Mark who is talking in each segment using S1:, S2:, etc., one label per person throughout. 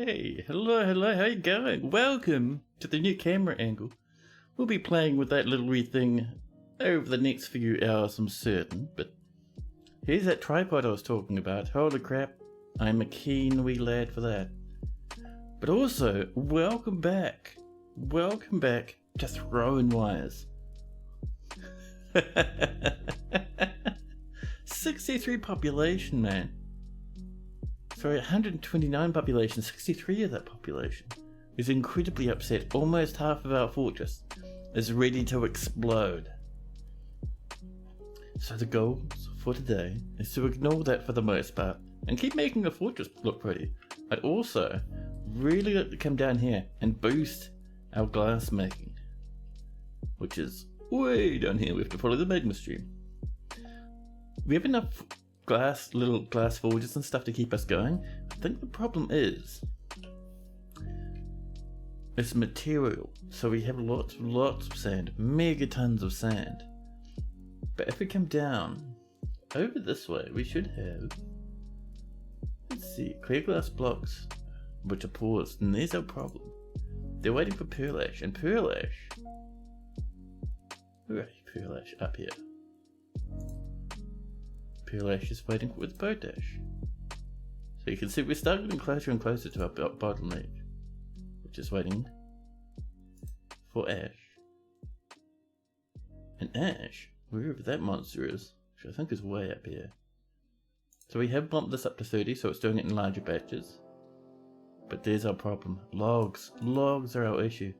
S1: Hey, hello, how you going? Welcome to the new camera angle. We'll be playing with that little wee thing over the next few hours, I'm certain, but here's that tripod I was talking about. Holy crap, I'm a keen wee lad for that. But also, welcome back to Thrownwires. 63 population, man. Sorry, 129 population, 63 of that population is incredibly upset. Almost half of our fortress is ready to explode. So the goal for today is to ignore that for the most part and keep making the fortress look pretty. I'd also really like to come down here and boost our glass making, which is way down here. We have to follow the magma stream. We have enough little glass forges and stuff to keep us going. I think the problem is it's material. So we have lots of sand, megatons of sand. But if we come down over this way, we should have, let's see, clear glass blocks, which are paused, and there's our problem. They're waiting for Pearl Ash, and Pearl Ash, where are you, Pearl Ash? Up here. Pearl Ash is waiting with Potash. So you can see we're starting getting closer and closer to our bottleneck, which is waiting for Ash. And Ash, wherever that monster is, which I think is way up here. So we have bumped this up to 30, so it's doing it in larger batches. But there's our problem. Logs are our issue.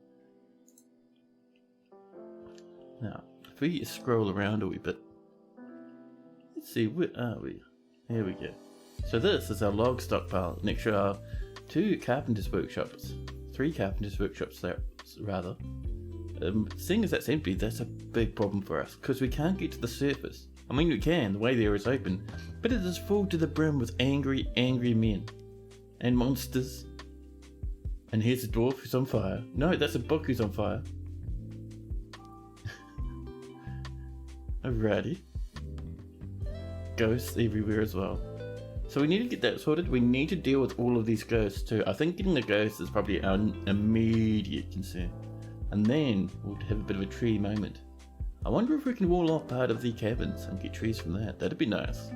S1: Now, if we scroll around a wee bit, let's see, where are we? Here we go. So this is our log stockpile next to our 3 carpenter's workshops there, rather. Seeing as that's empty, that's a big problem for us, because we can't get to the surface. I mean, we can, the way there is open, but it is full to the brim with angry men. And monsters. And here's a dwarf who's on fire. No, that's a book who's on fire. Alrighty. Ghosts everywhere as well. So we need to get that sorted. We need to deal with all of these ghosts too. I think getting the ghosts is probably our immediate concern. And then we'll have a bit of a tree moment. I wonder if we can wall off part of the cabins and get trees from that. That'd be nice.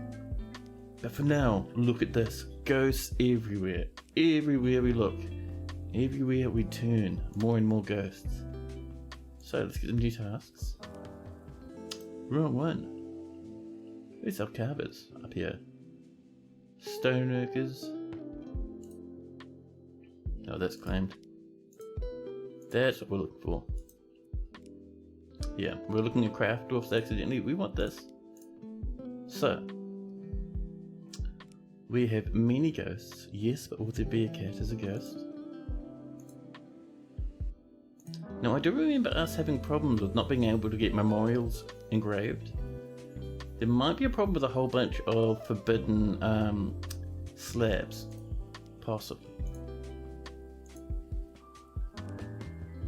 S1: But for now, look at this. Ghosts everywhere. Everywhere we look. Everywhere we turn. More and more ghosts. So let's get some new tasks. Wrong one. Where's our carvers? Up here. Stoneworkers. Oh, that's claimed. That's what we're looking for. Yeah, we're looking at craft dwarfs accidentally. We want this. So, we have many ghosts. Yes, but will there be a cat as a ghost? Now, I do remember us having problems with not being able to get memorials engraved. There might be a problem with a whole bunch of forbidden slabs. Possibly.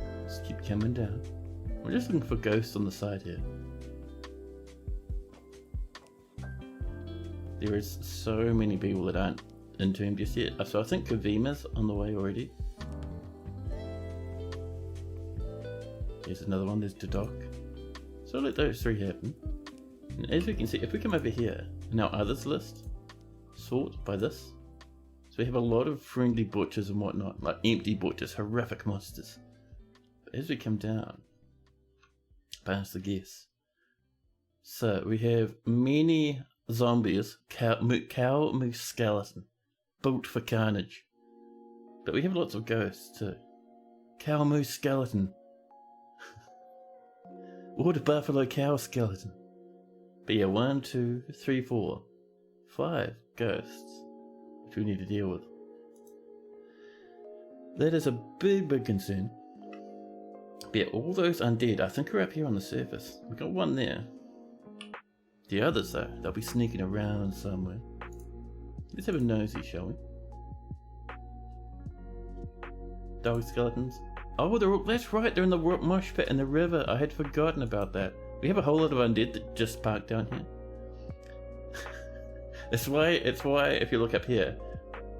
S1: Let's keep coming down. We're just looking for ghosts on the side here. There is so many people that aren't entombed just yet. So I think Kavima's on the way already. There's another one, there's Dodok. So let those 3 happen. And as we can see, if we come over here, in our others list, sort by this. So we have a lot of friendly butchers and whatnot, like empty butchers, horrific monsters. But as we come down, past the guess. So we have many zombies, cow moose skeleton, built for carnage. But we have lots of ghosts too. Cow moose skeleton. Water buffalo cow skeleton. But yeah, 1, 2, 3, 4, 5 ghosts, which we need to deal with. That is a big concern. But yeah, all those undead, I think, are up here on the surface. We got one there. The others, though, they'll be sneaking around somewhere. Let's have a nosy, shall we? Dog skeletons. Oh, that's right, they're in the mosh pit in the river. I had forgotten about that. We have a whole lot of undead that just parked down here. It's why if you look up here,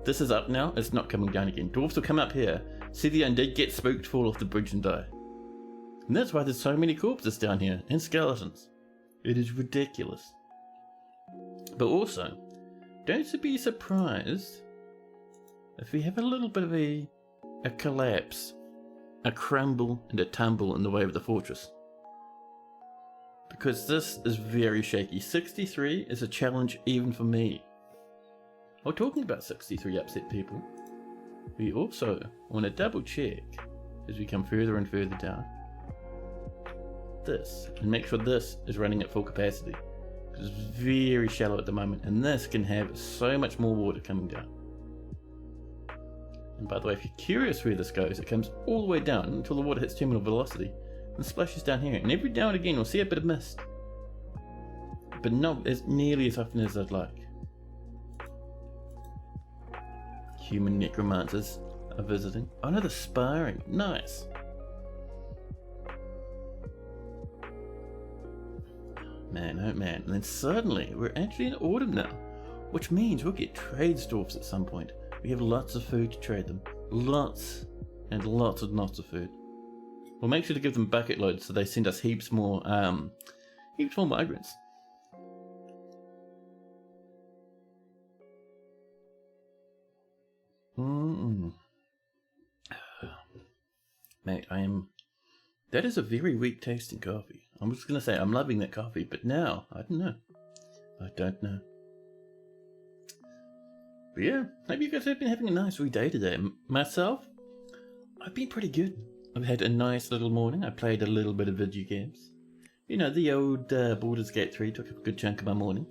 S1: This is up now, it's not coming down again. Dwarves will come up here, see the undead, get spooked, fall off the bridge and die. And that's why there's so many corpses down here, and skeletons. It is ridiculous. But also, don't be surprised if we have a little bit of a collapse, a crumble and a tumble in the way of the fortress. Because this is very shaky. 63 is a challenge even for me. While talking about 63 upset people, we also want to double check as we come further and further down this and make sure this is running at full capacity. It's very shallow at the moment, and this can have so much more water coming down. And by the way, if you're curious where this goes, it comes all the way down until the water hits terminal velocity and splashes down here, and every now and again we'll see a bit of mist, but not as nearly as often as I'd like. Human necromancers are visiting. Oh no, they're sparring. Nice. Man, oh man. And then suddenly, we're actually in autumn now, which means we'll get trade dwarves at some point. We have lots of food to trade them. Lots and lots of food. We'll make sure to give them bucket loads so they send us heaps more migrants. Mate, that is a very weak tasting coffee. I'm just going to say I'm loving that coffee, but now, I don't know. But yeah, hope you guys have been having a nice wee day today. Myself, I've been pretty good. I've had a nice little morning. I played a little bit of video games. You know, the old Baldur's Gate 3 took up a good chunk of my morning.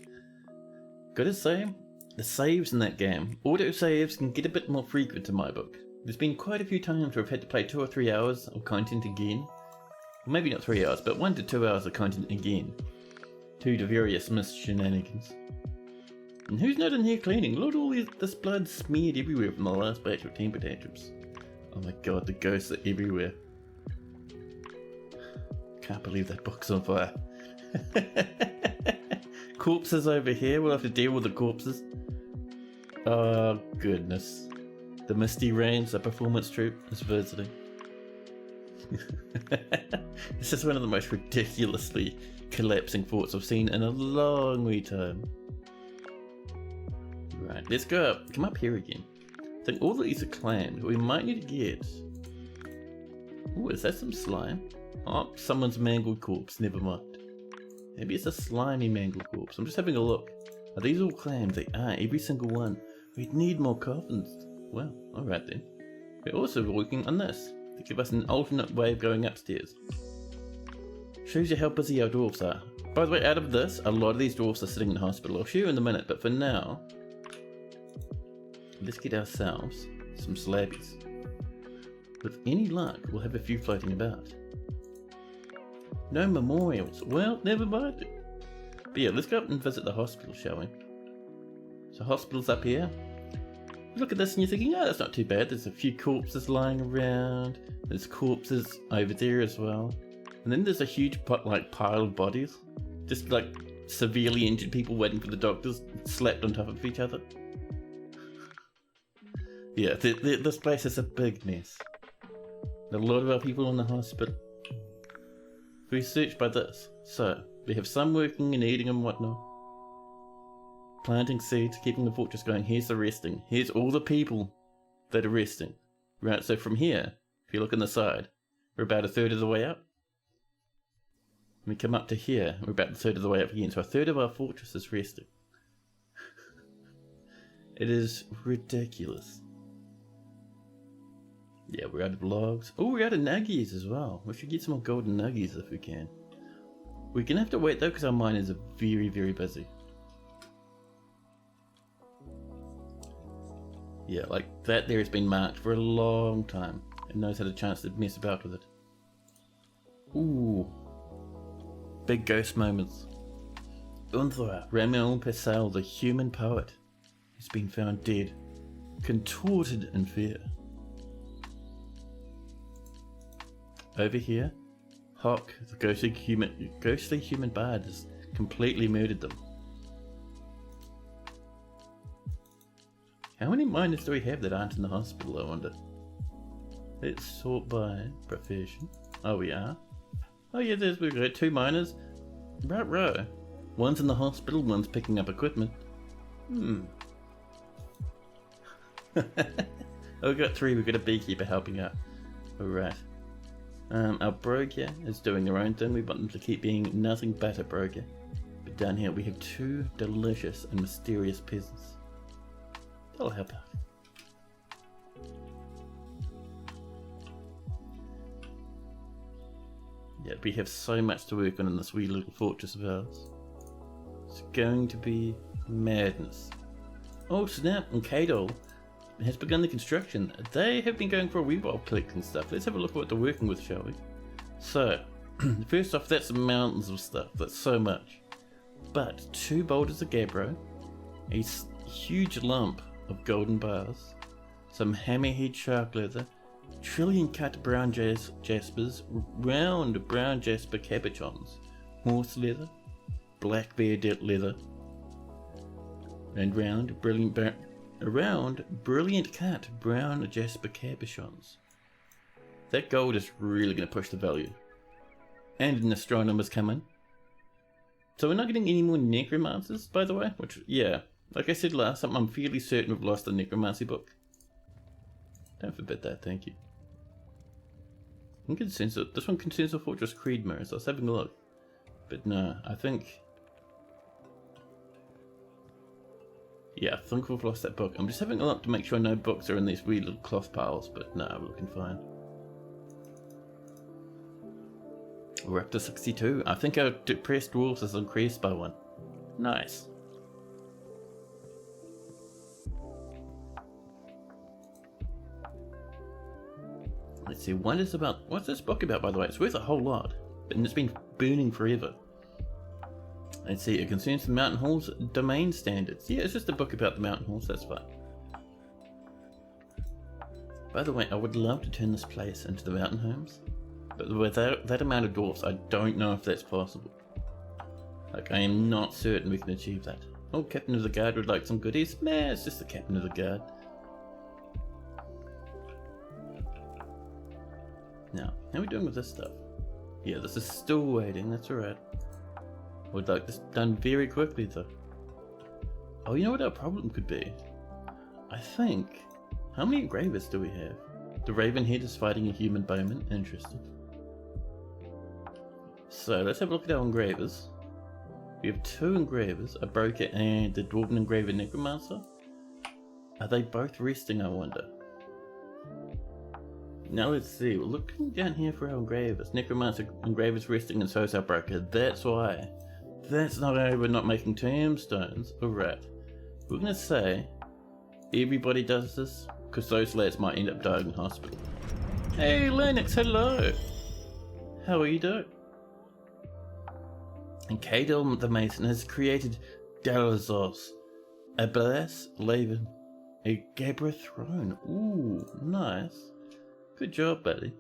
S1: Gotta say, the saves in that game, auto saves can get a bit more frequent in my book. There's been quite a few times where I've had to play 2 or 3 hours of content again. Well, maybe not 3 hours, but 1 to 2 hours of content again. Due to various missed shenanigans. And who's not in here cleaning? Look at all this blood smeared everywhere from the last batch of temper tantrums. Oh my god, the ghosts are everywhere. Can't believe that book's on fire. Corpses over here, we'll have to deal with the corpses. Oh goodness. The Misty Rains, the performance troupe, is visiting. This is one of the most ridiculously collapsing forts I've seen in a long wee time. Right, let's go up. Come up here again. I think all of these are claimed. We might need to get... Oh, is that some slime? Oh, someone's mangled corpse. Never mind. Maybe it's a slimy mangled corpse. I'm just having a look. Are these all claimed? They are. Every single one. We'd need more coffins. Well, alright then. We're also working on this to give us an alternate way of going upstairs. Shows you how busy our dwarves are. By the way, out of this, a lot of these dwarves are sitting in hospital. I'll show you in a minute, but for now, let's get ourselves some slabbies. With any luck, we'll have a few floating about. No memorials. Well, never mind. But yeah, let's go up and visit the hospital, shall we? So hospital's up here. Look at this and you're thinking, oh, that's not too bad. There's a few corpses lying around. There's corpses over there as well. And then there's a huge pile of bodies. Just like severely injured people waiting for the doctors, slapped on top of each other. Yeah, this place is a big mess. A lot of our people in the hospital. We search by this. So, we have some working and eating and whatnot. Planting seeds, keeping the fortress going. Here's the resting. Here's all the people that are resting. Right, so from here, if you look on the side, we're about a third of the way up. We come up to here, we're about a third of the way up again. So a third of our fortress is resting. It is ridiculous. Yeah, we're out of logs. Oh, we're out of nuggies as well. We should get some more golden nuggies if we can. We're gonna have to wait though because our miners are very, very busy. Yeah, like that there has been marked for a long time. It knows how to chance to mess about with it. Ooh. Big ghost moments. Unthor, Ramiel Pesal, the human poet, has been found dead, contorted in fear. Over here, Hawk, the ghostly human bard, has completely murdered them. How many miners do we have that aren't in the hospital, I wonder? Let's sort by profession. Oh, we are. Oh yeah, we've got 2 miners. Right row. One's in the hospital, one's picking up equipment. Oh, we've got 3, we've got a beekeeper helping out. Alright. Our broker is doing their own thing. We want them to keep being nothing but a broker. But down here we have 2 delicious and mysterious peasants. They'll help out. Yeah, we have so much to work on in this wee little fortress of ours. It's going to be madness. Oh snap, and Kadol has begun the construction. They have been going for a wee while collecting stuff. Let's have a look at what they're working with, shall we? So, first off, that's mountains of stuff. That's so much. But 2 boulders of gabbro, a huge lump of golden bars, some hammerhead shark leather, trillion cut brown jaspers, round brown jasper cabochons, horse leather, black bear leather, and round brilliant cut brown jasper cabochons. That gold is really going to push the value. And an astronomer's coming. So we're not getting any more necromancers, by the way, which, yeah, like I said last time, I'm fairly certain we've lost the necromancy book. Don't forget that, thank you. This one contains the Fortress Creed mirrors. I was having a look. But no, I think... Yeah, I think we've lost that book. I'm just having a look to make sure no books are in these weird little cloth piles, but no, we're looking fine. We're up to 62. I think our depressed dwarves has increased by 1. Nice. Let's see, what's this book about, by the way? It's worth a whole lot, and it's been burning forever. Let's see, it concerns the Mountain Hall's domain standards. Yeah, it's just a book about the Mountain Halls, that's fine. By the way, I would love to turn this place into the Mountain Homes, but with that amount of dwarfs, I don't know if that's possible. Like, I am not certain we can achieve that. Oh, Captain of the Guard would like some goodies? Nah, it's just the Captain of the Guard. Now, how are we doing with this stuff? Yeah, this is still waiting, that's alright. Would like this done very quickly though. Oh, you know what our problem could be? I think... How many engravers do we have? The Ravenhead is fighting a human bowman. Interesting. So, let's have a look at our engravers. We have 2 engravers, a broker and the Dwarven engraver necromancer. Are they both resting, I wonder? Now let's see, we're looking down here for our engravers. Necromancer engraver's resting and so is our broker. That's why. That's not why we're not making tombstones. Alright. We're gonna say everybody does this because those lads might end up dying in hospital. Hey Lennox, hello! How are you doing? And Kadol the Mason has created Dalazos, a Blas Laven, a Gabra throne. Ooh, nice. Good job, buddy.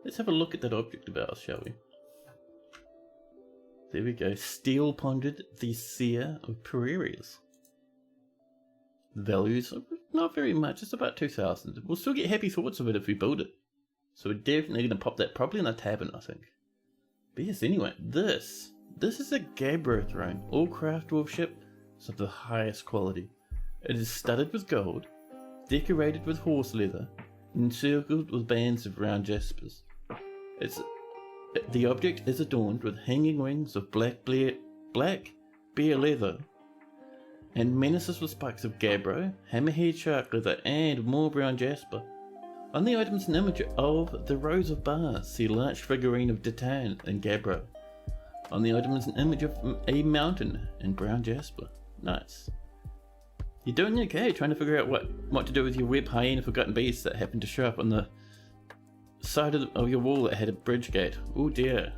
S1: Let's have a look at that object of ours, shall we? There we go. Steel pondered the Seer of Prairies. Values, not very much, it's about 2,000. We'll still get happy thoughts of it if we build it. So we're definitely going to pop that probably in a tavern, I think. But yes, anyway, this is a Gabra throne. All craft dwarf ship is of the highest quality. It is studded with gold, decorated with horse leather, encircled with bands of round jaspers. The object is adorned with hanging wings of black bear leather, and menaces with spikes of gabbro, hammerhead shark leather, and more brown jasper. On the item is an image of the rows of bars, see large figurine of Datan and gabbro. On the item is an image of a mountain in brown jasper. Nice. You're doing okay, trying to figure out what to do with your web hyena forgotten beast that happened to show up on the side of your wall that had a bridge gate. Oh dear.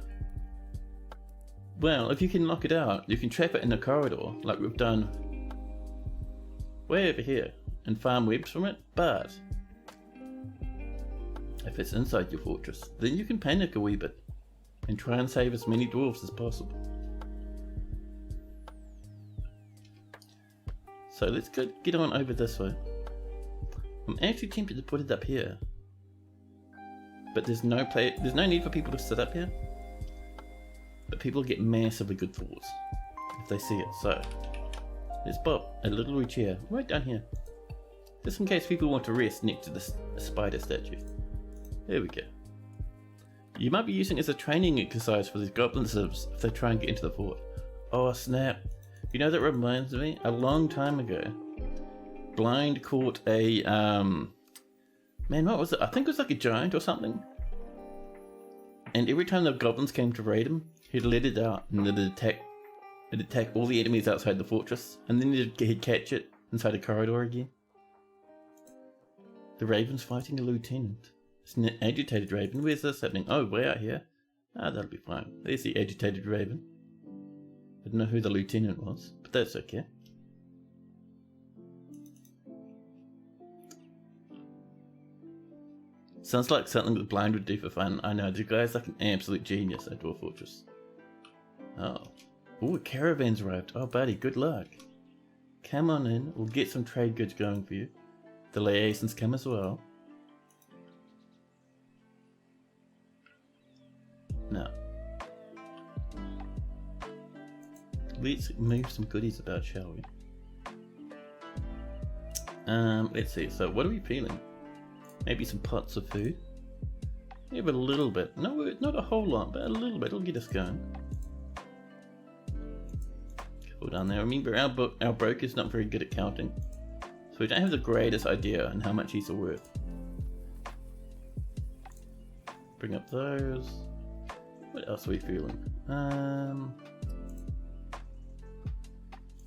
S1: Well, if you can knock it out, you can trap it in a corridor, like we've done way over here, and farm webs from it, but if it's inside your fortress, then you can panic a wee bit, and try and save as many dwarves as possible. So let's go get on over this way. I'm actually tempted to put it up here. But there's no need for people to sit up here. But people get massively good thoughts if they see it. So let's pop a little wee chair right down here. Just in case people want to rest next to this spider statue. There we go. You might be using it as a training exercise for these goblin civs if they try and get into the fort. Oh snap. You know, that reminds me, a long time ago, Blind caught a, man, what was it? I think it was like a giant or something. And every time the goblins came to raid him, he'd let it out and it'd attack all the enemies outside the fortress. And then he'd catch it inside a corridor again. The raven's fighting a lieutenant. It's an agitated raven. Where's this happening? Oh, way out here. Ah, that'll be fine. There's the agitated raven. I didn't know who the lieutenant was, but that's okay. Sounds like something that Blind would do for fun. I know, the guy's like an absolute genius at Dwarf Fortress. Oh. Ooh, a caravan's arrived. Oh, buddy, good luck. Come on in, we'll get some trade goods going for you. The liaisons come as well. Now, let's move some goodies about, shall we? Let's see. So, what are we feeling? Maybe some pots of food. Yeah, but a little bit. No, not a whole lot, but a little bit. It'll get us going. Couple down there. Remember, our broker's not very good at counting, so we don't have the greatest idea on how much these are worth. Bring up those. What else are we feeling?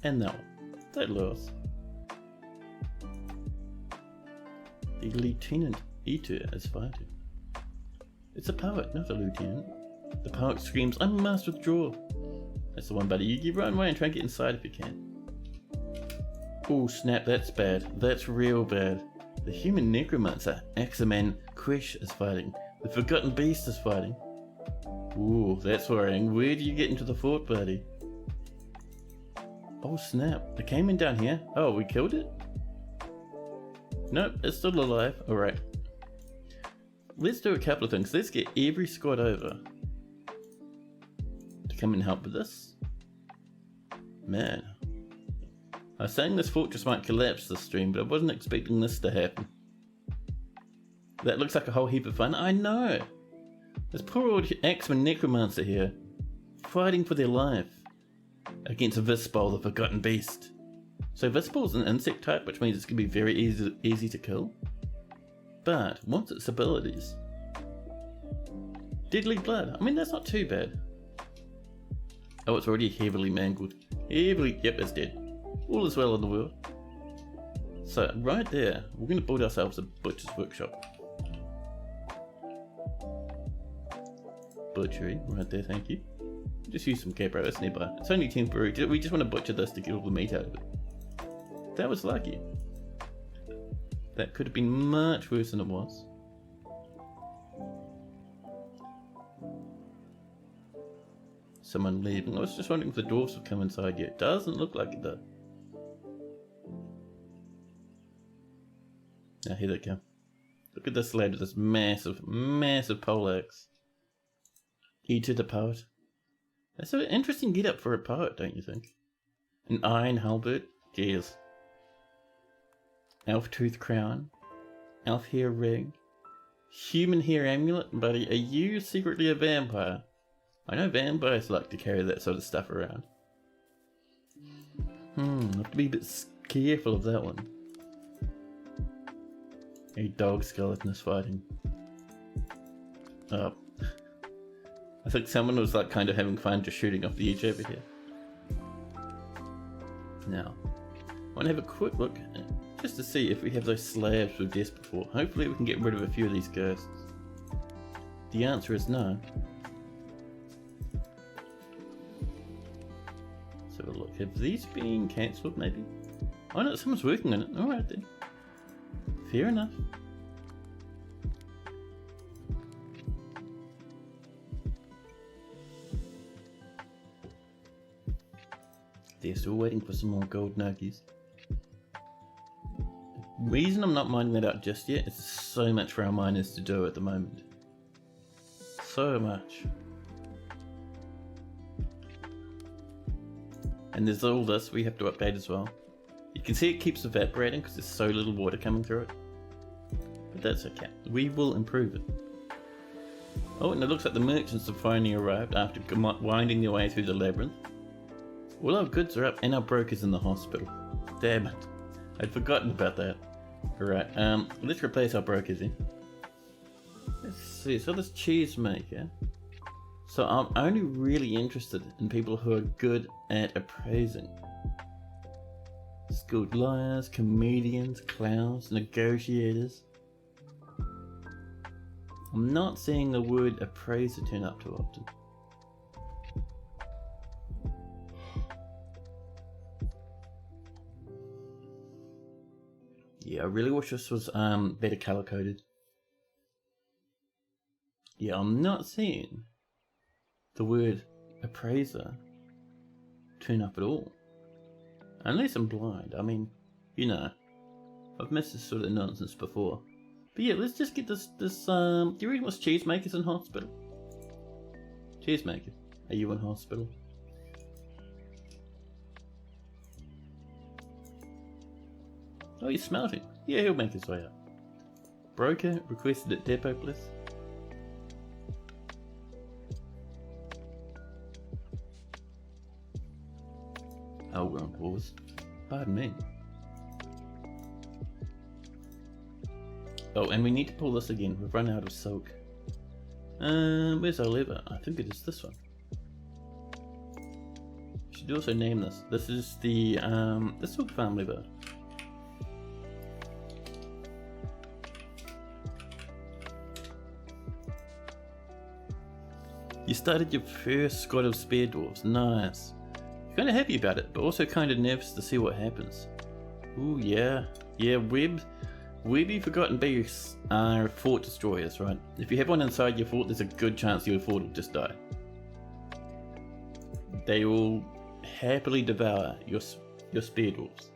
S1: And that one. That lures. The Lieutenant Eater is fighting. It's a poet, not a lieutenant. The poet screams, I must withdraw. That's the one, buddy. You run away and try and get inside if you can. Oh snap, that's bad. That's real bad. The human necromancer, Axeman Quesh, is fighting. The Forgotten Beast is fighting. Ooh, that's worrying. Where do you get into the fort, buddy? Oh snap, they came in down here. Oh, we killed it? Nope, it's still alive. Alright. Let's do a couple of things. Let's get every squad over to come and help with this. Man. I was saying this fortress might collapse this stream, but I wasn't expecting this to happen. That looks like a whole heap of fun. I know! This poor old Axeman Necromancer here, fighting for their life against a Vispol, the Forgotten Beast. So Vispol's an insect type, which means it's going to be very easy to kill. But what's its abilities? Deadly Blood. I mean, that's not too bad. Oh, it's already heavily mangled. Yep, it's dead. All is well in the world. So right there, we're going to build ourselves a butcher's workshop. Butchery, right there, thank you. Just use some capro, it's nearby. It's only temporary, we just want to butcher this to get all the meat out of it. That was lucky. That could have been much worse than it was. Someone leaving. I was just wondering if the dwarves would come inside yet. Doesn't look like it though. Now here they come. Look at this lad with this massive, massive poleaxe. Eater the poet. That's an interesting get up for a poet, don't you think? An iron halberd? Jeez. Elf tooth crown. Elf hair ring. Human hair amulet? Buddy, are you secretly a vampire? I know vampires like to carry that sort of stuff around. I have to be a bit careful of that one. A dog skeleton is fighting. I think someone was like kind of having fun just shooting off the edge over here. Now, I want to have a quick look just to see if we have those slabs we've desperate for. Hopefully we can get rid of a few of these ghosts. The answer is no. Let's have a look. Have these been cancelled maybe? Oh no, someone's working on it. Alright then. Fair enough. They're still waiting for some more gold nuggies. Reason I'm not mining that out just yet is so much for our miners to do at the moment. So much. And there's all this we have to update as well. You can see it keeps evaporating because there's so little water coming through it. But that's okay. We will improve it. Oh, and it looks like the merchants have finally arrived after winding their way through the labyrinth. All our goods are up and our broker's in the hospital. Damn it. I'd forgotten about that. Alright, let's replace our brokers in. Let's see, so this cheese maker. So I'm only really interested in people who are good at appraising. Skilled liars, comedians, clowns, negotiators. I'm not seeing the word appraiser turn up too often. Yeah, I really wish this was better color coded. Yeah, I'm not seeing the word appraiser turn up at all. Unless I'm blind. I mean, you know, I've missed this sort of nonsense before. But yeah, let's just get this, do you reckon what's cheesemakers in hospital? Cheesemaker, are you in hospital? Oh, he's smelting. Yeah, he'll make his way up. Broker requested at depot, please. Oh, we're on pause. Pardon me. Oh, and we need to pull this again. We've run out of silk. Where's our lever? I think it is this one. Should also name this. This is the silk farm lever. You started your first squad of spear dwarves. Nice. You're kind of happy about it, but also kind of nervous to see what happens. Ooh, yeah. Yeah, Webby Forgotten Beasts are fort destroyers, right? If you have one inside your fort, there's a good chance your fort will just die. They will happily devour your spear dwarves.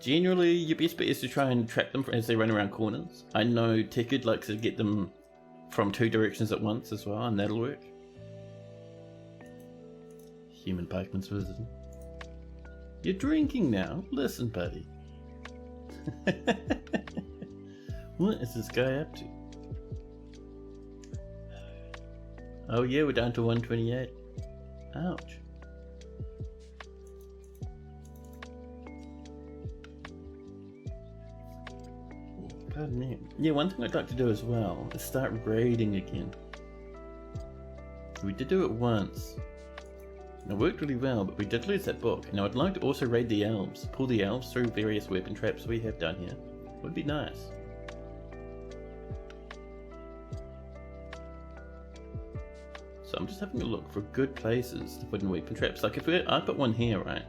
S1: Generally, your best bet is to try and trap them as they run around corners. I know Tickard likes to get them from 2 directions at once as well, and that'll work. Human pikeman's visiting. You're drinking now? Listen, buddy. What is this guy up to? Oh yeah, we're down to 128. Ouch. Pardon me. Yeah, one thing I'd like to do as well is start raiding again. We did do it once. And it worked really well, but we did lose that book. Now I'd like to also raid the elves. Pull the elves through various weapon traps we have down here. Would be nice. So I'm just having a look for good places to put in weapon traps. Like if I put one here, right?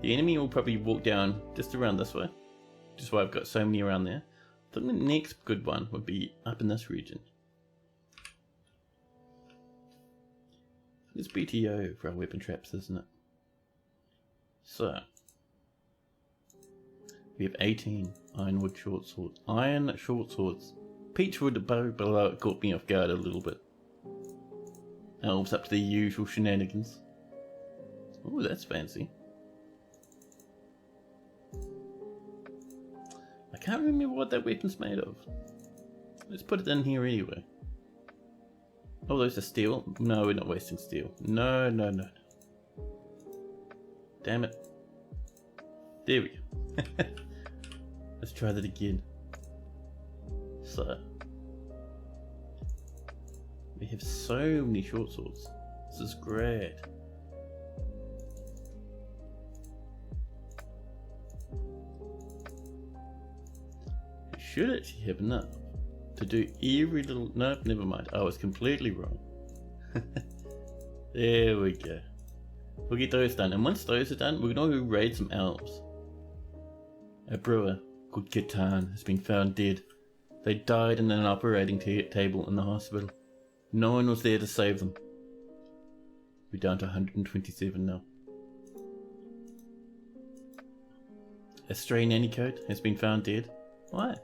S1: The enemy will probably walk down just around this way. Which is why I've got so many around there. I think the next good one would be up in this region. It's BTO for our weapon traps, isn't it? So we have 18 ironwood short swords. Iron short swords. Peachwood below it caught me off guard a little bit. Elves up to their usual shenanigans. Oh, that's fancy. I can't remember what that weapon's made of. Let's put it in here anyway. Oh, those are steel? No, we're not wasting steel. No, no, no. Damn it. There we go. Let's try that again. So. We have so many short swords. This is great. We should actually have enough to do every little... Nope, never mind. I was completely wrong. There we go. We'll get those done. And once those are done, we're going to go raid some elves. A brewer called Kitan has been found dead. They died in an operating table in the hospital. No one was there to save them. We're down to 127 now. A stray nanny coat has been found dead. Why?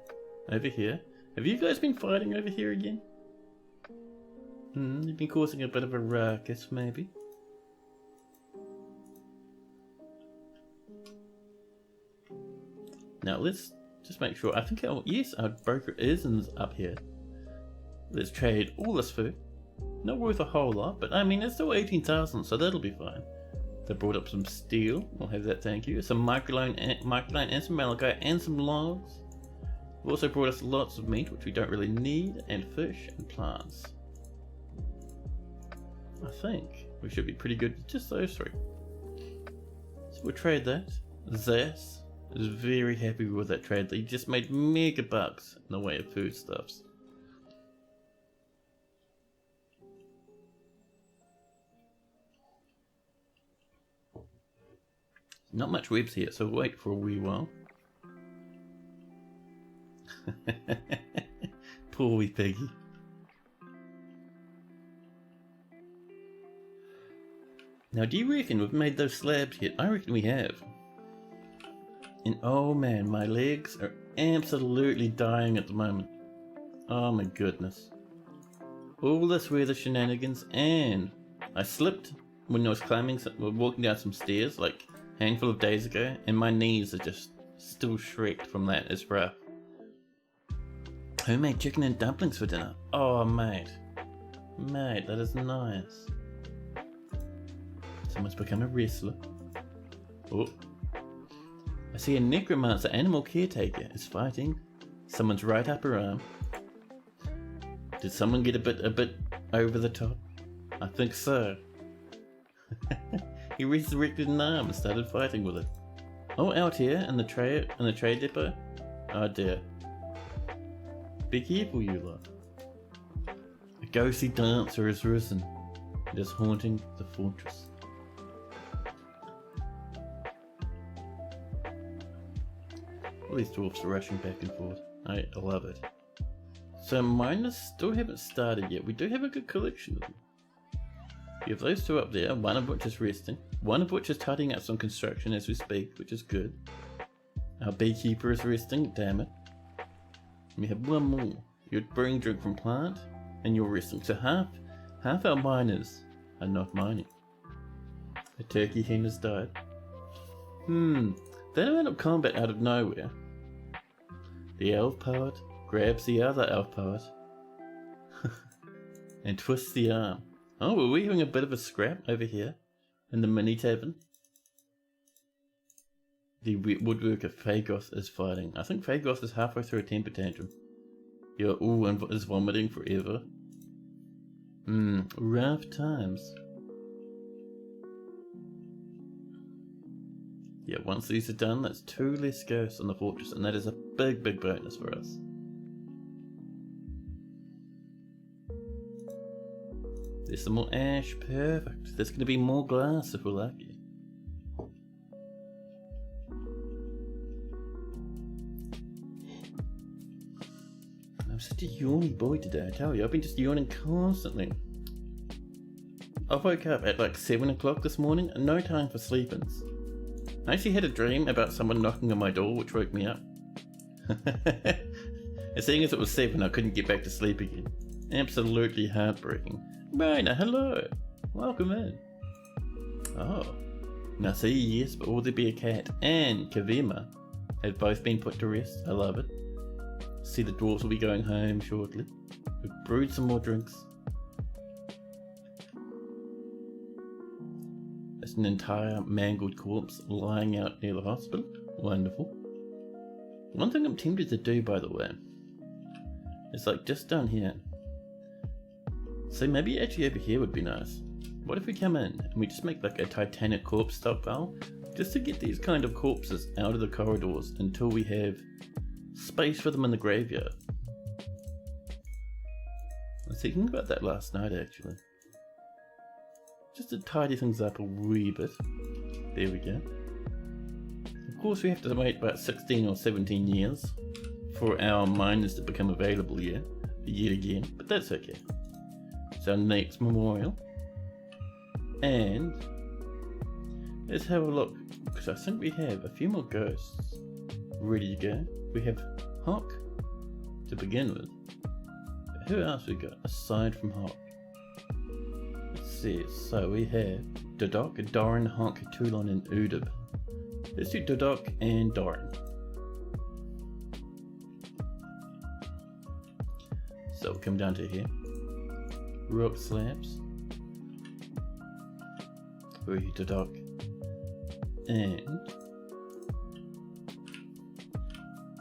S1: Over here. Have you guys been fighting over here again? You've been causing a bit of a ruckus, maybe. Now let's just make sure. I think our broker is up here. Let's trade all this food. Not worth a whole lot, but I mean it's still 18,000, so that'll be fine. They brought up some steel. We'll have that, thank you. Some microline and some malachite and some logs. We've also brought us lots of meat, which we don't really need, and fish and plants. I think we should be pretty good with just those three. So we'll trade that. Zas is very happy with that trade. He just made mega bucks in the way of foodstuffs. Not much webs here, so we'll wait for a wee while. Poor wee piggy. Now, do you reckon we've made those slabs yet? I reckon we have. And oh man, my legs are absolutely dying at the moment. Oh my goodness. All this weather shenanigans, and I slipped when I was walking down some stairs like a handful of days ago, and my knees are just still shreked from that. It's rough. Homemade chicken and dumplings for dinner. Oh mate. Mate, that is nice. Someone's become a wrestler. Oh. I see a necromancer animal caretaker is fighting someone's right upper arm. Did someone get a bit over the top? I think so. He resurrected an arm and started fighting with it. Oh, out here in the trade depot. Oh dear. Be careful, you lot. A ghostly dancer has risen and is haunting the fortress. All these dwarfs are rushing back and forth. I love it. So miners still haven't started yet. We do have a good collection of them. You have those two up there, one of which is resting, one of which is tidying up some construction as we speak, which is good. Our beekeeper is resting, damn it. We have one more. You're brewing drink from plant, and you're resting. So half our miners are not mining. The turkey hen has died. That amount of combat out of nowhere. The elf poet grabs the other elf poet and twists the arm. Oh, were we having a bit of a scrap over here in the mini tavern? The woodworker Fagoth is fighting. I think Fagoth is halfway through a temper tantrum. Yeah, ooh, and is vomiting forever. Rough times. Yeah, once these are done, that's 2 less ghosts on the fortress, and that is a big bonus for us. There's some more ash, perfect. There's going to be more glass if we're lucky. I'm such a yawny boy today, I tell you. I've been just yawning constantly. I woke up at like 7 o'clock this morning, and no time for sleep-ins. I actually had a dream about someone knocking on my door, which woke me up. And seeing as it was 7, I couldn't get back to sleep again. Absolutely heartbreaking. Raina, hello! Welcome in. Oh. Now see, yes, but will there be a cat and Kavema have both been put to rest. I love it. See, the dwarves will be going home shortly. We've brewed some more drinks. There's an entire mangled corpse lying out near the hospital. Wonderful. One thing I'm tempted to do, by the way, is like just down here. So maybe actually over here would be nice. What if we come in and we just make like a Titanic corpse stockpile, just to get these kind of corpses out of the corridors until we have space for them in the graveyard. I was thinking about that last night actually. Just to tidy things up a wee bit. There we go. Of course we have to wait about 16 or 17 years for our miners to become available yet again, but that's okay. It's our next memorial. And let's have a look, because I think we have a few more ghosts. ready to go. We have Hawk to begin with. But who else we got aside from Hawk? Let's see. So we have Dodok, Doran, Hawk, Toulon, and Udib. Let's do Dodok and Doran. So we'll come down to here. Rock slabs. We're here to Dodok. And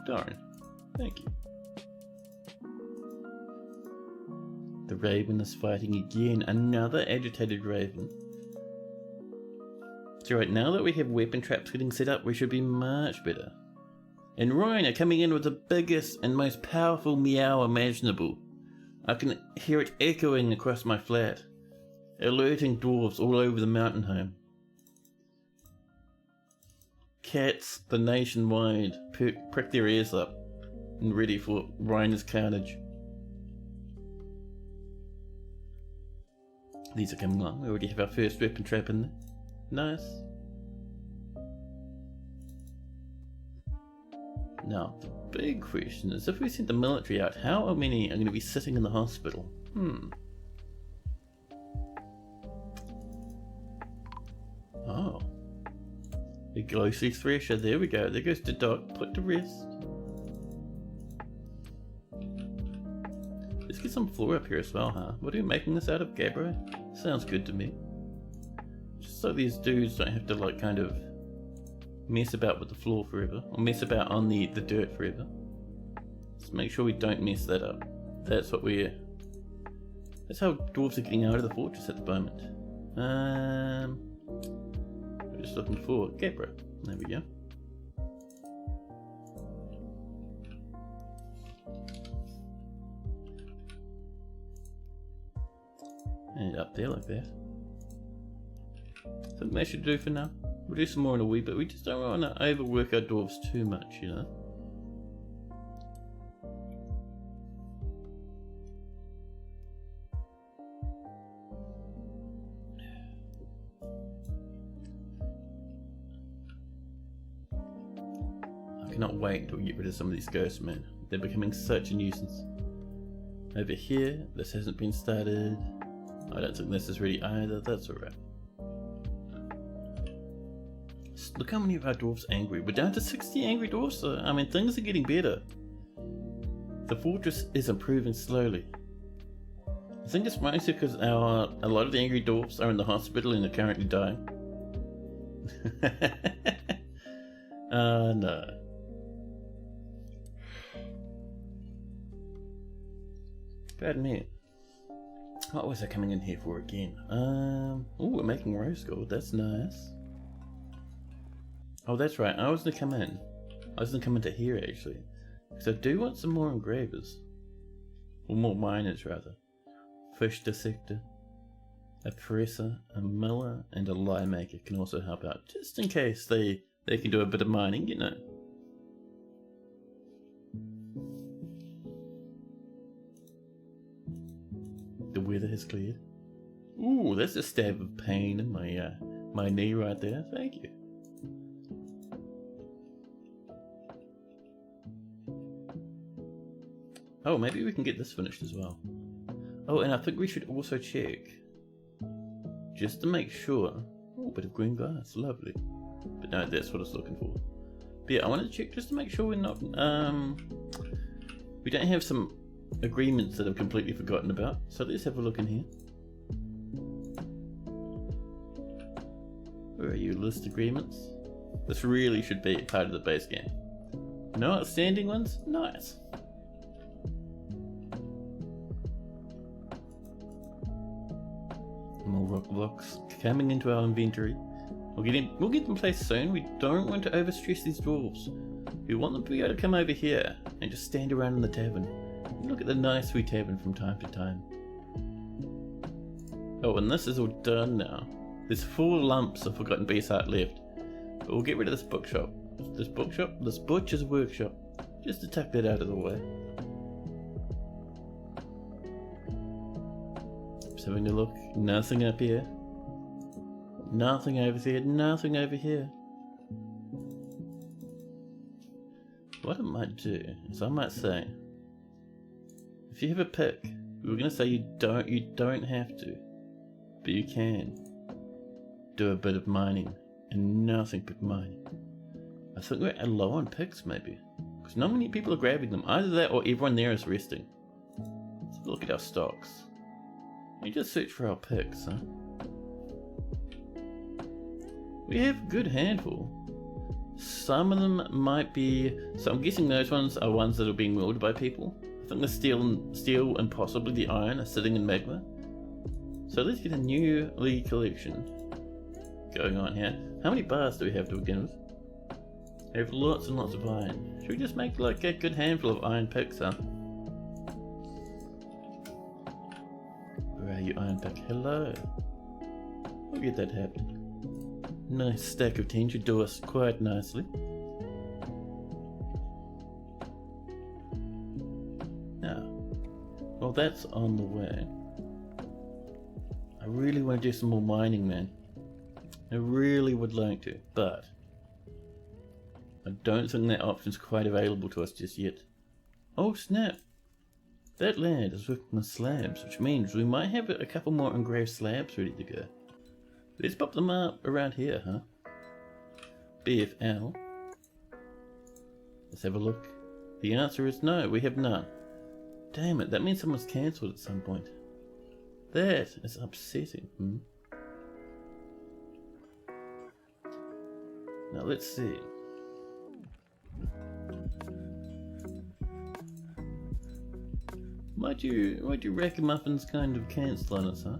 S1: Doran. Thank you. The Raven is fighting again. Another agitated Raven. So right now that we have weapon traps getting set up, we should be much better. And Ryan are coming in with the biggest and most powerful meow imaginable. I can hear it echoing across my flat, alerting dwarves all over the mountain home. Cats, the nationwide, prick their ears up and ready for Ryan's carnage. These are coming along. We already have our first weapon trap in there. Nice. Now, the big question is, if we send the military out, how many are going to be sitting in the hospital? Oh. The glossy thresher, there we go. There goes the dog, put to rest. Let's get some floor up here as well, huh? What are you making this out of, Gabbro? Sounds good to me. Just so these dudes don't have to, like, kind of mess about with the floor forever, or mess about on the dirt forever. Let's make sure we don't mess that up. That's how dwarves are getting out of the fortress at the moment. We're just looking for Gabbro. There we go. And up there like that. Something that should do for now. We'll do some more in a wee bit. We just don't want to overwork our dwarves too much, you know. I cannot wait until we get rid of some of these ghosts, man. They're becoming such a nuisance. Over here, this hasn't been started. I don't think this is ready either. That's alright. Look how many of our dwarves are angry. We're down to 60 angry dwarves, so I mean things are getting better. The fortress is improving slowly. I think it's mostly because a lot of the angry dwarves are in the hospital and are currently dying. No. Bad me. What was I coming in here for again? Oh, we're making rose gold. That's nice. Oh, that's right. I was gonna come in. I was gonna come into here actually, because I do want some more engravers, or more miners rather. Fish dissector, a presser, a miller, and a lye maker can also help out, just in case they can do a bit of mining, you know. The weather has cleared. Ooh, that's a stab of pain in my knee right there. Thank you. Oh, maybe we can get this finished as well. Oh, and I think we should also check, just to make sure. Oh, a bit of green glass, lovely. But no, that's what I was looking for. But yeah, I wanted to check just to make sure we're not, we don't have some agreements that I've completely forgotten about. So let's have a look in here. Where are you? List agreements? This really should be part of the base game. No outstanding ones? Nice. More rock blocks coming into our inventory. We'll get them placed soon. We don't want to overstress these dwarves. We want them to be able to come over here and just stand around in the tavern. Look at the nice sweet tavern from time to time. Oh, and this is all done now. There's 4 lumps of forgotten base art left. But we'll get rid of this bookshop. This butcher's workshop. Just to tuck that out of the way. Just having a look. Nothing up here. Nothing over there. Nothing over here. What I might do is I might say, if you have a pick, we were gonna say you don't have to, but you can do a bit of mining and nothing but mining. I think we're low on picks maybe, because not many people are grabbing them. Either that or everyone there is resting. Let's have a look at our stocks. We just search for our picks, huh? We have a good handful. Some of them might be, so I'm guessing those ones are ones that are being wielded by people. I think the steel and possibly the iron are sitting in magma. So let's get a new league collection going on here. How many bars do we have to begin with? We have lots and lots of iron. Should we just make like a good handful of iron picks, huh? Where are you, iron pick? Hello. We'll get that happening. Nice stack of 10 should do us quite nicely. Now, well, that's on the way. I really want to do some more mining, man. I really would like to, but I don't think that option's quite available to us just yet. Oh snap! That land is working on slabs, which means we might have a couple more engraved slabs ready to go. Let's pop them up around here, huh? BFL. Let's have a look. The answer is no, we have none. Damn it, that means someone's cancelled at some point. That is upsetting. Now let's see. Might you reckon Muffin's kind of cancel on us, huh?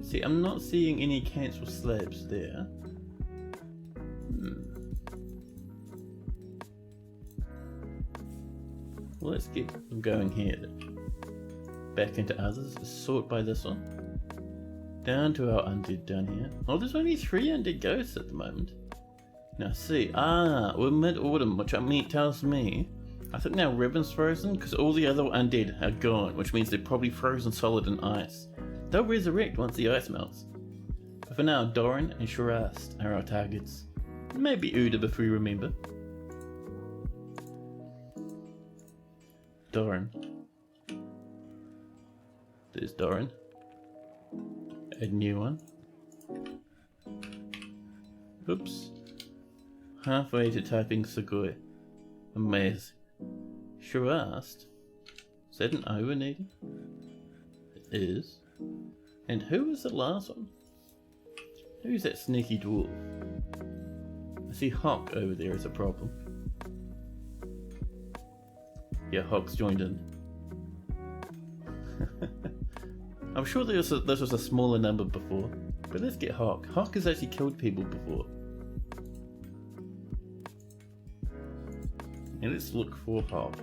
S1: See, I'm not seeing any cancel slabs there. Well, let's get them going here then. Back into others, sort by this one. Down to our undead down here. Oh, there's only 3 undead ghosts at the moment. Now see, we're mid-autumn, which tells me I think now Ribbon's frozen because all the other undead are gone, which means they're probably frozen solid in ice. They'll resurrect once the ice melts. But for now, Doran and Shirast are our targets. Maybe Udab if we remember. Doran. There's Doran. A new one. Oops. Halfway to typing Sugoi. Amazing. Shirast? Is that an overneeding? It is. And who was the last one? Who's that sneaky dwarf? I see Hawk over there as a problem. Yeah, Hawk's joined in. I'm sure this was a smaller number before, but let's get Hawk. Hawk has actually killed people before. And let's look for Hawk.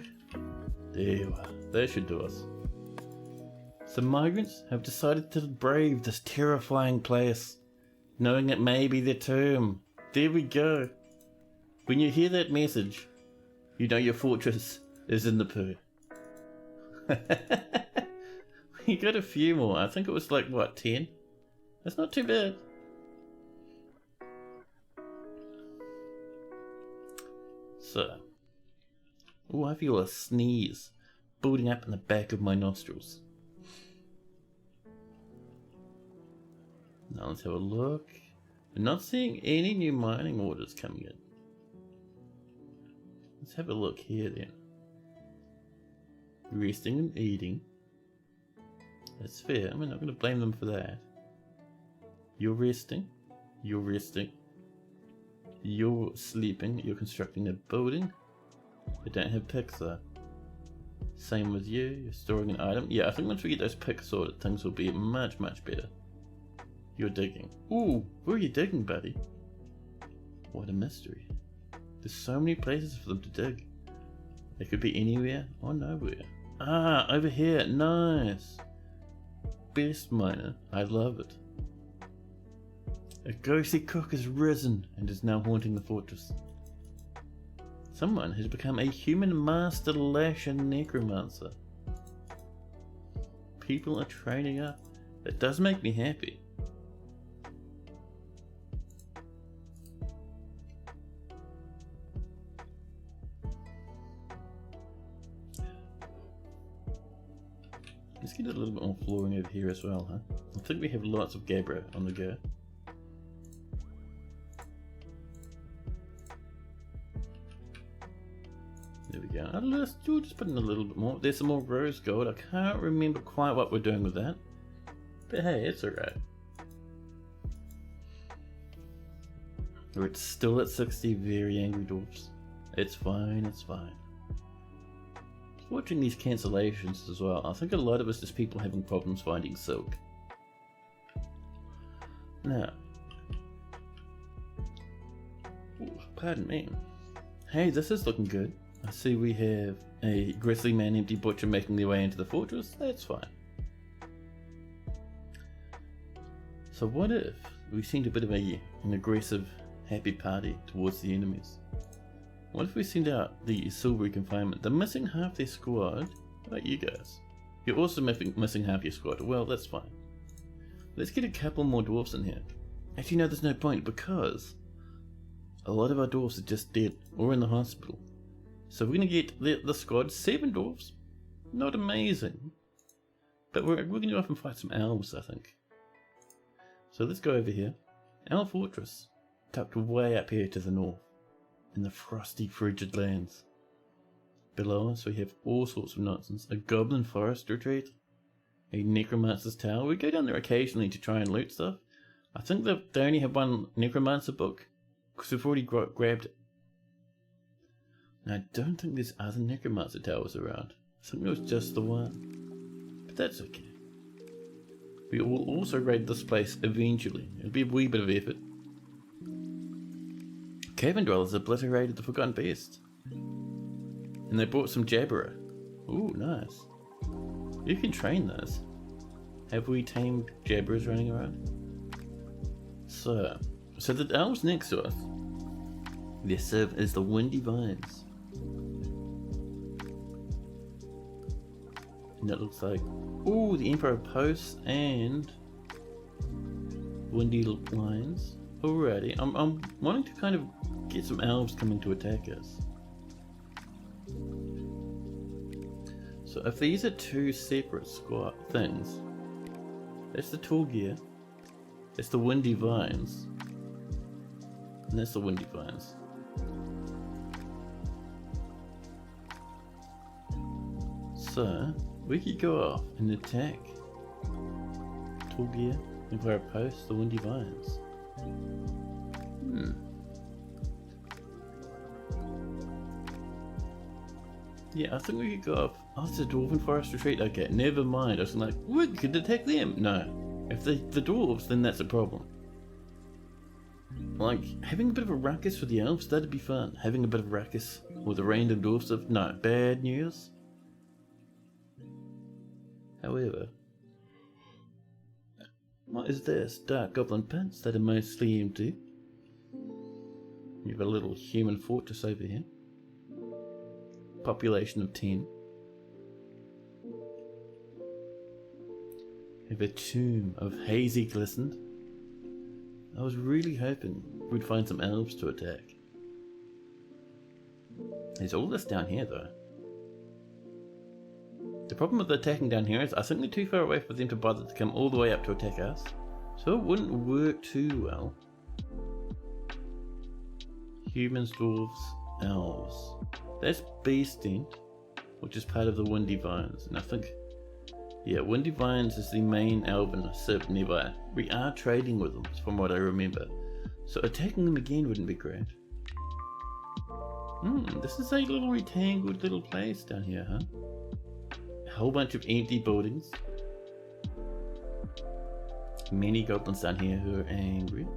S1: There you are. That should do us. Some migrants have decided to brave this terrifying place, knowing it may be their tomb. There we go. When you hear that message, you know your fortress is in the poo. We got a few more. I think it was like, what, 10? That's not too bad. So. Oh, I feel a sneeze building up in the back of my nostrils. Now let's have a look. We're not seeing any new mining orders coming in. Let's have a look here then. Resting and eating. That's fair. I'm not going to blame them for that. You're resting. You're resting. You're sleeping. You're constructing a building. I don't have picks though. Same with you. You're storing an item. Yeah, I think once we get those picks sorted, things will be much better. You're digging. Ooh, where are you digging, buddy? What a mystery. There's so many places for them to dig. They could be anywhere or nowhere. Ah, over here. Nice. Best miner. I love it. A ghostly cook has risen and is now haunting the fortress. Someone has become a human master lasher necromancer. People are training up. That does make me happy. Let's get a little bit more flooring over here as well, huh? I think we have lots of gabbro on the go. There we go. We'll just put in a little bit more. There's some more rose gold. I can't remember quite what we're doing with that. But hey, it's alright. We're still at 60 very angry dwarfs. It's fine, it's fine. Watching these cancellations as well, I think a lot of it's just people having problems finding silk. Now, pardon me. Hey, this is looking good. I see we have a grizzly man empty butcher making their way into the fortress. That's fine. So what if we send a bit of an aggressive happy party towards the enemies? What if we send out the silvery confinement? They're missing half their squad. How about you guys? You're also missing half your squad. Well, that's fine. Let's get a couple more dwarfs in here. Actually, no, there's no point because a lot of our dwarfs are just dead or in the hospital. So we're going to get the squad 7 dwarfs. Not amazing. But we're going to go off and fight some elves, I think. So let's go over here. Our fortress, tucked way up here to the north, in the frosty, frigid lands. Below us we have all sorts of nonsense. A goblin forest retreat, a necromancer's tower. We go down there occasionally to try and loot stuff. I think they only have one necromancer book, because we've already grabbed it. And I don't think there's other necromancer towers around. I think it was just the one. But that's okay. We will also raid this place eventually. It'll be a wee bit of effort. Cavern Dwellers obliterated the Forgotten Beast. And they brought some Jabberer. Ooh, nice. You can train those. Have we tamed Jabberers running around? So the elves next to us, they serve as the Windy Vines. And that looks like, ooh, the Emperor Posts and Windy Lines. Alrighty, I'm wanting to kind of get some elves coming to attack us. So if these are 2 separate squad things, that's the Tall Gear, that's the Windy Vines, and that's the Windy Vines. So we could go off and attack Tall Gear, Empire Post, the Windy Vines. Yeah, I think we could go off. Oh, it's a Dwarven Forest Retreat. Okay, never mind. I was like, we could attack them. No. If the dwarves, then that's a problem. Like, having a bit of a ruckus with the elves, that'd be fun. Having a bit of ruckus with a random dwarf stuff, no. Bad news. However, what is this? Dark Goblin Pits that are mostly empty. You have a little human fortress over here. Population of 10. We have a tomb of hazy glistened. I was really hoping we'd find some elves to attack. There's all this down here though. The problem with attacking down here is I think they're too far away for them to bother to come all the way up to attack us. So it wouldn't work too well. Humans, dwarves, elves. That's Beast End, which is part of the Windy Vines. And I think, yeah, Windy Vines is the main elven civ nearby. We are trading with them, from what I remember. So attacking them again wouldn't be great. This is a little retangled little place down here, huh? A whole bunch of empty buildings. Many goblins down here who are angry.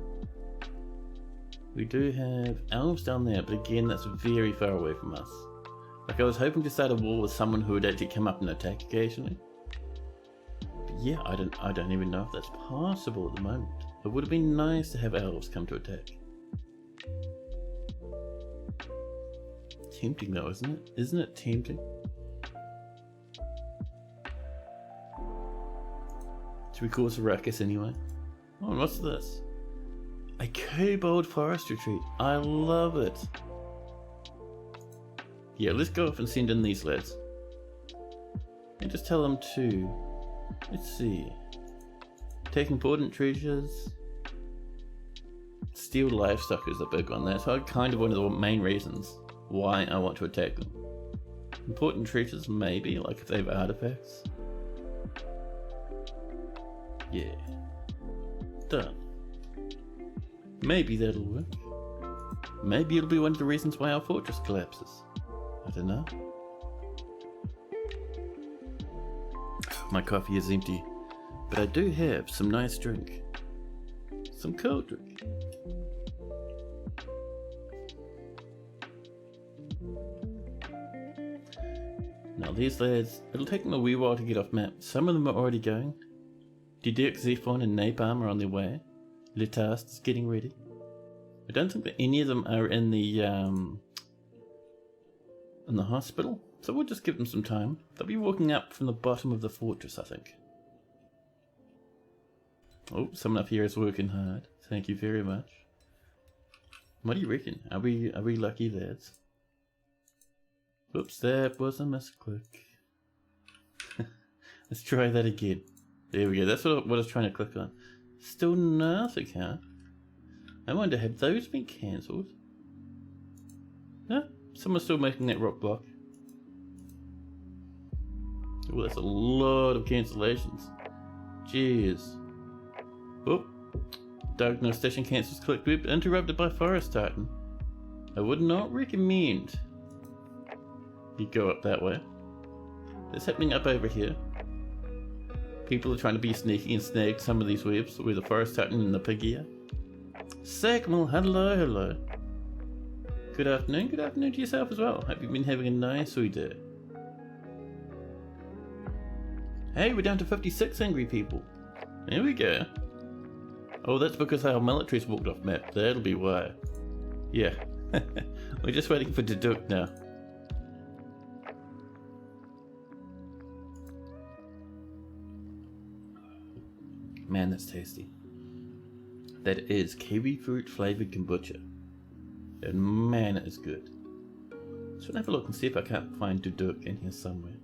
S1: We do have elves down there, but again, that's very far away from us. Like, I was hoping to start a war with someone who would actually come up and attack occasionally. But yeah, I don't even know if that's possible at the moment. It would have been nice to have elves come to attack. Tempting though, isn't it? Isn't it tempting? Should we cause a ruckus anyway? Oh, and what's this? A Kobold Forest Retreat. I love it. Yeah, let's go off and send in these lads. And just tell them to Let's see. Take important treasures. Steal livestock is a big one. That's kind of one of the main reasons why I want to attack them. Important treasures, maybe, like if they have artifacts. Yeah. Done. Maybe that'll work. Maybe it'll be one of the reasons why our fortress collapses. I don't know. My coffee is empty, but I do have some nice drink. Some cold drink. Now these lads, it'll take them a wee while to get off map. Some of them are already going. Didek, Zephon and Napalm are on their way. Letast is getting ready. I don't think that any of them are in the hospital, so we'll just give them some time. They'll be walking up from the bottom of the fortress, I think. Oh, someone up here is working hard. Thank you very much. What do you reckon? Are we lucky lads? Oops, that was a misclick. Let's try that again. There we go. That's what I was trying to click on. Still nothing, huh? I wonder, have those been cancelled? No, someone's still making that rock block. Oh, that's a lot of cancellations. Jeez. Oh, Darkness station cancels click group interrupted by Forest Titan. I would not recommend you go up that way. That's happening up over here. People are trying to be sneaky and snag some of these webs where the Forest Titan and the piggy are. Sagmal, hello. Good afternoon to yourself as well. Hope you've been having a nice wee day. Hey, we're down to 56 angry people. There we go. Oh, that's because our military's walked off map. That'll be why. Yeah. We're just waiting for Deduk now. Man, that's tasty. That is kiwi fruit flavoured kombucha. And man, it is good. Just want to have a look and see if I can't find Deduk in here somewhere.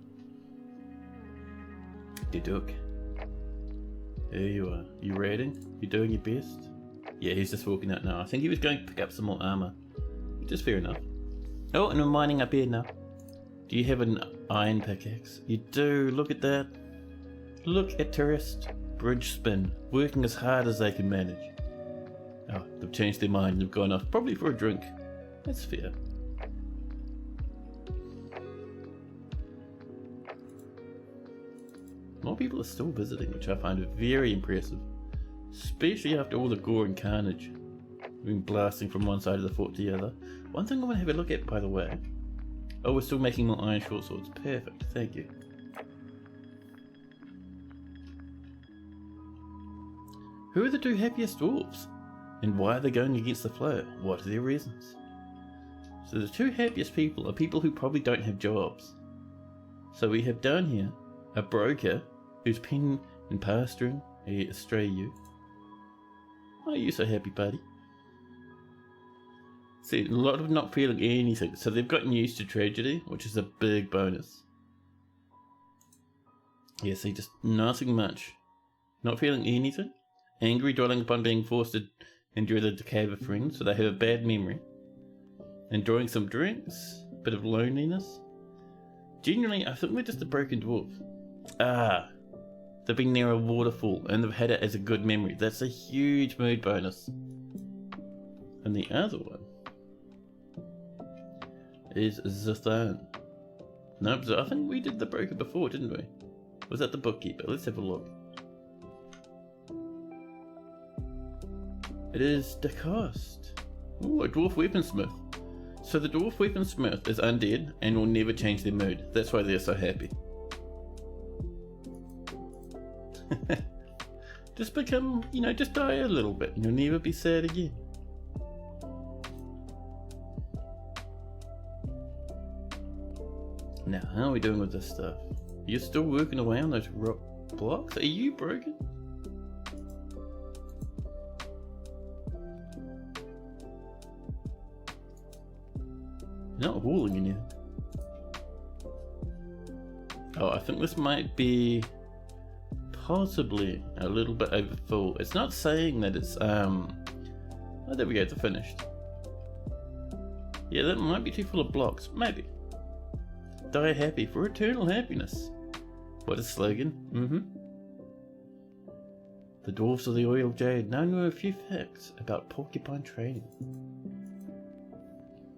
S1: Deduk. There you are. You ready? You doing your best? Yeah, he's just walking out now. I think he was going to pick up some more armour. Which is fair enough. Oh, and we're mining up here now. Do you have an iron pickaxe? You do. Look at that. Look at tourist bridge spin. Working as hard as they can manage. Oh, they've changed their mind and they've gone off. Probably for a drink. That's fair. More people are still visiting, which I find very impressive. Especially after all the gore and carnage. Being blasting from one side of the fort to the other. One thing I want to have a look at, by the way. Oh, we're still making more iron short swords. Perfect, thank you. Who are the two happiest dwarves? And why are they going against the flow? What are their reasons? So the two happiest people are people who probably don't have jobs. So we have down here a broker who's penning and pasturing a stray ewe. Are you so happy, buddy? See, a lot of not feeling anything. So they've gotten used to tragedy, which is a big bonus. Yeah, see, just nothing much. Not feeling anything. Angry, dwelling upon being forced to endure the decay of a friend, so they have a bad memory. Enjoying some drinks, bit of loneliness. Generally, I think they're just a broken dwarf. Ah, they've been near a waterfall and they've had it as a good memory. That's a huge mood bonus. And the other one is Zathan. Nope, I think we did the broker before, didn't we? Was that the bookkeeper? Let's have a look. It is DeCoste. Ooh, a dwarf weaponsmith. So the dwarf weaponsmith is undead and will never change their mood. That's why they're so happy. Just become, just die a little bit and you'll never be sad again. Now, how are we doing with this stuff? You're still working away on those rock blocks? Are you broken? Not walling in here. Oh, I think this might be possibly a little bit overfull. It's not saying that it's oh, there we go, it's finished. Yeah, that might be too full of blocks, maybe. Die happy for eternal happiness. What a slogan. The dwarves of the oil jade now know a few facts about porcupine training.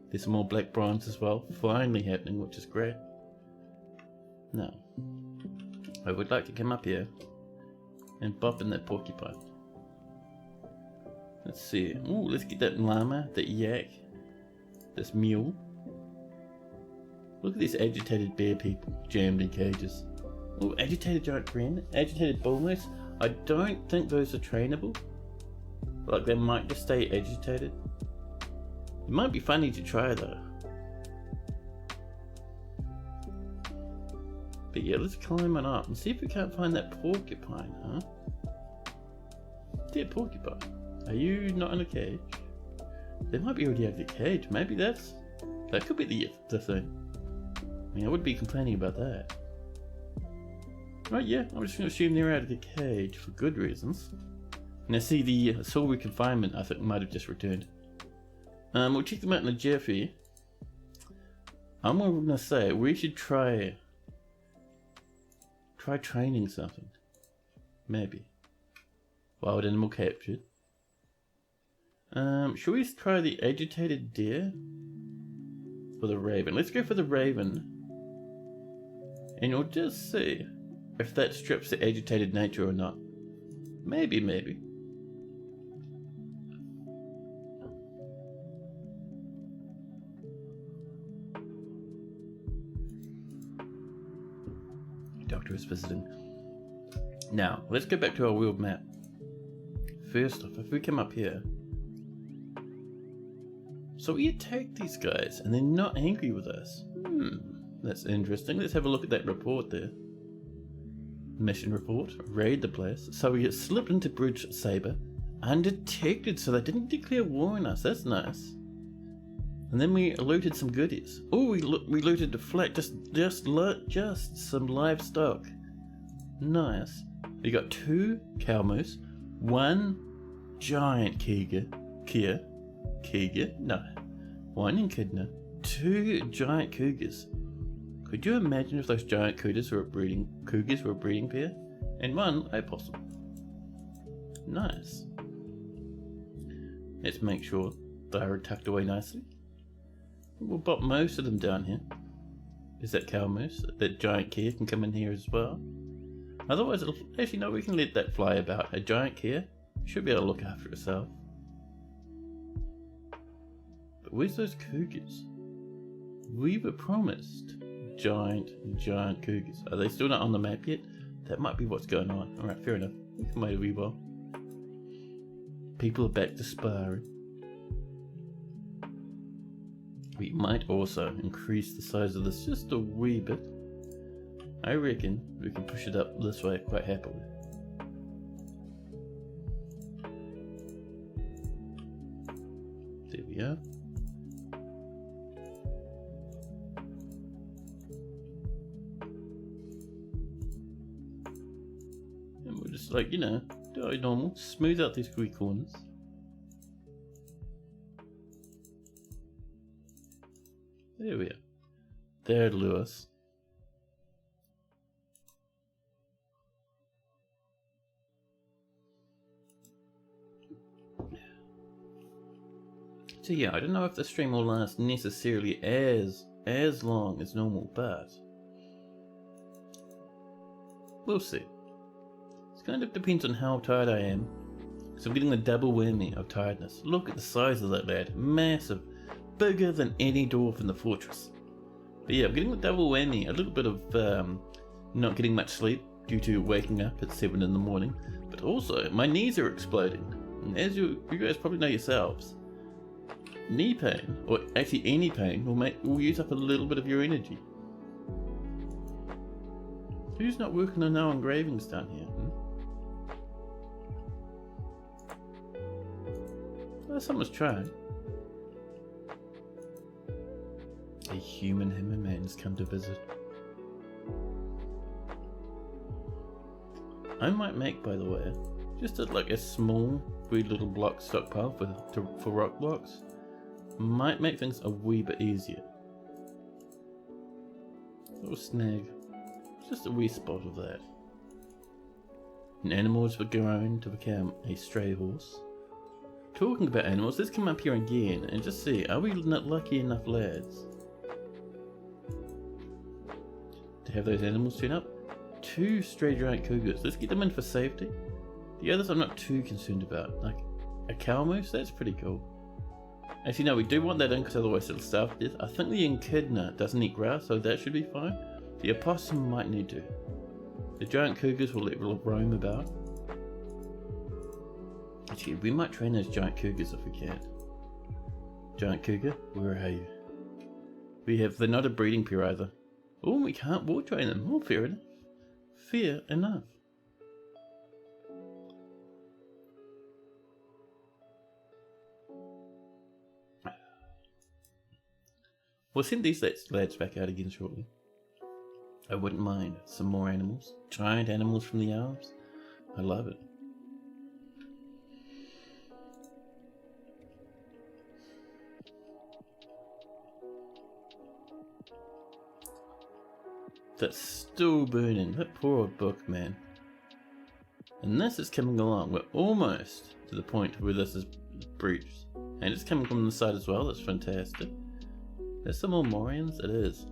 S1: There's some more black bronze as well, finally happening, which is great. Now, I would like to come up here and bop in that porcupine. Let's see. Ooh, let's get that llama, that yak, this mule. Look at these agitated bear people jammed in cages. Ooh, agitated giant wren, agitated bull moose. I don't think those are trainable. Like, they might just stay agitated. It might be funny to try though. But yeah, let's climb it up and see if we can't find that porcupine, huh? Dear porcupine, are you not in a cage? They might be already out of the cage. Maybe that could be the thing. I mean, I wouldn't be complaining about that. Right, yeah, I'm just going to assume they're out of the cage for good reasons. Now see, the silver confinement I think might have just returned. We'll check them out in a jiffy. I'm going to say we should try training something. Maybe. Wild animal captured. Should we try the agitated deer? For the raven. Let's go for the raven. And we'll just see if that strips the agitated nature or not. Maybe. Doctor is visiting. Now, let's go back to our world map. First off, if we come up here. So we attacked these guys and they're not angry with us. That's interesting. Let's have a look at that report there. Mission report. Raid the place. So we slipped into Bridge Saber. Undetected, so they didn't declare war on us. That's nice. And then we looted some goodies. Oh, we looted the flat. Just some livestock. Nice. We got 2 cow moose. 1 giant Kiga. No. 1 echidna. 2 giant cougars. Could you imagine if those giant cougars were a breeding pair? And 1 opossum. Nice. Let's make sure they are tucked away nicely. We'll pop most of them down here. Is that cow moose? That giant Kia can come in here as well. Otherwise, actually no, we can let that fly about. A giant Kia should be able to look after itself. But where's those cougars? We were promised giant cougars. Are they still not on the map yet? That might be what's going on. Alright, fair enough. We can wait a wee while. People are back to sparring. We might also increase the size of this just a wee bit. I reckon we can push it up this way quite happily. There we are. And we'll just, like, do our normal, smooth out these wee corners. There we are. There'd Lewis. So yeah, I don't know if the stream will last necessarily as long as normal, but we'll see. It kind of depends on how tired I am. So I'm getting the double whammy of tiredness. Look at the size of that lad. Massive. Bigger than any dwarf in the fortress. But yeah, I'm getting the double whammy. A little bit of not getting much sleep due to waking up at 7 in the morning. But also, my knees are exploding. And as you guys probably know yourselves, knee pain, or actually any pain, will use up a little bit of your energy. Who's not working on no engravings down here? Well, someone's trying. A human hammerman has come to visit. I might make, by the way, just like a small, wee little block stockpile for rock blocks. Might make things a wee bit easier. Little snag, just a wee spot of that. And animals were grown to become a stray horse. Talking about animals, let's come up here again and just see, are we not lucky enough, lads, to have those animals turn up? 2 stray giant cougars. Let's get them in for safety. The others I'm not too concerned about. Like a cow moose, that's pretty cool. Actually no, we do want that in because otherwise it'll starve to death. I think the echidna doesn't eat grass, so that should be fine. The opossum might need to. The giant cougars will roam about. Actually, we might train those giant cougars if we can. Giant cougar, where are you? They're not a breeding pair either. Oh, we can't war train them. Oh, fair enough. Fair enough. We'll send these lads back out again shortly. I wouldn't mind some more animals. Giant animals from the Alps. I love it. That's still burning. That poor old book, man. And this is coming along. We're almost to the point where this is breached. And it's coming from the side as well. That's fantastic. There's some more Morians. It is.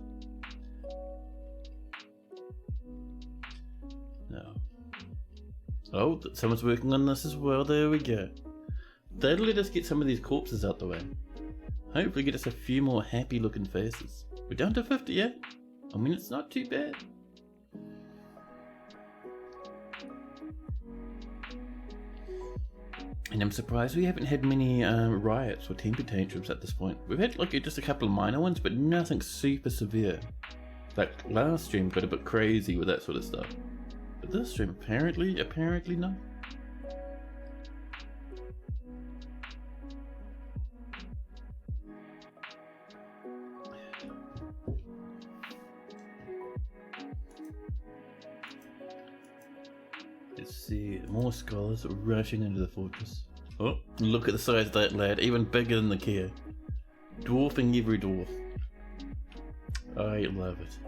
S1: No. Oh, someone's working on this as well. There we go. That'll let us get some of these corpses out the way. Hopefully get us a few more happy looking faces. We're down to 50 yet? I mean, it's not too bad. And I'm surprised we haven't had many riots or temper tantrums at this point. We've had like just a couple of minor ones, but nothing super severe. Like last stream got a bit crazy with that sort of stuff. But this stream apparently no. Let's see, more scholars rushing into the fortress. Oh, look at the size of that lad, even bigger than the Kia. Dwarfing every dwarf. I love it.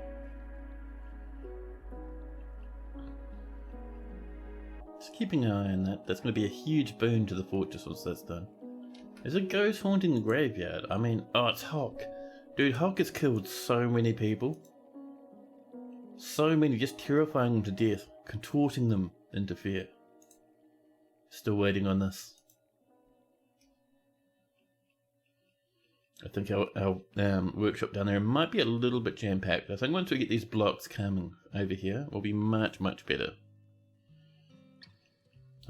S1: Just keeping an eye on that. That's going to be a huge boon to the fortress once that's done. There's a ghost haunting the graveyard. I mean, oh, it's Hawk. Dude, Hawk has killed so many people. So many, just terrifying them to death, contorting them into fear. Still waiting on this. I think our workshop down there might be a little bit jam-packed. I think once we get these blocks coming over here, we'll be much, much better.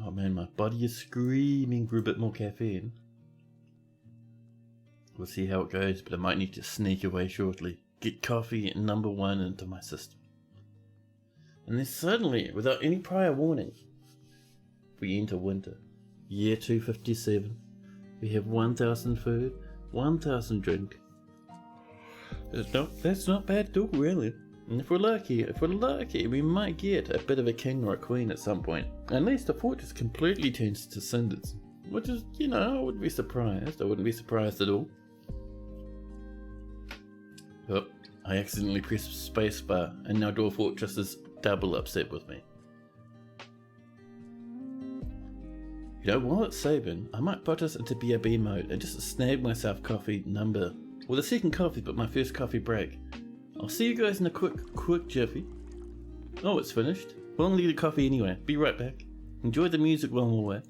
S1: Oh man, my body is screaming for a bit more caffeine. We'll see how it goes, but I might need to sneak away shortly. Get coffee number 1 into my system. And then suddenly, without any prior warning, we enter winter. Year 257. We have 1,000 food, 1,000 drink. That's not bad at all, really. And if we're lucky, we might get a bit of a king or a queen at some point. Unless the fortress completely turns to cinders. Which is, you know, I wouldn't be surprised. I wouldn't be surprised at all. Oh, I accidentally pressed spacebar, and now Dwarf Fortress is double upset with me. You know, while it's saving, I might put us into BRB mode and just snag myself coffee number. Well, the second coffee, but my first coffee break. I'll see you guys in a quick jiffy. Oh, it's finished. Well, I'll need the coffee anyway. Be right back. Enjoy the music while I'm away.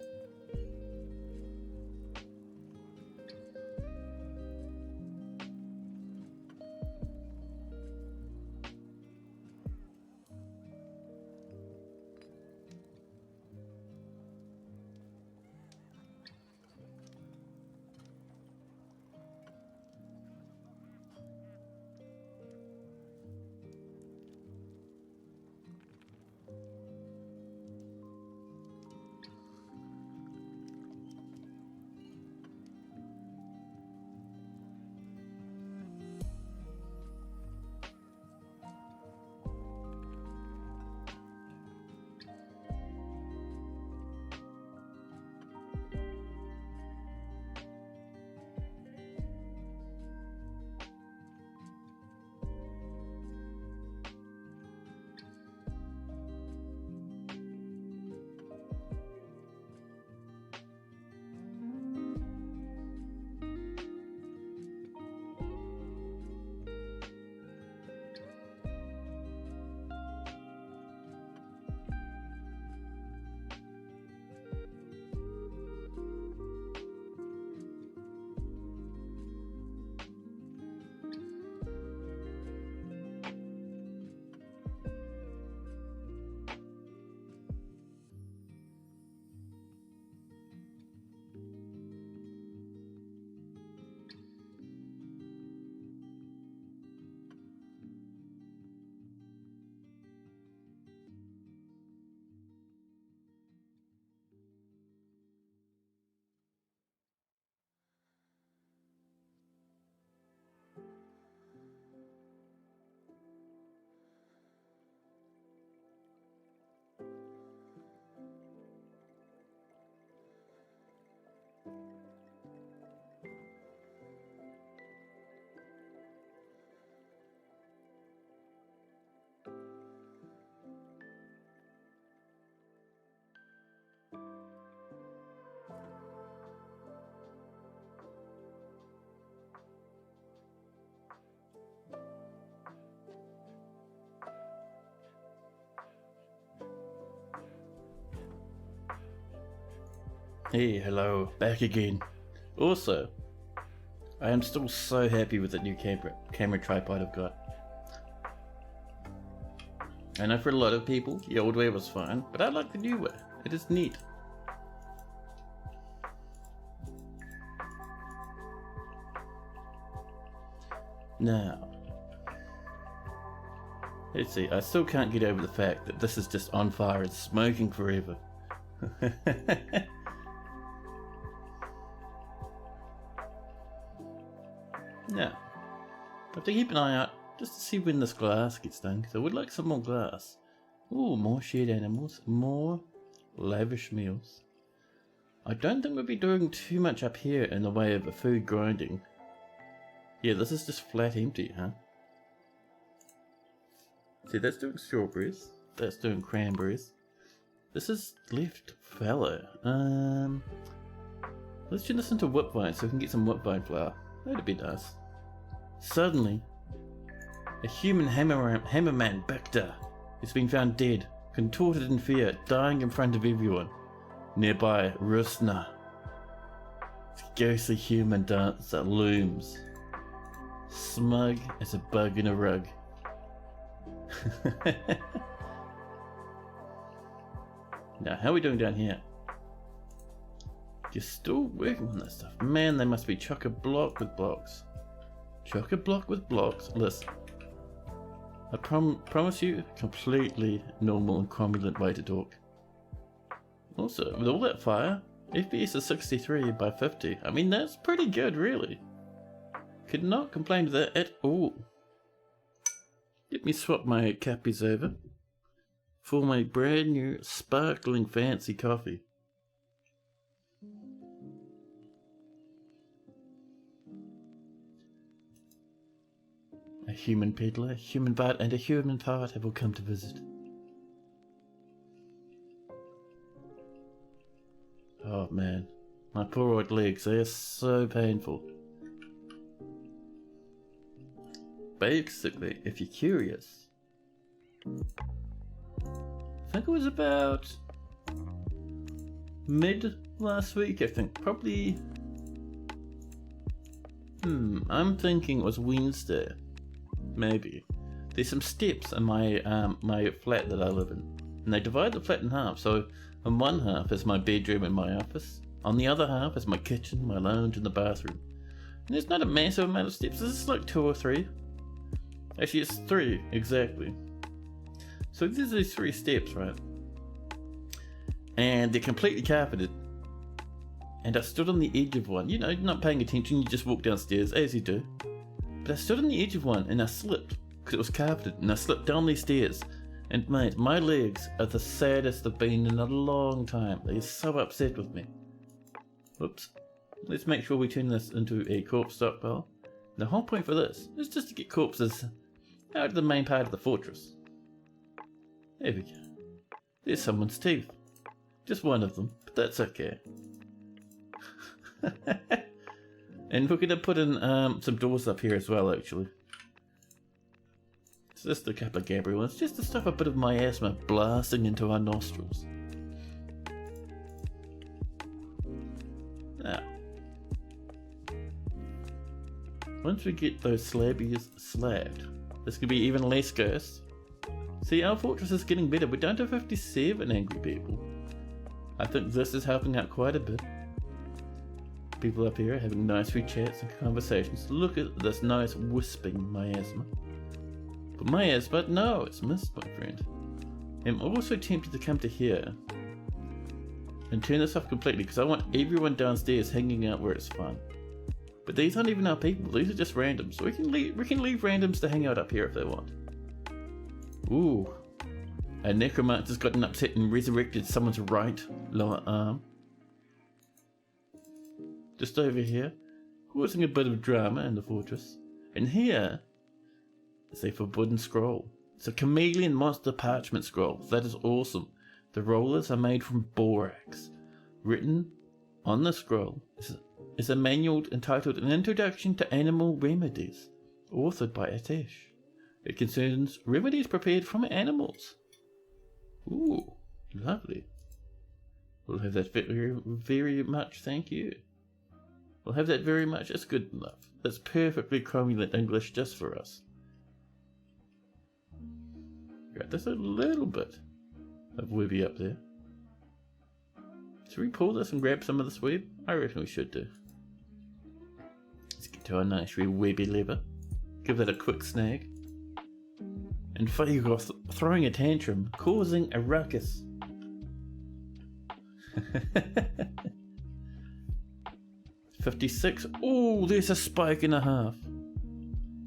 S1: Hey, hello, back again. Also, I am still so happy with the new camera tripod I've got. I know for a lot of people, the old way was fine, but I like the new way. It is neat. Now, let's see, I still can't get over the fact that this is just on fire and smoking forever. Now, I have to keep an eye out just to see when this glass gets done, because I would like some more glass. Ooh, more shed animals, more lavish meals. I don't think we'll be doing too much up here in the way of a food grinding. Yeah, this is just flat empty, huh? See, that's doing strawberries, that's doing cranberries. This is left fallow. Let's turn this into whipvine so we can get some whipvine flour. That'd be nice. Suddenly, a human hammerman Victor has been found dead, contorted in fear, dying in front of everyone. Nearby, Rusna, the ghostly human dancer, looms, smug as a bug in a rug. Now, how are we doing down here? You're still working on this stuff. Man, they must be chock-a-block with blocks. Chock-a-block with blocks. Listen, I promise you, completely normal and cromulent way to talk. Also, with all that fire, FPS is 63 by 50. I mean, that's pretty good, really. Could not complain with that at all. Let me swap my cappies over for my brand new sparkling fancy coffee. A human peddler, a human bard, and a human part have all come to visit. Oh man, my poor old legs, they are so painful. Basically, if you're curious, I think it was about mid last week, I think, probably, I'm thinking it was Wednesday. Maybe. There's some steps in my my flat that I live in, and they divide the flat in half. So on one half is my bedroom and my office. On the other half is my kitchen, my lounge, and the bathroom. And there's not a massive amount of steps. This is like 2 or 3. Actually, it's 3 exactly. So there's these 3 steps, right? And they're completely carpeted. And I stood on the edge of one. You know, not paying attention. You just walk downstairs as you do. But I stood on the edge of one and I slipped because it was carpeted, and I slipped down these stairs. And mate, my legs are the saddest they've been in a long time. They're so upset with me. Whoops. Let's make sure we turn this into a corpse stockpile. The whole point for this is just to get corpses out of the main part of the fortress. There we go. There's someone's teeth. Just one of them, but that's okay. And we're going to put in some doors up here as well, actually. It's just a couple of Gabriel ones, just to stop a bit of miasma blasting into our nostrils. Now, once we get those slabbies slabbed, this could be even less ghosts. See, our fortress is getting better. We're down to 57 angry people. I think this is helping out quite a bit. People up here are having nice wee chats and conversations. Look at this nice wisping miasma. But miasma, no, it's mist, my friend. I'm also tempted to come to here and turn this off completely because I want everyone downstairs hanging out where it's fun. But these aren't even our people, these are just randoms. So we can leave randoms to hang out up here if they want. Ooh. A necromancer's gotten upset and resurrected someone's right lower arm. Just over here, causing a bit of drama in the fortress. And here is a forbidden scroll. It's a chameleon monster parchment scroll. That is awesome. The rollers are made from borax. Written on the scroll is a manual entitled An Introduction to Animal Remedies, authored by Atesh. It concerns remedies prepared from animals. Ooh, lovely. We'll have that very, very much, thank you. We'll have that very much, it's good enough. That's perfectly cromulent English just for us. Right, there's a little bit of webby up there. Should we pull this and grab some of this web? I reckon we should do. Let's get to our nice real webby lever. Give that a quick snag. And Fagoth throwing a tantrum, causing a ruckus. 56. Oh, there's a spike and a half.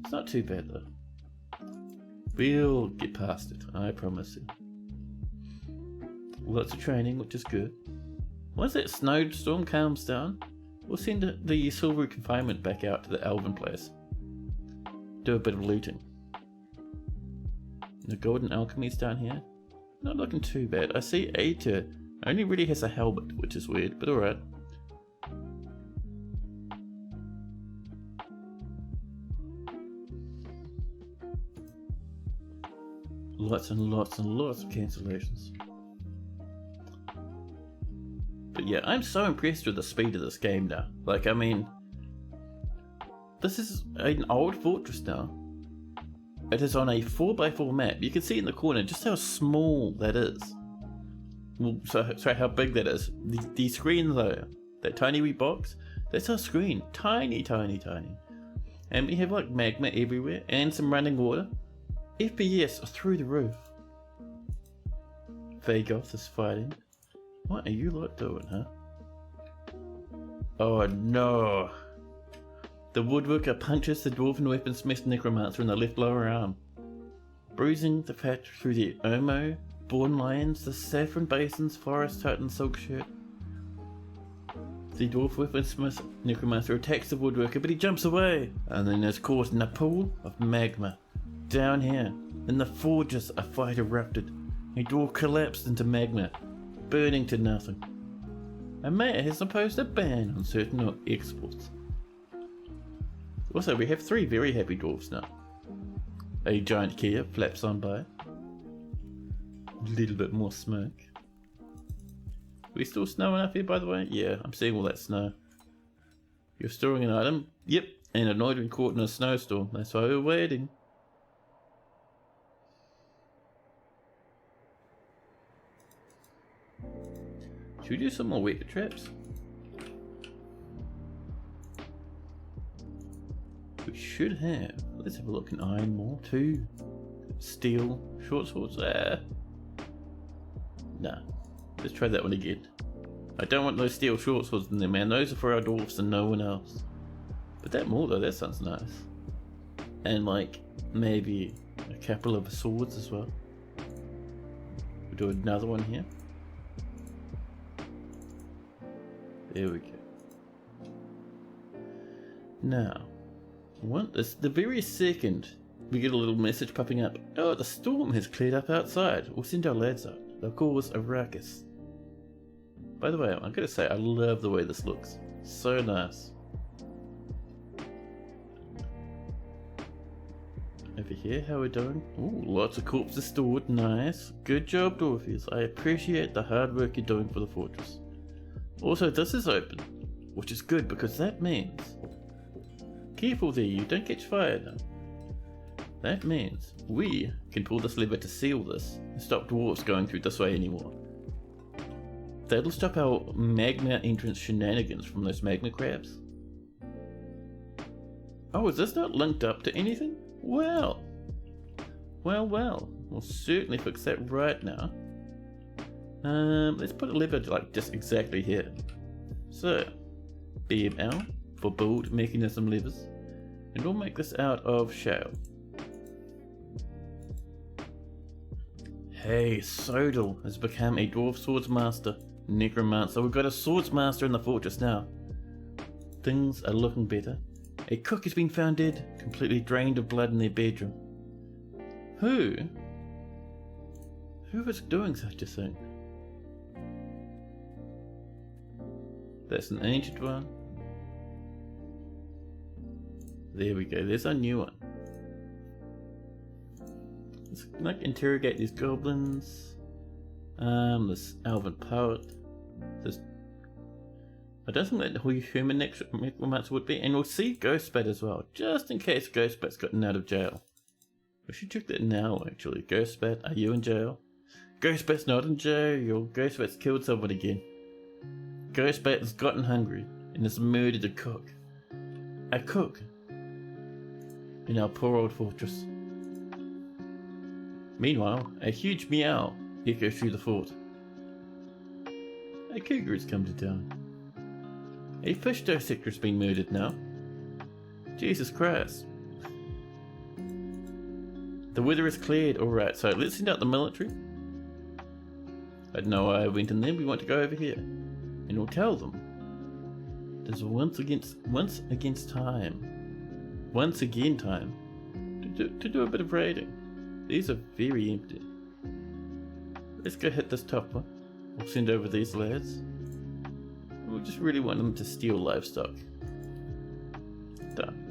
S1: It's not too bad though. We'll get past it, I promise you. Lots of training, which is good. Once that snowstorm calms down, we'll send the silver confinement back out to the elven place. Do a bit of looting. The golden alchemy's down here. Not looking too bad. I see Aether only really has a halberd, which is weird, but alright. Lots and lots and lots of cancellations. But yeah, I'm so impressed with the speed of this game now. Like, I mean, this is an old fortress now. It is on a 4x4 map. You can see in the corner just how small that is. Well, sorry, how big that is. The screen though, that tiny wee box, that's our screen. Tiny, tiny, tiny. And we have like magma everywhere and some running water. FPS through the roof. Vagoth is fighting. What are you lot doing, huh? Oh no. The woodworker punches the dwarven weaponsmith necromancer in the left lower arm, bruising the fat through the Omo, Born Lions, the Saffron Basin's Forest Titan silk shirt. The dwarf weaponsmith necromancer attacks the woodworker, but he jumps away, and then is caught in a pool of magma. Down here, in the forges, a fight erupted. A dwarf collapsed into magma, burning to nothing. A mayor has imposed a ban on certain exports. Also, we have 3 very happy dwarfs now. A giant Kia flaps on by. A little bit more smoke. Are we still snowing up here, by the way? Yeah, I'm seeing all that snow. You're storing an item? Yep, and annoyed when caught in a snowstorm. That's why we're waiting. Should we do some more weapon traps? We should have. Let's have a look in iron more. 2. Steel. Short swords. Nah. Let's try that one again. I don't want those steel short swords in there, man. Those are for our dwarfs and no one else. But that more though, that sounds nice. And like, maybe a couple of swords as well. We'll do another one here. There we go. Now, the very second we get a little message popping up, oh, the storm has cleared up outside. We'll send our lads out. They'll cause a ruckus. By the way, I'm gonna say I love the way this looks. So nice. Over here, how we're doing? Ooh, lots of corpses stored. Nice. Good job, dwarfies. I appreciate the hard work you're doing for the fortress. Also, this is open, which is good because that means... Careful there, you don't catch fire now. That means we can pull this lever to seal this and stop dwarves going through this way anymore. That'll stop our magma entrance shenanigans from those magma crabs. Oh, is this not linked up to anything? Well. We'll certainly fix that right now. Let's put a lever like just exactly here. So, BML for build mechanism levers, and we'll make this out of shale. Hey, Sodal has become a dwarf swords master, necromancer. We've got a swords master in the fortress now. Things are looking better. A cook has been found dead, completely drained of blood in their bedroom. Who was doing such a thing? That's an ancient one. There we go, there's our new one. Let's like interrogate these goblins. This elven poet. There's, I don't think that human necromancer would be, and we'll see Ghost Bat as well, just in case Ghost Bat's gotten out of jail. We should check that now, actually. Ghost Bat, are you in jail? Ghost Bat's not in jail. Your Ghost Bat's killed someone again. Ghost Bat has gotten hungry and has murdered a cook. A cook in our poor old fortress. Meanwhile, a huge meow echoes through the fort. A cougar has come to town. A fish dissector has been murdered now. Jesus Christ. The weather is cleared, alright, so let's send out the military. I don't know why I went in there, we want to go over here. And we'll tell them. There's once again time to do a bit of raiding. These are very empty. Let's go hit this top one. We'll send over these lads. We just really want them to steal livestock. Done.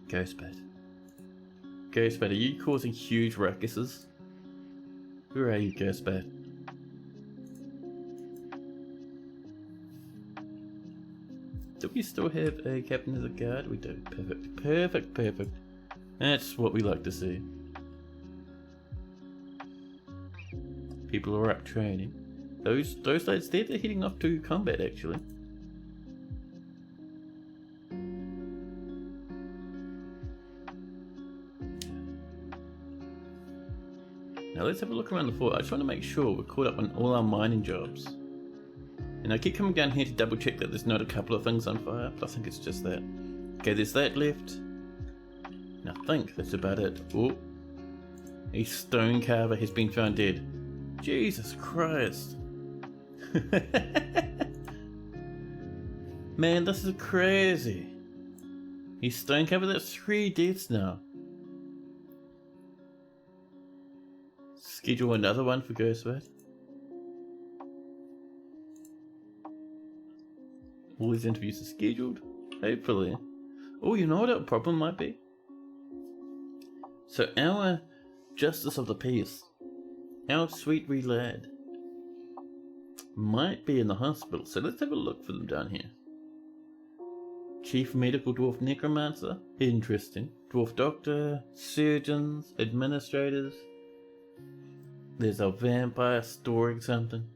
S1: Ghost Bat. Ghost Bat, are you causing huge ruckuses? Where are you, Ghost Bat? Do we still have a captain of the guard? We do. Perfect. Perfect, perfect. That's what we like to see. People are up training. Those lads there, they're heading off to combat actually. Now let's have a look around the fort. I just want to make sure we're caught up on all our mining jobs. And I keep coming down here to double check that there's not a couple of things on fire, but I think it's just that. Okay, there's that left. And I think that's about it. Oh, a stone carver has been found dead. Jesus Christ. Man, this is crazy. He's stone carver, that's 3 deaths now. Schedule another one for Ghost Bat. All these interviews are scheduled, hopefully. Oh, you know what our problem might be? So our Justice of the Peace, our sweet wee lad, might be in the hospital, so let's have a look for them down here. Chief Medical Dwarf Necromancer, interesting. Dwarf Doctor, Surgeons, Administrators. There's our vampire storing something.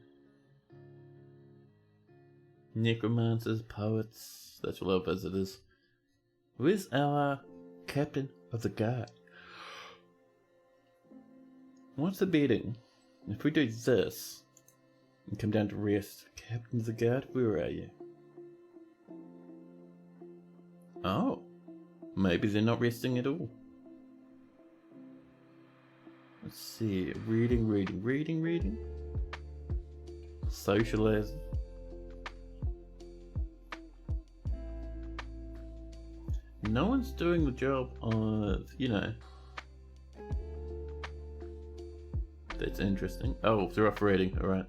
S1: Necromancers, poets, that's all our visitors. Where's our captain of the guard? What's the beating? If we do this and come down to rest, captain of the guard, where are you? Oh, maybe they're not resting at all. Let's see, reading. Socializing. No one's doing the job of, you know. That's interesting. Oh, they're off raiding, alright.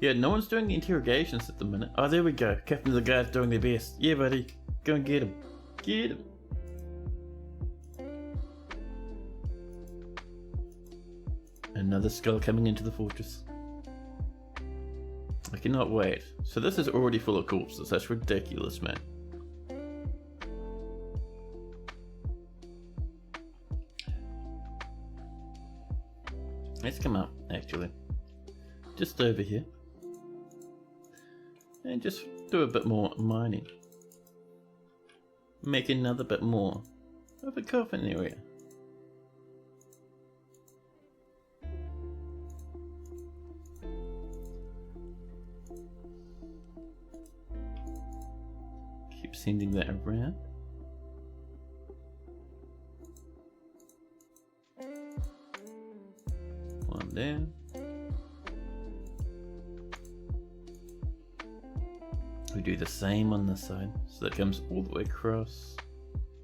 S1: Yeah, no one's doing the interrogations at the minute. Oh, there we go. Captain of the guard's doing their best. Yeah, buddy. Go and get him. Get him. Another skull coming into the fortress. I cannot wait. So this is already full of corpses. That's ridiculous, man. Let's come up, actually. Just over here. And just do a bit more mining. Make another bit more of a coffin area. Keep sending that around. One there. We do the same on this side, so that comes all the way across.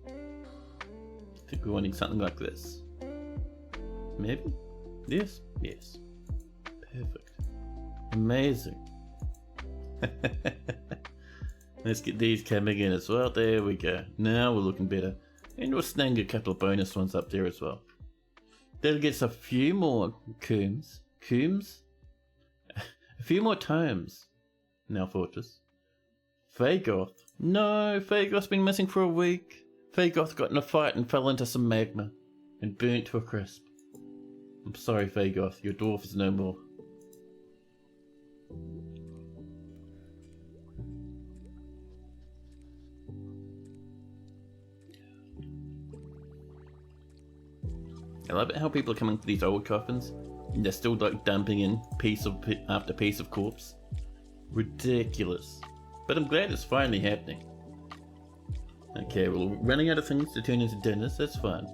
S1: I think we're wanting something like this. Maybe? Yes? Yes. Perfect. Amazing. Let's get these coming in as well. There we go. Now we're looking better. And we'll snag a couple of bonus ones up there as well. That'll get us a few more coombs. Coombs? A few more tomes in our fortress. Fagoth. No, Fagoth's been missing for a week. Fagoth got in a fight and fell into some magma and burnt to a crisp. I'm sorry, Fagoth, your dwarf is no more. I love it how people are coming to these old coffins and they're still like dumping in piece after piece of corpse. Ridiculous. But I'm glad it's finally happening. Okay, well, we're running out of things to turn into dinners, that's fine.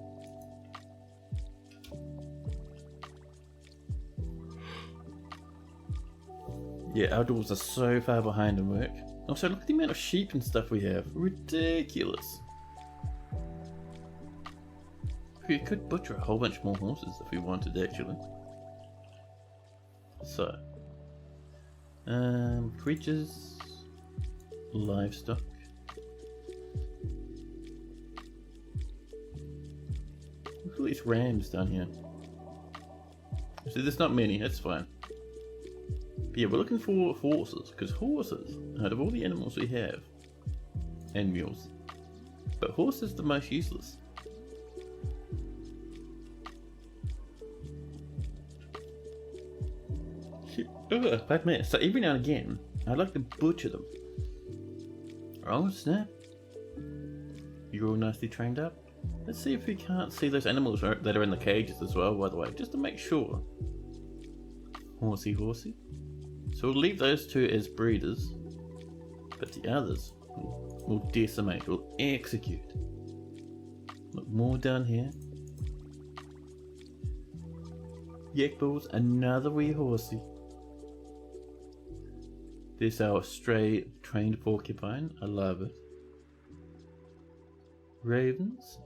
S1: Yeah, our dwarves are so far behind in work. Also, look at the amount of sheep and stuff we have. Ridiculous. We could butcher a whole bunch more horses if we wanted, actually. So, creatures, livestock. Look at all these rams down here. So there's not many, that's fine. But yeah, we're looking for horses, because horses, out of all the animals we have, and mules, but horses are the most useless. Pardon me. So every now and again, I like to butcher them. Oh snap! You're all nicely trained up. Let's see if we can't see those animals that are in the cages as well, by the way, just to make sure. Horsey, horsey. So we'll leave those two as breeders, but the others we'll decimate, we'll execute. Look, more down here. Yak bulls, another wee horsey. This our stray trained porcupine, I love it. Ravens.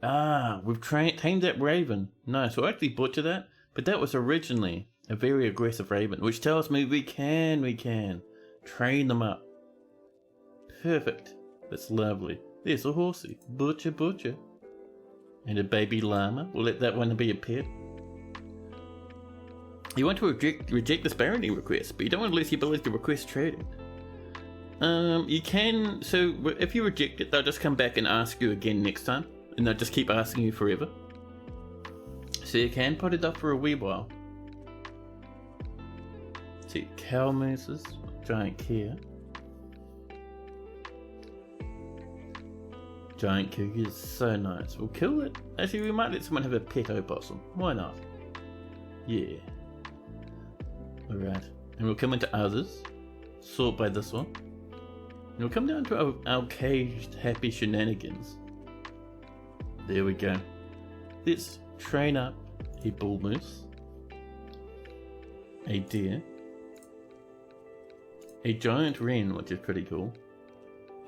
S1: Ah, we've tamed that raven. Nice, we'll actually butcher that, but that was originally a very aggressive raven, which tells me we can train them up. Perfect, that's lovely. There's a horsey, butcher, butcher. And a baby llama, we'll let that one be a pet. You want to reject this barony request, but you don't want to lose the ability to request trading. You can, so if you reject it, they'll just come back and ask you again next time, and they'll just keep asking you forever. So you can put it up for a wee while. See, cow mooses, giant care. Giant cougar is so nice. We'll kill it. Actually, we might let someone have a pet opossum. Why not? Yeah. Alright, and we'll come into others, sort by this one, and we'll come down to our caged happy shenanigans. There we go. Let's train up a bull moose, a deer, a giant wren, which is pretty cool,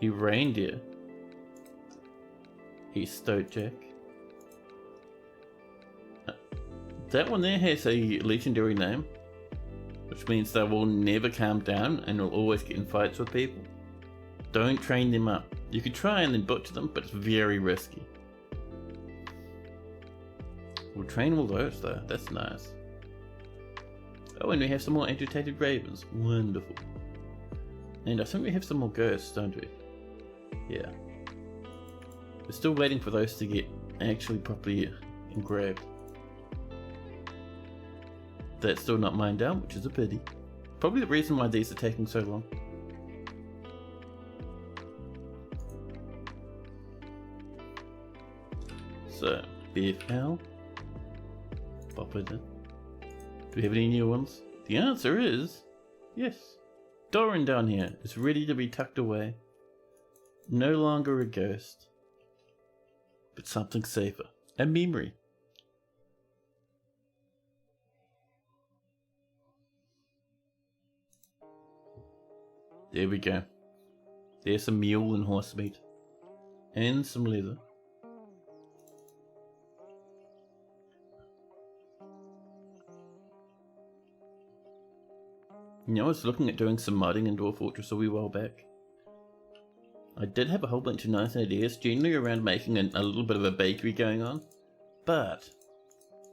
S1: a reindeer, a stoatjack. That one there has a legendary name, which means they will never calm down and will always get in fights with people. Don't train them up. You could try and then butcher them, but it's very risky. We'll train all those though, that's nice. Oh, and we have some more agitated ravens. Wonderful. And I think we have some more ghosts, don't we? Yeah. We're still waiting for those to get actually properly engraved. That's still not mined down, which is a pity. Probably the reason why these are taking so long. So, BFL. Pop it in. Do we have any new ones? The answer is yes. Doran down here is ready to be tucked away. No longer a ghost, but something safer. A memory. There we go. There's some mule and horse meat. And some leather. You know, I was looking at doing some modding in Dwarf Fortress a wee while back. I did have a whole bunch of nice ideas, generally around making a little bit of a bakery going on. But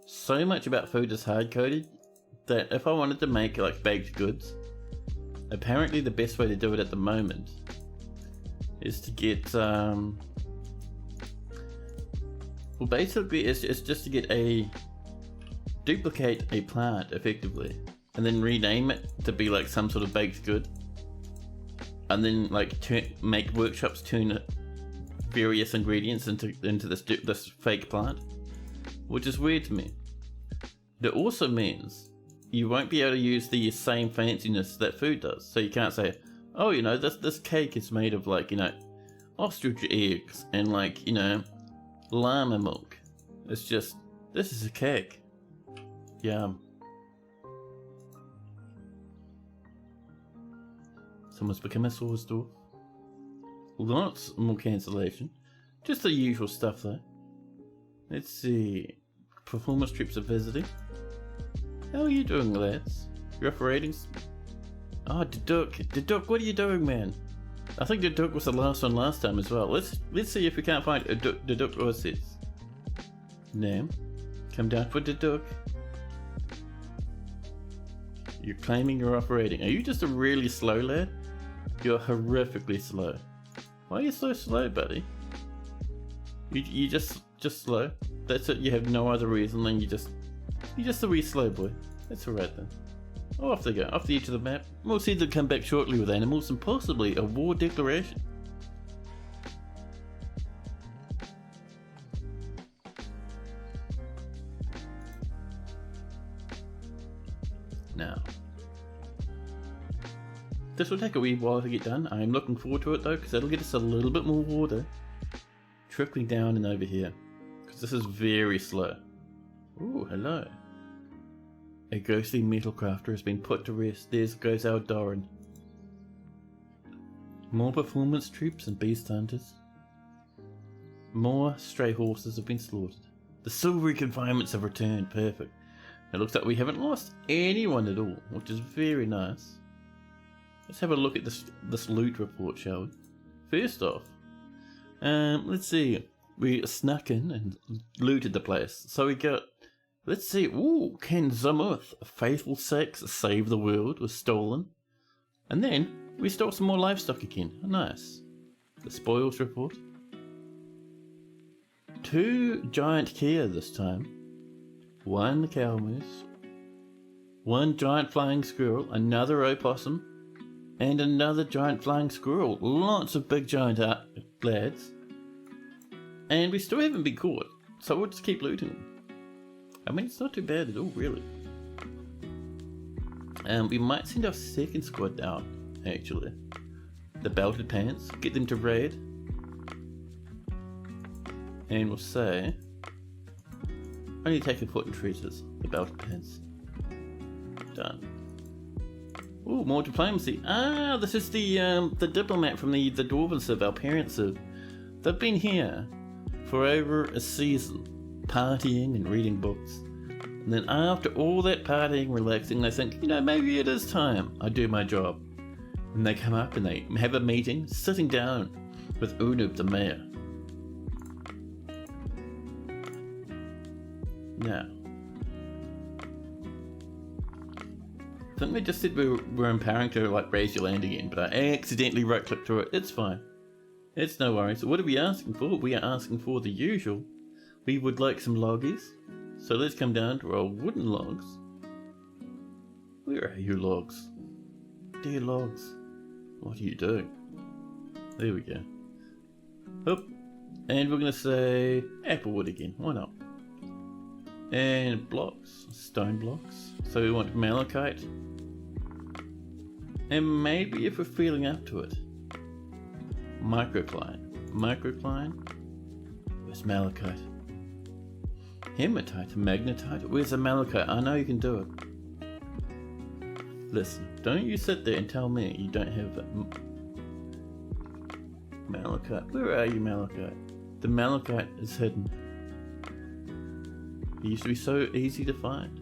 S1: so much about food is hard-coded, that if I wanted to make like baked goods, apparently the best way to do it at the moment is to get well, basically it's just to get duplicate a plant effectively, and then rename it to be like some sort of baked good, and then like make workshops turn various ingredients into this fake plant, which is weird to me. It also means you won't be able to use the same fanciness that food does. So you can't say, oh, you know, this cake is made of like, you know, ostrich eggs and like, you know, llama milk. It's just, this is a cake. Yum. Someone's become a source dwarf. Lots more cancellation. Just the usual stuff though. Let's see. Performance trips are visiting. How are you doing, lads? You're off ratings? Oh, Deduk, what are you doing, man? I think Deduk was the last one last time as well. Let's see if we can't find Deduk Orsets. Nam, come down for Deduk. You're claiming you're off rating. Are you just a really slow lad? You're horrifically slow. Why are you so slow, buddy? You just slow. That's it. You have no other reason than you're just a wee slow boy. That's alright then. Oh, off they go, off the edge of the map. We'll see them come back shortly with animals and possibly a war declaration. Now, this will take a wee while to get done. I'm looking forward to it though, because that'll get us a little bit more water trickling down and over here, because this is very slow. Ooh, hello. A ghostly metal crafter has been put to rest. There goes our Doran. More performance troops and beast hunters. More stray horses have been slaughtered. The silvery confinements have returned. Perfect. It looks like we haven't lost anyone at all, which is very nice. Let's have a look at this loot report, shall we? First off, let's see. We snuck in and looted the place. So we got, let's see, ooh, Ken Zamuth, a faithful sex, save the world, was stolen. And then we stole some more livestock again. Nice. The spoils report. 2 giant Kia this time. 1 cow moose. 1 giant flying squirrel. Another opossum. And another giant flying squirrel. Lots of big giant lads. And we still haven't been caught, so we'll just keep looting them. I mean, it's not too bad at all, really. We might send our second squad out, actually. The Belted Pants, get them to raid. And we'll say, only take important treasures, the Belted Pants. Done. Ooh, more diplomacy. Ah, this is the diplomat from the Dwarven Civ, our parents' Civ. They've been here for over a season, partying and reading books. And then after all that partying, relaxing, they think, you know, maybe it is time I do my job. And they come up and they have a meeting, sitting down with Unub the mayor. Now, I think they just said we're empowering to like raise your land again, but I accidentally right clicked through it. It's fine. It's no worries. So what are we asking for? We are asking for the usual. We would like some loggies. So let's come down to our wooden logs. Where are you logs? Dear logs. What are you doing? There we go. Up. And we're going to say applewood again. Why not? And blocks. Stone blocks. So we want malachite. And maybe if we're feeling up to it, microcline. Microcline. Where's malachite? Hematite, magnetite. Where's the malachite? I know you can do it. Listen, don't you sit there and tell me you don't have malachite. Where are you, malachite? The malachite is hidden. It used to be so easy to find.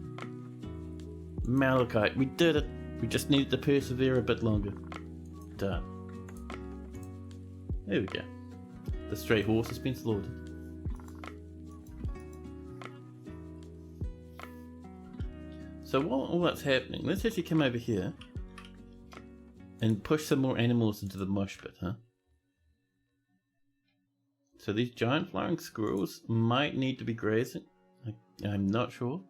S1: Malachite, we did it. We just needed to persevere a bit longer. Done. There we go. The stray horse has been slaughtered. So while all that's happening, let's actually come over here and push some more animals into the mosh pit, huh? So these giant flying squirrels might need to be grazing. I'm not sure.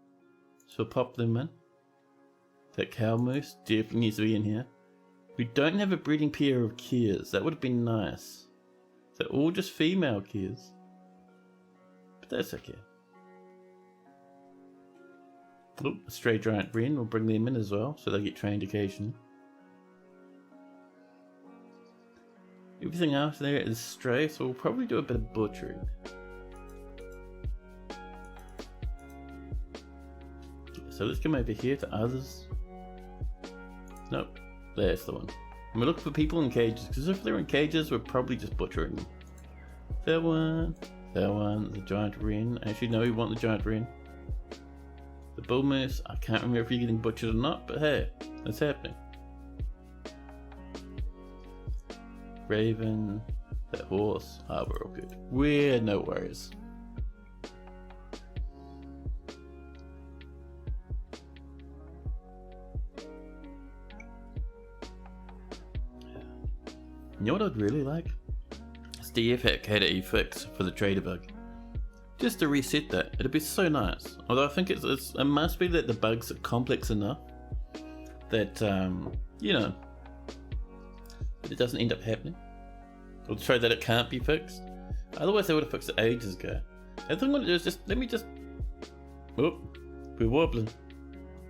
S1: So pop them in. That cow moose definitely needs to be in here. We don't have a breeding pair of Kias. That would have been nice. They're all just female Kias. But that's okay. Oh, a stray giant wren. We'll bring them in as well so they get trained occasionally. Everything else there is stray, so we'll probably do a bit of butchering. So let's come over here to others. Nope, there's the one. And we're looking for people in cages, because if they're in cages, we're probably just butchering them. That one, the giant wren. Actually, no, we want the giant wren. The bull moose, I can't remember if you're getting butchered or not, but hey, it's happening. Raven, that horse, we're all good. We're no worries. You know what I'd really like? It's the FAT fix for the trader bug. Just to reset that, it'd be so nice. Although I think it must be that the bugs are complex enough that, you know, that it doesn't end up happening. Or to show that it can't be fixed. Otherwise they would have fixed it ages ago. And the thing I want to do is let me just... Oh, we're wobbling.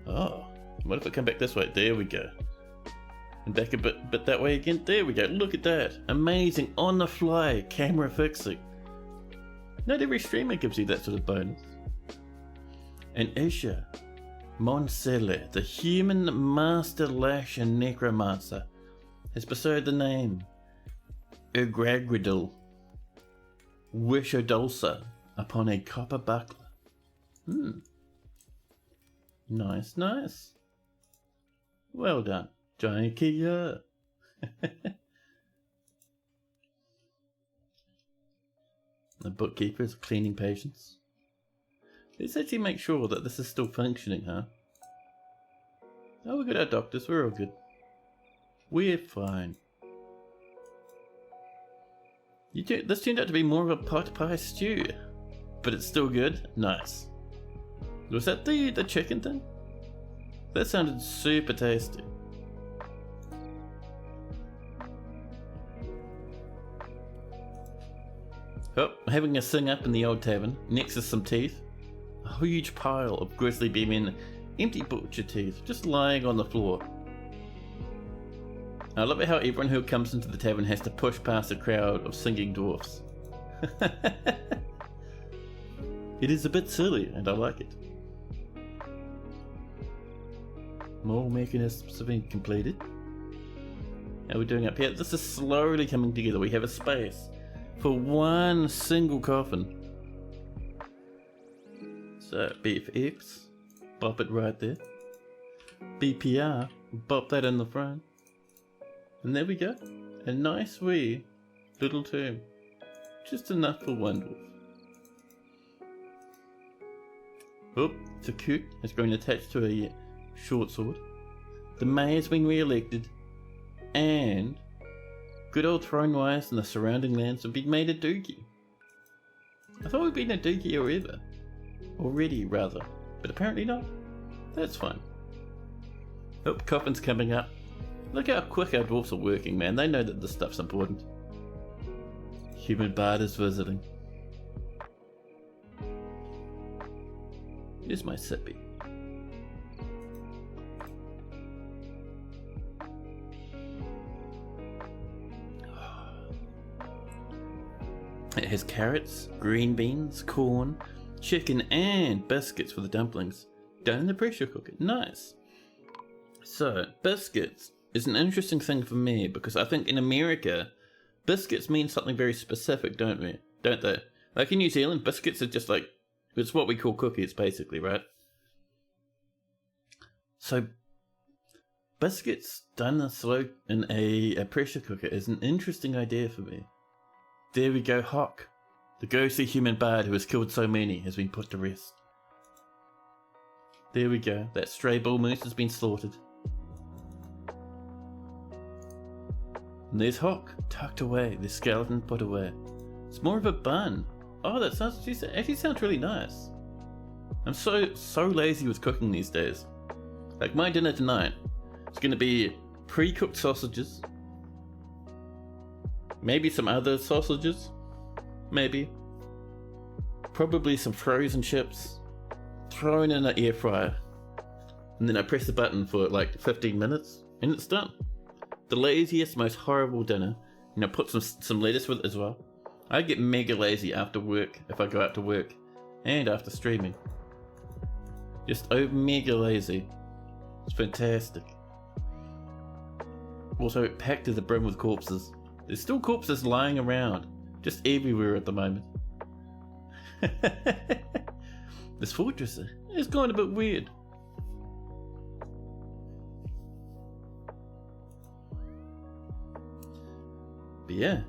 S1: Oh, what if I come back this way? There we go. And back a bit that way again. There we go. Look at that. Amazing. On the fly. Camera fixing. Not every streamer gives you that sort of bonus. And Isha Monselle, the human master lash and necromancer, has bestowed the name Ugragridal Wishodulsa upon a copper buckler. Nice, nice. Well done, Giant Kia. The bookkeeper is cleaning patients. Let's actually make sure that this is still functioning, huh? Oh, we got our doctors, we're all good. We're fine. This turned out to be more of a pot pie stew, but it's still good. Nice. Was that the chicken thing? That sounded super tasty. Oh, having a sing up in the old tavern. Next is some teeth. A huge pile of grizzly bearmen, empty butcher teeth, just lying on the floor. I love it how everyone who comes into the tavern has to push past a crowd of singing dwarfs. It is a bit silly, and I like it. More mechanisms have been completed. How are we doing up here? This is slowly coming together. We have a space for one single coffin. So BFX, bop it right there. BPR, bop that in the front. And there we go. A nice wee little tomb. Just enough for one dwarf. Oh, the coot has been attached to a short sword. The mayor has been re-elected. And good old Thrownwires and the surrounding lands have been made a dookie. I thought we'd been a dookie already rather, but apparently not. That's fine. Oh, coffin's coming up. Look how quick our dwarfs are working, man. They know that this stuff's important. Human bard is visiting. Here's my sippy. It has carrots, green beans, corn, chicken, and biscuits for the dumplings. Done in the pressure cooker. Nice. So, biscuits is an interesting thing for me because I think in America, biscuits mean something very specific, don't they? Like in New Zealand, biscuits are just like, it's what we call cookies, basically, right? So, biscuits done in a pressure cooker is an interesting idea for me. There we go, Hawk. The ghostly human bard who has killed so many has been put to rest. There we go. That stray bull moose has been slaughtered. And there's Hawk, tucked away, the skeleton put away. It's more of a bun. Oh, that actually sounds really nice. I'm so lazy with cooking these days. Like my dinner tonight, it's gonna be pre-cooked sausages. Maybe some other sausages. Maybe. Probably some frozen chips. Thrown in an air fryer. And then I press the button for like 15 minutes and it's done. The laziest, most horrible dinner. You know, put some lettuce with it as well. I get mega lazy after work if I go out to work and after streaming. Just mega lazy. It's fantastic. Also packed to the brim with corpses. There's still corpses lying around, just everywhere at the moment. This fortress is kind of a bit weird. But yeah.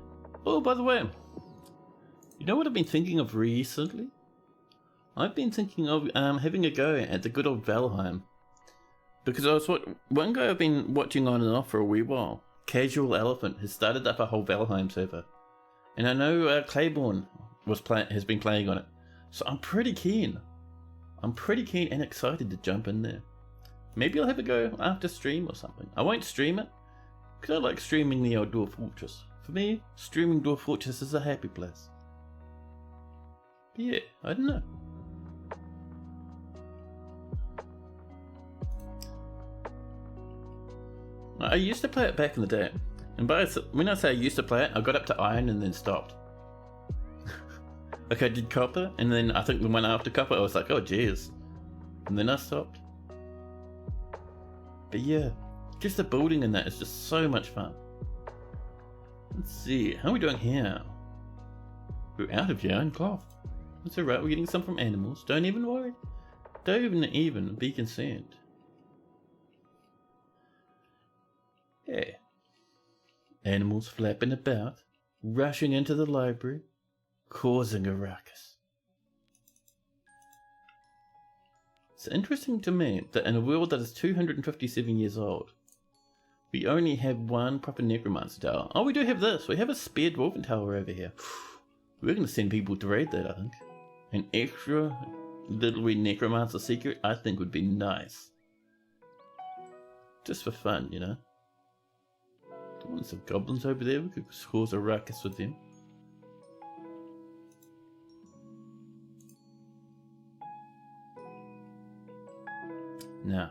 S1: Oh, by the way, you know what I've been thinking of recently? I've been thinking of having a go at the good old Valheim. Because one guy I've been watching on and off for a wee while, Casual Elephant, has started up a whole Valheim server. And I know Claiborne has been playing on it. So I'm pretty keen. I'm pretty keen and excited to jump in there. Maybe I'll have a go after stream or something. I won't stream it, because I like streaming the old Dwarf Fortress. For me, streaming Dwarf Fortress is a happy place. But yeah, I don't know. I used to play it back in the day. And when I say I used to play it, I got up to Iron and then stopped. Like I did Copper, and then I think the one after Copper I was like, oh jeez. And then I stopped. But yeah, just the building in that is just so much fun. Let's see, how are we doing here? We're out of yarn cloth. That's alright, we're getting some from animals. Don't even worry. Don't even be concerned. Yeah. Animals flapping about, rushing into the library, causing a ruckus. It's interesting to me that in a world that is 257 years old, we only have one proper necromancer tower. Oh, we do have this. We have a spare dwarven tower over here. We're going to send people to raid that, I think. An extra little wee necromancer secret, I think would be nice. Just for fun, you know. Don't want some goblins over there. We could cause a ruckus with them. Now,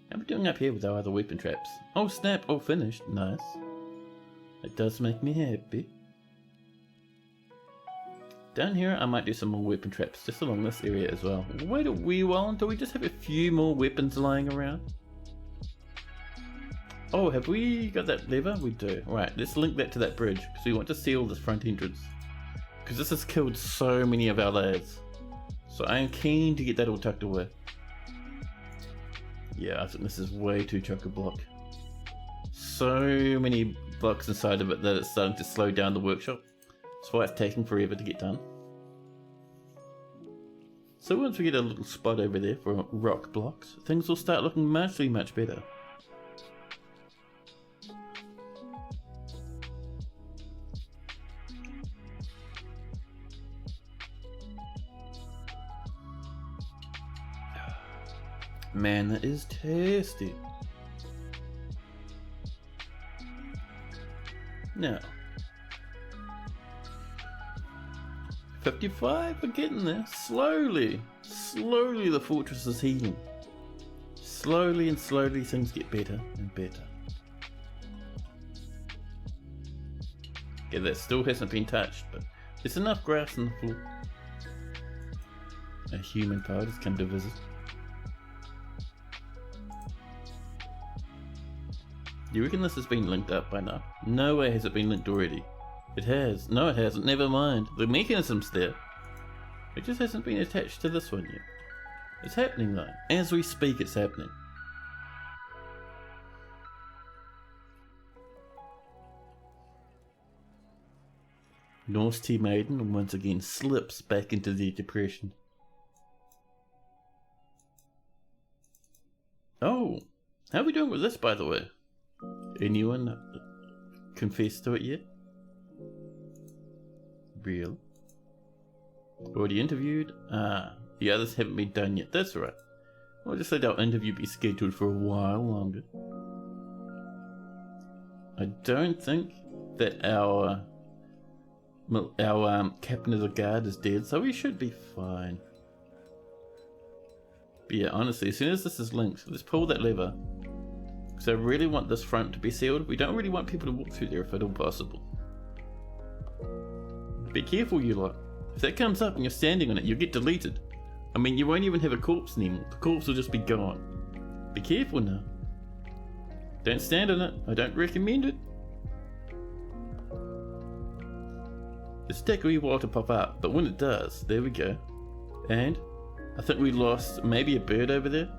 S1: how are we doing up here with our other weapon traps? Oh snap, all finished. Nice. It does make me happy. Down here I might do some more weapon traps just along this area as well. Wait a wee while until we just have a few more weapons lying around. Oh, have we got that lever? We do. Right, let's link that to that bridge because we want to seal this front entrance. Because this has killed so many of our lads. So I am keen to get that all tucked away. Yeah, I think this is way too chock-a-block. So many blocks inside of it that it's starting to slow down the workshop. That's why it's taking forever to get done. So once we get a little spot over there for rock blocks, things will start looking much better. Man, that is tasty. Now, 55, we're getting there. Slowly the fortress is healing. Slowly things get better and better. Okay, that still hasn't been touched, but there's enough grass on the floor. A human power has come to visit. Do you reckon this has been linked up by now? No way has it been linked already. It has. No, it hasn't. Never mind. The mechanism's there. It just hasn't been attached to this one yet. It's happening though. As we speak, it's happening. Norse Tea Maiden once again slips back into their depression. How are we doing with this, by the way? Anyone confessed to it yet? Real? Already interviewed? Ah, the others haven't been done yet. That's right. I'll just let our interview be scheduled for a while longer. I don't think that our captain of the guard is dead, so we should be fine. But yeah, honestly, as soon as this is linked, let's pull that lever. Because I really want this front to be sealed. We don't really want people to walk through there if at all possible. Be careful, you lot. If that comes up and you're standing on it, you'll get deleted. I mean, you won't even have a corpse anymore. The corpse will just be gone. Be careful now. Don't stand on it. I don't recommend it. It's take a wee while to pop up, but when it does, there we go. And I think we lost maybe a bird over there.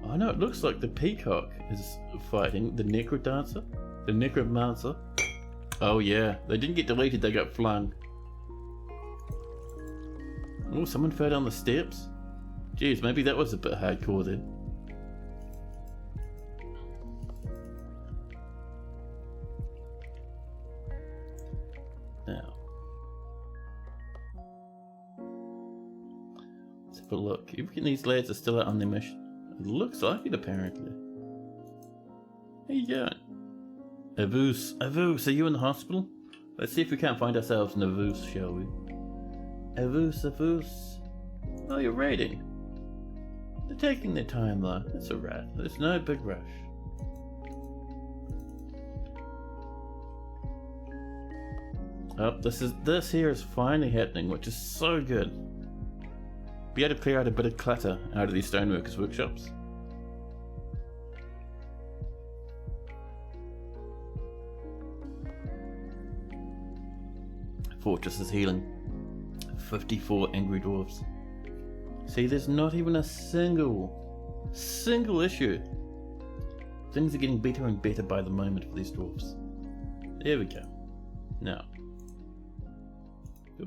S1: Oh no, it looks like the peacock is fighting the necrodancer. The necromancer. Oh yeah, they didn't get deleted, they got flung. Oh, someone fell down the steps? Jeez, maybe that was a bit hardcore then. Now, let's have a look. You reckon these lads are still out on their mission? It looks like it, apparently. How you going? Avus, are you in the hospital? Let's see if we can't find ourselves in Avus, shall we? Avus. Oh, you're raiding. They're taking their time though. That's alright. There's no big rush. Oh, this here is finally happening, which is so good. Be able to clear out a bit of clutter out of these stoneworkers' workshops. Fortress is healing. 54 angry dwarves. See, there's not even a single issue. Things are getting better and better by the moment for these dwarves. There we go. Now.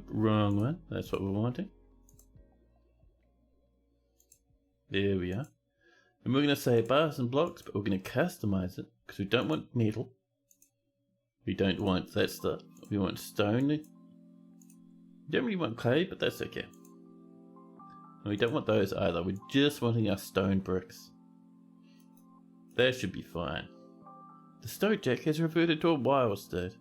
S1: Wrong one. That's what we're wanting. There we are. And we're going to say bars and blocks, but we're going to customize it because we don't want metal. We don't want that stuff. We want stone. We don't really want clay, but that's okay. And we don't want those either. We're just wanting our stone bricks. That should be fine. The Stojack has reverted to a wild state.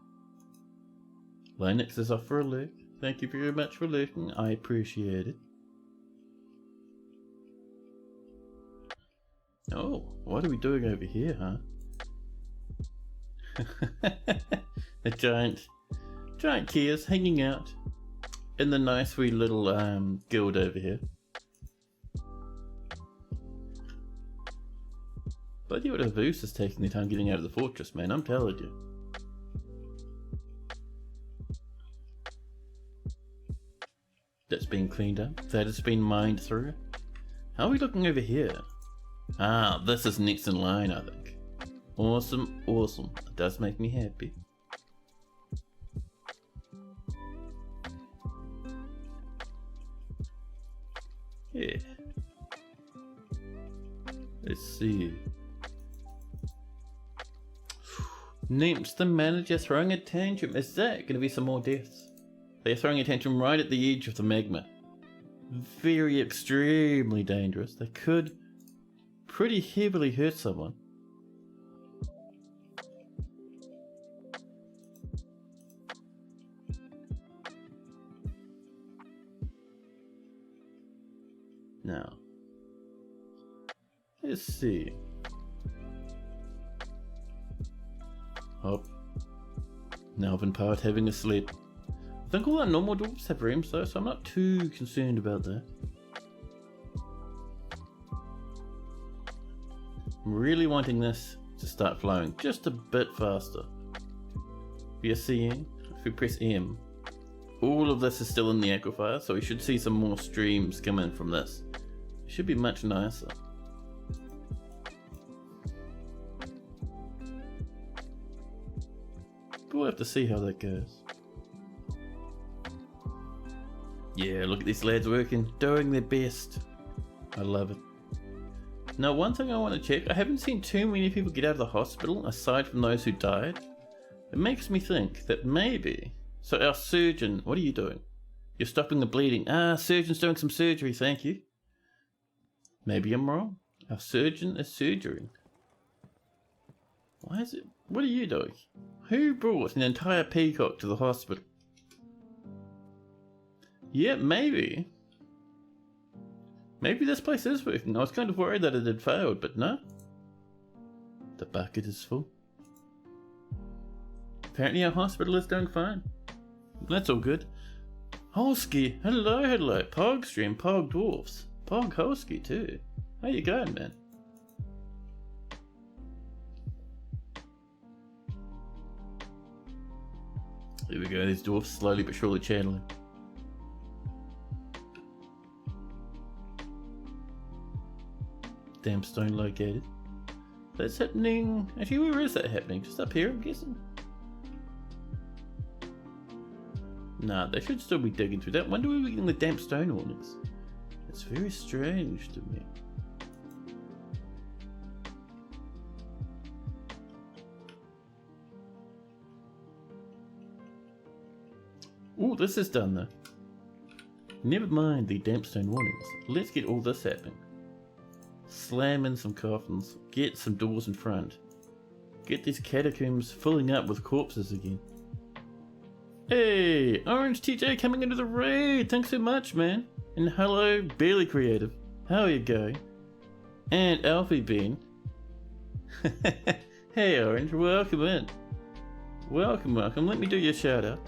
S1: Linux is off for a lurk. Thank you very much for lurking. I appreciate it. Oh, what are we doing over here, huh? A giant Kia's hanging out in the nice wee little guild over here. Bloody what Avus is taking their time getting out of the fortress, man, I'm telling you. That's been cleaned up. That has been mined through. How are we looking over here? Ah, this is next in line, I think. Awesome. It does make me happy. Yeah. Let's see. Nymphs, the manager throwing a tantrum. Is that going to be some more deaths? They're throwing a tantrum right at the edge of the magma. Very extremely dangerous. They could pretty heavily hurt someone. Now, let's see. Oh, now I've been part having a sleep. I think all our normal dwarves have rooms though, so I'm not too concerned about that. I'm really wanting this to start flowing just a bit faster. We are seeing, if we press M, all of this is still in the aquifer, so we should see some more streams come in from this. It should be much nicer. But we'll have to see how that goes. Yeah, look at these lads working, doing their best. I love it. Now, one thing I want to check, I haven't seen too many people get out of the hospital aside from those who died. It makes me think that maybe... So our surgeon, what are you doing? You're stopping the bleeding. Ah, surgeon's doing some surgery, thank you. Maybe I'm wrong. Our surgeon is surgerying. Why is it... What are you doing? Who brought an entire peacock to the hospital? Yeah, maybe. Maybe this place is working. I was kind of worried that it had failed, but no. The bucket is full. Apparently our hospital is doing fine. That's all good. Holski, hello, hello. Pogstream, Pog Dwarves. Pog Holski too. How you going, man? There we go, these dwarves slowly but surely channeling. Damn stone located. That's happening. Actually, where is that happening? Just up here, I'm guessing? Nah, they should still be digging through that. Wonder where we're getting the damp stone warnings. It's very strange to me. Ooh, this is done though. Never mind the damp stone warnings. Let's get all this happening. Slam in some coffins. Get some doors in front. Get these catacombs filling up with corpses again. Hey, Orange TJ coming into the raid. Thanks so much, man. And hello, Barely Creative. How are you going? And Alfie Bean. Hey, Orange, welcome in. Welcome, welcome. Let me do your shout out.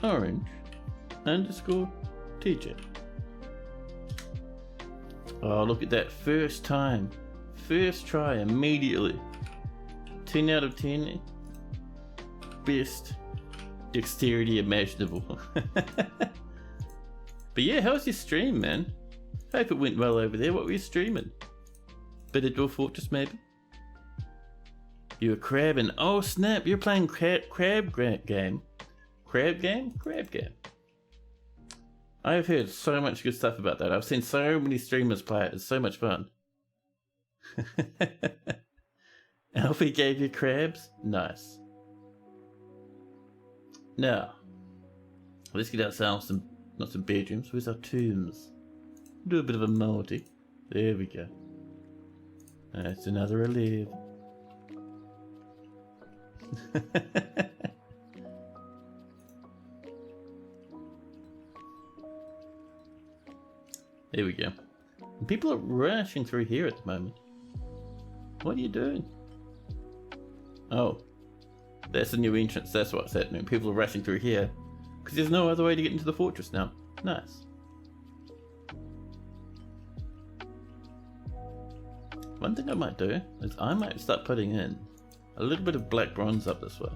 S1: Orange _ TJ. Oh, look at that. First time. First try immediately. 10 out of 10. Best dexterity imaginable. But yeah, how's your stream, man? Hope it went well over there. What were you streaming? Bit of Dwarf Fortress, maybe? You were crabbing. Oh, snap. You're playing crab game. Crab game? Crab game. I've heard so much good stuff about that. I've seen so many streamers play it. It's so much fun. Alfie gave you crabs? Nice. Now, let's get ourselves some, not some bedrooms, where's our tombs? Do a bit of a multi. There we go. That's another 11. There we go. And people are rushing through here at the moment. What are you doing? Oh, that's the new entrance. That's what's happening. People are rushing through here because there's no other way to get into the fortress now. Nice. One thing I might do is I might start putting in a little bit of black bronze up this way.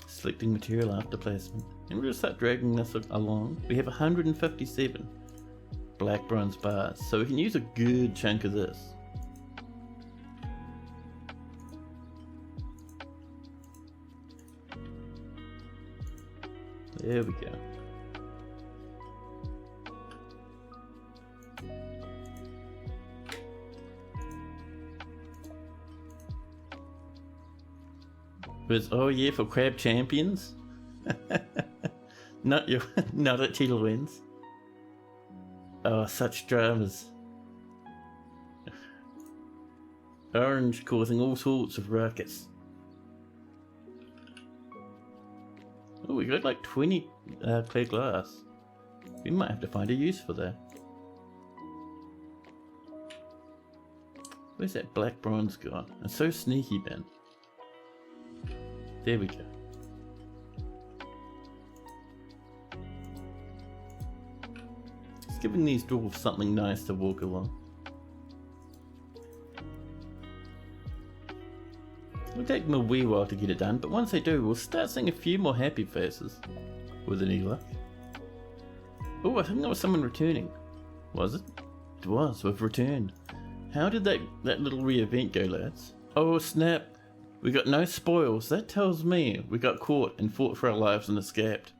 S1: Selecting material after placement. And we're going to start dragging this along. We have 157 black bronze bars, so we can use a good chunk of this. There we go. Oh yeah, for crab champions. Not at Cheetle wins. Oh, such dramas. Orange causing all sorts of ruckus. Oh, we got like 20 clear glass. We might have to find a use for that. Where's that black bronze gone? It's so sneaky, man. There we go. It's giving these dwarves something nice to walk along. It'll take them a wee while to get it done, but once they do, we'll start seeing a few more happy faces. With any luck. Oh, I think that was someone returning. Was it? It was, we've returned. How did that little re-event go, lads? Oh, snap. We got no spoils. That tells me we got caught and fought for our lives and escaped.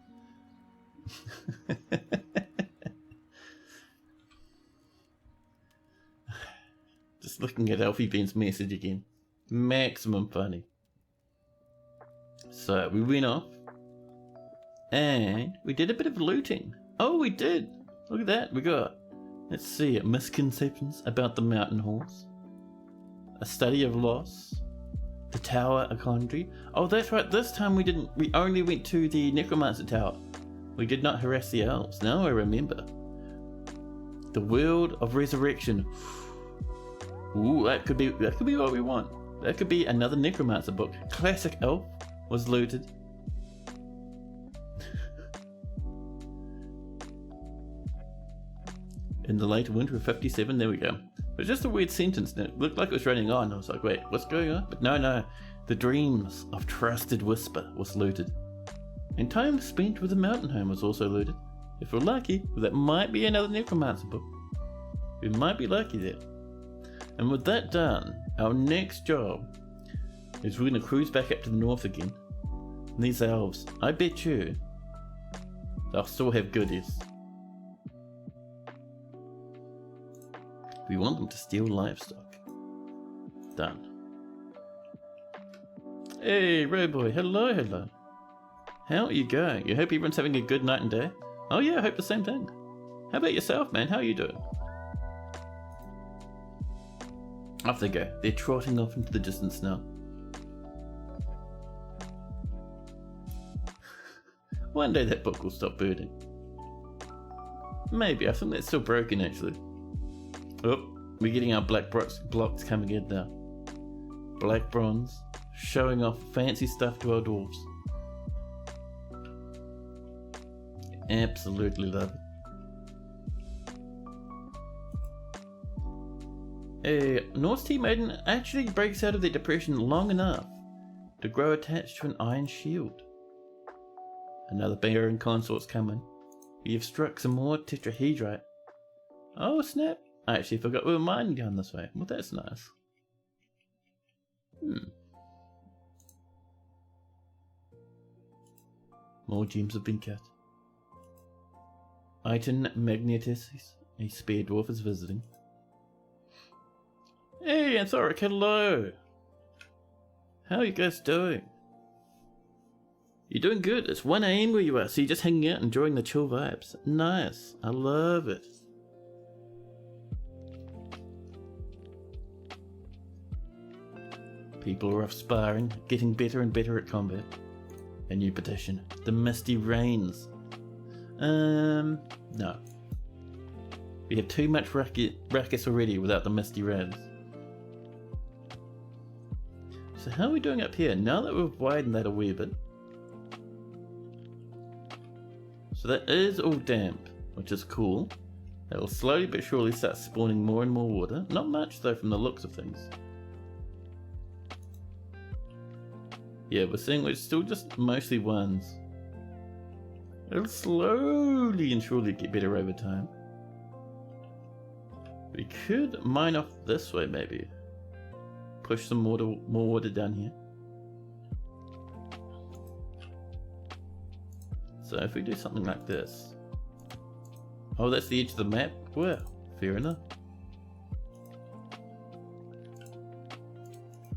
S1: Just looking at Alfie Bean's message again. Maximum funny. So we went off and we did a bit of looting. Oh, we did. Look at that. We got, let's see, misconceptions about the mountain horse, a study of loss, the tower ecology. Oh, that's right. This time we only went to the necromancer tower. We did not harass the elves. Now I remember. The world of resurrection. Ooh, that could be what we want. That could be another necromancer book. Classic elf was looted. In the late winter of 57, there we go. It was just a weird sentence. It looked like it was running on. I was like, wait, what's going on? But no. The dreams of trusted whisper was looted. And time spent with the mountain home was also looted. If we're lucky, that might be another necromancer book. We might be lucky there. And with that done, our next job is we're going to cruise back up to the north again. And these elves, I bet you, they'll still have goodies. We want them to steal livestock. Done. Hey, Roboy, hello. How are you going? You hope everyone's having a good night and day? Oh yeah, I hope the same thing. How about yourself, man? How are you doing? Off they go. They're trotting off into the distance now. One day that book will stop burning. Maybe. I think that's still broken, actually. Oh, we're getting our black blocks coming in now. Black bronze. Showing off fancy stuff to our dwarves. Absolutely love it. A Norse Tea Maiden actually breaks out of their depression long enough to grow attached to an iron shield. Another Baron consort's coming. We have struck some more tetrahedrite. Oh snap! I actually forgot we were mining down this way. Well, that's nice. More gems have been cut. Item Magnetis, a spear dwarf is visiting. Hey, Anthoric, hello! How are you guys doing? You're doing good. It's 1 AM where you are, so you're just hanging out, enjoying the chill vibes. Nice. I love it. People are off sparring, getting better and better at combat. A new petition. The Misty Rains. No. We have too much ruckus already without the Misty Rains. So how are we doing up here? Now that we've widened that a wee bit. So that is all damp, which is cool. That will slowly but surely start spawning more and more water. Not much though from the looks of things. Yeah, we're seeing it's still just mostly ones. It'll slowly and surely get better over time. We could mine off this way maybe. Push some more water down here. So if we do something like this. Oh, that's the edge of the map? Well, fair enough.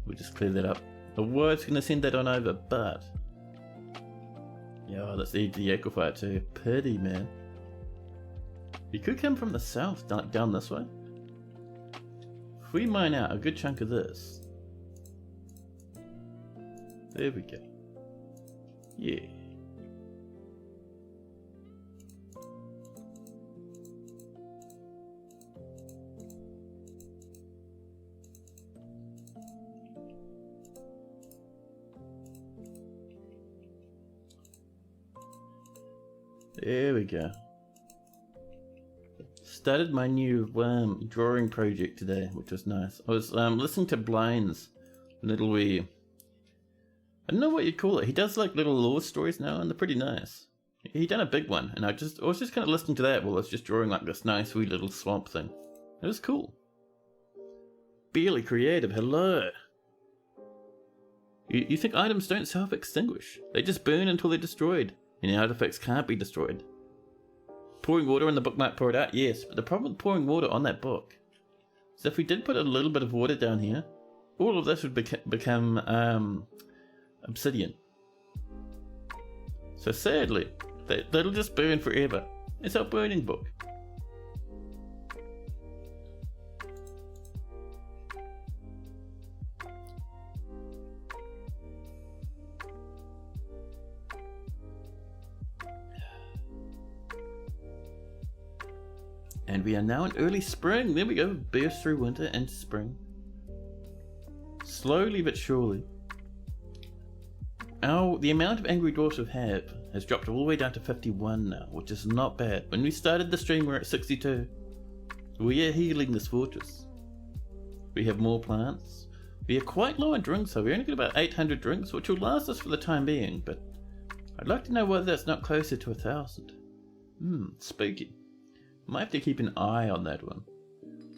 S1: We'll just clear that up. I was going to send that on over, but... Yeah, that's the edge of the aquifer too. Pity, man. You could come from the south, down this way. If we mine out a good chunk of this... There we go. Yeah. There we go. Started my new drawing project today, which was nice. I was listening to Blind's little wee... I don't know what you'd call it. He does like little lore stories now, and they're pretty nice. He done a big one, and I was just kind of listening to that while I was just drawing like this nice wee little swamp thing. It was cool. Barely creative, hello. You think items don't self-extinguish. They just burn until they're destroyed, and artifacts can't be destroyed. Pouring water on the book might pour it out, yes, but the problem with pouring water on that book is if we did put a little bit of water down here, all of this would become obsidian. So sadly, that'll just burn forever. It's our burning book. And we are now in early spring. There we go. Burst through winter into spring. Slowly but surely. The amount of angry dwarfs we have has dropped all the way down to 51 now, which is not bad. When we started the stream, we were at 62. We are healing this fortress. We have more plants. We are quite low on drinks, so we only got about 800 drinks, which will last us for the time being, but I'd like to know whether that's not closer to 1,000. Spooky. Might have to keep an eye on that one.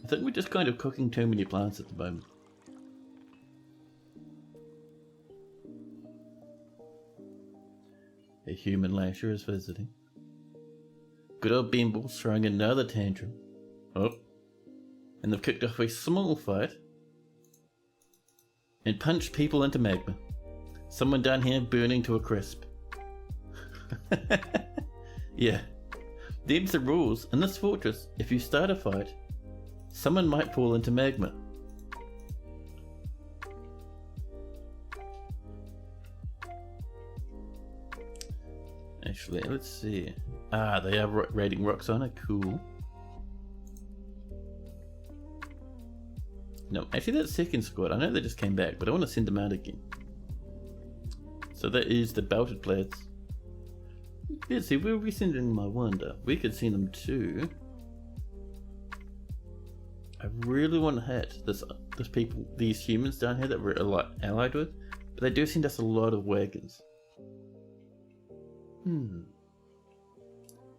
S1: I think we're just kind of cooking too many plants at the moment. A human lasher is visiting. Good old Bimble's throwing another tantrum. Oh. And they've kicked off a small fight. And punched people into magma. Someone down here burning to a crisp. Yeah. Them's the rules. In this fortress, if you start a fight, someone might fall into magma. Actually, let's see. They are raiding Roxana. Cool. No, actually that second squad, I know they just came back, but I want to send them out again. So that is the Belted Plaids. Let's see, where are we sending them, I wonder? We could send them to... I really want to hit this people, these humans down here that we're allied with, but they do send us a lot of wagons.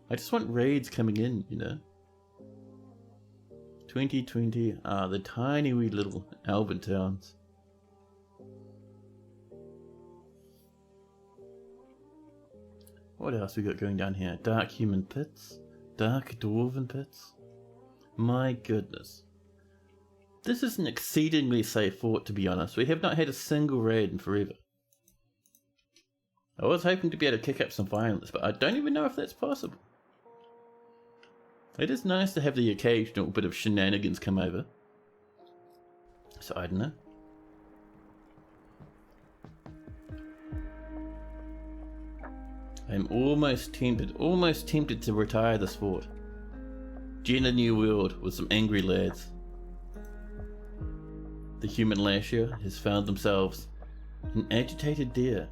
S1: I just want raids coming in, you know. 2020, the tiny wee little elven towns. What else we got going down here? Dark human pits, dark dwarven pits. My goodness. This is an exceedingly safe fort, to be honest. We have not had a single raid in forever. I was hoping to be able to kick up some violence, but I don't even know if that's possible. It is nice to have the occasional bit of shenanigans come over. So I don't know. I'm almost tempted to retire this fort. Gen a new world with some angry lads. The human lasher has found themselves an agitated deer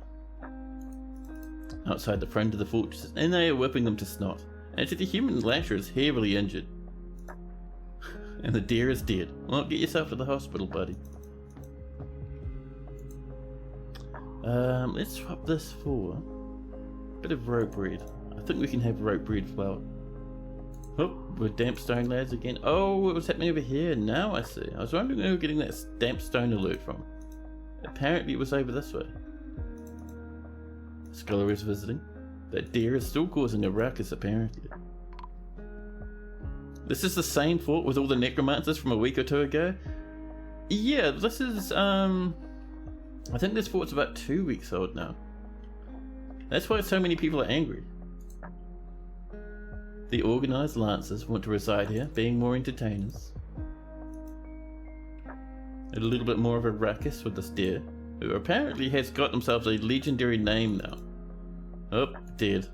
S1: outside the front of the fortress, and they are whipping them to snot. Actually, the human lasher is heavily injured. And the deer is dead. Well, get yourself to the hospital, buddy. Let's swap this for a bit of rope bread. I think we can have rope bread flour. Oh, we're damp stone lads again. Oh, what was happening over here? Now I see. I was wondering where we were getting that damp stone alert from. Apparently it was over this way. Scholar is visiting. That deer is still causing a ruckus, apparently. This is the same fort with all the necromancers from a week or two ago? Yeah, this is, I think this fort's about 2 weeks old now. That's why so many people are angry. The organised lancers want to reside here, being more entertainers. A little bit more of a ruckus with this deer, who apparently has got themselves a legendary name now. Oh, dead.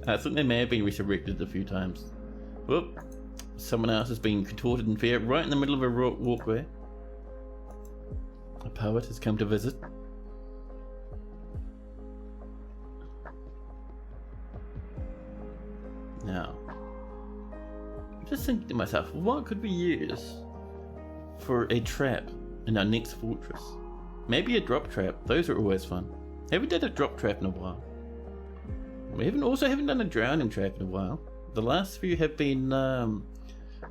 S1: I think they may have been resurrected a few times. Whoop. Someone else has been contorted in fear right in the middle of a walkway. A poet has come to visit. Now, I'm just thinking to myself, what could we use for a trap in our next fortress? Maybe a drop trap. Those are always fun. Haven't done a drop trap in a while. We haven't done a drowning trap in a while. The last few have been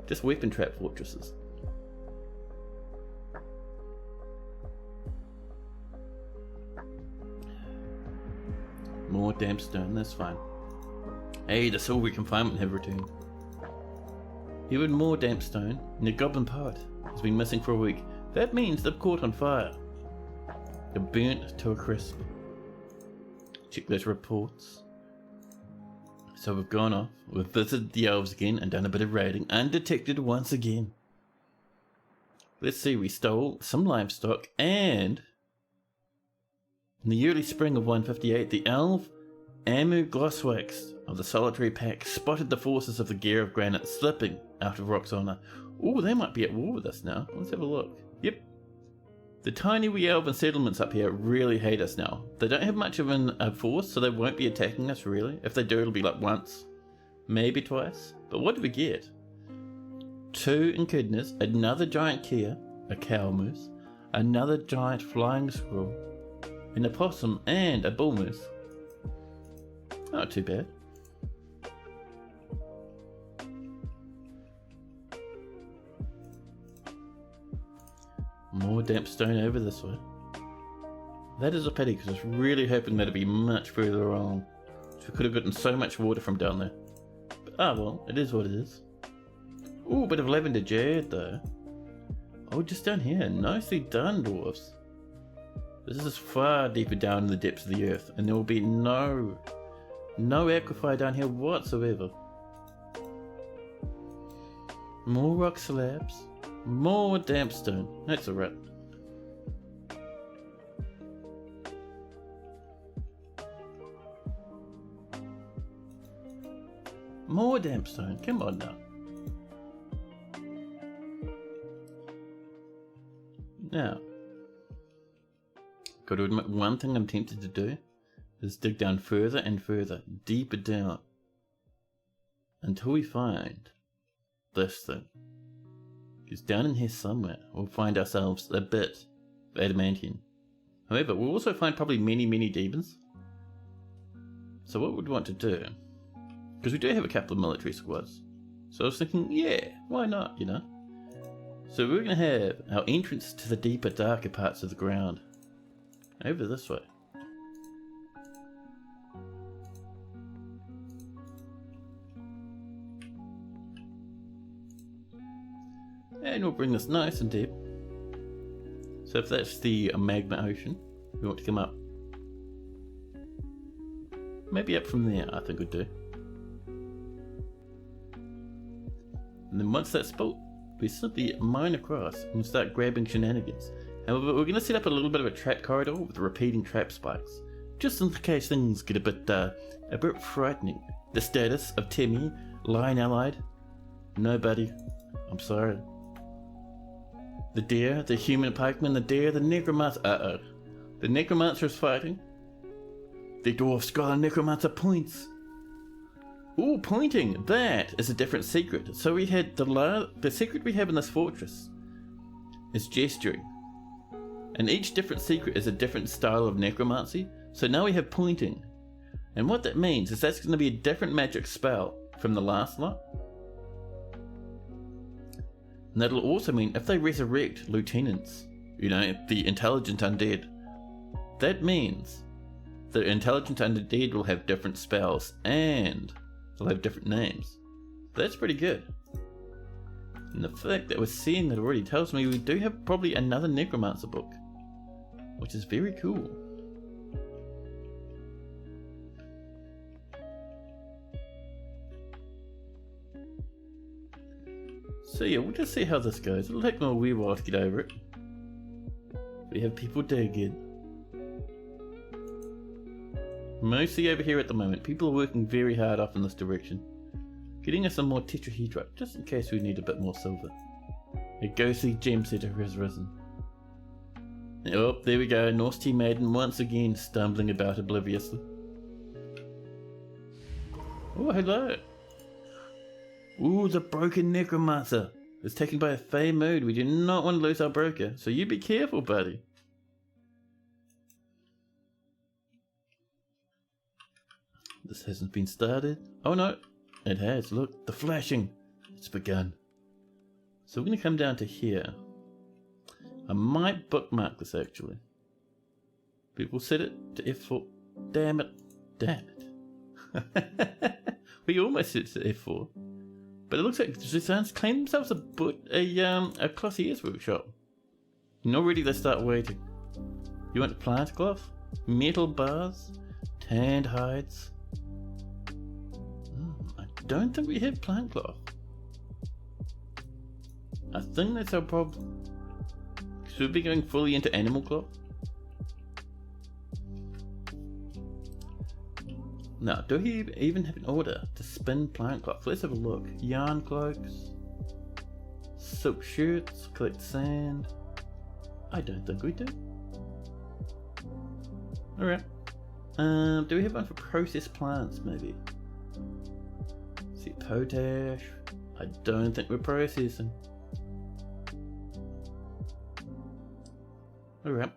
S1: just weapon trap fortresses. More damp stone, that's fine. Hey, the silver confinement have returned. Even more damp stone, and the goblin pot has been missing for a week. That means they've caught on fire. They're burnt to a crisp. Check those reports. So we've gone off, we've visited the elves again and done a bit of raiding, undetected once again. Let's see, we stole some livestock, and in the early spring of 158, the elf Amu Glosswax of the Solitary Pack spotted the forces of the Gear of Granite slipping out of Roxana. Oh, they might be at war with us now. Let's have a look. Yep. The tiny wee elven settlements up here really hate us now. They don't have much of a force, so they won't be attacking us really. If they do, it'll be like once, maybe twice. But what do we get? 2 echidnas, another giant Kia, a cow moose, another giant flying squirrel, an opossum, and a bull moose. Not too bad. More damp stone over this way. That is a pity because I was really hoping that it'd be much further along. So we could have gotten so much water from down there. But well, it is what it is. Ooh, a bit of lavender jade though. Oh, just down here. Nicely done, dwarves. This is far deeper down in the depths of the earth, and there will be no aquifer down here whatsoever. More rock slabs. More damp stone. That's alright. More damp stone. Come on now. Now, got to admit, one thing I'm tempted to do is dig down further and further, deeper down, until we find this thing. Because down in here somewhere, we'll find ourselves a bit of adamantium. However, we'll also find probably many demons. So what we'd want to do, because we do have a couple of military squads, so I was thinking, yeah, why not, you know? So we're going to have our entrance to the deeper, darker parts of the ground over this way. And we'll bring this nice and deep. So if that's the magma ocean, we want to come up. Maybe up from there, I think would do. And then once that's built, we simply mine across and start grabbing shenanigans. However, we're going to set up a little bit of a trap corridor with repeating trap spikes, just in case things get a bit frightening. The status of Timmy, Lion Allied, nobody. I'm sorry. The deer, the human pikeman, the deer, the necromancer. The necromancer is fighting. The dwarf scholar necromancer points. Ooh, pointing! That is a different secret. So we had the secret we have in this fortress is gesturing. And each different secret is a different style of necromancy. So now we have pointing. And what that means is that's going to be a different magic spell from the last lot. And that'll also mean if they resurrect lieutenants, you know, the intelligent undead, that means the intelligent undead will have different spells and they'll have different names. That's pretty good. And the fact that we're seeing that already tells me we do have probably another necromancer book, which is very cool. So yeah, we'll just see how this goes. It'll take me a wee while to get over it. We have people digging. Mostly over here at the moment. People are working very hard off in this direction. Getting us some more tetrahedrite, just in case we need a bit more silver. A ghostly gem setter has risen. Oh, there we go. Norse Tea Maiden once again stumbling about obliviously. Oh, hello. Ooh, the broken necromancer is taken by a fey mood. We do not want to lose our broker, so you be careful, buddy. This hasn't been started. Oh no, it has. Look, the flashing. It's begun. So we're going to come down to here. I might bookmark this actually. But we'll set it to F4. Damn it. Damn it. We almost hit F4. But it looks like Zuzan's claimed themselves a clothier's workshop. And already they start waiting. You want plant cloth? Metal bars? Tanned hides? I don't think we have plant cloth. I think that's our problem. Should we be going fully into animal cloth? Now, do we even have an order to spin plant cloth? Let's have a look. Yarn cloaks, silk shirts, collect sand. I don't think we do. Alright. Do we have one for processed plants, maybe? Let's see, potash. I don't think we're processing. Alright.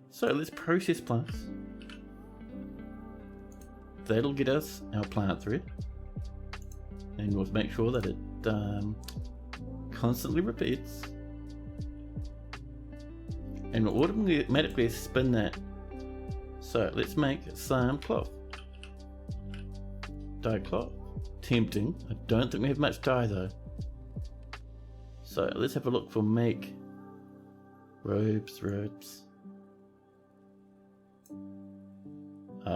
S1: So let's process plants. That'll get us our plant thread, and we'll make sure that it constantly repeats, and we'll automatically spin that. So let's make some cloth. Dye cloth. Tempting. I don't think we have much dye though. So let's have a look for make robes.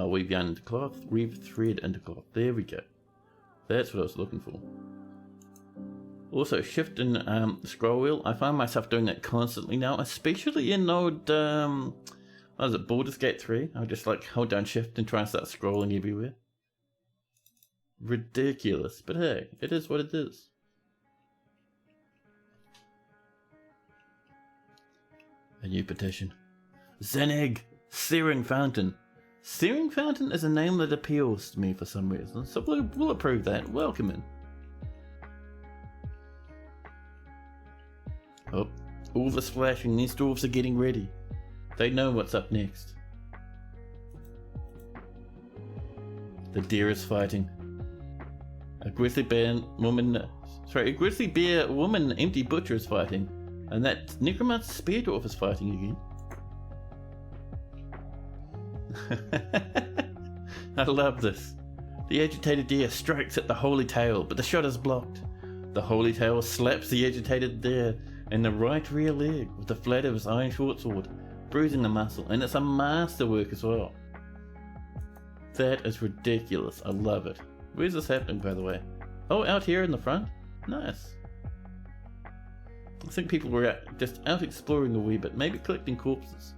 S1: Weave yarn into cloth, weave thread into cloth. There we go. That's what I was looking for. Also, shift and scroll wheel. I find myself doing that constantly now, especially in old, what was it, Baldur's Gate 3? I'll just like hold down shift and try and start scrolling everywhere. Ridiculous, but hey, it is what it is. A new petition. Zeneg, Searing Fountain. Searing Fountain is a name that appeals to me for some reason, so we'll approve that. Welcome in. Oh, all the splashing, these dwarves are getting ready. They know what's up next. The deer is fighting. A grizzly bear woman, empty butcher is fighting, and that necromancer spear dwarf is fighting again. I love this. The agitated deer strikes at the holy tail, but the shot is blocked. The holy tail slaps the agitated deer in the right rear leg with the flat of his iron short sword, bruising the muscle, and it's a masterwork as well. That is ridiculous. I love it. Where's this happening, by the way? Oh, out here in the front? Nice. I think people were just out exploring a wee bit, maybe collecting corpses.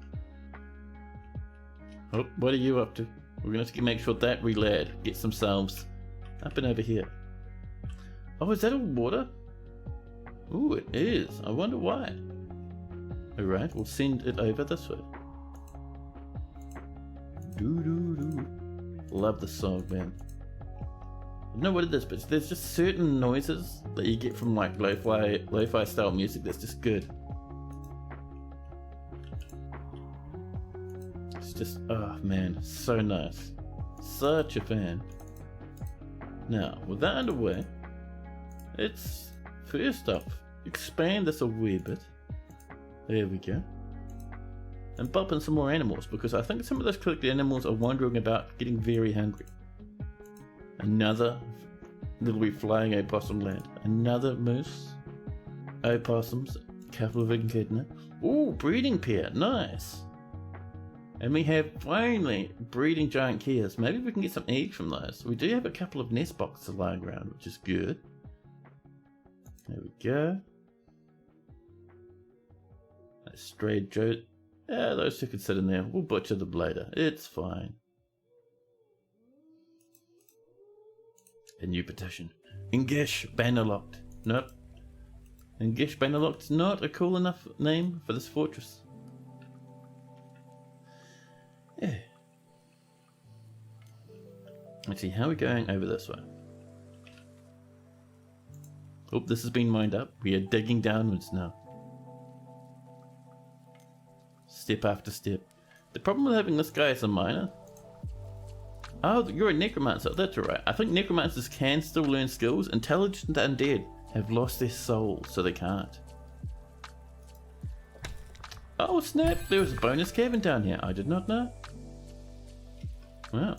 S1: Oh, what are you up to? We're going to have to make sure that wee lad gets themselves up and over here. Oh, is that all water? Ooh, it is. I wonder why. Alright, we'll send it over this way. Doo-doo-doo. Love the song, man. I don't know what it is, but there's just certain noises that you get from like lo-fi style music that's just good. Just, oh man, so nice. Such a fan. Now, with that underway, let's first up expand this a wee bit. There we go. And bump in some more animals, because I think some of those collected animals are wandering about, getting very hungry. Another little wee flying opossum lad. Another moose. Opossums. Couple of echidna. Ooh, breeding pair. Nice. And we have finally breeding giant keas. Maybe we can get some eggs from those. We do have a couple of nest boxes lying around, which is good. There we go. A strayed Joe. Yeah, those two can sit in there. We'll butcher them later. It's fine. A new petition. Ingesh Bannerlocked. Nope. Ingesh Bannerlocked's not a cool enough name for this fortress. Yeah. Let's see, how are we going over this way? Oh, this has been mined up. We are digging downwards now. Step after step. The problem with having this guy as a miner... Oh, you're a necromancer. That's alright. I think necromancers can still learn skills. Intelligent undead have lost their souls, so they can't. Oh snap, there was a bonus cavern down here. I did not know. Wow.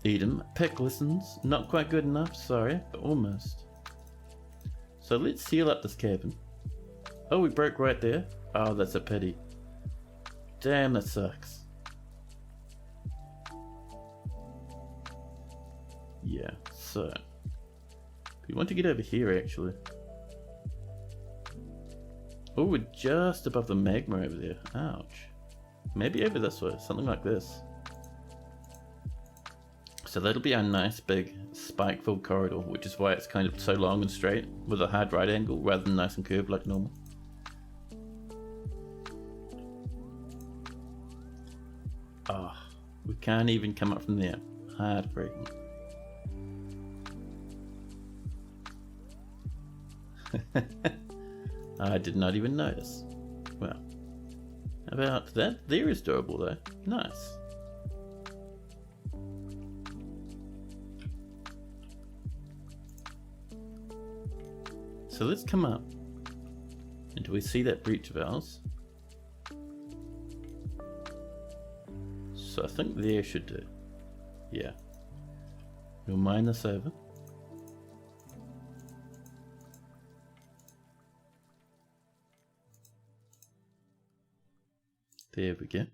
S1: Eat 'em. Pick listens. Not quite good enough, sorry, but almost. So let's seal up this cabin. Oh, we broke right there. Oh, that's a pity. Damn, that sucks. Yeah, so we want to get over here actually. Oh, we're just above the magma over there. Ouch. Maybe over this way, something like this. So that'll be our nice big spike-filled corridor, which is why it's kind of so long and straight with a hard right angle rather than nice and curved like normal. Oh, we can't even come up from there. Heartbreaking. I did not even notice. Well, how about that? There is durable though. Nice. So let's come up. And do we see that breach of ours? So I think there should do. Yeah. We'll mine this over. There we go.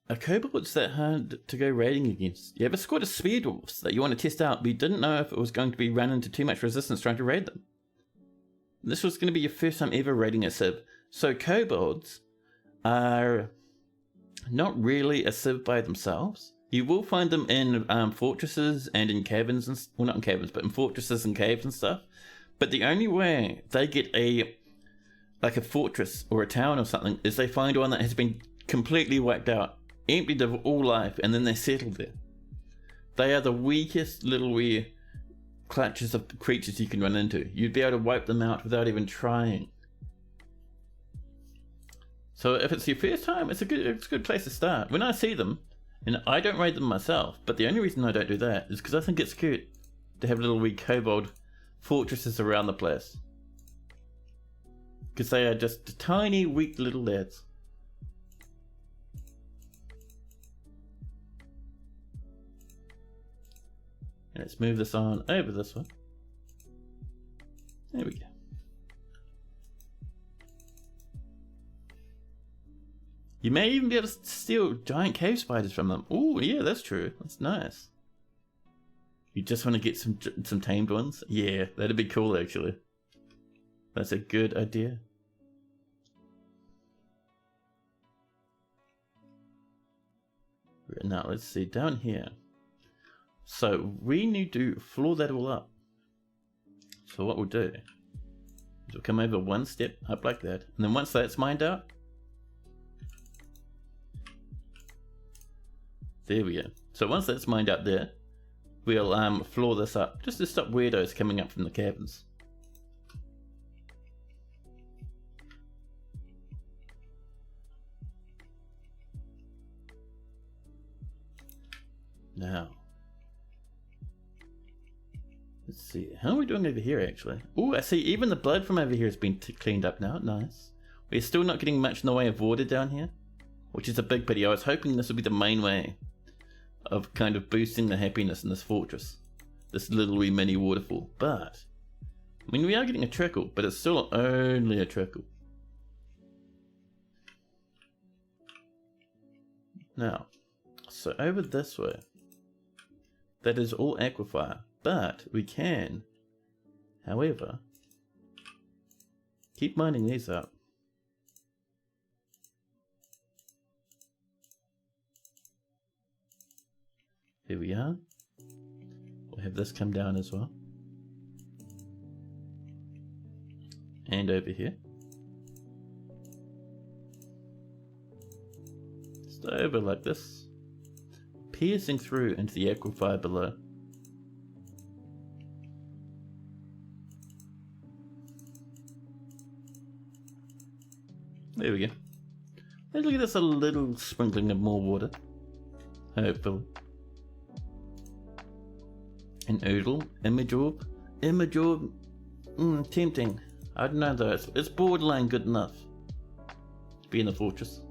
S1: A kobold's that hard to go raiding against. You have a squad of spear dwarves that you want to test out, but you didn't know if it was going to be run into too much resistance trying to raid them. This was going to be your first time ever raiding a civ. So kobolds are not really a civ by themselves. You will find them in fortresses and in caverns, and well, not in caverns, but in fortresses and caves and stuff. But the only way they get like a fortress or a town or something is they find one that has been completely wiped out, emptied of all life, and then they settle there. They are the weakest little wee clutches of creatures you can run into. You'd be able to wipe them out without even trying. So if it's your first time, it's a good place to start. When I see them, and I don't raid them myself, but the only reason I don't do that is because I think it's cute to have little wee kobold fortresses around the place. Because they are just tiny, weak little lads. And let's move this on over this one. There we go. You may even be able to steal giant cave spiders from them. Oh, yeah, that's true. That's nice. You just want to get some tamed ones? Yeah, that'd be cool actually. That's a good idea. Now let's see down here. So we need to floor that all up. So what we'll do is we'll come over one step up like that, and then once that's mined out, there we go. So once that's mined out there, we'll floor this up just to stop weirdos coming up from the caverns. Now, let's see, how are we doing over here actually? Oh, I see even the blood from over here has been cleaned up now, nice. We're still not getting much in the way of water down here, which is a big pity. I was hoping this would be the main way of kind of boosting the happiness in this fortress. This little wee mini waterfall, but, I mean we are getting a trickle, but it's still only a trickle. Now, so over this way, that is all aquifer, but we can, however, keep mining these up. Here we are. We'll have this come down as well. And over here. Just over like this. Piercing through into the aquifer below. There we go. Let's look at this, a little sprinkling of more water. Hopefully. An oodle, image orb, tempting. I don't know though, it's borderline good enough to be in the fortress.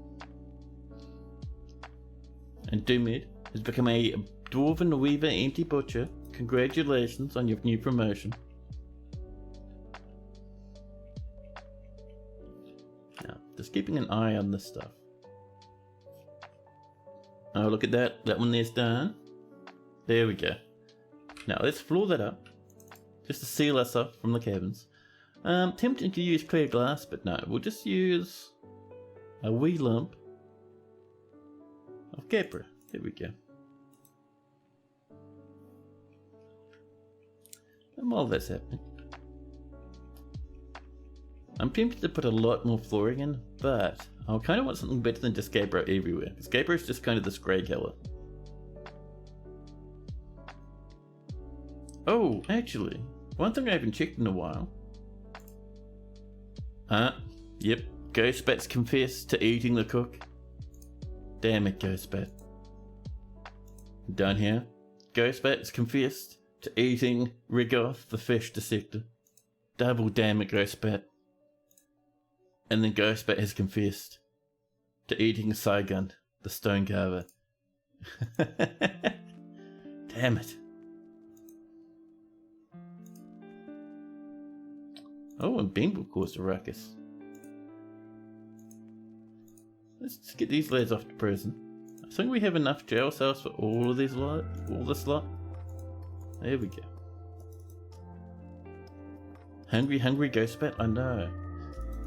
S1: and Doomid has become a Dwarven Weaver Empty Butcher. Congratulations on your new promotion. Now, just keeping an eye on this stuff. Oh, look at that. That one there's done. There we go. Now, let's floor that up. Just to seal us off from the cabins. Tempting to use clear glass, but no. We'll just use a wee lump of Capra. There we go. And while that's happening, I'm tempted to put a lot more flooring in, but I kind of want something better than just Capra everywhere. Because Capra is just kind of this grey colour. Oh, actually, one thing I haven't checked in a while. Yep, Ghostbat's confessed to eating the cook. Damn it, Ghostbat. Down here, Ghostbat's confessed to eating Rigoth, the fish dissector. Double damn it, Ghostbat. And then Ghostbat has confessed to eating Saigun, the stone carver. Damn it. Oh, and Bengal caused a ruckus. Let's just get these lads off to prison. I think we have enough jail cells for all of these lot, all this lot. There we go. Hungry Ghostbat, I know.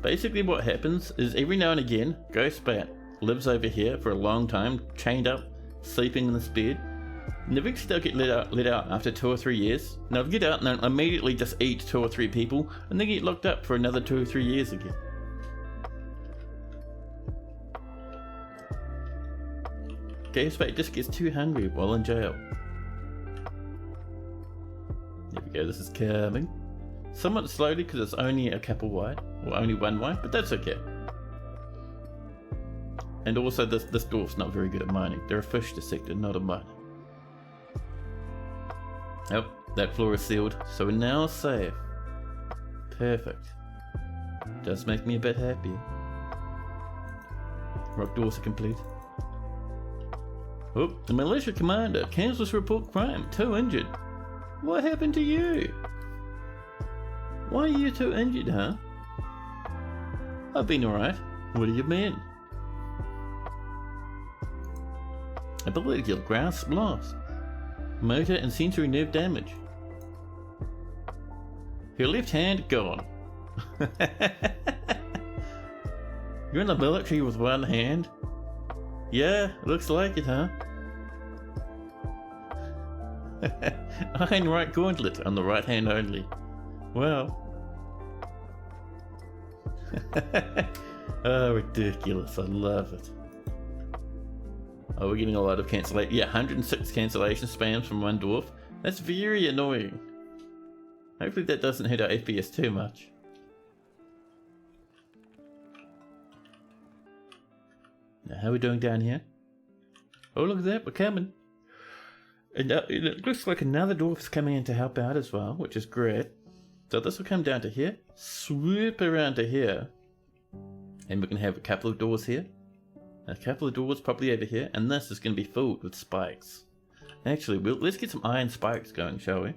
S1: Basically what happens is every now and again, Ghostbat lives over here for a long time, chained up, sleeping in this bed. And eventually they'll get let out after 2 or 3 years. And they'll get out and they'll immediately just eat 2 or 3 people, and they get locked up for another 2 or 3 years again. Ghostbat just gets too hungry while in jail. There we go, this is coming. Somewhat slowly because it's only a couple wide, or only one wide, but that's okay. And also this dwarf's not very good at mining. They're a fish dissector, not a miner. Yep, that floor is sealed, so we're now safe. Perfect. Does make me a bit happier. Rock doors are complete. Oh, the militia commander cancels report crime. 2 injured. What happened to you? Why are you 2 injured, huh? I've been alright. What have you been? Ability to grasp lost. Motor and sensory nerve damage. Your left hand gone. You're in the military with one hand? Yeah, looks like it, huh? Iron right gauntlet on the right hand only. Well. Oh, ridiculous. I love it. Oh, we're getting a lot of cancellation. Yeah, 106 cancellation spams from one dwarf. That's very annoying. Hopefully that doesn't hit our FPS too much. Now, how are we doing down here? Oh, look at that, we're coming. And it looks like another dwarf's coming in to help out as well, which is great. So this will come down to here, swoop around to here, and we can have a couple of doors here, a couple of doors probably over here, and this is going to be filled with spikes. Actually, let's get some iron spikes going, shall we?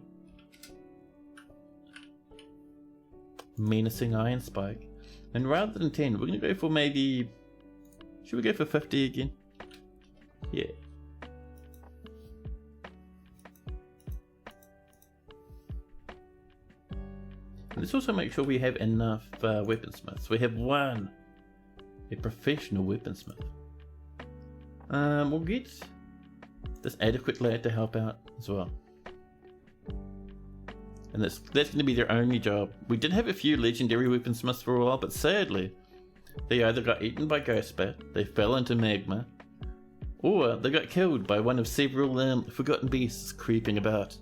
S1: Menacing iron spike. And rather than 10, we're going to go for maybe... Should we go for 50 again? Yeah. Let's also make sure we have enough weaponsmiths. We have one. A professional weaponsmith. We'll get this adequate lad to help out as well. And that's going to be their only job. We did have a few legendary weaponsmiths for a while, but sadly, they either got eaten by Ghostbat, they fell into magma, or they got killed by one of several forgotten beasts creeping about.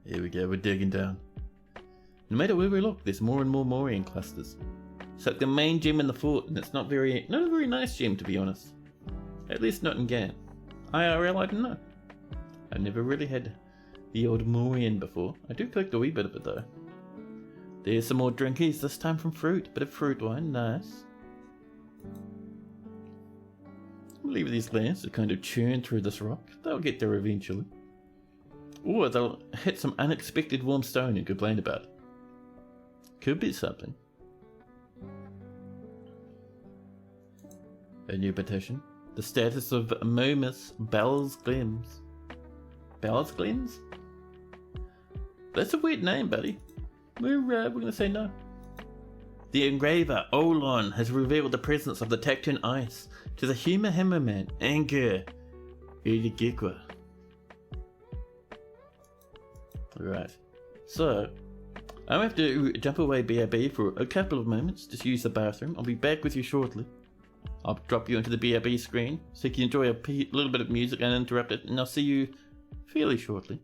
S1: Here we go, we're digging down. No matter where we look, there's more and more Morian clusters. It's like the main gem in the fort, and it's not a very nice gem, to be honest. At least not in game. IRL, I don't know. I've never really had the old Morian before. I do collect a wee bit of it though. There's some more drinkies, this time from fruit. Bit of fruit wine, nice. leave these lamps to kind of churn through this rock. They'll get there eventually. Or they'll hit some unexpected warm stone and complain about it. Could be something. A new petition. The status of Momus Bell's Glens. Bell's Glens? That's a weird name, buddy. We're gonna say no. The engraver, Olon, has revealed the presence of the Tactune Ice to the Hima-Hima-Man, Angur, Udigikwa. Right. So, I'll have to jump away BRB for a couple of moments, just use the bathroom. I'll be back with you shortly. I'll drop you into the BRB screen so you can enjoy a little bit of music uninterrupted, and I'll see you fairly shortly.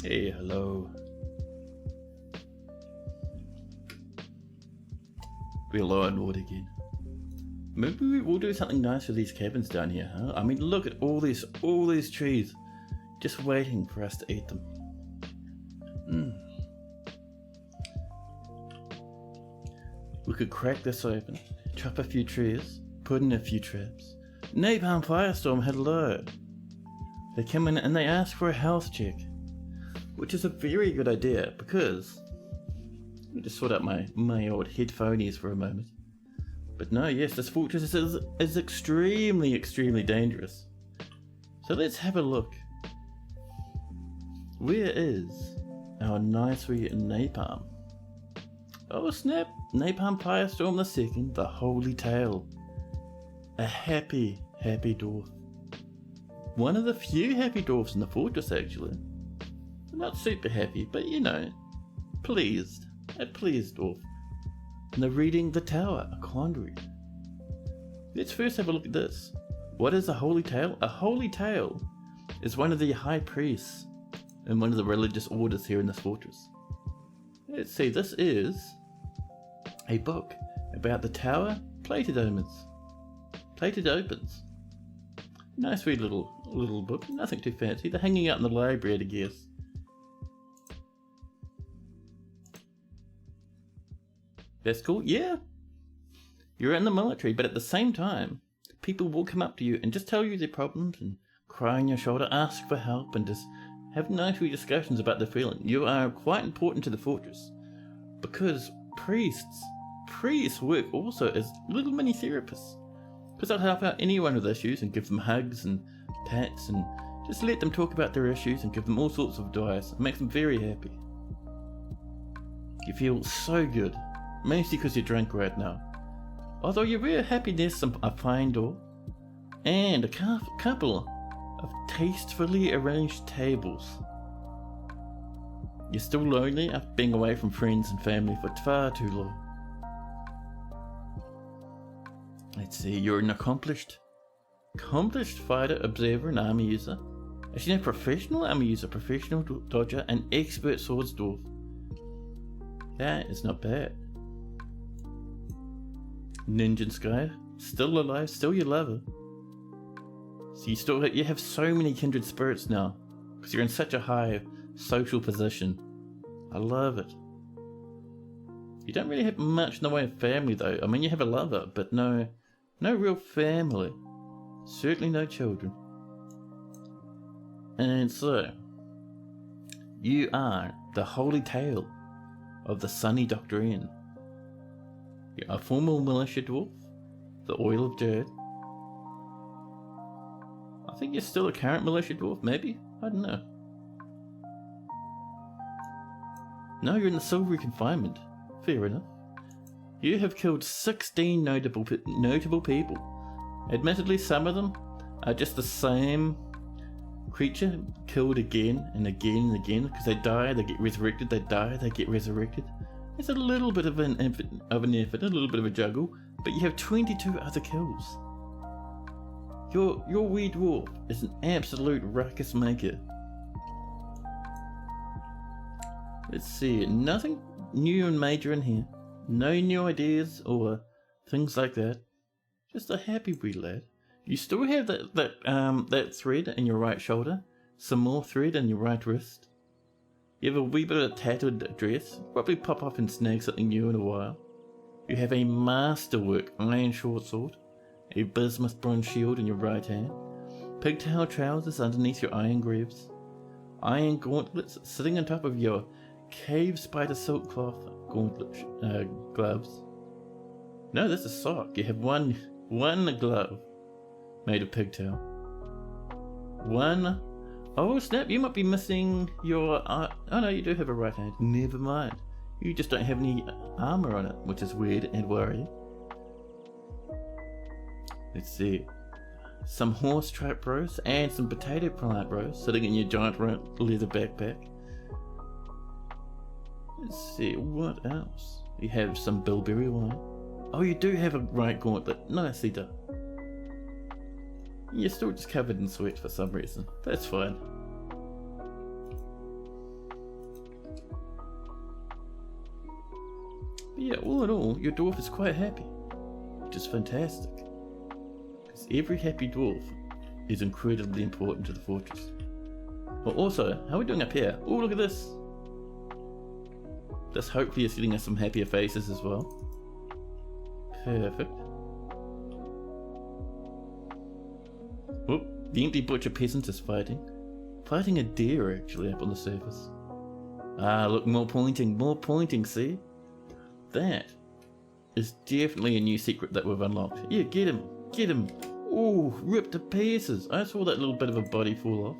S1: Hey, hello. We're low on wood again. Maybe we'll do something nice with these cabins down here, huh? I mean, look at all these trees, just waiting for us to eat them. We could crack this open, chop a few trees, put in a few traps. Napalm Firestorm, hello. They come in and they ask for a health check, which is a very good idea because let me just sort out my old headphonies for a moment. But no, yes, this fortress is extremely dangerous. So let's have a look. Where is our nice wee Napalm? Oh snap! Napalm Firestorm II, the Holy Tale. A happy dwarf. One of the few happy dwarfs in the fortress, actually. Not super happy, but you know, pleased. A pleased dwarf. And they're reading The Tower, a quandary. Let's first have a look at this. What is a holy tale? A holy tale is one of the high priests in one of the religious orders here in this fortress. Let's see, this is a book about the tower plated omens. Plated opens. Nice wee little book, nothing too fancy. They're hanging out in the library, I guess. That's cool, yeah. You're in the military, but at the same time, people will come up to you and just tell you their problems and cry on your shoulder, ask for help, and just have nice wee discussions about their feeling. You are quite important to the fortress because priests work also as little mini therapists, because they'll help out anyone with issues and give them hugs and pats and just let them talk about their issues and give them all sorts of advice. It makes them very happy. You feel so good, mostly because you're drunk right now. Although you're very happy there's a fine door and a couple of tastefully arranged tables. You're still lonely after being away from friends and family for far too long. Let's see, you're an accomplished fighter, observer, and army user. Actually, no, professional army user, professional dodger, and expert swords dwarf. That is not bad. Ninja Sky, still alive, still your lover. So you have so many kindred spirits now, because you're in such a high social position. I love it. You don't really have much in the way of family though. I mean, you have a lover, but no real family. Certainly no children. And so, you are the holy tale of the Sunny Dr. N. You're a former militia dwarf, the Oil of Jade. I think you're still a current militia dwarf, maybe? I don't know. No, you're in the silvery confinement. Fair enough. You have killed 16 notable people. Admittedly, some of them are just the same creature killed again and again and again, because they die, they get resurrected, they die, they get resurrected. It's a little bit of an effort, a little bit of a juggle, but you have 22 other kills. Your wee dwarf is an absolute ruckus maker. Let's see, nothing new and major in here. No new ideas or things like that. Just a happy wee lad. You still have that thread in your right shoulder, some more thread in your right wrist. You have a wee bit of a tattered dress, probably pop off and snag something new in a while. You have a masterwork iron short sword, a bismuth bronze shield in your right hand, pigtail trousers underneath your iron greaves, iron gauntlets sitting on top of your cave spider silk cloth gloves. No, that's a sock. You have one glove made of pigtail. One. Oh snap! You might be missing your. Oh no, you do have a right hand. Never mind. You just don't have any armor on it, which is weird and worrying. Let's see. Some horse trap rows and some potato plant rows sitting in your giant leather backpack. Let's see, what else? You have some bilberry wine. Oh, you do have a right gauntlet. Nicely done. You're still just covered in sweat for some reason. That's fine. But yeah, all in all, your dwarf is quite happy. Which is fantastic. Because every happy dwarf is incredibly important to the fortress. But also, how are we doing up here? Oh, look at this. This hopefully is getting us some happier faces as well. Perfect. Whoop, the empty butcher peasant is fighting. Fighting a deer actually up on the surface. Ah, look, more pointing, see? That is definitely a new secret that we've unlocked. Yeah, get him. Ooh, ripped to pieces. I saw that little bit of a body fall off.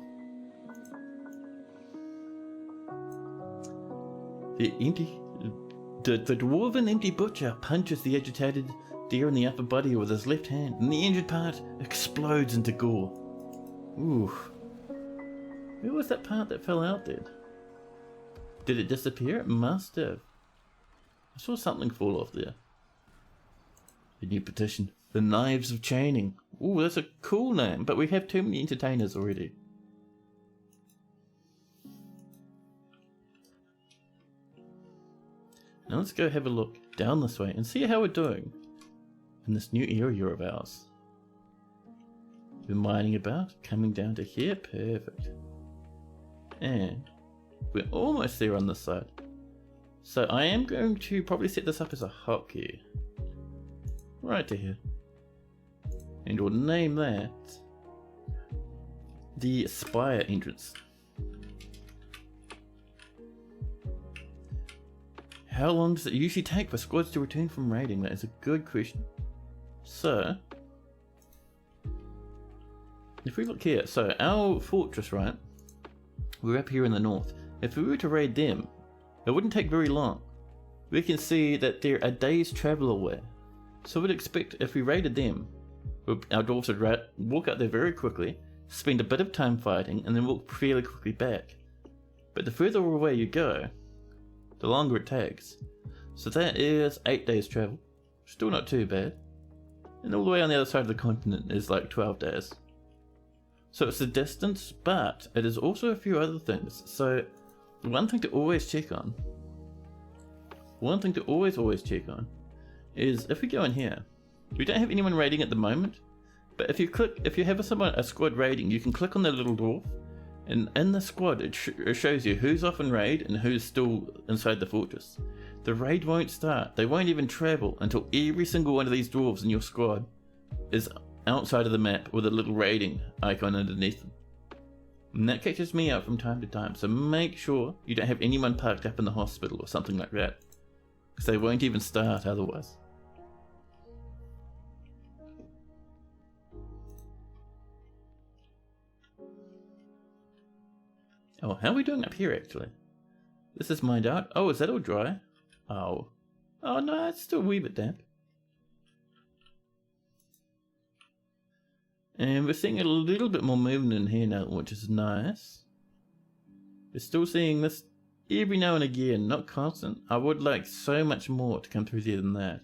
S1: The dwarven empty butcher punches the agitated deer in the upper body with his left hand, and the injured part explodes into gore. Ooh. Where was that part that fell out then? Did it disappear? It must have. I saw something fall off there. A new petition. The Knives of Chaining. Ooh, that's a cool name, but we have too many entertainers already. Now let's go have a look down this way and see how we're doing in this new area of ours. We're mining about, coming down to here, perfect. And we're almost there on this side. So I am going to probably set this up as a hotkey. Right to here. And we'll name that the Spire entrance. How long does it usually take for squads to return from raiding? That is a good question. So, if we look here, so our fortress, right? We're up here in the north. If we were to raid them, it wouldn't take very long. We can see that they're a day's travel away. So we'd expect if we raided them, our dwarves would walk up there very quickly, spend a bit of time fighting, and then walk fairly quickly back. But the further away you go, the longer it takes. So that is 8 days travel. Still not too bad. And all the way on the other side of the continent is like 12 days. So it's the distance, but it is also a few other things. So one thing to always check on, always check on, is if we go in here, we don't have anyone raiding at the moment, but if you have a squad raiding, you can click on the little dwarf, and in the squad it shows you who's off in raid and who's still inside the fortress. The raid won't start, they won't even travel until every single one of these dwarves in your squad is outside of the map with a little raiding icon underneath them. And that catches me out from time to time, so make sure you don't have anyone parked up in the hospital or something like that, because they won't even start otherwise. Oh, how are we doing up here actually? This is mined out. Oh, is that all dry? Oh. Oh no, it's still a wee bit damp. And we're seeing a little bit more movement in here now, which is nice. We're still seeing this every now and again, not constant. I would like so much more to come through there than that.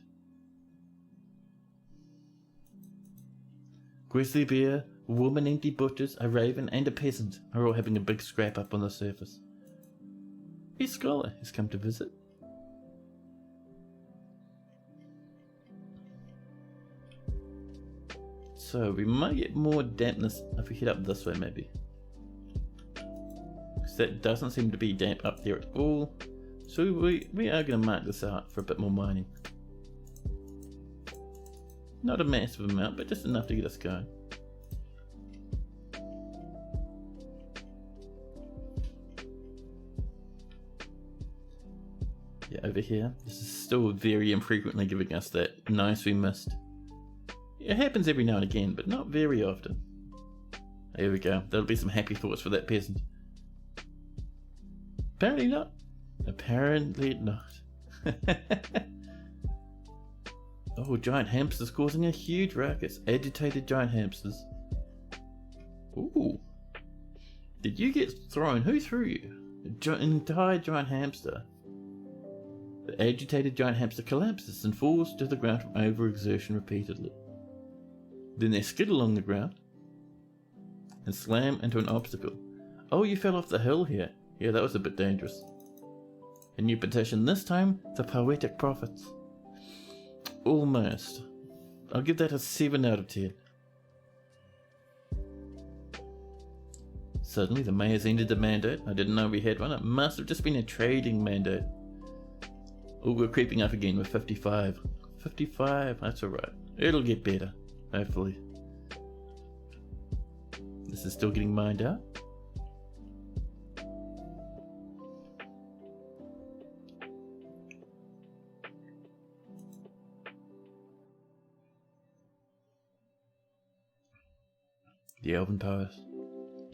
S1: Grizzly bear, woman, empty butchers, a raven, and a peasant are all having a big scrap up on the surface. A scholar has come to visit. So we might get more dampness if we head up this way maybe. Because that doesn't seem to be damp up there at all. So we are going to mark this out for a bit more mining. Not a massive amount, but just enough to get us going. Yeah, over here, this is still very infrequently giving us that nice we missed. It happens every now and again, but not very often. There we go, that'll be some happy thoughts for that peasant. Apparently not. Apparently not. Oh, giant hamsters causing a huge ruckus. Agitated giant hamsters. Ooh. Did you get thrown? Who threw you? An entire giant hamster. The agitated giant hamster collapses and falls to the ground from overexertion repeatedly. Then they skid along the ground and slam into an obstacle. Oh, you fell off the hill here. Yeah, that was a bit dangerous. A new petition, this time the Poetic Prophets. Almost. I'll give that a 7 out of 10. Suddenly the mayor's ended the mandate. I didn't know we had one. It must have just been a trading mandate. Oh, we're creeping up again with 55. 55, that's alright. It'll get better, hopefully. This is still getting mined out. The Elven Powers.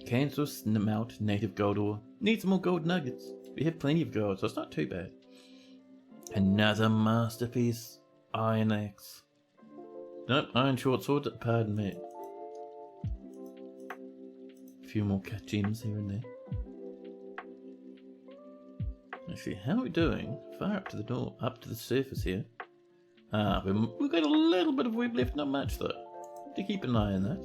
S1: Kansas melt native gold ore. Needs more gold nuggets. We have plenty of gold, so it's not too bad. Another masterpiece. Iron axe. Nope, iron short sword, pardon me. A few more cut gems here and there. Actually, how are we doing? Far up to the door, up to the surface here. We've got a little bit of web left, not much though. To keep an eye on that.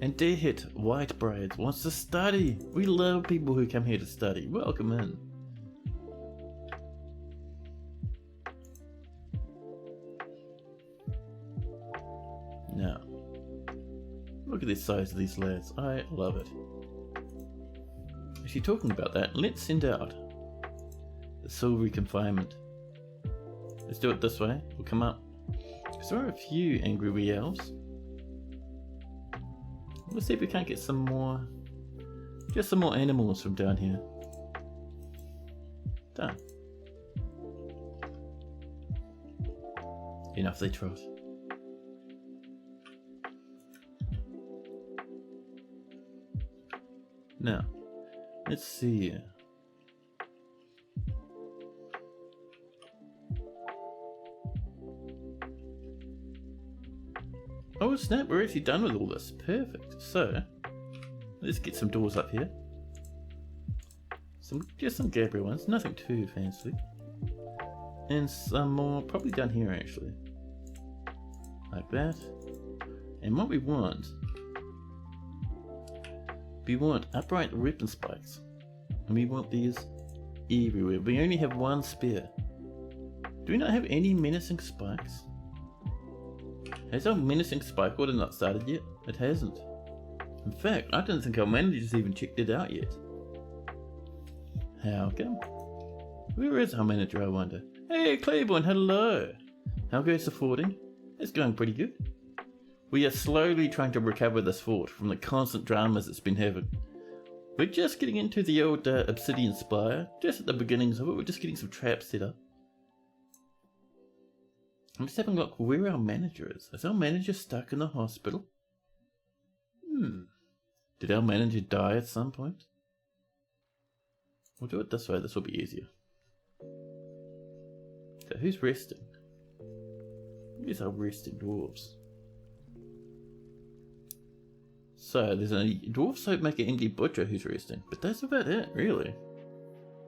S1: And dear hit, White Braids wants to study. We love people who come here to study. Welcome in. Now, look at the size of these lads. I love it. Actually, talking about that, let's send out the silvery confinement. Let's do it this way. We'll come up. Because there are a few angry wee elves. We'll see if we can't get some more, just some more animals from down here. Done. Enough they trot. Now, let's see. Oh snap, we're actually done with all this. Perfect. So, let's get some doors up here. Just some Gabriel ones, nothing too fancy. And some more, probably down here actually. Like that. And what we want upright weapon spikes. And we want these everywhere. We only have one spare. Do we not have any menacing spikes? Has our menacing spike order not started yet? It hasn't. In fact, I don't think our manager's even checked it out yet. How come? Where is our manager, I wonder? Hey, Claiborne, hello! How goes the forting? It's going pretty good. We are slowly trying to recover this fort from the constant dramas it's been having. We're just getting into the old obsidian spire, just at the beginnings of it. We're just getting some traps set up. I'm just having a look where our manager is. Is our manager stuck in the hospital? Did our manager die at some point? We'll do it this way, this will be easier. So who's resting? Where's our resting dwarves? So there's a dwarf soap maker Indie Butcher who's resting, but that's about it, really.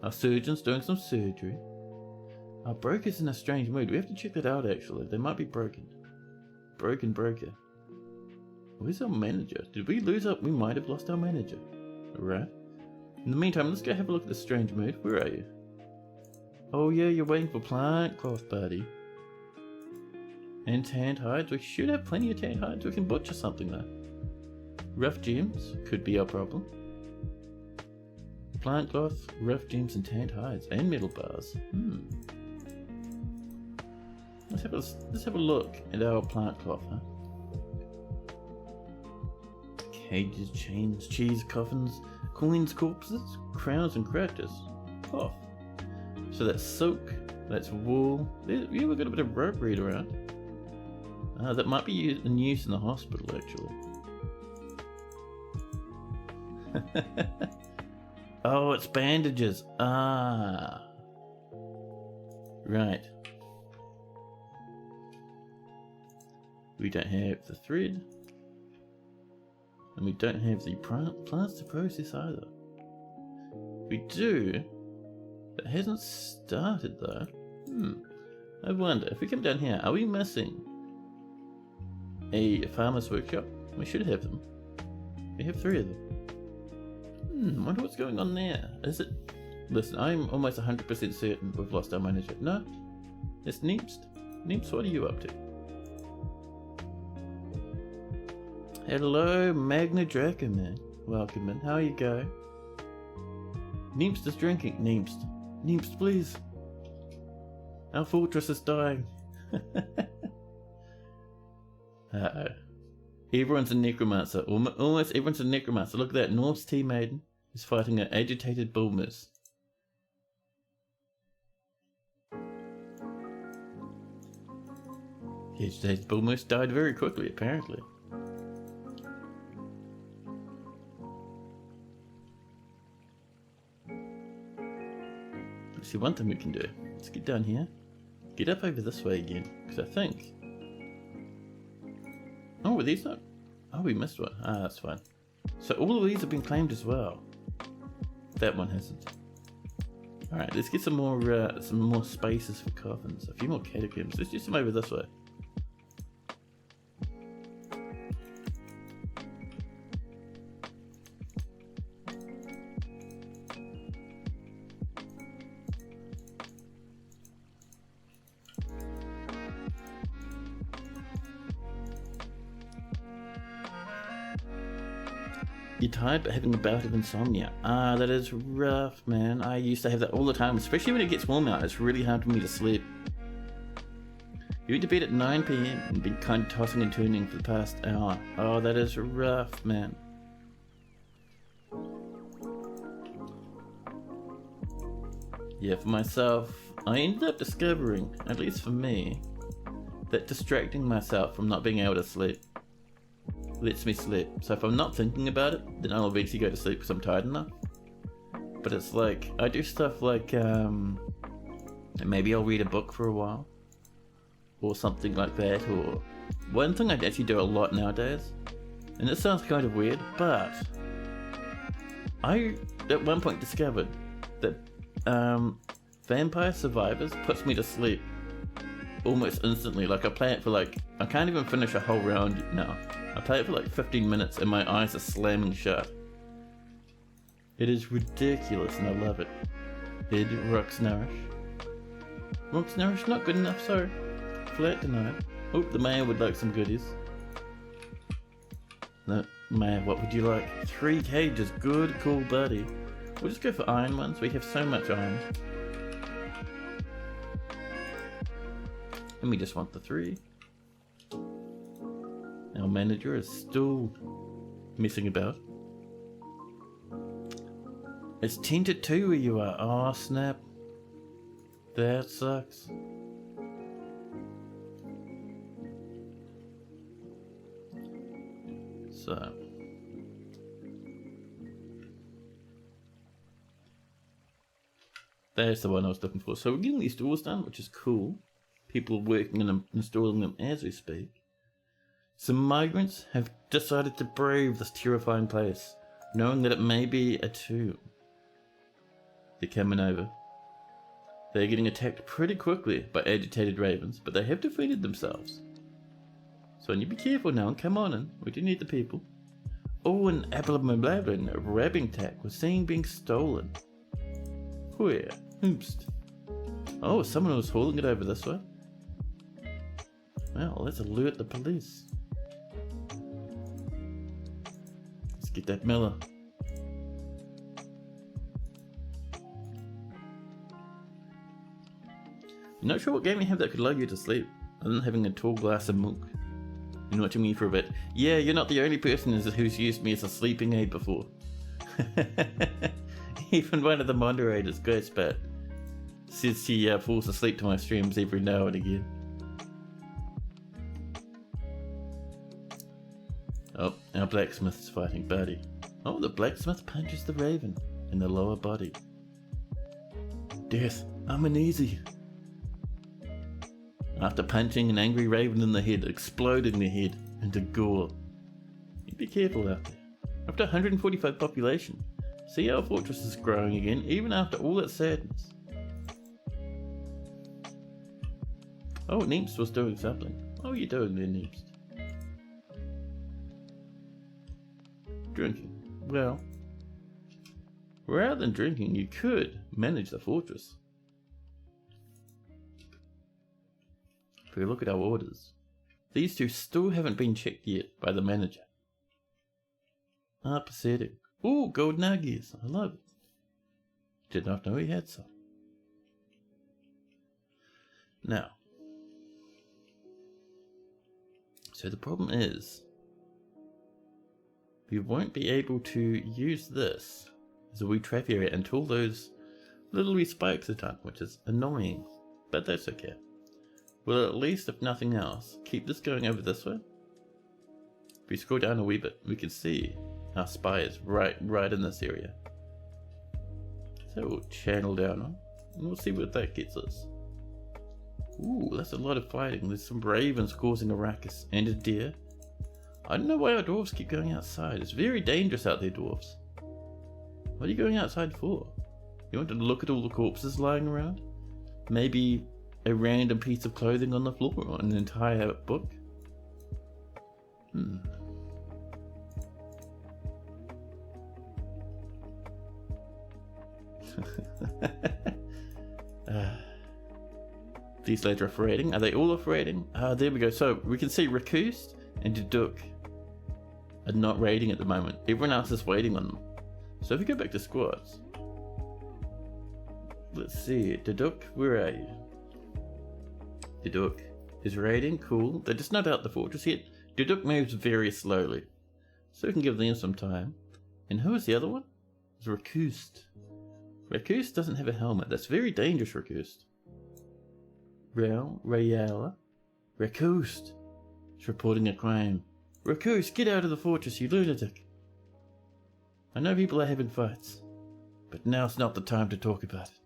S1: Our surgeon's doing some surgery. Our broker's in a strange mood. We have to check that out actually. They might be broken. Broken broker. Where's our manager? Did we lose our... We might have lost our manager. Alright. In the meantime, let's go have a look at the strange mood. Where are you? Oh yeah, you're waiting for plant cloth, buddy. And tanned hides. We should have plenty of tanned hides. We can butcher something though. Rough gems could be our problem. Plant cloth, rough gems and tanned hides. And metal bars. Let's have a look at our plant cloth, huh? Cages, chains, cheese, coffins, coins, corpses, crowns and crackers. Cloth. So that's silk, that's wool. Yeah, we've got a bit of rope read around. That might be in use in the hospital actually. Oh, it's bandages. Ah. Right. We don't have the thread. And we don't have the plants to process either. We do. It hasn't started though. I wonder, if we come down here, are we missing a farmer's workshop? We should have them. We have 3 of them. Wonder what's going on there. Is it... Listen, I'm almost 100% certain we've lost our manager. No? It's Neemst. Neemst, what are you up to? Hello, Magna Draco man. Welcome in. How you go? Neemst is drinking. Neemst. Neemst, please. Our fortress is dying. Uh-oh. Everyone's a necromancer. Almost everyone's a necromancer. Look at that. North's tea maiden is fighting an agitated bull moose. The agitated bull moose died very quickly, apparently. Let's see, one thing we can do. Let's get down here. Get up over this way again. Because I think... Oh, were these not... Oh, we missed one. Ah, that's fine. So all of these have been claimed as well. That one hasn't. Alright, let's get some more spaces for coffins. A few more catacombs. Let's do some over this way. You're tired but having a bout of insomnia. Ah, that is rough, man. I used to have that all the time, especially when it gets warm out. It's really hard for me to sleep. You went to bed at 9 PM and been kind of tossing and turning for the past hour. Oh, that is rough, man. Yeah, for myself, I ended up discovering, at least for me, that distracting myself from not being able to sleep lets me sleep. So if I'm not thinking about it, then I'll eventually go to sleep because I'm tired enough. But it's like, I do stuff like, maybe I'll read a book for a while, or something like that, or one thing I actually do a lot nowadays, and it sounds kind of weird, but I at one point discovered that Vampire Survivors puts me to sleep almost instantly. Like I play it for like, I can't even finish a whole round now. I play it for like 15 minutes and my eyes are slamming shut. It is ridiculous and I love it. Ed Rocks Nourish. Rocks Nourish not good enough, sorry. Flat denied. Oh, the mayor would like some goodies. No, mayor, what would you like? 3 cages, good, cool buddy. We'll just go for iron ones, we have so much iron. And we just want the 3. Our manager is still messing about. It's 10 to 2 where you are. Oh snap. That sucks. So. There's the one I was looking for. So we're getting these doors done, which is cool. People are working and installing them as we speak. Some migrants have decided to brave this terrifying place, knowing that it may be a tomb. They're coming over. They're getting attacked pretty quickly by agitated ravens, but they have defeated themselves. So you be careful now and come on in. We do need the people. Oh, an Ablablabin rabbing tack was seen being stolen. Where? Oops. Oh, someone was hauling it over this way. Well, let's alert the police. Let's get that Miller. You're not sure what game you have that could lull you to sleep, other than having a tall glass of milk. You're watching me for a bit. Yeah, you're not the only person who's used me as a sleeping aid before. Even one of the moderators, Ghostbat, says she falls asleep to my streams every now and again. Oh, our blacksmith's fighting Buddy. Oh, the blacksmith punches the raven in the lower body. Death, I'm uneasy. After punching an angry raven in the head, exploding the head into gore. You be careful out there. After 145 population, see our fortress is growing again, even after all that sadness. Oh, Neemst was doing something. What were you doing there, Neemst? Drinking. Well, rather than drinking, you could manage the fortress. If we look at our orders, these two still haven't been checked yet by the manager. Ah, pathetic. Ooh, gold nuggies. I love it. Did not know he had some. Now, so the problem is, we won't be able to use this as a wee trap area until those little wee spikes are done, which is annoying, but that's okay. We'll at least, if nothing else, keep this going over this way. If we scroll down a wee bit, we can see our spires right in this area. So we'll channel down on, and we'll see what that gets us. Ooh, that's a lot of fighting. There's some ravens causing a ruckus, and a deer. I don't know why our dwarves keep going outside. It's very dangerous out there, dwarves. What are you going outside for? You want to look at all the corpses lying around? Maybe a random piece of clothing on the floor or an entire book? These lads are off raiding. Are they all off raiding? There we go. So we can see Rakust and Duduk are not raiding at the moment. Everyone else is waiting on them. So if we go back to squads, let's see. Duduk, where are you? Duduk is raiding. Cool. They're just not out the fortress yet. Duduk moves very slowly, so we can give them some time. And who is the other one? It's Rakust. Rakust doesn't have a helmet. That's very dangerous, Rakust. Rayala. Rakust. It's reporting a crime. Rakust, get out of the fortress, you lunatic. I know people are having fights, but now's not the time to talk about it.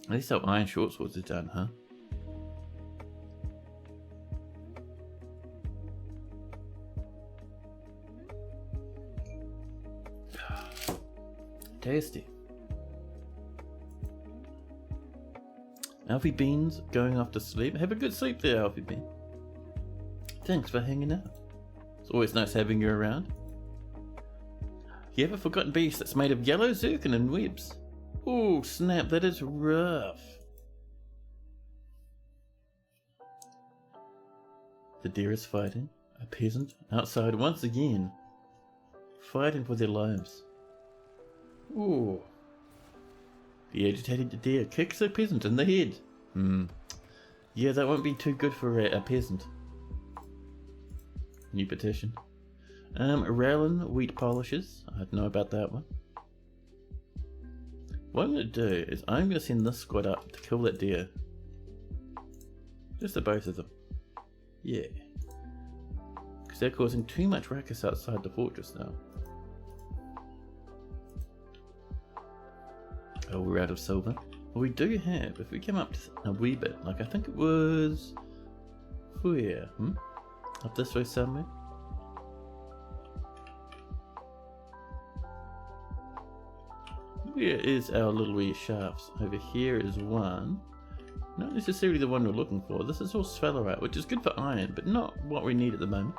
S1: At least our iron short swords are done, huh? Tasty. Alfie Beans going off to sleep. Have a good sleep there, Alfie Bean. Thanks for hanging out. It's always nice having you around. You have a forgotten beast that's made of yellow zircon and webs. Oh snap, that is rough. The deer is fighting. A peasant outside once again. Fighting for their lives. Ooh. The agitated deer kicks a peasant in the head. Yeah, that won't be too good for a peasant. New petition. Rowland wheat polishes. I don't know about that one. What I'm going to do is I'm going to send this squad up to kill that deer. Just the both of them. Yeah. Because they're causing too much ruckus outside the fortress now. Oh, we're out of silver. Well, we do have, if we come up to a wee bit, like I think it was... where? Up this way somewhere? Where is our little wee shafts? Over here is one. Not necessarily the one we're looking for. This is all sphalerite, which is good for iron, but not what we need at the moment.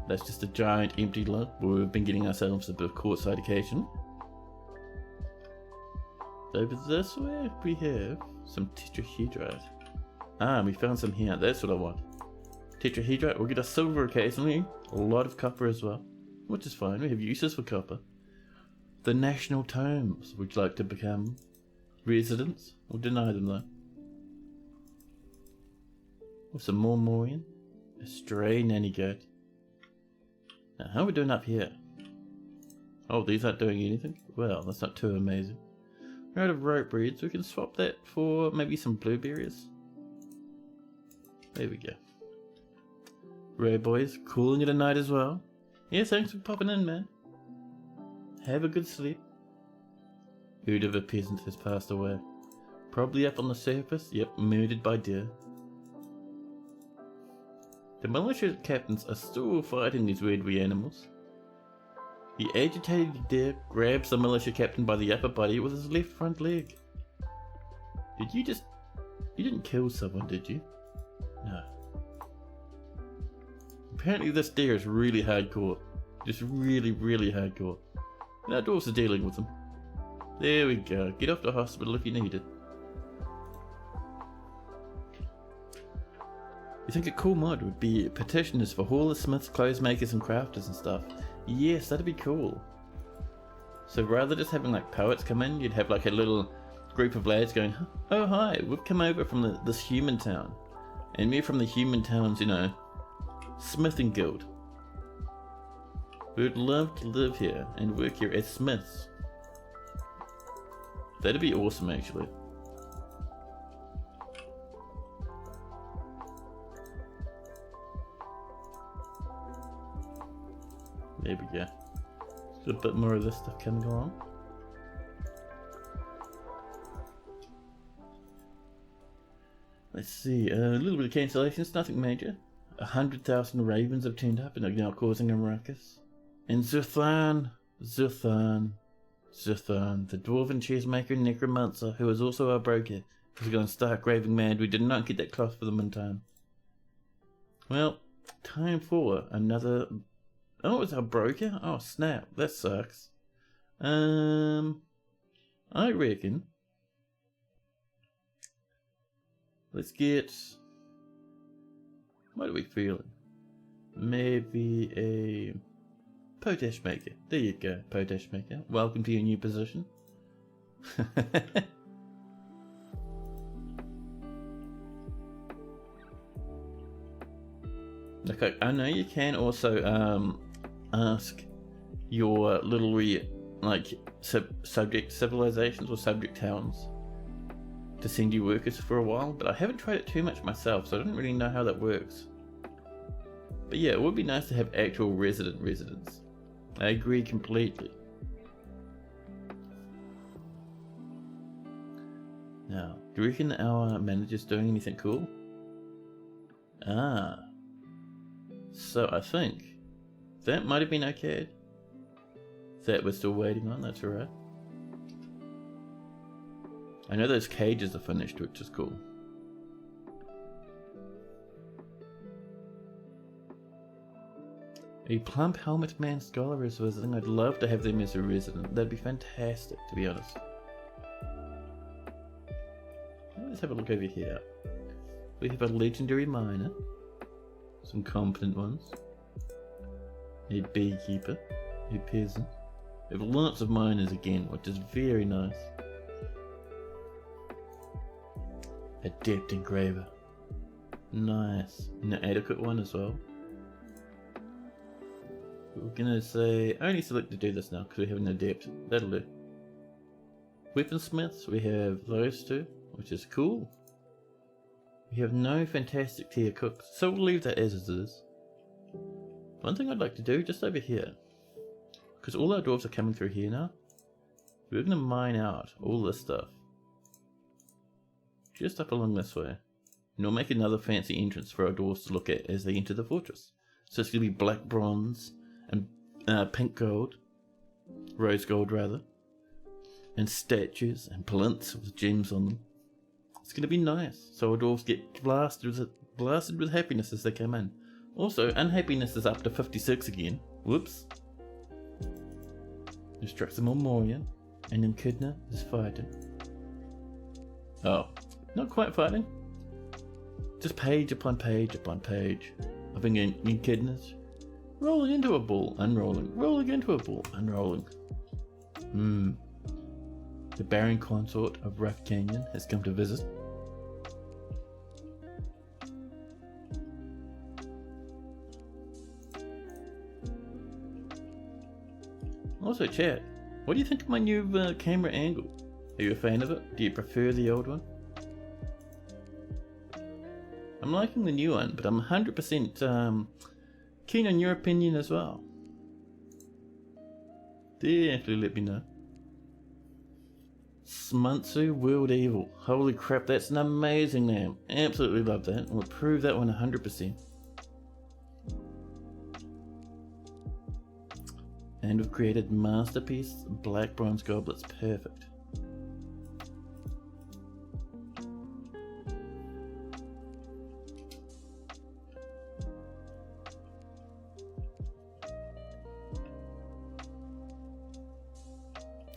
S1: That's just a giant empty lot where we've been getting ourselves a bit of quartzite occasion. Over this way we have some tetrahedrite. We found some here. That's what I want. Tetrahedrite. We'll get a silver occasionally. A lot of copper as well, which is fine. We have uses for copper. The national tomes. Would you like to become residents? We'll deny them though. With some more Morian. A stray nanny goat. Now, how are we doing up here? Oh, these aren't doing anything? Well, that's not too amazing. We're out of rope breeds, we can swap that for maybe some blueberries. There we go. Rare boys, cooling it a night as well. Yeah, thanks for popping in, man. Have a good sleep. Ood of a peasant has passed away. Probably up on the surface, yep, murdered by deer. The militia captains are still fighting these weird wee animals. The agitated deer grabs the militia captain by the upper body with his left front leg. Did you just... you didn't kill someone, did you? No. Apparently this deer is really hardcore. Just really, really hardcore. And our dwarves are dealing with them. There we go. Get off to hospital if you need it. You think a cool mod would be petitioners for haulers, smiths, clothes makers and crafters and stuff? Yes, that'd be cool. So rather than just having like poets come in, you'd have like a little group of lads going, oh hi, we've come over from this human town. And we're from the human town's, you know, smithing guild. We would love to live here and work here as smiths. That'd be awesome actually. There we go. Just a bit more of this stuff coming along. Let's see, a little bit of cancellations, nothing major. 100,000 ravens have turned up and are now causing a ruckus. And Zuthan, Zithon, the dwarven cheesemaker and necromancer, who is also our broker, has gone stark raving mad. We did not get that cloth for them in time. Well, time for another... Oh, it's our broker? Oh, snap. That sucks. I reckon... Let's get... What are we feeling? Maybe a... Potash maker. There you go, potash maker. Welcome to your new position. Okay, I know you can also ask your little subject civilizations or subject towns to send you workers for a while, but I haven't tried it too much myself, so I don't really know how that works. But yeah, it would be nice to have actual residents. I agree completely. Now, do you reckon our manager's doing anything cool? Ah. So I think that might have been okay. That we're still waiting on, that's alright. I know those cages are finished, which is cool. A plump helmet man scholar is visiting. I'd love to have them as a resident. That'd be fantastic, to be honest. Let's have a look over here. We have a legendary miner. Some competent ones. A beekeeper. A peasant. We have lots of miners again, which is very nice. Adept engraver. Nice. An adequate one as well. We're gonna say only select to do this now because we have an adept. That'll do. Weaponsmiths, we have those two, which is cool. We have no fantastic tier cooks, so we'll leave that as it is. One thing I'd like to do just over here, because all our dwarves are coming through here now, we're gonna mine out all this stuff. Just up along this way. And we'll make another fancy entrance for our dwarves to look at as they enter the fortress. So it's gonna be black bronze and pink gold, rose gold rather, and statues and plinths with gems on them. It's going to be nice, so our dwarves get blasted with happiness as they come in. Also, unhappiness is up to 56 again. Whoops. Instructs them on Morian, and Echidna is fighting. Oh, not quite fighting. Just page upon page upon page of Echidnas. Rolling into a ball, unrolling, rolling into a ball, unrolling. The Baron Consort of Rough Canyon has come to visit. Also, chat, what do you think of my new camera angle? Are you a fan of it? Do you prefer the old one? I'm liking the new one, but I'm 100% keen on your opinion as well. Definitely let me know. Smuntsu World Evil. Holy crap, that's an amazing name. Absolutely love that. We'll prove that one 100%. And we've created Masterpiece Black Bronze Goblets. Perfect.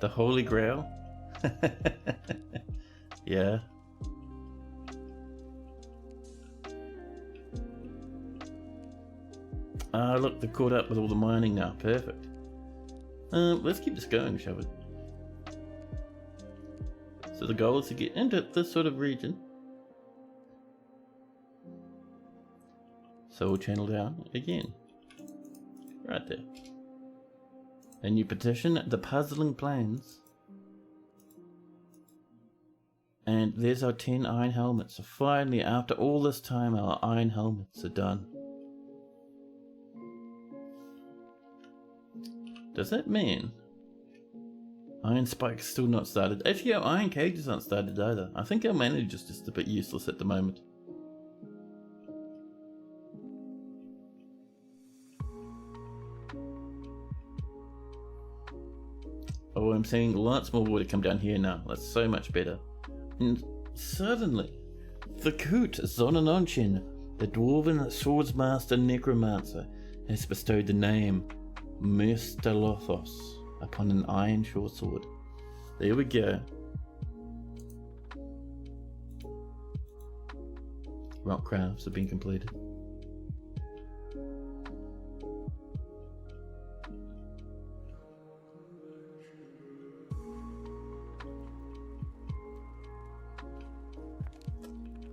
S1: The Holy Grail? Yeah. Ah, look, they're caught up with all the mining now. Perfect. Let's keep this going, shall we? So the goal is to get into this sort of region. So we'll channel down again. Right there. A new petition, the puzzling plans. And there's our 10 iron helmets. So finally, after all this time, our iron helmets are done. Does that mean Iron Spike's still not started? Actually, our Iron Cages aren't started either. I think our manager's just a bit useless at the moment. Oh, I'm seeing lots more water come down here now. That's so much better. And suddenly, the Coot Zonononchin, the Dwarven Swordsmaster Necromancer, has bestowed the name Merstalothos upon an iron short sword. There we go. Rock crafts have been completed.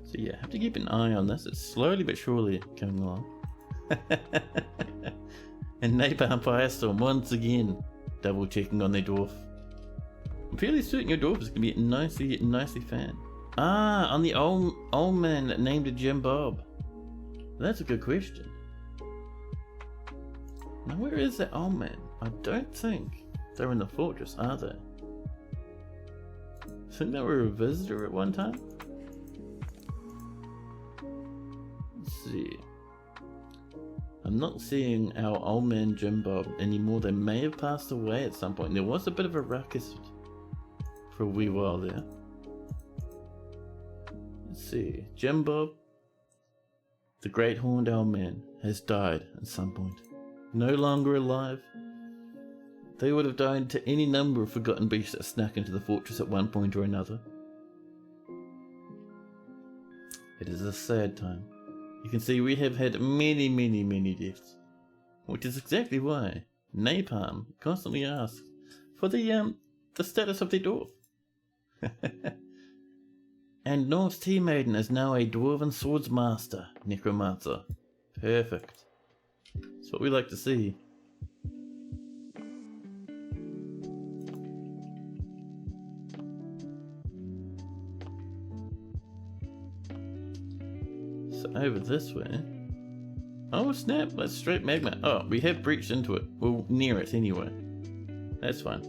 S1: So yeah, have to keep an eye on this. It's slowly but surely coming along. And Napalm Firestorm once again double checking on their dwarf. I'm fairly certain your dwarf is going to be nicely fanned. Ah, on the old man that named Jim Bob. That's a good question. Now where is that old man? I don't think they're in the fortress, are they? I think they were a visitor at one time. Let's see. I'm not seeing our old man Jim Bob anymore. They may have passed away at some point. There was a bit of a ruckus for a wee while there. Let's see. Jim Bob, the great horned owl man, has died at some point. No longer alive. They would have died to any number of forgotten beasts that snuck into the fortress at one point or another. It is a sad time. You can see we have had many deaths, which is exactly why Napalm constantly asks for the status of their dwarf. And North's Tea Maiden is now a Dwarven Swordsmaster Necromancer. Perfect. That's what we like to see. So over this way. Oh snap, that's straight magma. Oh, we have breached into it. Well, near it anyway. That's fine.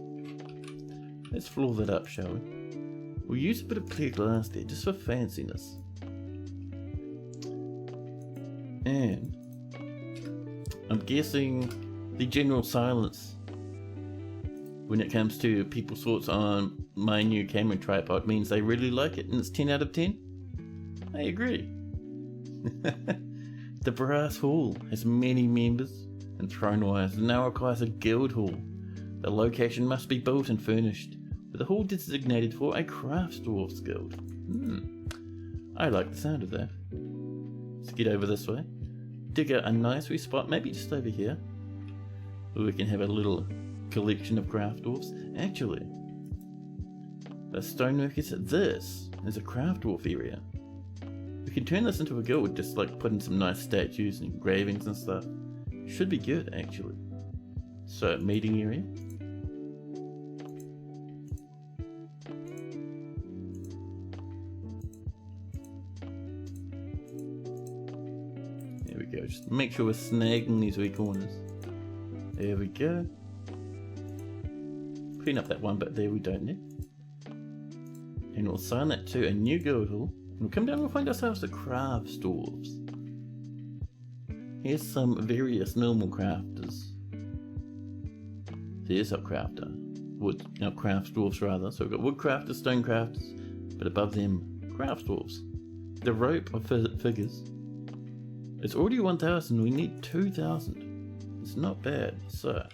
S1: Let's floor that up, shall we? We'll use a bit of clear glass there, just for fanciness. And I'm guessing the general silence when it comes to people's thoughts on my new camera tripod means they really like it and it's 10 out of 10. I agree. The Brass Hall has many members and Thrownwires now requires a guild hall. The location must be built and furnished, with the hall designated for a crafts dwarves guild. I like the sound of that. Let's get over this way. Dig out a nice wee spot, maybe just over here, where we can have a little collection of craft dwarfs. Actually, the stoneworkers, this is a craft dwarf area. We can turn this into a guild, just like put in some nice statues and engravings and stuff. Should be good, actually. So, meeting area. There we go, just make sure we're snagging these wee corners. There we go. Clean up that one bit there we don't need. And we'll assign that to a new guild hall. And we'll come down and we'll find ourselves the crafts dwarves. Here's some various normal crafters. There's our crafter. Crafts dwarves rather. So we've got wood crafters, stone crafters, but above them, crafts dwarves. The rope of figures. It's already 1,000, we need 2,000. It's not bad. So,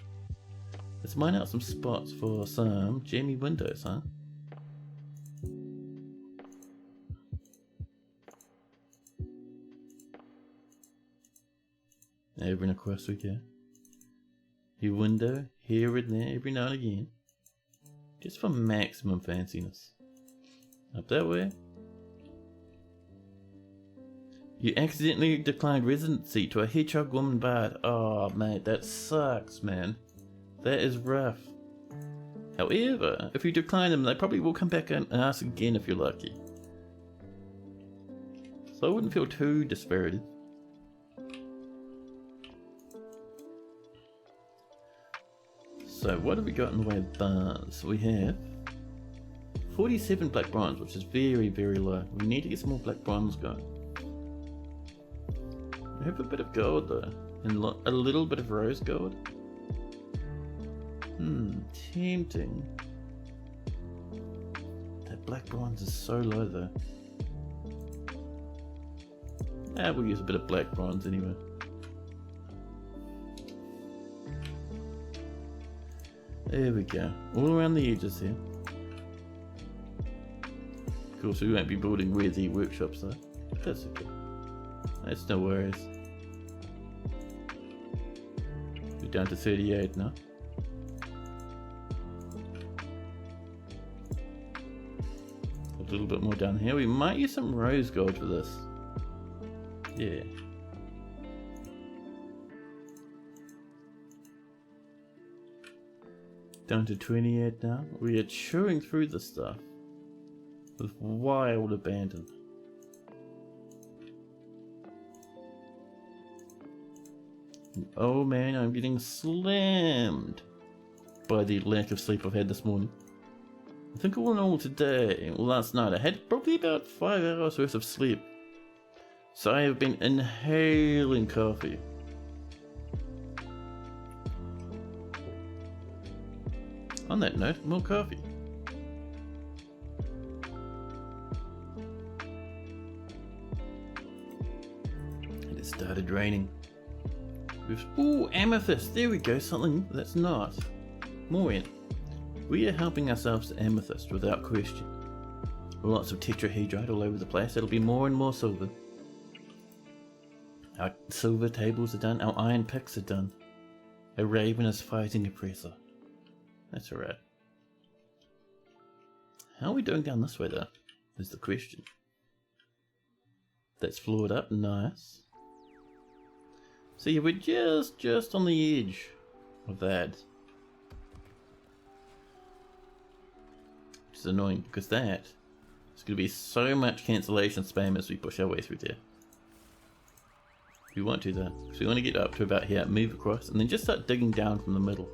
S1: let's mine out some spots for some jammy windows, huh? Over and across we go. Your window, here and there, every now and again. Just for maximum fanciness. Up that way. You accidentally declined residency to a hedgehog woman bard. Oh mate, that sucks, man. That is rough. However, if you decline them, they probably will come back and ask again if you're lucky. So I wouldn't feel too dispirited. So what have we got in the way of bars? We have 47 black bronze, which is very low. We need to get some more black bronze going. We have a bit of gold though, and a little bit of rose gold. Tempting. black bronze is so low though. We'll use a bit of black bronze anyway. There we go. All around the edges here. Of course, we won't be building worthy workshops though. That's okay. That's no worries. We're down to 38 now. A little bit more down here. We might use some rose gold for this. Yeah. Down to 28 now. We are chewing through the stuff with wild abandon. And oh man, I'm getting slammed by the lack of sleep I've had this morning. I think all in all today, well last night, I had probably about 5 hours worth of sleep. So I have been inhaling coffee. On that note, more coffee. And it started raining. Ooh, amethyst! There we go, something that's not. More in. We are helping ourselves to amethyst without question. Lots of tetrahedrite all over the place. It'll be more and more silver. Our silver tables are done. Our iron picks are done. A raven is fighting a oppressor. That's alright. How are we doing down this way though? Is the question. That's floored up. Nice. So yeah, we're just on the edge of that. Which is annoying because that is going to be so much cancellation spam as we push our way through there. We won't do that. So we want to get up to about here, move across, and then just start digging down from the middle.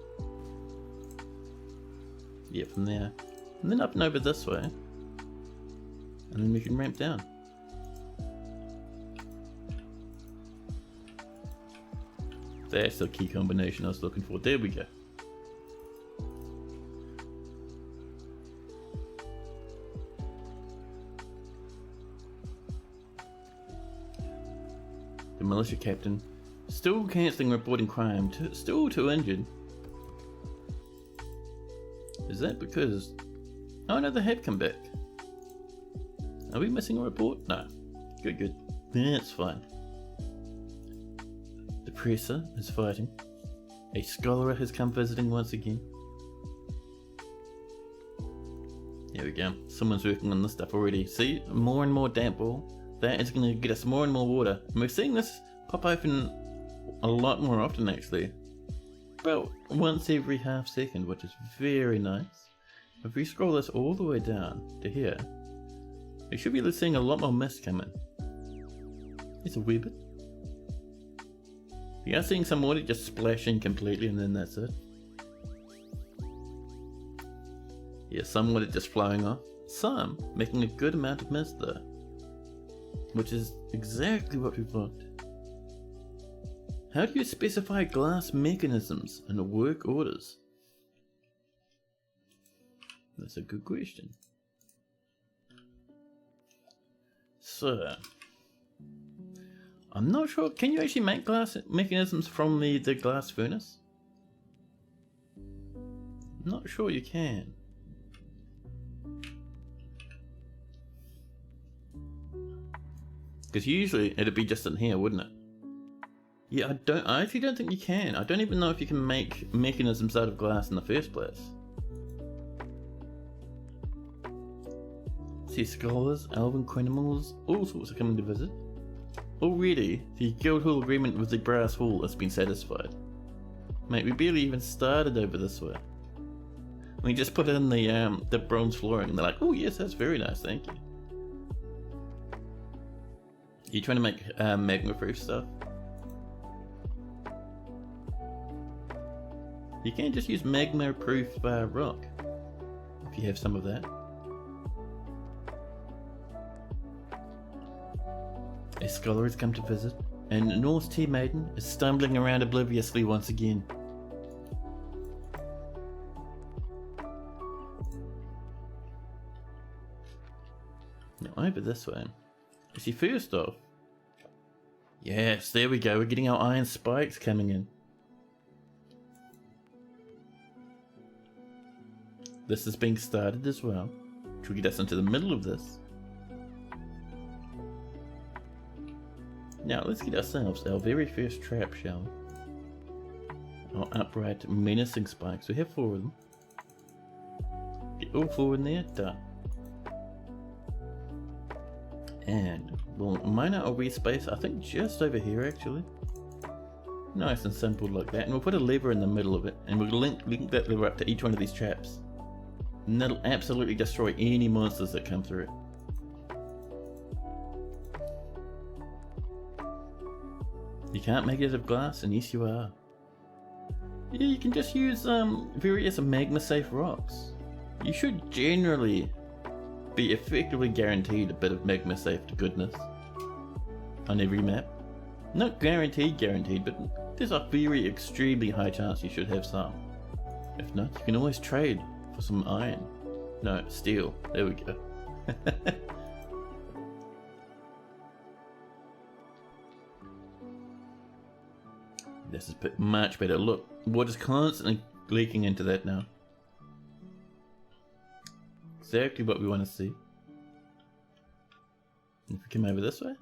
S1: Yeah, from there. And then up and over this way. And then we can ramp down. That's the key combination I was looking for. There we go. The militia captain still cancelling reporting crime. Still 2 injured. Is that because... Oh no, they have come back. Are we missing a report? No. Good. That's fine. The presser is fighting. A scholar has come visiting once again. There we go. Someone's working on this stuff already. See? More and more damp ball. That is going to get us more and more water. And we're seeing this pop open a lot more often actually. About once every half second, which is very nice. If we scroll this all the way down to here, we should be seeing a lot more mist come in. It's a wee bit. We are seeing some water just splashing completely and then that's it. Yeah, some water just flowing off. Some making a good amount of mist though. Which is exactly what we've want. How do you specify glass mechanisms in work orders? That's a good question. So, I'm not sure. Can you actually make glass mechanisms from the glass furnace? I'm not sure you can. Because usually it'd be just in here, wouldn't it? Yeah, I actually don't think you can. I don't even know if you can make mechanisms out of glass in the first place. See, scholars, elven criminals, all sorts are coming to visit. Already, the Guildhall agreement with the Brass Hall has been satisfied. Mate, we barely even started over this way. We just put in the bronze flooring and they're like, oh yes, that's very nice, thank you. You trying to make magma-proof stuff? You can just use magma-proof rock, if you have some of that. A scholar has come to visit, and Norse Tea Maiden is stumbling around obliviously once again. Now over this way. You see, first off, yes, there we go. We're getting our iron spikes coming in. This is being started as well, which will get us into the middle of this. Now let's get ourselves our very first trap, shall we? Our upright menacing spikes. We have 4 of them. Get all 4 in there, done. And we'll mine out a wee space, I think just over here actually. Nice and simple like that. And we'll put a lever in the middle of it, and we'll link that lever up to each one of these traps. And that'll absolutely destroy any monsters that come through it. You can't make it out of glass, and yes you are. Yeah, you can just use various magma safe rocks. You should generally be effectively guaranteed a bit of magma safe to goodness on every map. Not guaranteed, but there's a very extremely high chance you should have some. If not, you can always trade for some iron. No, steel. There we go. This is much better. Look, water's constantly leaking into that now. Exactly what we want to see. If we come over this way,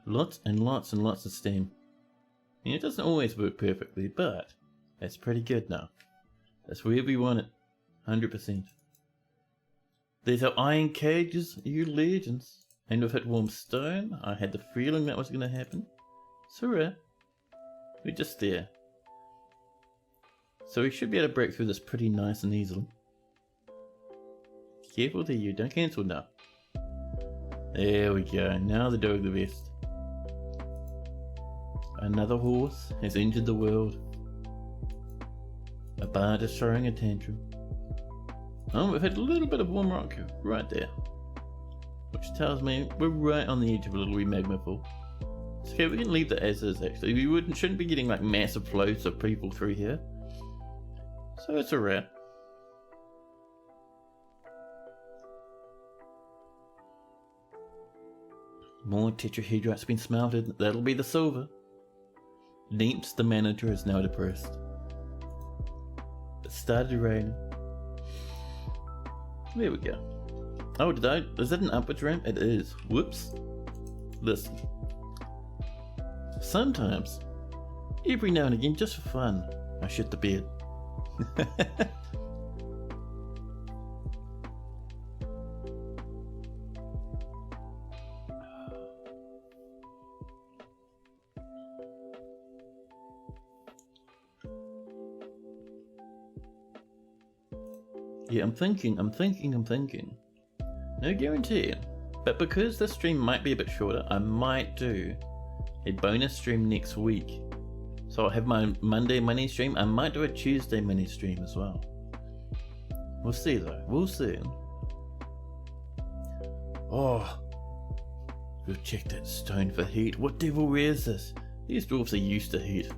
S1: lots and lots and lots of steam. And it doesn't always work perfectly, but it's pretty good now. That's where we want it, 100%. There's our iron cages, you legends. And we've hit warm stone. I had the feeling that was going to happen. So we're just there. So we should be able to break through this pretty nice and easily. Careful there, you don't cancel now. There we go, now they're doing the best. Another horse has entered the world. A bard is throwing a tantrum. Oh, we've had a little bit of warm rock right there, which tells me we're right on the edge of a little wee magma fall. It's okay, we can leave that as is actually. We shouldn't be getting like massive flows of people through here. So it's alright. More tetrahedrites been smelted. That'll be the silver. Neeps, the manager, is now depressed. It started raining. There we go. Oh, is that an upwards ramp? It is. Whoops. Listen. Sometimes, every now and again, just for fun, I shit the bed. Yeah, I'm thinking. No guarantee, but because this stream might be a bit shorter, I might do a bonus stream next week. So I'll have my Monday mini stream. I might do a Tuesday mini stream as well. We'll see though, we'll see. Oh, we'll check that stone for heat. What devilry is this? These dwarves are used to heat.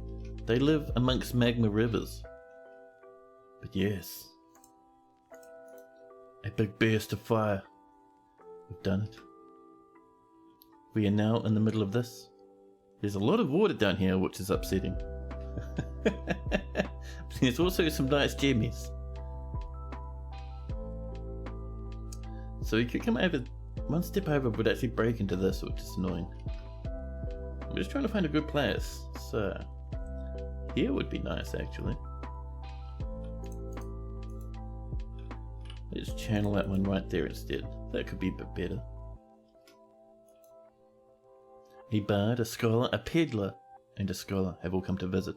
S1: They live amongst magma rivers. But yes, a big burst of fire. We've done it. We are now in the middle of this. There's a lot of water down here, which is upsetting. There's also some nice gemmies. So you could come over, one step over would actually break into this, which is annoying. I'm just trying to find a good place. So, here would be nice actually. Let's channel that one right there instead. That could be a bit better. A bard, a scholar, a peddler, and a scholar have all come to visit.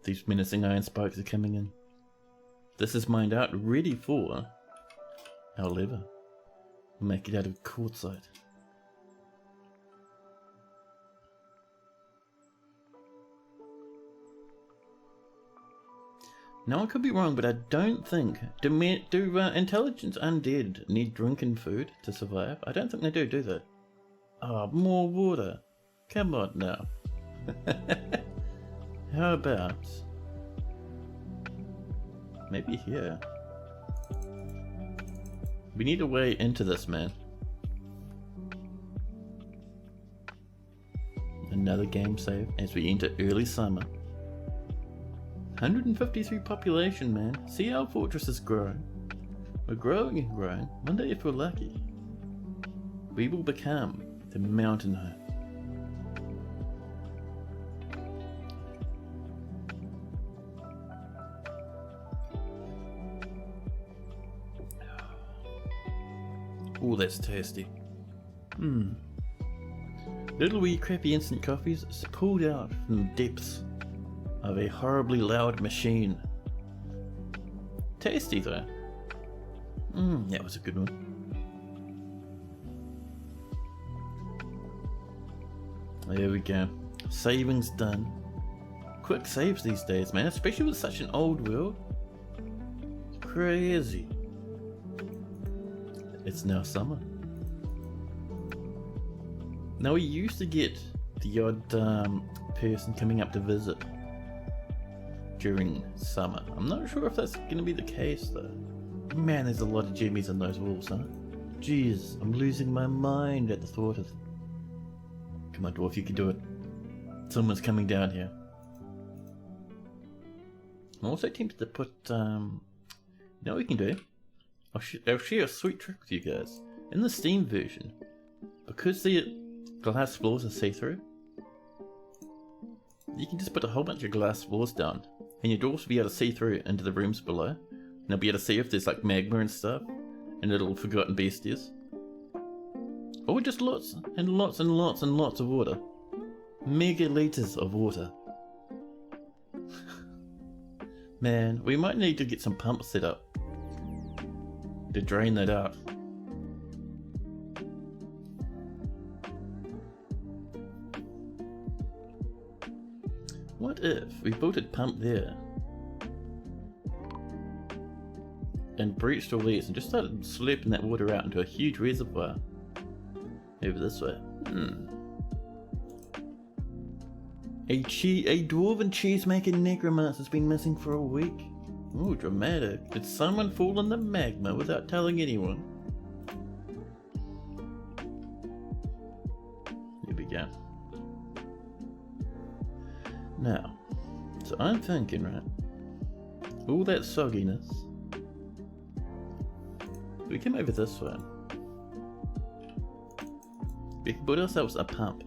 S1: These menacing iron spikes are coming in. This is mined out, ready for our lever. We'll make it out of quartzite. Now I could be wrong, but I don't think do intelligence undead need drinking food to survive? I don't think they do they? Oh, more water. Come on now. How about maybe here? We need a way into this, man. Another game save as we enter early summer. 153 population, man. See how fortress is growing. We're growing and growing. One day, if we're lucky, we will become the mountain home. Oh, that's tasty. Little wee crappy instant coffees is pulled out from the depths of a horribly loud machine. Tasty though. That was a good one. There we go. Savings done. Quick saves these days, man, especially with such an old world. It's crazy. It's now summer. Now we used to get the odd person coming up to visit during summer. I'm not sure if that's going to be the case though. Man, there's a lot of jimmies in those walls, huh? Jeez, I'm losing my mind at the thought of... Come on, dwarf, you can do it. Someone's coming down here. I'm also tempted to put... You know what we can do? I'll share a sweet trick with you guys. In the Steam version, because the glass floors are see-through, you can just put a whole bunch of glass floors down, and your dwarves will be able to see through into the rooms below, and they'll be able to see if there's like magma and stuff, and little forgotten beasties. Or just lots and lots and lots and lots of water. Mega liters of water. Man, we might need to get some pumps set up to drain that out. What if we built a pump there and breached all these and just started slurping that water out into a huge reservoir over this way? A dwarven cheese-making necromancer's been missing for a week. Ooh, dramatic. Did someone fall in the magma without telling anyone? Here we go. Now, so I'm thinking, right, all that sogginess, we come over this way. We can put ourselves a pump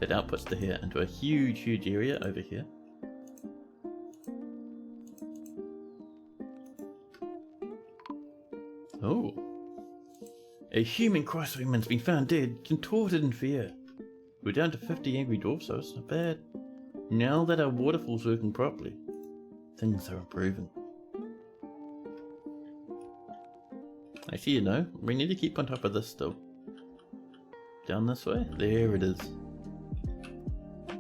S1: that outputs to here into a huge area over here. Oh, a human crosswayman's been found dead, contorted in fear. We're down to 50 angry dwarves, so it's not bad. Now that our waterfall's working properly, things are improving. Actually, you know, we need to keep on top of this still. Down this way? There it is.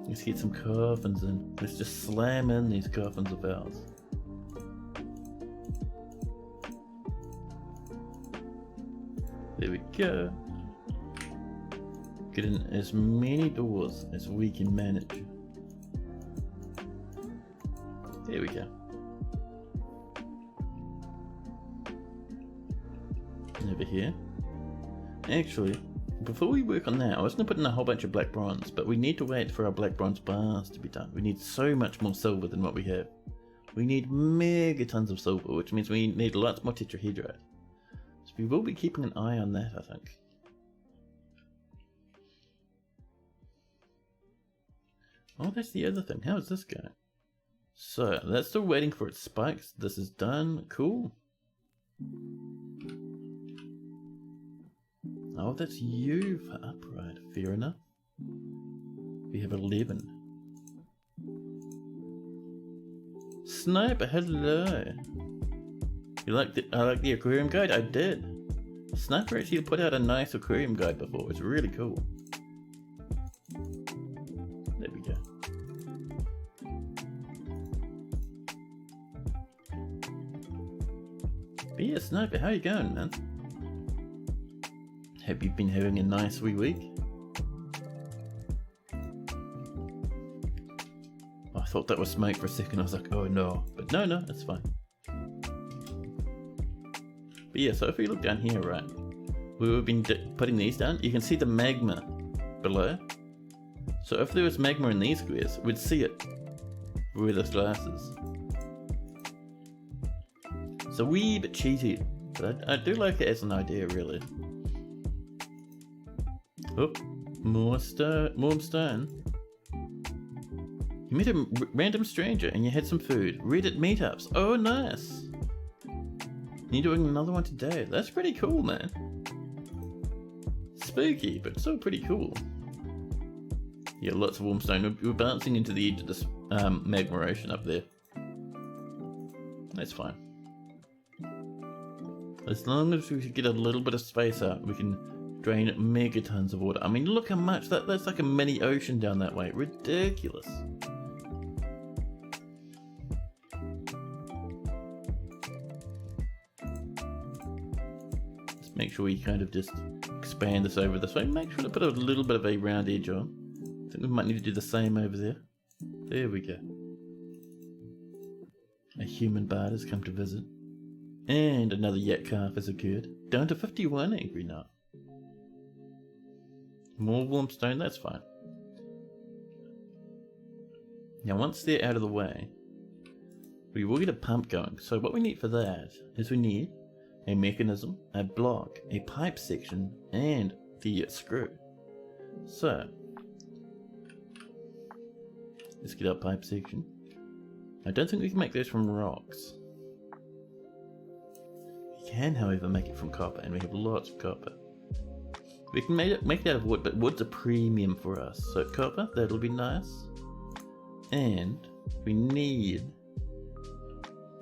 S1: Let's get some coffins in. Let's just slam in these coffins of ours. There we go. Get in as many doors as we can manage. There we go. And over here. Actually, before we work on that, I was going to put in a whole bunch of black bronze, but we need to wait for our black bronze bars to be done. We need so much more silver than what we have. We need mega tons of silver, which means we need lots more tetrahedrite. So we will be keeping an eye on that, I think. Oh, that's the other thing. How is this going? So, that's still waiting for its spikes. This is done. Cool. Oh, that's you for upright. Fair enough. We have 11. Sniper, hello. You like I like the aquarium guide? I did. Sniper actually put out a nice aquarium guide before. It's really cool. There we go. But yeah, Sniper, how you going, man? Have you been having a nice wee week? I thought thought that was smoke for a second. I was like, oh no. But no, it's fine. But yeah, so if we look down here, right, we've been putting these down. You can see the magma below. So if there was magma in these squares, we'd see it with this glasses. It's a wee bit cheaty, but I do like it as an idea, really. Oh, more stone. You met a random stranger and you had some food. Reddit meetups. Oh, nice. You're doing another one today. That's pretty cool, man. Spooky, but still pretty cool. Yeah, lots of warm stone. We're bouncing into the edge of this magma ocean up there. That's fine. As long as we get a little bit of space out, we can drain megatons of water. I mean, look how much. That's like a mini ocean down that way. Ridiculous. Let's make sure we kind of just expand this over this way. Make sure to put a little bit of a round edge on. I think we might need to do the same over there. There we go. A human bard has come to visit. And another yak calf has occurred. Down to 51 angry now. More warm stone, that's fine. Now once they're out of the way, we will get a pump going. So what we need for that is we need a mechanism, a block, a pipe section, and the screw. So let's get our pipe section. I don't think we can make those from rocks. We can, however, make it from copper, and we have lots of copper. We can make it out of wood, but wood's a premium for us. So copper, that'll be nice. And we need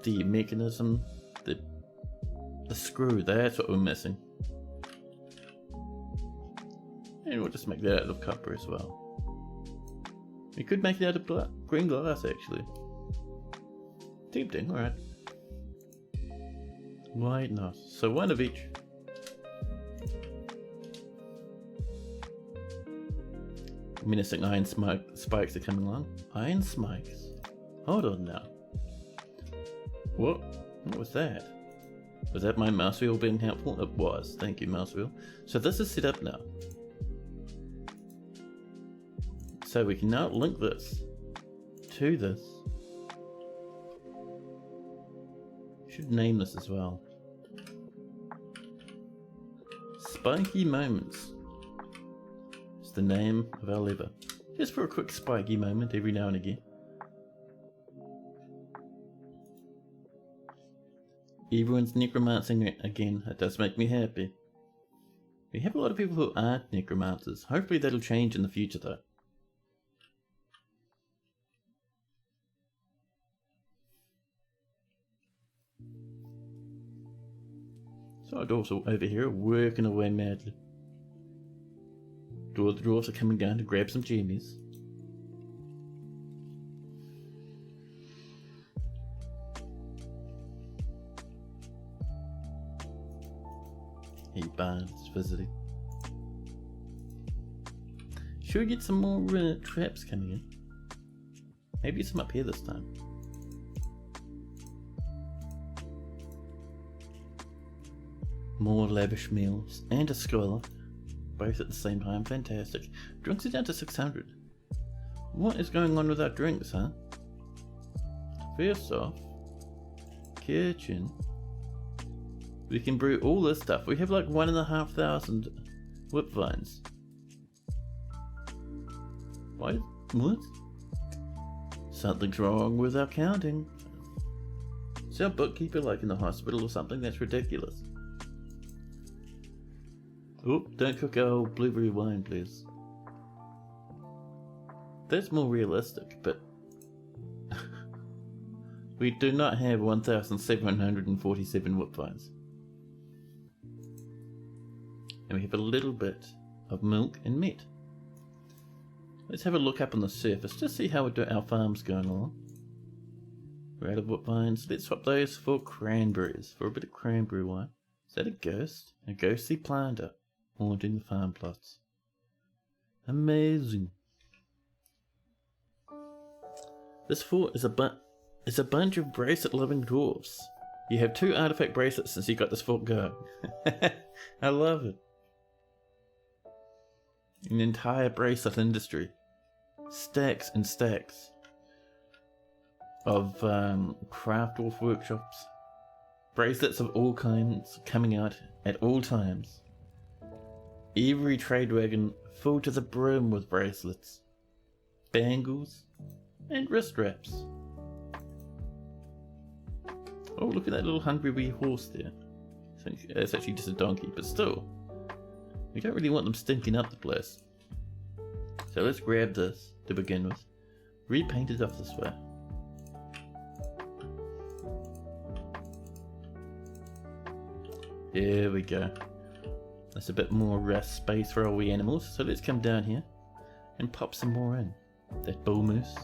S1: the mechanism, the screw, that's what we're missing. And we'll just make that out of copper as well. We could make it out of green glass, actually. Tempting, alright. Why not? So one of each. Menacing iron spikes are coming along. Iron spikes? Hold on now. What? What was that? Was that my mouse wheel being helpful? It was. Thank you, mouse wheel. So this is set up now. So we can now link this to this. Should name this as well. Spiky Moments. It's the name of our lever. Just for a quick spiky moment every now and again. Everyone's necromancing again. It does make me happy. We have a lot of people who aren't necromancers. Hopefully that'll change in the future though. So our dwarves are over here working away madly. The dwarves are coming down to grab some jammies. Hey, Barnes visiting. Should we get some more traps coming in? Maybe some up here this time. More lavish meals and a scholar, both at the same time. Fantastic. Drinks are down to 600. What is going on with our drinks, huh? First off, kitchen. We can brew all this stuff. We have like 1,500 whip vines. Why? What? Something's wrong with our counting. Is our bookkeeper like in the hospital or something? That's ridiculous. Oh, don't cook our blueberry wine, please. That's more realistic, but we do not have 1,747 whip vines. And we have a little bit of milk and meat. Let's have a look up on the surface, just see how our farm's going along. We're out of whip vines. Let's swap those for cranberries, for a bit of cranberry wine. Is that a ghost? A ghostly planter haunting the farm plots. Amazing. This fort is a bunch of bracelet-loving dwarves. You have 2 artifact bracelets since you got this fort going. I love it. An entire bracelet industry. Stacks and stacks of craft dwarf workshops. Bracelets of all kinds coming out at all times. Every trade wagon full to the brim with bracelets, bangles, and wrist wraps. Oh, look at that little hungry wee horse there. I think it's actually just a donkey, but still. We don't really want them stinking up the place. So let's grab this to begin with. Repaint it off this way. There we go. That's a bit more space for our wee animals. So let's come down here and pop some more in. That bull moose.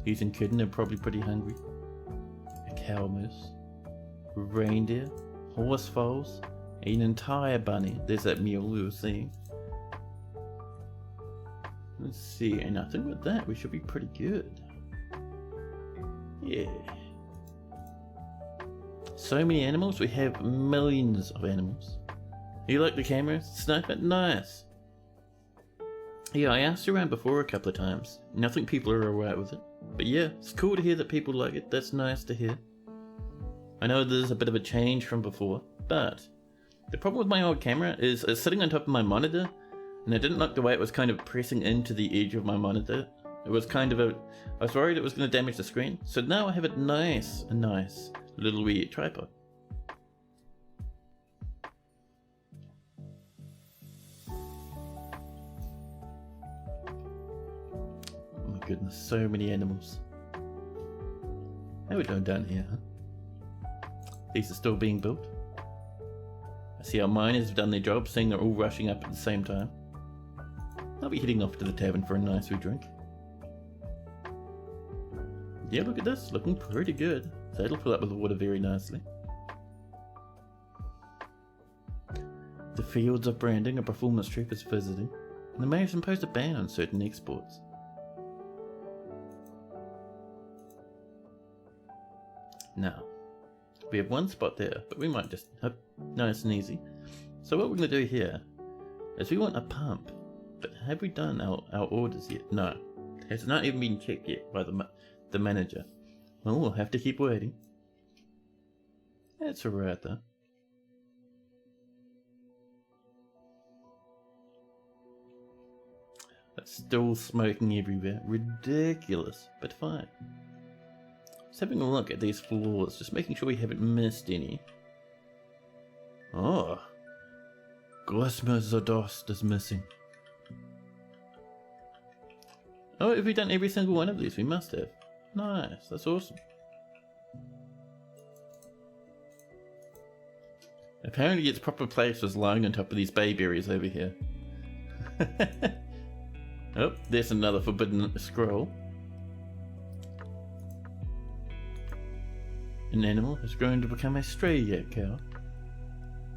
S1: He's and kitten are probably pretty hungry. A cow moose. Reindeer. Horse foals. An entire bunny. There's that mule we were seeing. Let's see, and I think with that we should be pretty good. Yeah. So many animals, we have millions of animals. You like the camera? Sniper? Nice. Yeah, I asked around before a couple of times, and I think people are alright with it. But yeah, it's cool to hear that people like it, that's nice to hear. I know there's a bit of a change from before, but the problem with my old camera is it's sitting on top of my monitor, and I didn't like the way it was kind of pressing into the edge of my monitor. It was kind of I was worried it was going to damage the screen, so now I have a nice little wee tripod. Oh my goodness, so many animals. How are we doing down here, huh? These are still being built. I see our miners have done their job, seeing they're all rushing up at the same time. I'll be heading off to the tavern for a nice wee drink. Yeah, look at this, looking pretty good. So it'll fill up with the water very nicely. The fields of branding a performance troupe is visiting, and the mayor's imposed a ban on certain exports. Now, we have one spot there, but we might just have nice and easy. So what we're going to do here is we want a pump. But have we done our orders yet? No. It has not even been checked yet by the manager. Well, we'll have to keep waiting. That's alright though. That's still smoking everywhere. Ridiculous, but fine. Just having a look at these floors, just making sure we haven't missed any. Oh. Gosma Zadost is missing. Oh, have we done every single one of these? We must have. Nice, that's awesome. Apparently its proper place was lying on top of these bayberries over here. Oh, there's another forbidden scroll. An animal has grown to become a stray yak cow.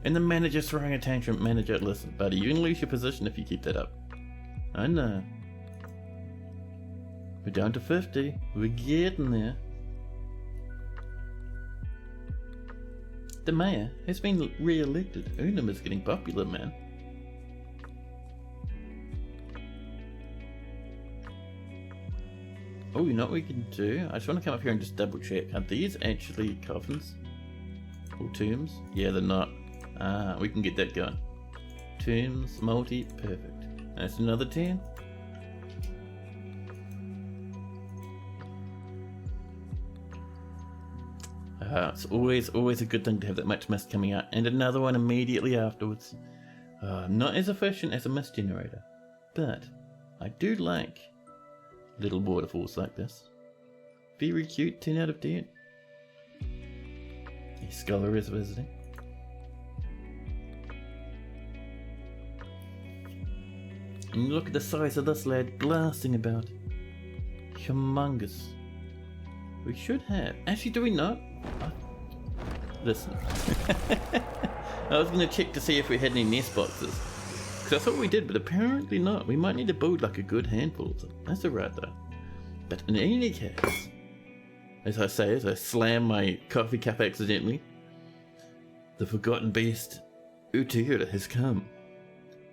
S1: And the manager's throwing a tantrum. Manager, listen, buddy, you can lose your position if you keep that up. I know. We're down to 50. We're getting there. The mayor has been re-elected. Unum is getting popular, man. Oh, you know what we can do? I just want to come up here and just double check. Are these actually coffins? Or tombs? Yeah, they're not. Ah, we can get that going. Tombs, multi, perfect. That's another 10. It's always a good thing to have that much mist coming out, and another one immediately afterwards. Not as efficient as a mist generator, but I do like little waterfalls like this. Very cute, 10 out of 10. A scholar is visiting. And look at the size of this lad blasting about. Humongous. We should have. Actually, do we not? Listen. I was going to check to see if we had any nest boxes. Because I thought we did, but apparently not. We might need to build like a good handful of them. That's alright though. But in any case, as I say, as I slam my coffee cup accidentally. The forgotten beast, Utura, has come.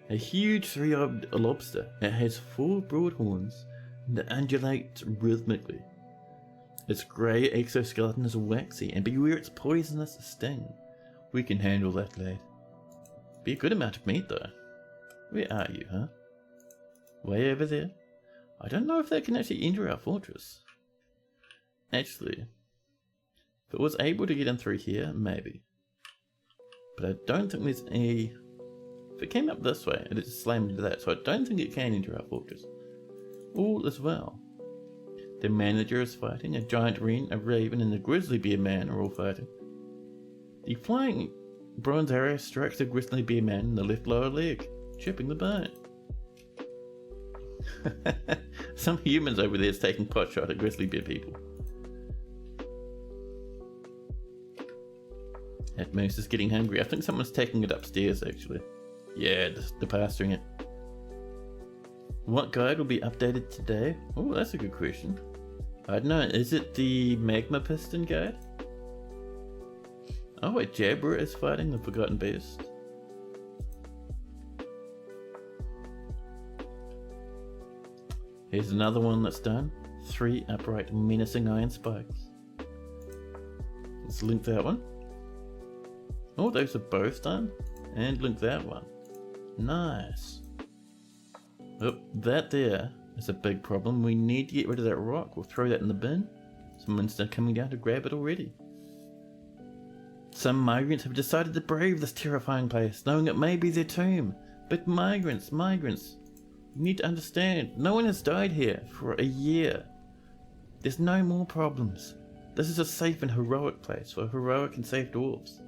S1: A huge three-eyed lobster. It has 4 broad horns and it undulates rhythmically. Its grey exoskeleton is waxy, and beware its poisonous sting. We can handle that, lad. Be a good amount of meat, though. Where are you, huh? Way over there? I don't know if they can actually enter our fortress. Actually, if it was able to get in through here, maybe. But I don't think there's a... If it came up this way, it just slammed into that, so I don't think it can enter our fortress. All is well. The manager is fighting, a giant wren, a raven, and a grizzly bear man are all fighting. The flying bronze arrow strikes the grizzly bear man in the left lower leg, chipping the bone. Some humans over there is taking pot shot at grizzly bear people. That moose is getting hungry. I think someone's taking it upstairs, actually. Yeah, they're pasturing it. What guide will be updated today? Oh, that's a good question. I don't know, is it the magma piston guide? Oh, wait, Jabra is fighting the forgotten beast. Here's another one that's done. 3 upright menacing iron spikes. Let's link that one. Oh, those are both done. And link that one. Nice. Oh, that there is a big problem. We need to get rid of that rock. We'll throw that in the bin. Someone's coming down to grab it already. Some migrants have decided to brave this terrifying place, knowing it may be their tomb. But migrants, you need to understand, no one has died here for a year. There's no more problems. This is a safe and heroic place for heroic and safe dwarves.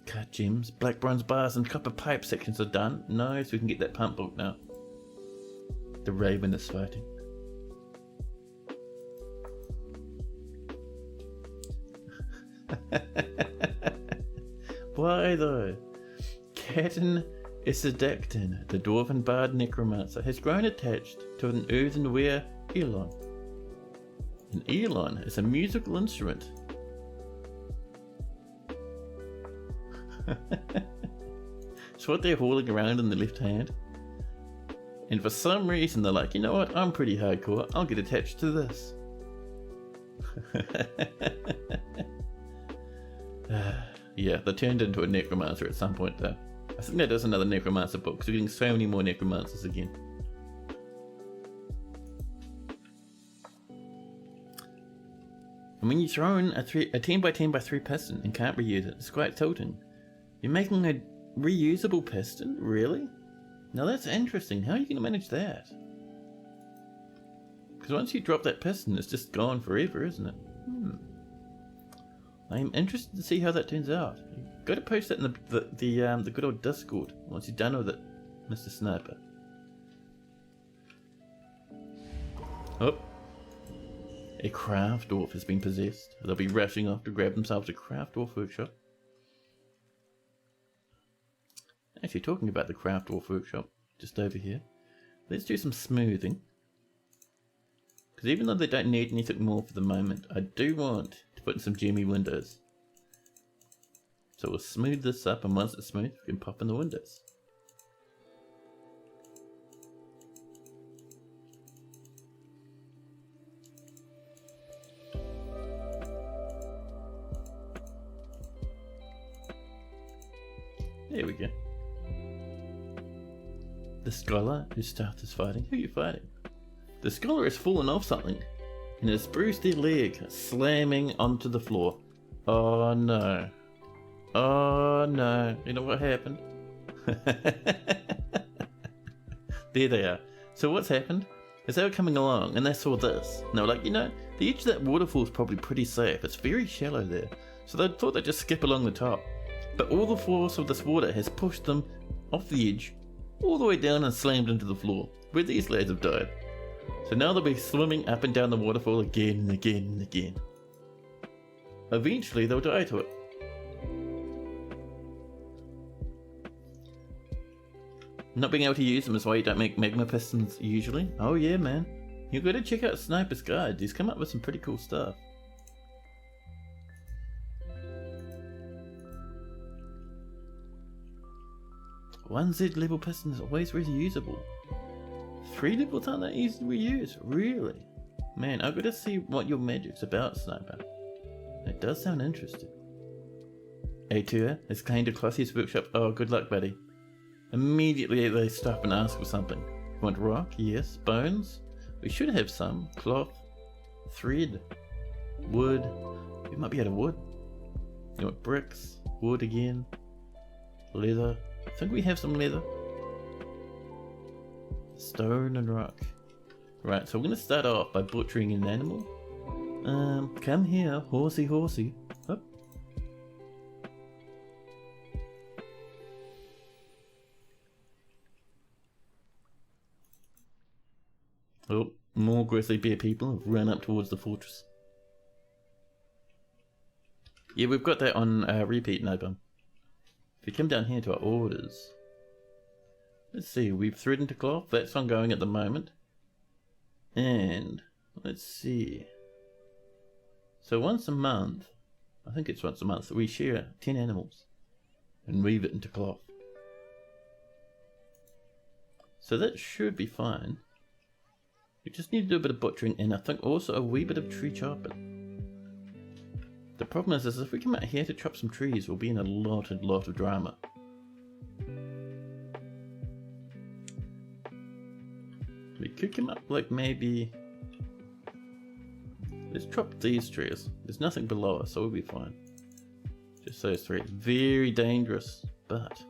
S1: Cut gems, black bronze bars and copper pipe sections are done. Nice, we can get that pump book now. The raven is fighting. Why though? Catan Isidactin, the dwarven bard necromancer, has grown attached to an earthenware elon. An elon is a musical instrument. It's what they're hauling around in the left hand. And for some reason they're like, you know what, I'm pretty hardcore, I'll get attached to this. Yeah, they turned into a necromancer at some point though. I think that is another necromancer book, because we're getting so many more necromancers again. And when you throw in a 10x10x3 piston and can't reuse it, it's quite tilting. You're making a reusable piston? Really? Now that's interesting. How are you going to manage that? Because once you drop that piston, it's just gone forever, isn't it? I am interested to see how that turns out. You've got to post that in the good old Discord once you're done with it, Mr. Sniper. Oh. A craft dwarf has been possessed. They'll be rushing off to grab themselves a craft dwarf workshop. Actually, talking about the craft dwarf workshop, just over here, let's do some smoothing. Because even though they don't need anything more for the moment, I do want to put in some gemmy windows. So we'll smooth this up, and once it's smooth, we can pop in the windows. There we go. The scholar who starts fighting. Who are you fighting? The scholar has fallen off something and has bruised their leg, slamming onto the floor. Oh no. Oh no. You know what happened? There they are. So what's happened is they were coming along and they saw this. And they were like, you know, the edge of that waterfall is probably pretty safe. It's very shallow there. So they thought they'd just skip along the top. But all the force of this water has pushed them off the edge, all the way down and slammed into the floor, where these lads have died. So now they'll be swimming up and down the waterfall again and again and again. Eventually they'll die to it. Not being able to use them is why you don't make magma pistons usually. Oh yeah, man. You gotta check out Sniper's Guide. He's come up with some pretty cool stuff. One Z level piston is always reusable. 3 levels aren't that easy to reuse, really? Man, I've got to see what your magic's about, Sniper. It does sound interesting. A2 is claimed to Clossie's workshop. Oh, good luck, buddy. Immediately they stop and ask for something. You want rock? Yes. Bones? We should have some. Cloth. Thread. Wood. We might be out of wood. You want bricks? Wood again. Leather. I think we have some leather. Stone and rock. Right, so we're going to start off by butchering an animal. Come here, horsey horsey. Up. Oh, more grizzly bear people have run up towards the fortress. Yeah, we've got that on repeat, no bum. If we come down here to our orders, let's see, we've threaded to cloth, that's ongoing at the moment. And let's see. So once a month, I think it's once a month, we share 10 animals and weave it into cloth. So that should be fine. We just need to do a bit of butchering and I think also a wee bit of tree chopping. The problem is if we come out here to chop some trees, we'll be in a lot of drama. We could come up like maybe... Let's chop these trees. There's nothing below us, so we'll be fine. Just those 3. Very dangerous, but...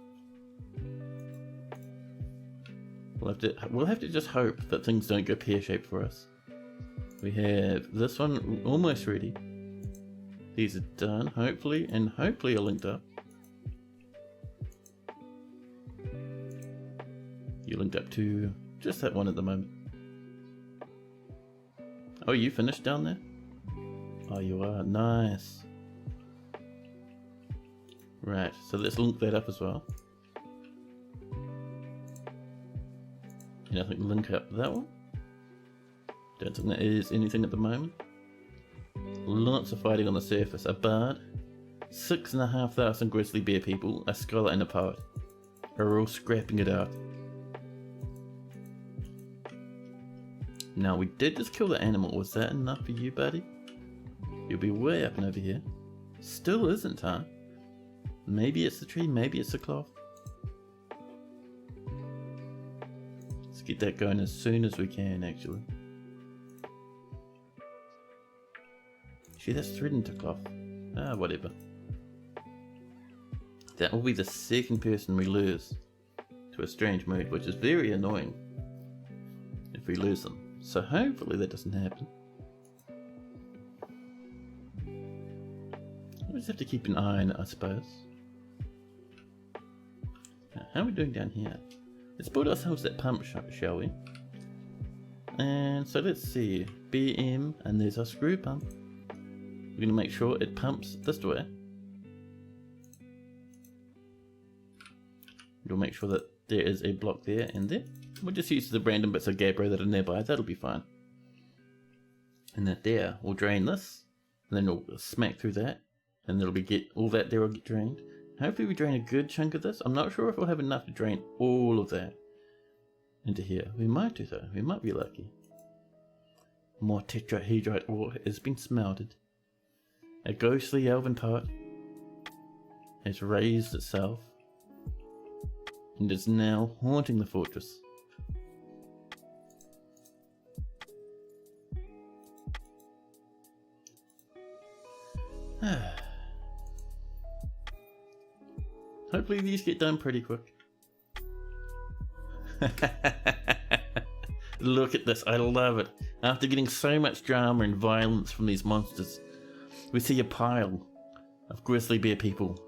S1: We'll have to just hope that things don't go pear-shaped for us. We have this one almost ready. These are done, hopefully, and hopefully are linked up. You're linked up to just that one at the moment. Oh, you finished down there? Oh, you are. Nice. Right, so let's link that up as well. And I think link up that one. Don't think there is anything at the moment. Lots of fighting on the surface. A bard, 6,500 grizzly bear people, a scholar and a poet are all scrapping it out. Now we did just kill the animal. Was that enough for you, buddy? You'll be way up and over here. Still isn't, huh? Maybe it's the tree, maybe it's the cloth. Let's get that going as soon as we can, actually. Gee, that's threaded to cloth. Ah, whatever. That will be the second person we lose to a strange mood, which is very annoying if we lose them. So hopefully that doesn't happen. We just have to keep an eye on it, I suppose. Now, how are we doing down here? Let's build ourselves that pump, shall we? And so let's see. BM, and there's our screw pump. We're going to make sure it pumps this way. We'll make sure that there is a block there and there. We'll just use the random bits of gabbro that are nearby, that'll be fine. And that there, we'll drain this, and then we'll smack through that, and it'll be all that there will get drained. Hopefully we drain a good chunk of this. I'm not sure if we'll have enough to drain all of that into here. We might do though, we might be lucky. More tetrahedrite ore has been smelted. A ghostly elven poet has raised itself and is now haunting the fortress. Hopefully these get done pretty quick. Look at this, I love it. After getting so much drama and violence from these monsters, we see a pile of grizzly bear people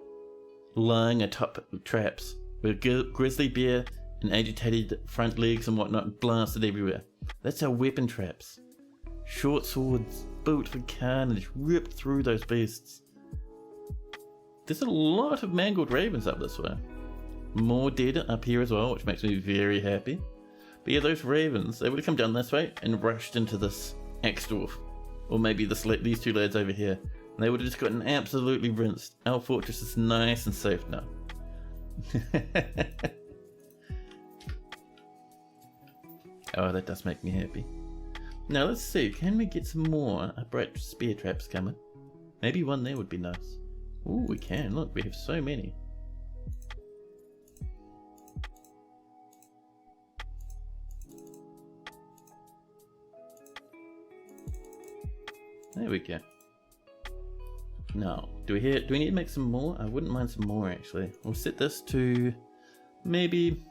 S1: lying atop traps with grizzly bear and agitated front legs and whatnot blasted everywhere. That's our weapon traps. Short swords built for carnage ripped through those beasts. There's a lot of mangled ravens up this way. More dead up here as well, which makes me very happy. But yeah, those ravens, they would have come down this way and rushed into this axe dwarf. Or maybe these two lads over here. And they would have just gotten absolutely rinsed. Our fortress is nice and safe now. Oh, that does make me happy. Now let's see, can we get some more upright spear traps coming? Maybe one there would be nice. Ooh, we can. Look, we have so many. There we go. Now, do we need to make some more? I wouldn't mind some more actually. We'll set this to maybe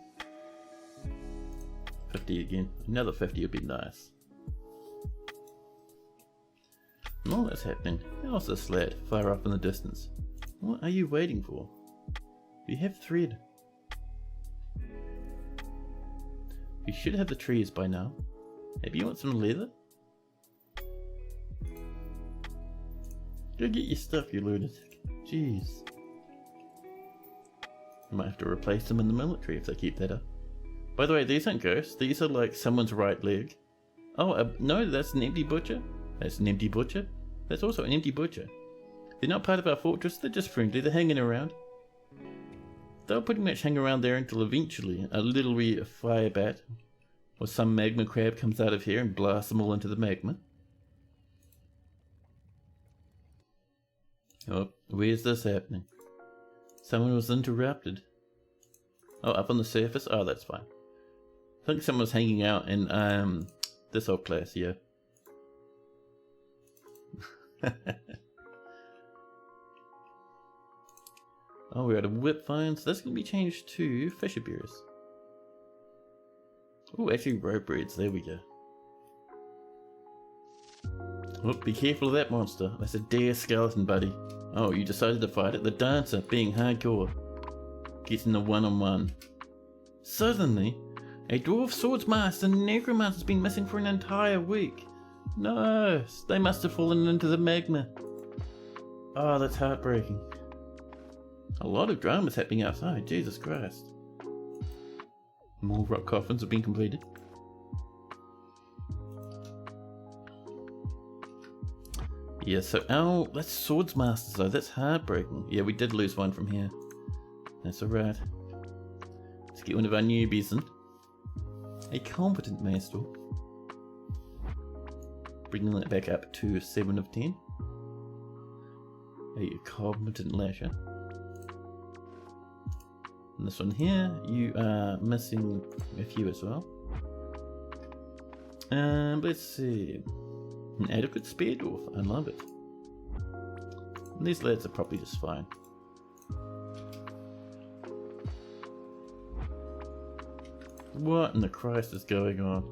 S1: 50 again. Another 50 would be nice. And all that's happening. How's this lad far up in the distance? What are you waiting for? You have thread. You should have the trees by now. Maybe you want some leather? Go get your stuff, you lunatic. Jeez. You might have to replace them in the military if they keep that up. By the way, these aren't ghosts. These are like someone's right leg. Oh, no, that's an empty butcher. That's an empty butcher. That's also an empty butcher. They're not part of our fortress. They're just friendly. They're hanging around. They'll pretty much hang around there until eventually a little wee fire bat or some magma crab comes out of here and blasts them all into the magma. Oh, where's this happening? Someone was interrupted. Oh, up on the surface? Oh, that's fine. I think someone was hanging out in this old place here. Oh, we're out of whip vines. That's going to be changed to fisher berries. Oh, actually rope breads. There we go. Oh, be careful of that monster. That's a deer skeleton, buddy. Oh, you decided to fight it? The dancer, being hardcore. Getting the one-on-one. Suddenly, a dwarf swordsmaster and necromancer's been missing for an entire week. No, they must have fallen into the magma. Oh, that's heartbreaking. A lot of drama's happening outside, Jesus Christ. More rock coffins have been completed. Yeah, so that's swordsmasters though, that's heartbreaking. Yeah, we did lose one from here. That's alright. Let's get one of our newbies in. A competent master. Bringing that back up to 7 of 10. A competent lasher. And this one here, you are missing a few as well. Let's see. An adequate spear dwarf, I love it. And these lads are probably just fine. What in the Christ is going on?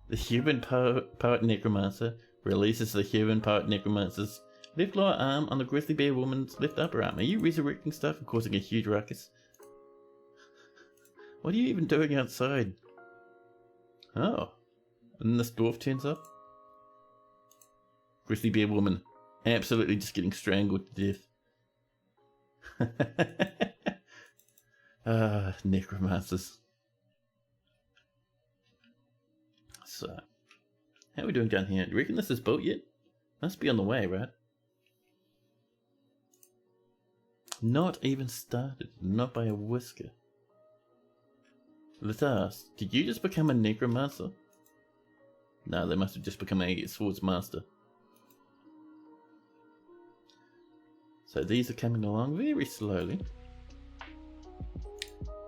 S1: The human poet necromancer releases the human poet necromancer's left lower arm on the grizzly bear woman's left upper arm. Are you resurrecting stuff and causing a huge ruckus? What are you even doing outside? Oh. And this dwarf turns up. Grizzly bear woman absolutely just getting strangled to death. Necromancers. So, how are we doing down here? Do you reckon this is built yet? Must be on the way, right? Not even started. Not by a whisker. Let's ask, did you just become a necromancer? No, they must have just become a swordsmaster. So these are coming along very slowly.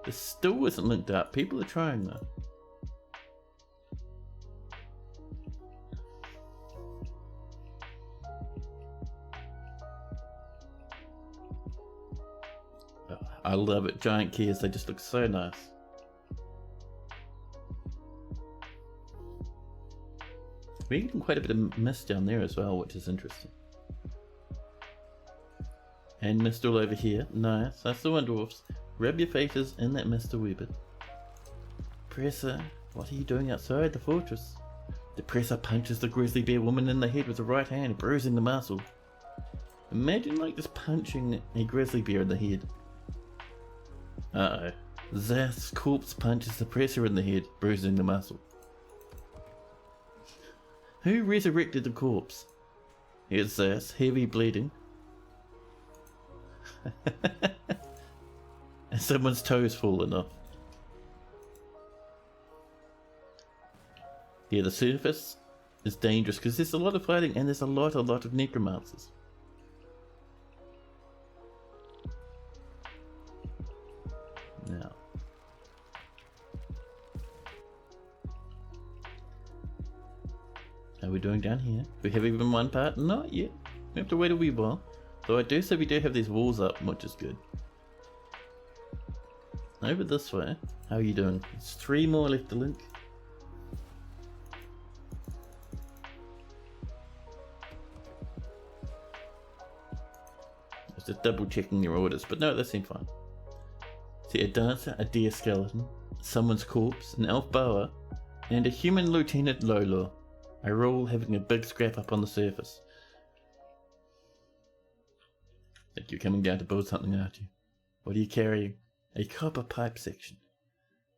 S1: This still isn't linked up. People are trying though. Oh, I love it. Giant keys, they just look so nice. We're getting quite a bit of mist down there as well, which is interesting. And mist all over here. Nice. That's the one, dwarfs. Rub your faces in that mist a wee bit. Presser, what are you doing outside the fortress? The presser punches the grizzly bear woman in the head with the right hand, bruising the muscle. Imagine like just punching a grizzly bear in the head. Uh-oh. Zath's corpse punches the presser in the head, bruising the muscle. Who resurrected the corpse? Here's Zath, heavy bleeding. And someone's toes fallen off. Yeah, the surface is dangerous because there's a lot of fighting and there's a lot of necromancers. Now, how are we doing down here? We have even one part? Not yet. We have to wait a wee while. Though I do say we do have these walls up, which is good. Over this way. How are you doing? There's 3 more left to link. Just double checking your orders, but no, that seemed fine. See, a dancer, a deer skeleton, someone's corpse, an elf boa, and a human Lieutenant Lolo are all having a big scrap up on the surface. Think you're coming down to build something, aren't you? What are you carrying? A copper pipe section,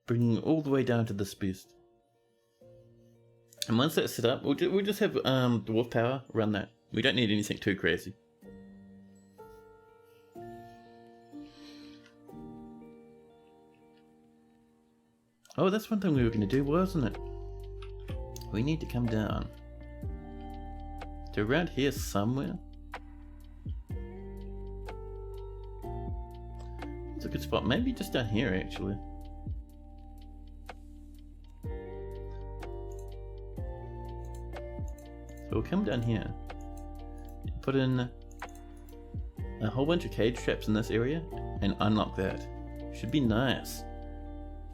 S1: bringing it all the way down to this beast. And once that's set up, we'll just have dwarf power run that. We don't need anything too crazy. Oh, that's one thing we were going to do, wasn't it? We need to come down to around here somewhere. It's a good spot. Maybe just down here, actually. So we'll come down here. Put in a whole bunch of cage traps in this area and unlock that. Should be nice.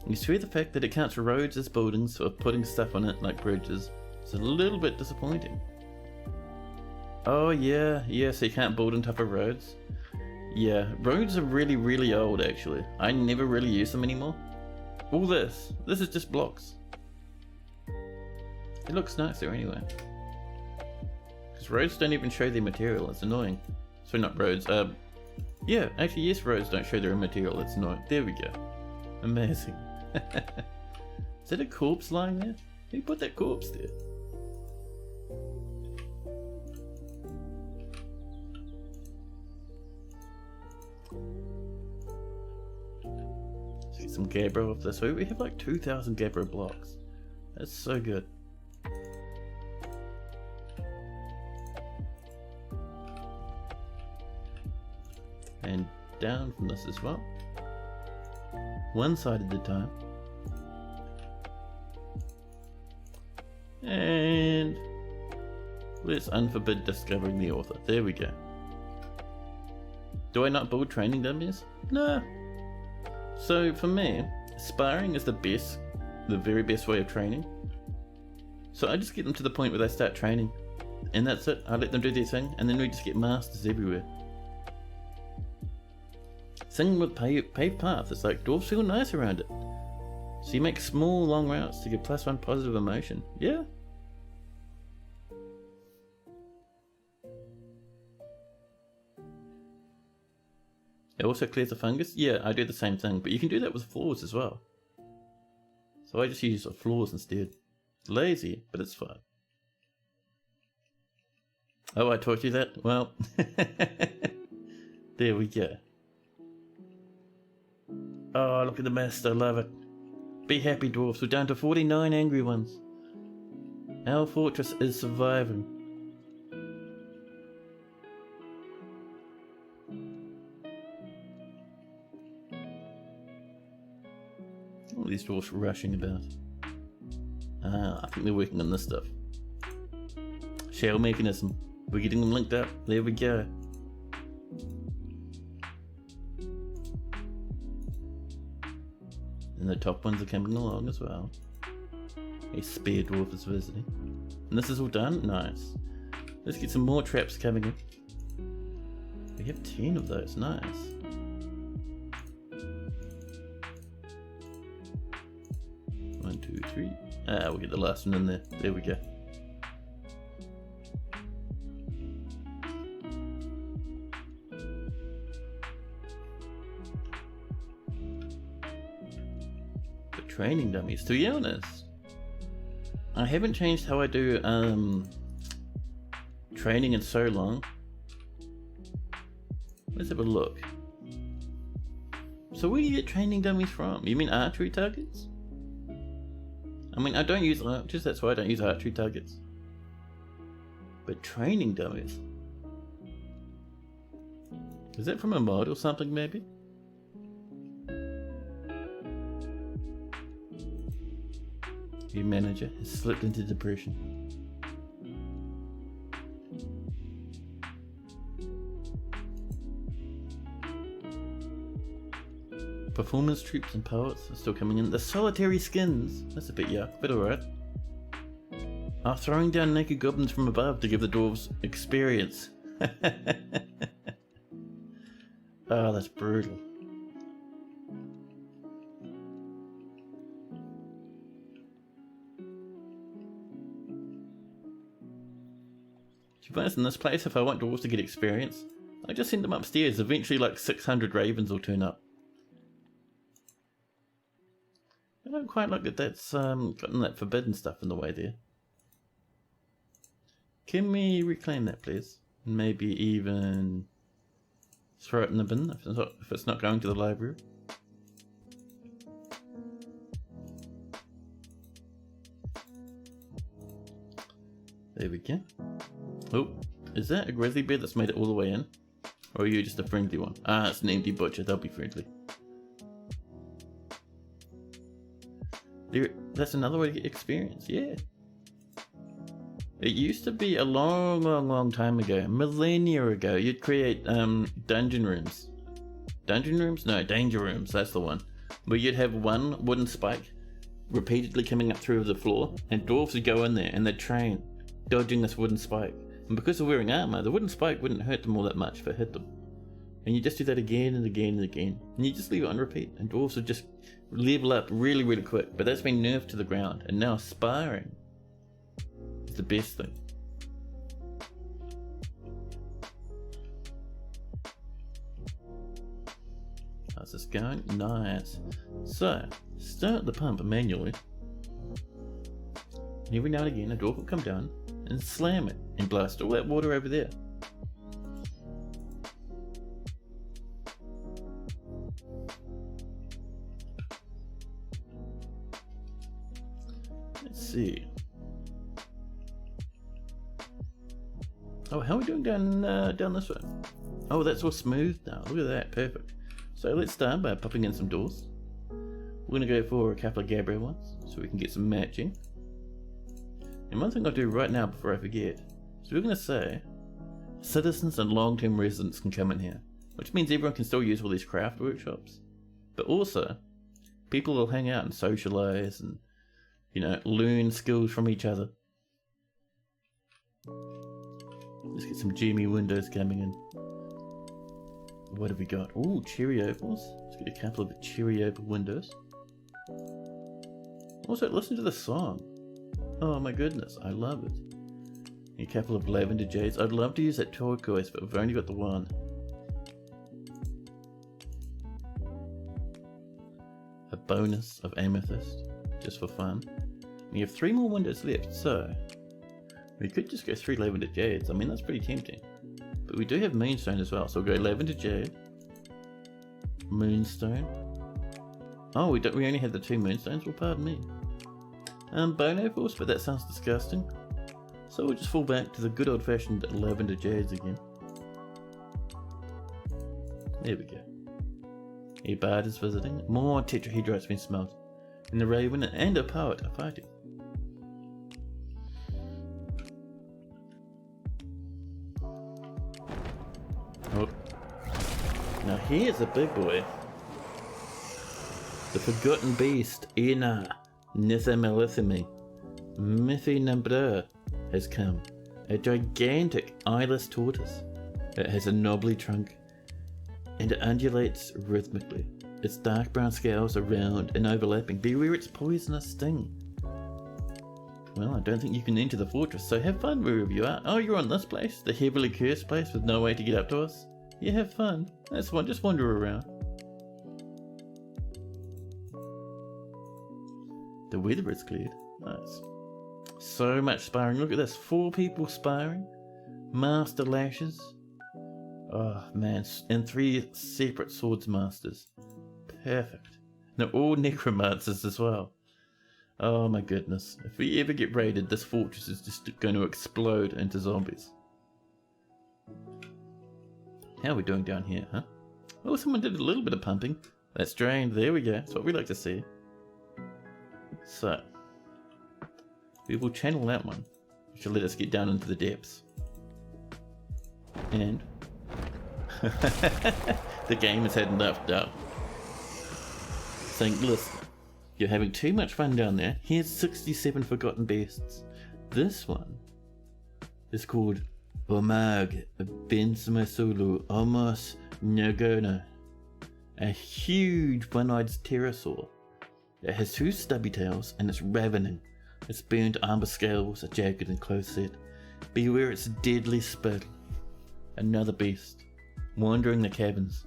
S1: You see the fact that it counts roads as buildings for putting stuff on it like bridges. It's a little bit disappointing. Oh yeah, so you can't build on top of roads. Yeah, roads are really old actually. I never really use them anymore. All this is just blocks. It looks nicer anyway. Because roads don't even show their material, it's annoying. So not roads, yeah, actually yes, roads don't show their material, it's annoying. There we go. Amazing. Is that a corpse lying there? Who put that corpse there? See some gabbro of this. We have like 2,000 gabbro blocks. That's so good. And down from this as well. One side at a time. And let's unforbid discovering the author. There we go. Do I not build training dummies? No. So for me, sparring is the very best way of training. So I just get them to the point where they start training. And that's it. I let them do their thing and then we just get masters everywhere. Same with paved path, it's like dwarves feel nice around it. So you make small long routes to give +1 positive emotion. Yeah. It also clears the fungus? Yeah, I do the same thing, but you can do that with floors as well. So I just use floors instead. Lazy, but it's fun. Oh, I taught you that? Well, there we go. Oh, look at the mist, I love it. Be happy, dwarfs, we're down to 49 angry ones. Our fortress is surviving. All these dwarfs rushing about. Ah, I think they're working on this stuff. Shell mechanism. We're getting them linked up. There we go. And the top ones are coming along as well. A spear dwarf is visiting. And this is all done? Nice. Let's get some more traps coming in. We have 10 of those, nice. One, two, three. Ah, we'll get the last one in there. There we go. training dummies. To be honest, I haven't changed how I do training in so long. Let's have a look. So where do you get training dummies from? You mean archery targets? I mean, I don't use archers, that's why I don't use archery targets. But training dummies? Is that from a mod or something, maybe? Your manager has slipped into depression. Performance troops and poets are still coming in. The solitary skins. That's a bit yuck, but alright. Are throwing down naked goblins from above to give the dwarves experience. Oh, that's brutal. To be honest, in this place, if I want dwarves to get experience, I just send them upstairs. Eventually like 600 ravens will turn up. I don't quite like that that's gotten that forbidden stuff in the way there. Can we reclaim that, please? And maybe even throw it in the bin if it's not going to the library. There we go. Oh, is that a grizzly bear that's made it all the way in? Or are you just a friendly one? Ah, it's an empty butcher, they'll be friendly. That's another way to get experience, yeah. It used to be a long time ago, millennia ago, you'd create dungeon rooms. Dungeon rooms? No, danger rooms, that's the one. Where you'd have one wooden spike repeatedly coming up through the floor, and dwarves would go in there and they'd train dodging this wooden spike. And because they're wearing armor, the wooden spike wouldn't hurt them all that much if it hit them. And you just do that again and again and again. And you just leave it on repeat. And dwarves would just level up really quick. But that's been nerfed to the ground. And now sparring is the best thing. How's this going? Nice. So, start the pump manually. And every now and again a dwarf will come down and slam it and blast all that water over there. Let's see. Oh, how are we doing down this way? Oh, that's all smooth now. Look at that, perfect. So let's start by popping in some doors. We're going to go for a couple of Gabriel ones so we can get some matching. And one thing I'll do right now before I forget, so we're going to say citizens and long-term residents can come in here, which means everyone can still use all these craft workshops. But also, people will hang out and socialise and, you know, learn skills from each other. Let's get some Jamie windows coming in. What have we got? Ooh, cherry opals. Let's get a couple of cherry opal windows. Also, listen to the song. Oh my goodness, I love it. A couple of lavender jades. I'd love to use that turquoise, but we've only got the one. A bonus of amethyst, just for fun. We have 3 more windows left, so we could just go 3 lavender jades. I mean, that's pretty tempting. But we do have moonstone as well, so we'll go lavender jade, moonstone. Oh, we only had the 2 moonstones. Well, pardon me. Bone opals, but that sounds disgusting. So we'll just fall back to the good old-fashioned lavender jades again. There we go. A bard is visiting. More tetrahedrites been smelt. And the raven and a poet are fighting. Oh. Now here's a big boy. The forgotten beast, Ina Nithamelithimi Mithinambra has come. A gigantic eyeless tortoise. It has a knobbly trunk and it undulates rhythmically. Its dark brown scales are round and overlapping. Beware its poisonous sting. Well, I don't think you can enter the fortress, so have fun wherever you are. Oh, you're on this place? The heavily cursed place with no way to get up to us? Yeah, have fun. That's one, just wander around. weather is cleared. Nice. So much sparring. Look at this. 4 people sparring. Master lashes. Oh man, and 3 separate swords masters. Perfect. They're all necromancers as well. Oh my goodness. If we ever get raided, this fortress is just going to explode into zombies. How are we doing down here, huh? Oh, someone did a little bit of pumping. That's drained. There we go. That's what we like to see. So, we will channel that one, which will let us get down into the depths. And the game has had enough now. Saying, listen, you're having too much fun down there. Here's 67 forgotten beasts. This one is called Omag Bensmasulu Omos Nagona. A huge one-eyed pterosaur. It has 2 stubby tails and it's ravening. Its burnt amber scales are jagged and close set. Beware its deadly spit. Another beast, wandering the caverns.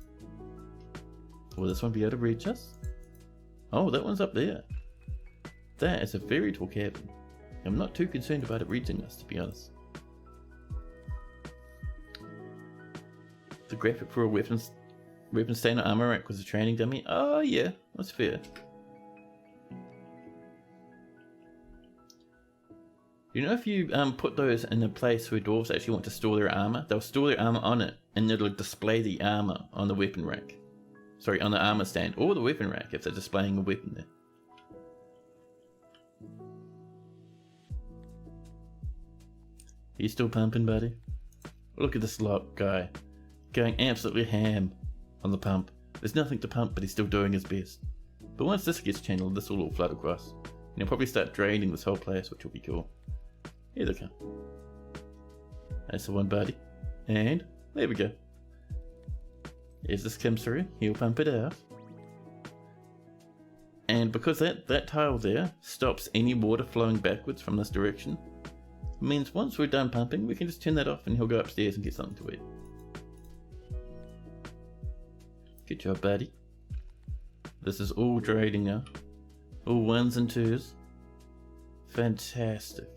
S1: Will this one be able to reach us? Oh, that one's up there. That is a very tall cavern. I'm not too concerned about it reaching us, to be honest. The graphic for a weapon stain or armor rack was a training dummy. Oh yeah, that's fair. You know, if you put those in a place where dwarves actually want to store their armor, they'll store their armor on it and it'll display the armor on the weapon rack. Sorry, on the armor stand or the weapon rack if they're displaying a weapon there. Are you still pumping, buddy? Look at this lock guy, going absolutely ham on the pump. There's nothing to pump, but he's still doing his best. But once this gets channeled, this will all flood across. And he'll probably start draining this whole place, which will be cool. Here they come. That's the one, buddy. And there we go. As this comes through, he'll pump it out. And because that tile there stops any water flowing backwards from this direction, it means once we're done pumping, we can just turn that off and he'll go upstairs and get something to eat. Good job, buddy. This is all draining now. All 1s and 2s. Fantastic.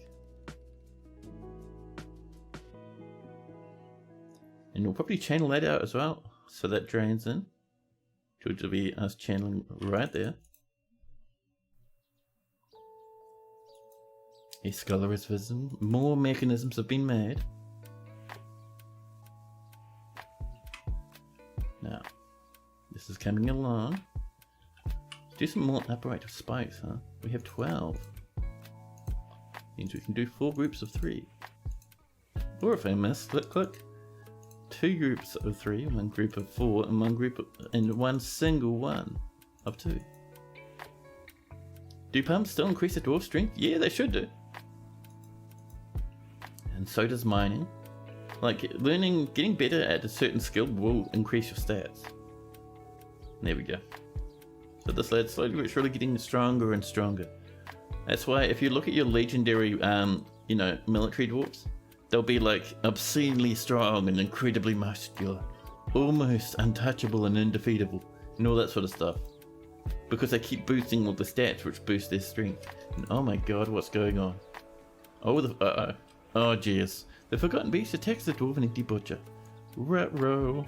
S1: And we'll probably channel that out as well, so that drains in. Which will be us channeling right there. A scholar is visible. More mechanisms have been made. Now, this is coming along. Let's do some more upright spikes, huh? We have 12. Means we can do 4 groups of 3. Or if I miss, click. 2 groups of 3, 1 group of 4, and 1 group of, and 1 single one of 2. Do pumps still increase the dwarf strength? Yeah, they should do. And so does mining. Like, getting better at a certain skill will increase your stats. There we go. So this lad slowly but surely getting stronger and stronger. That's why if you look at your legendary, military dwarves, they'll be like obscenely strong and incredibly muscular, almost untouchable and undefeatable, and all that sort of stuff. Because they keep boosting all the stats which boost their strength. And oh my god, what's going on? Oh, oh jeez. The Forgotten Beast attacks the Dwarven Empty Butcher. Ruh-roh.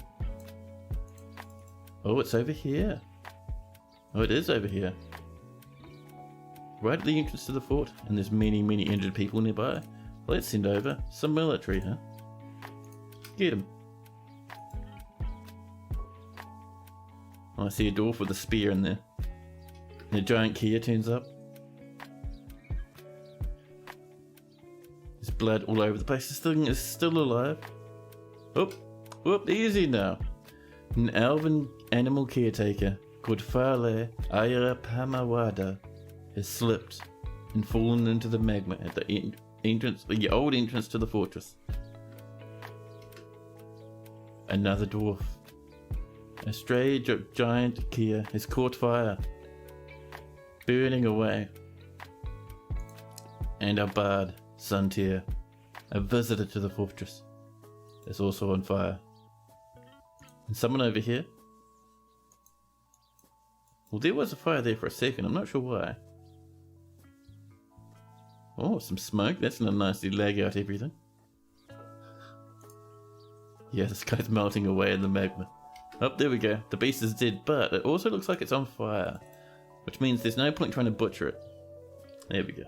S1: Oh, it's over here. Oh, it is over here. Right at the entrance to the fort, and there's many, many injured people nearby. Let's send over some military, huh? Get him. Oh, I see a dwarf with a spear in there. And a giant Kia turns up. There's blood all over the place. This thing is still alive. Whoop, easy now. An elven animal caretaker called Fale Aira Pamawada has slipped and fallen into the magma at the the old entrance to the fortress. Another dwarf. A stray giant Kia has caught fire, burning away. And our bard, Suntier, a visitor to the fortress, is also on fire. And someone over here. Well, there was a fire there for a second, I'm not sure why. Oh, some smoke. That's gonna nicely lag out everything. Yeah, this guy's melting away in the magma. Oh, there we go. The beast is dead, but it also looks like it's on fire. Which means there's no point trying to butcher it. There we go.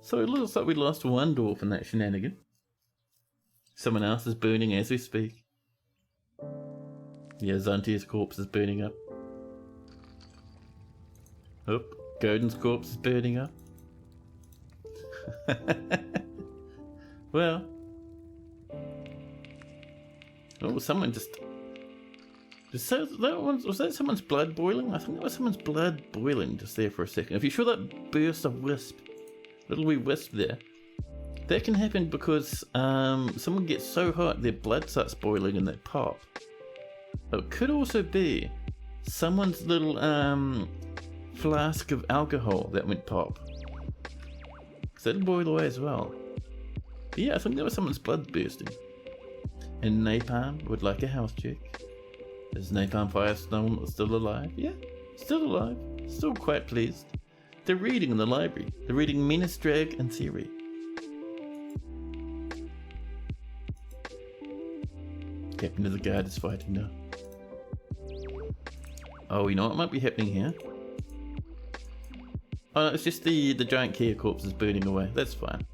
S1: So it looks like we lost one dwarf in that shenanigan. Someone else is burning as we speak. Yeah, Zantia's corpse is burning up. Oh, Godin's corpse is burning up. Well. Oh, someone just... Was that someone's blood boiling? I think that was someone's blood boiling just there for a second. If you saw that burst of wisp, little wee wisp there, that can happen because someone gets so hot their blood starts boiling and they pop. It could also be someone's little flask of alcohol that went pop. Because that'll boil away as well. But yeah, I think that was someone's blood bursting. And Napalm would like a house check. Is Napalm Firestone still alive? Yeah, still alive. Still quite pleased. They're reading in the library. They're reading Menace, Drag, and Theory. Captain of the Guard is fighting now. Oh, you know what might be happening here? Oh, no, it's just the giant Kia corpse is burning away. That's fine.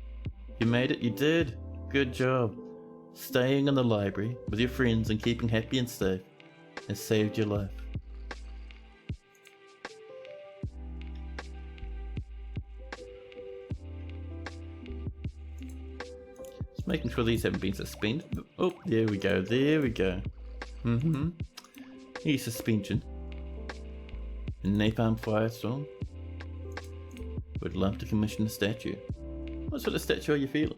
S1: You made it. You did. Good job. Staying in the library with your friends and keeping happy and safe has saved your life. Just making sure these haven't been suspended. Oh, there we go. There we go. Here's suspension. And Napalm Firestorm would love to commission a statue. What sort of statue are you feeling?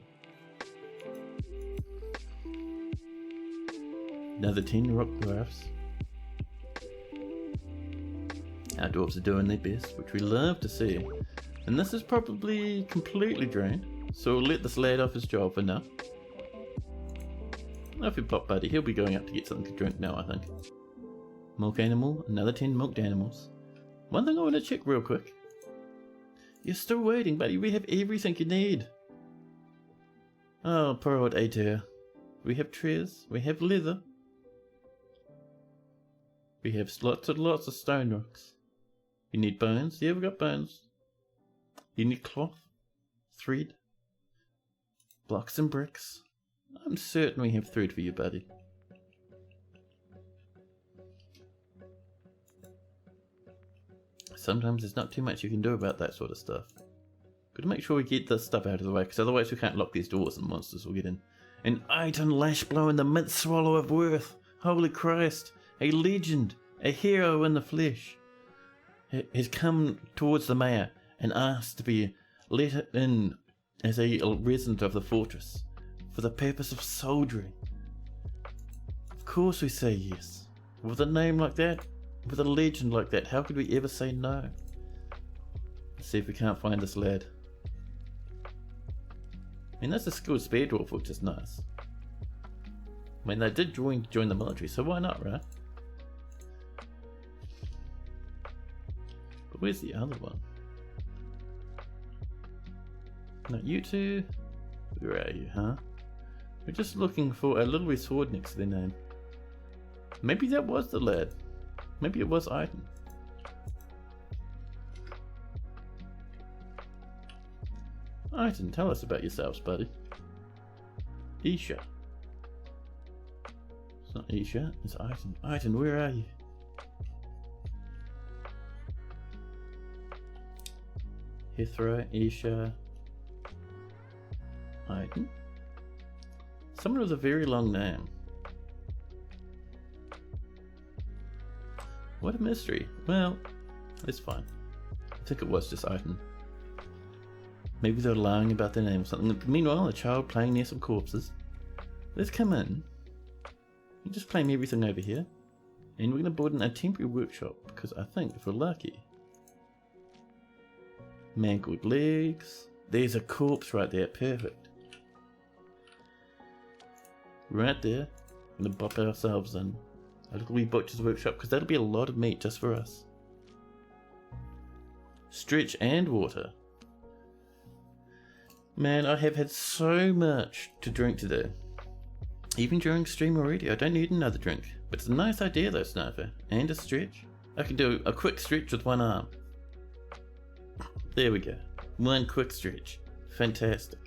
S1: Another 10 rock dwarfs. Our dwarves are doing their best, which we love to see. And this is probably completely drained, so we'll let this lad off his job for now. Off your plot, buddy. He'll be going up to get something to drink now, I think. Milk animal, another 10 milked animals. One thing I want to check real quick. You're still waiting, buddy. We have everything you need. Oh, poor old Ater. We have trees. We have leather. We have lots of stone rocks. You need bones? Yeah, we've got bones. You need cloth, thread, blocks and bricks. I'm certain we have thread for you, buddy. Sometimes there's not too much you can do about that sort of stuff. Got to make sure we get this stuff out of the way, because otherwise we can't lock these doors and monsters will get in. An Iton Lashblow in the mid-swallow of worth. Holy Christ. A legend. A hero in the flesh. Has come towards the mayor and asked to be let in as a resident of the fortress for the purpose of soldiering. Of course we say yes. With a name like that, with a legend like that, how could we ever say no? Let's see if we can't find this lad. I mean, that's a skilled spear dwarf, which is nice. I mean, they did join the military, so why not, right? But where's the other one? No, you two? Where are you, huh? We're just looking for a little red sword next to their name. Maybe that was the lad. Maybe it was Iton. Iton, tell us about yourselves, buddy. Isha. It's not Isha, it's Iton. Iton, where are you? Hithra, Isha, Iton. Someone with a very long name. What a mystery. Well, it's fine. I think it was just Iton. Maybe they're lying about their name or something. Meanwhile, a child playing near some corpses. Let's come in. And just claim everything over here. And we're going to build in a temporary workshop, because I think if we're lucky. Mangled legs. There's a corpse right there. Perfect. Right there. We're going to bop ourselves in a little wee butcher's workshop, because that'll be a lot of meat just for us. Stretch and water. Man, I have had so much to drink today. Even during stream already, I don't need another drink. But it's a nice idea though, Sniper. And a stretch. I can do a quick stretch with one arm. There we go. One quick stretch. Fantastic.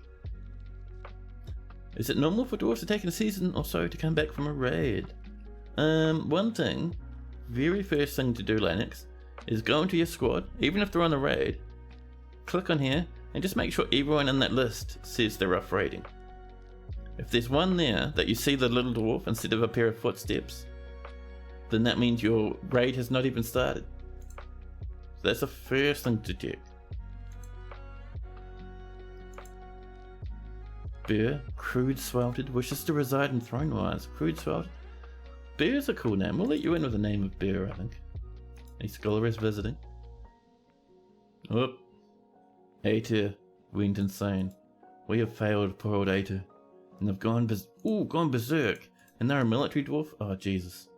S1: Is it normal for dwarves to take a season or so to come back from a raid? One thing, very first thing to do, Linux, is go into your squad, even if they're on a raid, click on here, and just make sure everyone in that list says they're off raiding. If there's one there that you see the little dwarf instead of a pair of footsteps, then that means your raid has not even started. So that's the first thing to check. Bear, crude sweltered, wishes to reside in Thrownwires. Crude sweltered. Bear's a cool name. We'll let you in with the name of Bear, I think. A scholar is visiting. Oh. Ater went insane. We have failed poor old Ater. And they've gone berserk. And they're a military dwarf? Oh, Jesus.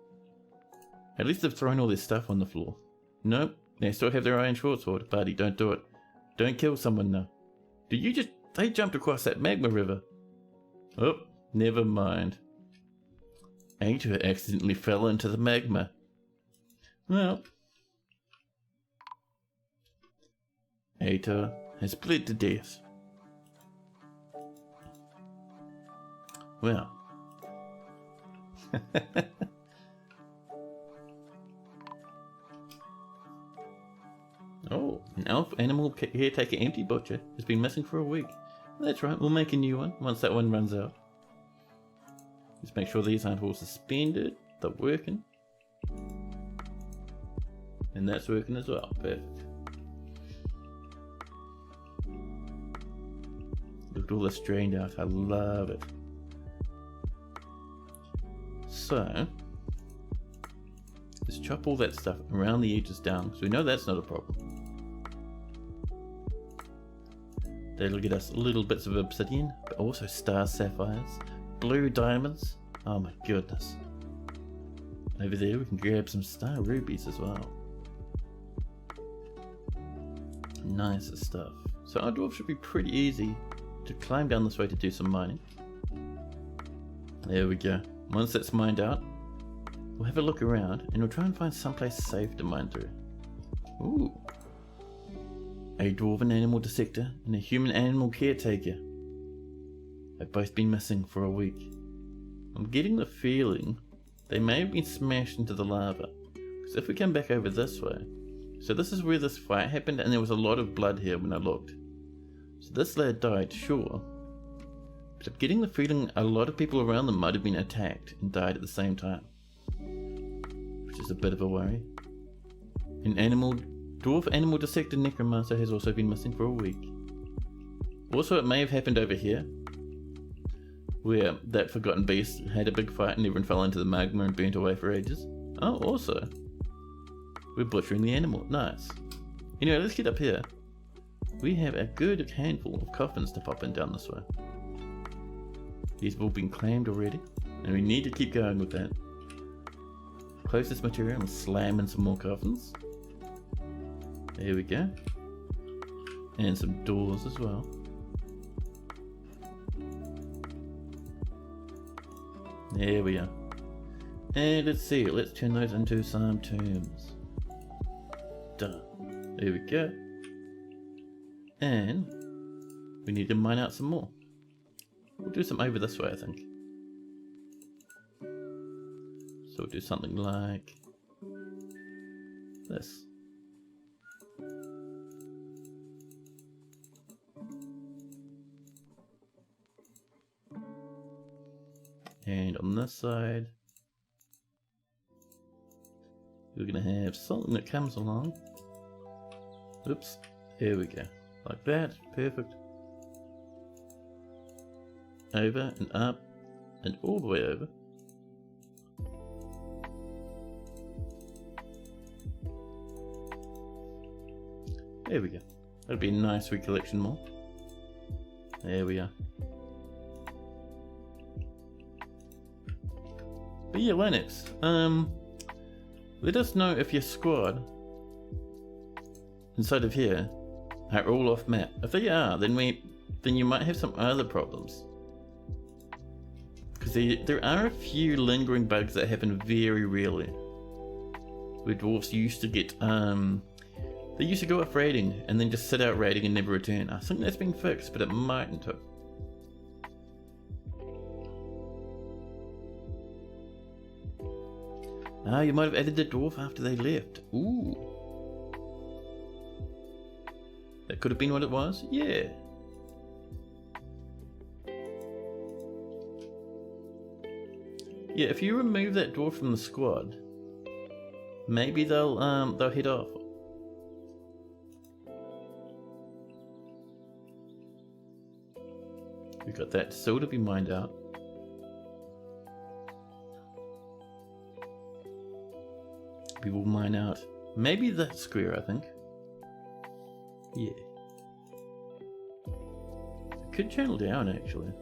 S1: At least they've thrown all their stuff on the floor. Nope. They still have their iron short sword. Buddy, don't do it. Don't kill someone now. Did you just... They jumped across that magma river. Oh, never mind. Ater accidentally fell into the magma. Well, Ater has bled to death. Well. Oh, an elf animal caretaker empty butcher has been missing for a week. That's right, we'll make a new one once that one runs out. Just make sure these aren't all suspended. They're working. And that's working as well. Perfect. Look at all this drained out. I love it. So, let's chop all that stuff around the edges down, so we know that's not a problem. That'll get us little bits of obsidian, but also star sapphires, blue diamonds. Oh my goodness. Over there we can grab some star rubies as well. Nice stuff. So our dwarf should be pretty easy to climb down this way to do some mining. There we go. Once that's mined out, we'll have a look around and we'll try and find someplace safe to mine through. Ooh. A dwarven animal dissector and a human animal caretaker. They've both been missing for a week. I'm getting the feeling they may have been smashed into the lava. Because if we come back over this way, so this is where this fight happened and there was a lot of blood here when I looked. So this lad died, sure. But I'm getting the feeling a lot of people around them might have been attacked and died at the same time. Which is a bit of a worry. An dwarf animal dissector necromancer has also been missing for a week. Also, it may have happened over here, where that forgotten beast had a big fight and everyone fell into the magma and burnt away for ages. Oh, also, we're butchering the animal. Nice. Anyway, let's get up here. We have a good handful of coffins to pop in down this way. These have all been claimed already, and we need to keep going with that. Close this material and slam in some more coffins. There we go. And some doors as well. There we are. And let's see, let's turn those into some tombs. Done. There we go. And we need to mine out some more. We'll do some over this way, I think. So we'll do something like this. And on this side, we're going to have something that comes along. Oops, here we go. Like that, perfect. Over and up and all the way over. There we go. That'll be a nice recollection more. There we are. But yeah, Linux, let us know if your squad inside of here are all off map. If they are, then we then you might have some other problems. Because there are a few lingering bugs that happen very rarely. Where dwarves used to get, they used to go off raiding and then just sit out raiding and never return. I think that's been fixed, but it mightn't have. Ah, you might have added the dwarf after they left. Ooh. That could have been what it was? Yeah. Yeah, if you remove that dwarf from the squad, maybe they'll head off. We got that still to be mined out. We will mine out maybe that square, I think. Yeah. Could channel down actually.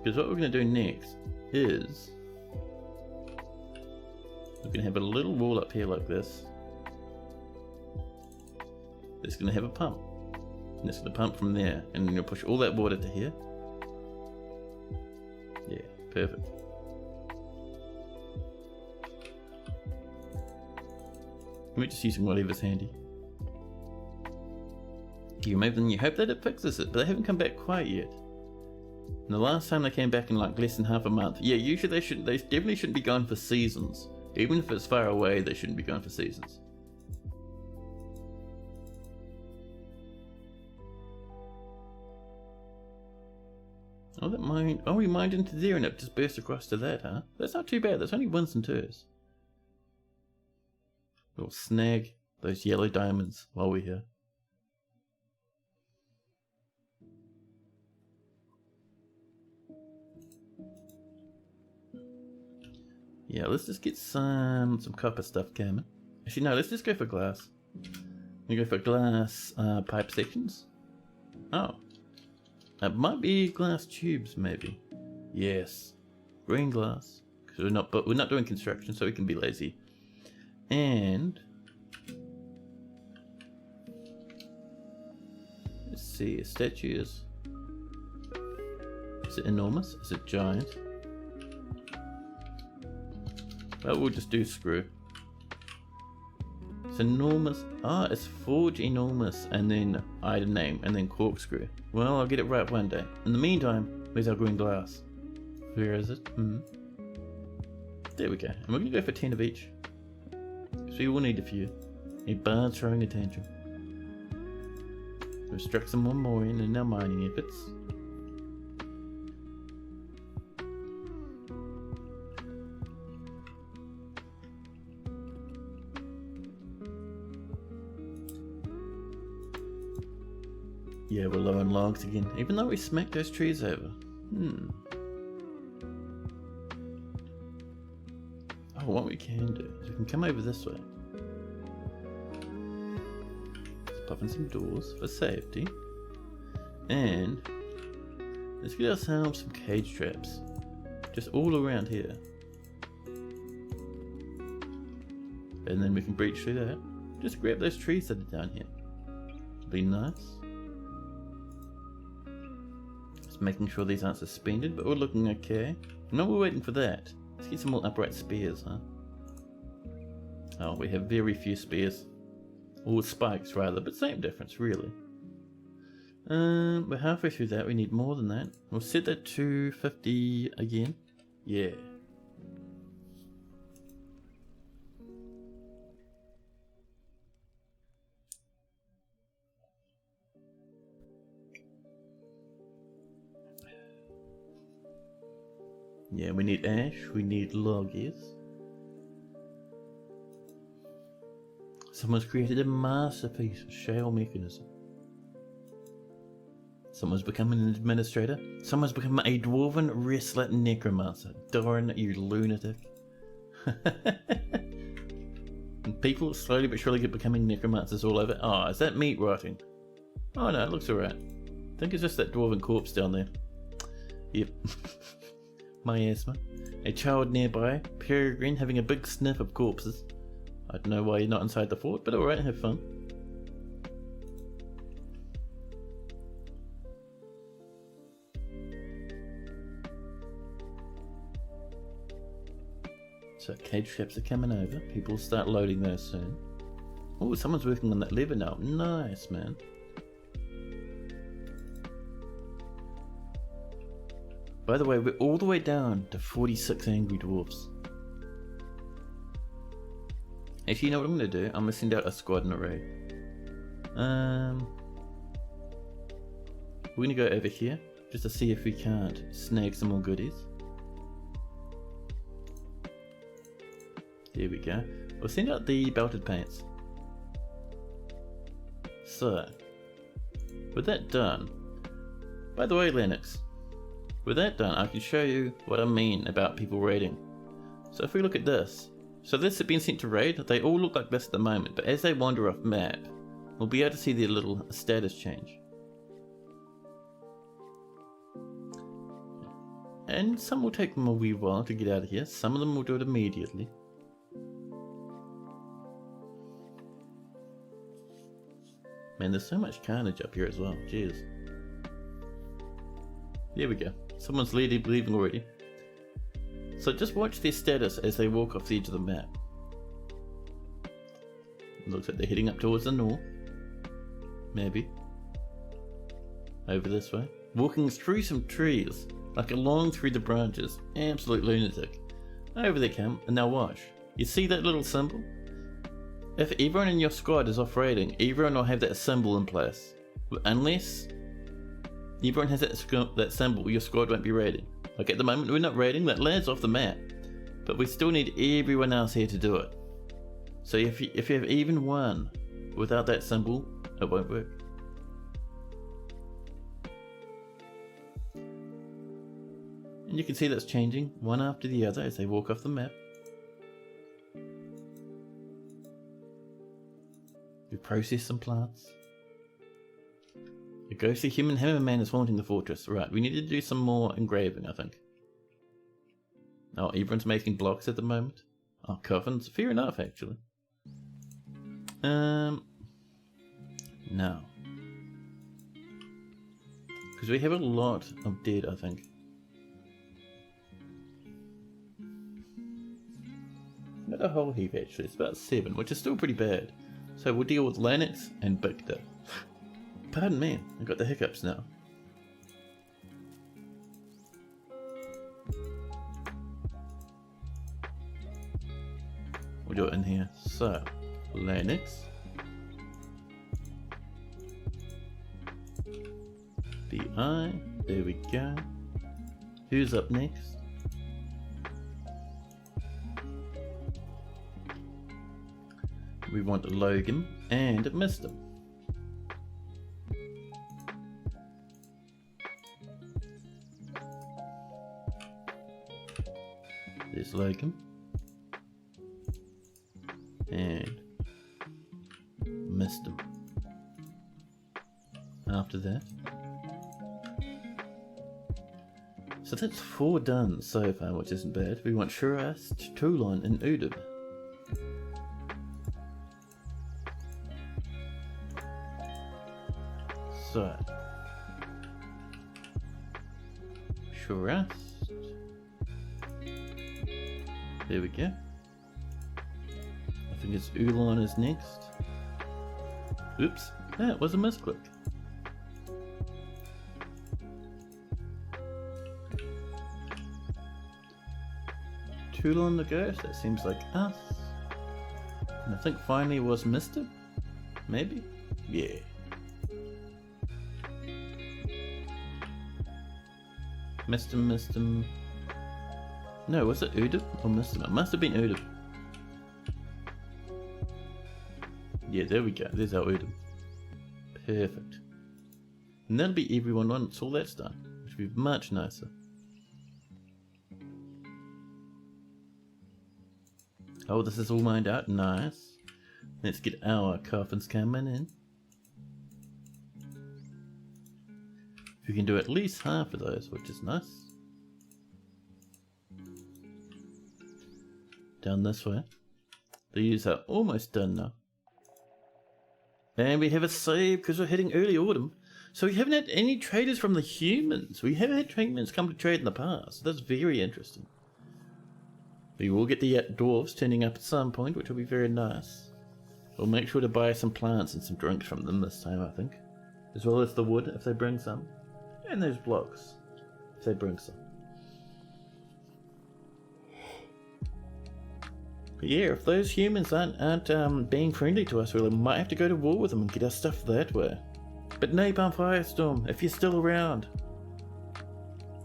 S1: Because what we're going to do next is we're going to have a little wall up here like this. It's going to have a pump. And it's going to pump from there. And then you'll push all that water to here. Yeah, perfect. We're just using whatever's handy. You remove them, you hope that it fixes it, but they haven't come back quite yet. And the last time they came back in like less than half a month. Yeah, usually they definitely shouldn't be gone for seasons. Even if it's far away, they shouldn't be gone for seasons. Oh, that mined. Oh, we mined into there and it just burst across to that, huh? That's not too bad. That's only ones and twos. We'll snag those yellow diamonds while we're here. Yeah, let's just get some copper stuff coming. Actually, no, let's just go for glass. We go for glass pipe sections. Oh, it might be glass tubes, maybe. Yes, green glass. Because we're not doing construction, so we can be lazy. And let's see, a statue is it enormous? Is it giant? Well, we'll just do screw. It's enormous. Ah, it's forge enormous, and then item name, and then corkscrew. Well, I'll get it right one day. In the meantime, where's our green glass? Where is it? There we go. And we're gonna go for 10 of each. So we will need a few. A bard throwing a tantrum. We've struck some more in our mining efforts. Yeah, we're low on logs again, even though we smacked those trees over. Oh, what we can do is we can come over this way. Let's pop in some doors for safety. And let's get ourselves some cage traps. Just all around here. And then we can breach through that. Just grab those trees that are down here. Be nice. Just making sure these aren't suspended, but we're looking okay. And while we're waiting for that, let's get some more upright spears, huh? Oh, we have very few spears. Or spikes, rather, but same difference, really. We're halfway through that, we need more than that. We'll set that to 50 again. Yeah. Yeah, we need ash, we need loggies. Someone's created a masterpiece shale mechanism. Someone's become an administrator. Someone's become a dwarven wrestler necromancer. Darn you lunatic. And people slowly but surely get becoming necromancers all over. Oh, is that meat rotting? Oh no, it looks alright. I think it's just that dwarven corpse down there. Yep. Miasma. A child nearby. Peregrine having a big sniff of corpses. I don't know why you're not inside the fort, but alright, have fun. So cage traps are coming over. People will start loading those soon. Oh, someone's working on that lever now. Nice, man. By the way, we're all the way down to 46 angry dwarves. Actually, you know what I'm going to do? I'm going to send out a squad in a raid. We're going to go over here just to see if we can't snag some more goodies. There we go. We'll send out the belted paints. So, with that done, by the way, Lennox, with that done, I can show you what I mean about people raiding. So if we look at this, so this has been sent to raid, they all look like this at the moment, but as they wander off map, we'll be able to see their little status change. And some will take them a wee while to get out of here, some of them will do it immediately. Man, there's so much carnage up here as well, jeez. There we go. Someone's leaving already. So just watch their status as they walk off the edge of the map. Looks like they're heading up towards the north. Maybe. Over this way. Walking through some trees. Like along through the branches. Absolute lunatic. Over they come. And now watch. You see that little symbol? If everyone in your squad is off raiding, everyone will have that symbol in place. Unless everyone has that symbol, your squad won't be raiding. Like at the moment we're not raiding, that lad's off the map. But we still need everyone else here to do it. So if you have even one without that symbol, it won't work. And you can see that's changing one after the other as they walk off the map. We process some plants. The ghostly human hammer man is haunting the fortress. Right, we need to do some more engraving, I think. Oh, everyone's making blocks at the moment. Oh, coffins. Fair enough, actually. No. Because we have a lot of dead, I think. Not a whole heap, actually. It's about 7, which is still pretty bad. So we'll deal with Lennox and Victor. Pardon me, I've got the hiccups now. We'll do it in here. So, Lennox. BI. There we go. Who's up next? We want Logan and Mr. There's Logan and Mr. After that. So that's 4 done so far, which isn't bad. We want Shuras, Toulon and Udib. So, Shuras. There we go. I think it's Ulan is next. Oops, that was a misclick. Toulon the ghost, that seems like us. And I think finally was Mr. Maybe? Yeah. Mr. No, was it Udib or Mr.? It must have been Udib. Yeah, there we go. There's our Udib. Perfect. And that'll be everyone once all that's done, which will be much nicer. Oh, this is all mined out. Nice. Let's get our coffins coming in. We can do at least half of those, which is nice. Down this way. These are almost done now. And we have a save because we're hitting early autumn. So we haven't had any traders from the humans. We have had humans come to trade in the past. That's very interesting. We will get the dwarves turning up at some point, which will be very nice. We'll make sure to buy some plants and some drinks from them this time, I think. As well as the wood, if they bring some. And those blocks, if they bring some. But yeah, if those humans aren't being friendly to us, we might have to go to war with them and get our stuff that way. But Napalm Firestorm, if you're still around.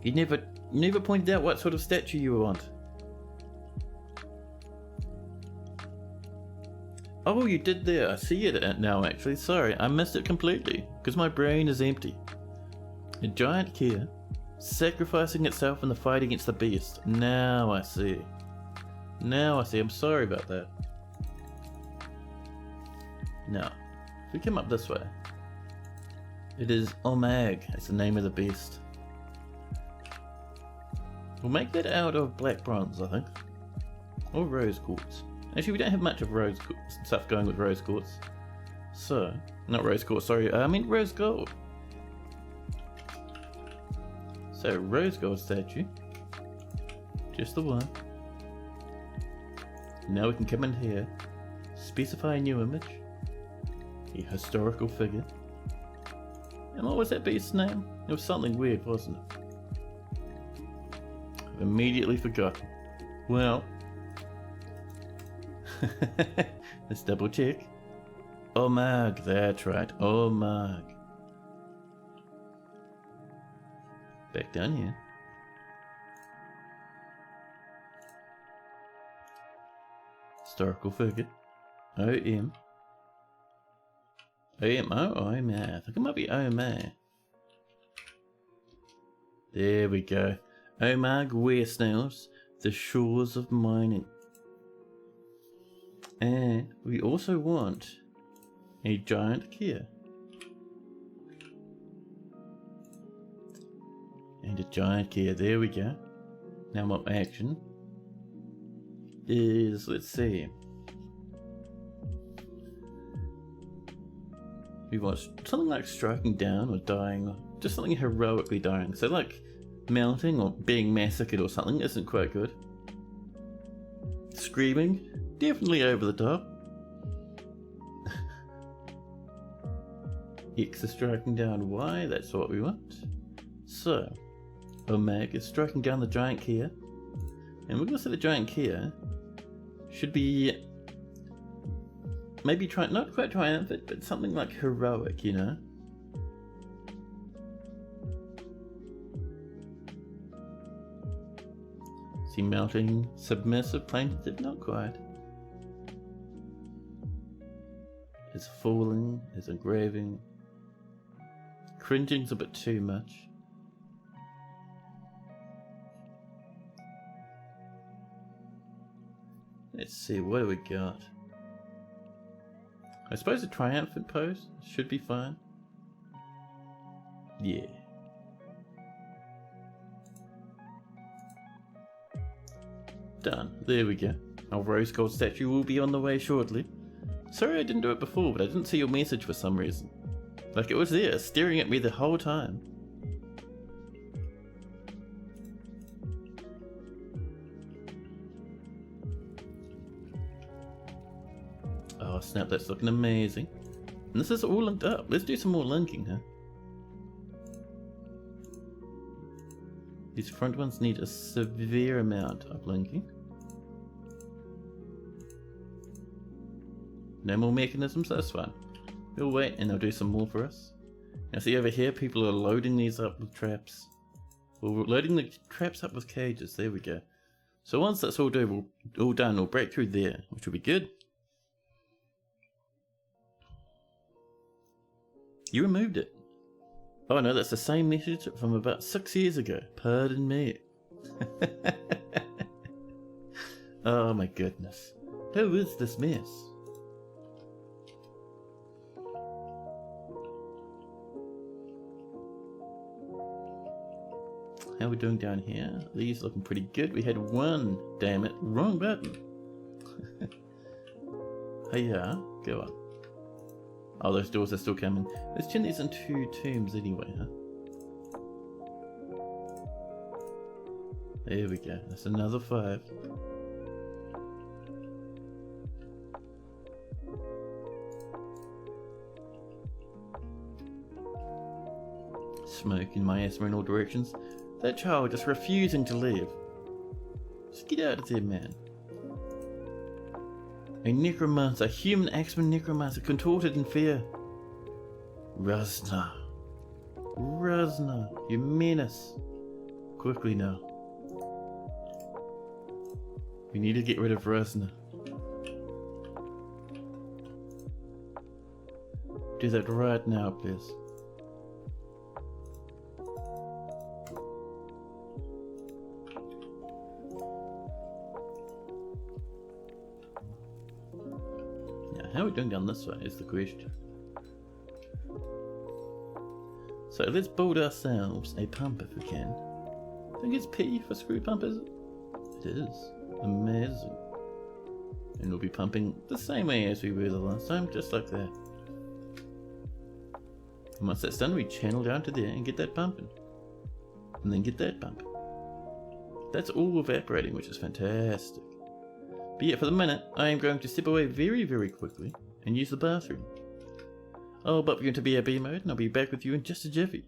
S1: You never pointed out what sort of statue you want. Oh, you did there. I see it now, actually. Sorry, I missed it completely, because my brain is empty. A giant Kia, sacrificing itself in the fight against the beast. Now I see. Now I see. I'm sorry about that. Now, if we come up this way, it is Omag. That's the name of the beast. We'll make that out of black bronze, I think. Or rose quartz. Actually, we don't have much of rose stuff going with rose quartz. So, not rose quartz, sorry, I mean rose gold. So, rose gold statue. Just the one. Now we can come in here, specify a new image. A historical figure. And what was that beast's name? It was something weird, wasn't it? I've immediately forgotten. Well, let's double check. Omag, that's right, Omag. Back down here. Historical figure. OM. OMA. I think it might be OMA. There we go. Omag Wearsnails, the shores of mining. And we also want a giant Kia. And a giant Kia, there we go. Now my action is, let's see. We want something like striking down or dying, or just something heroically dying. So like melting or being massacred or something isn't quite good. Screaming, definitely over the top. X is striking down Y, that's what we want. So, Omega is striking down the giant Kia. And we're going to say the giant Kia should be maybe not quite triumphant, but something like heroic, you know? See, melting, submissive, plaintive, not quite. Is falling, is engraving. Cringing's a bit too much. Let's see, what do we got? I suppose a triumphant pose should be fine. Yeah. Done. There we go. Our rose gold statue will be on the way shortly. Sorry I didn't do it before, but I didn't see your message for some reason. Like it was there, staring at me the whole time. Oh snap, that's looking amazing. And this is all linked up. Let's do some more linking, huh? These front ones need a severe amount of linking. No more mechanisms, that's fine. We'll wait and they'll do some more for us. Now see over here, people are loading these up with traps. We're loading the traps up with cages, there we go. So once that's all done, we'll break through there, which will be good. You removed it. Oh no, that's the same message from about 6 years ago. Pardon me. Oh my goodness. Who is this mess? How are we doing down here? These looking pretty good. We had one, damn it, wrong button. Hey, yeah, go on. Oh, those doors are still coming. Let's turn these into tombs anyway, huh? There we go. That's another 5. smoke in my asthma in all directions. That child just refusing to leave. Just get out of there, man. A necromancer, a human axeman necromancer, contorted in fear. Ruzna. Ruzna, you menace. Quickly now. We need to get rid of Ruzna. Do that right now, please. Now, how are we doing down this way is the question. So let's build ourselves a pump if we can. I think it's P for screw pump, is it? It is. Amazing. And we'll be pumping the same way as we were the last time, just like that. And once that's done, we channel down to there and get that pumping. And then get that pumping. That's all evaporating, which is fantastic. But yeah, for the minute, I am going to step away very, very quickly and use the bathroom. I'll bump you into BRB mode and I'll be back with you in just a jiffy.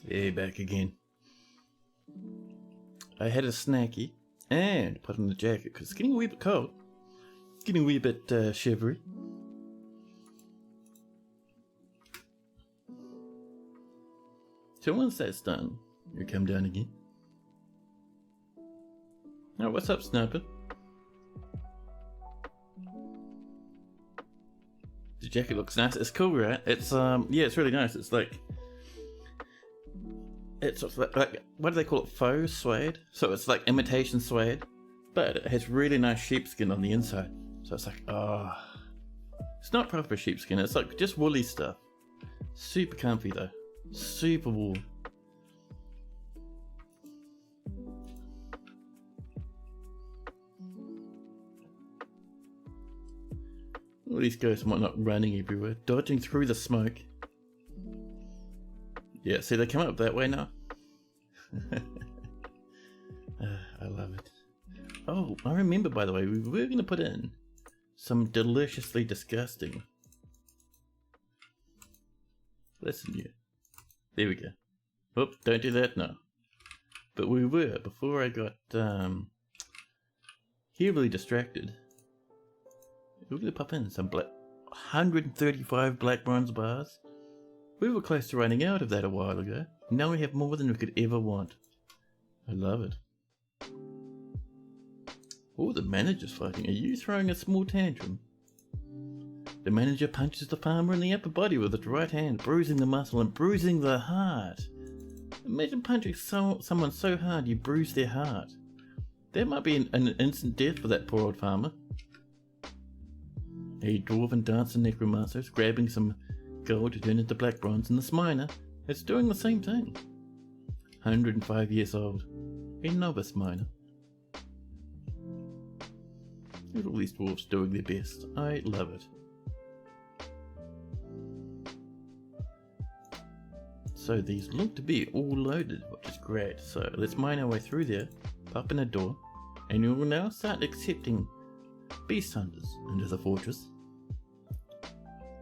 S1: Hey, back again. I had a snacky and put on the jacket because it's getting a wee bit cold. It's getting a wee bit shivery. So once that's done, you come down again. Now, what's up, Sniper? The jacket looks nice. It's cool, right? It's yeah, it's really nice. It's like what do they call it? Faux suede. So it's like imitation suede, but it has really nice sheepskin on the inside. So it's like, oh, it's not proper sheepskin. It's like just woolly stuff. Super comfy though. Super warm. All these ghosts and whatnot running everywhere, dodging through the smoke. Yeah, see, they come up that way now. I love it. Oh, I remember, by the way, we were going to put in some deliciously disgusting. Listen, you. There we go. Oops, don't do that now. But we were, before I got heavily distracted. We're going to pop in some 135 black bronze bars. We were close to running out of that a while ago. Now we have more than we could ever want. I love it. Oh, the manager's fighting. Are you throwing a small tantrum? The manager punches the farmer in the upper body with his right hand, bruising the muscle and bruising the heart. Imagine punching someone so hard you bruise their heart. That might be an instant death for that poor old farmer. A dwarven dancer necromancer is grabbing some gold to turn into black bronze, and this miner is doing the same thing. 105 years old. A novice miner. Look at all these dwarves doing their best. I love it. So these look to be all loaded, which is great. So let's mine our way through there, pop in a door, and we will now start accepting beast hunters into the fortress.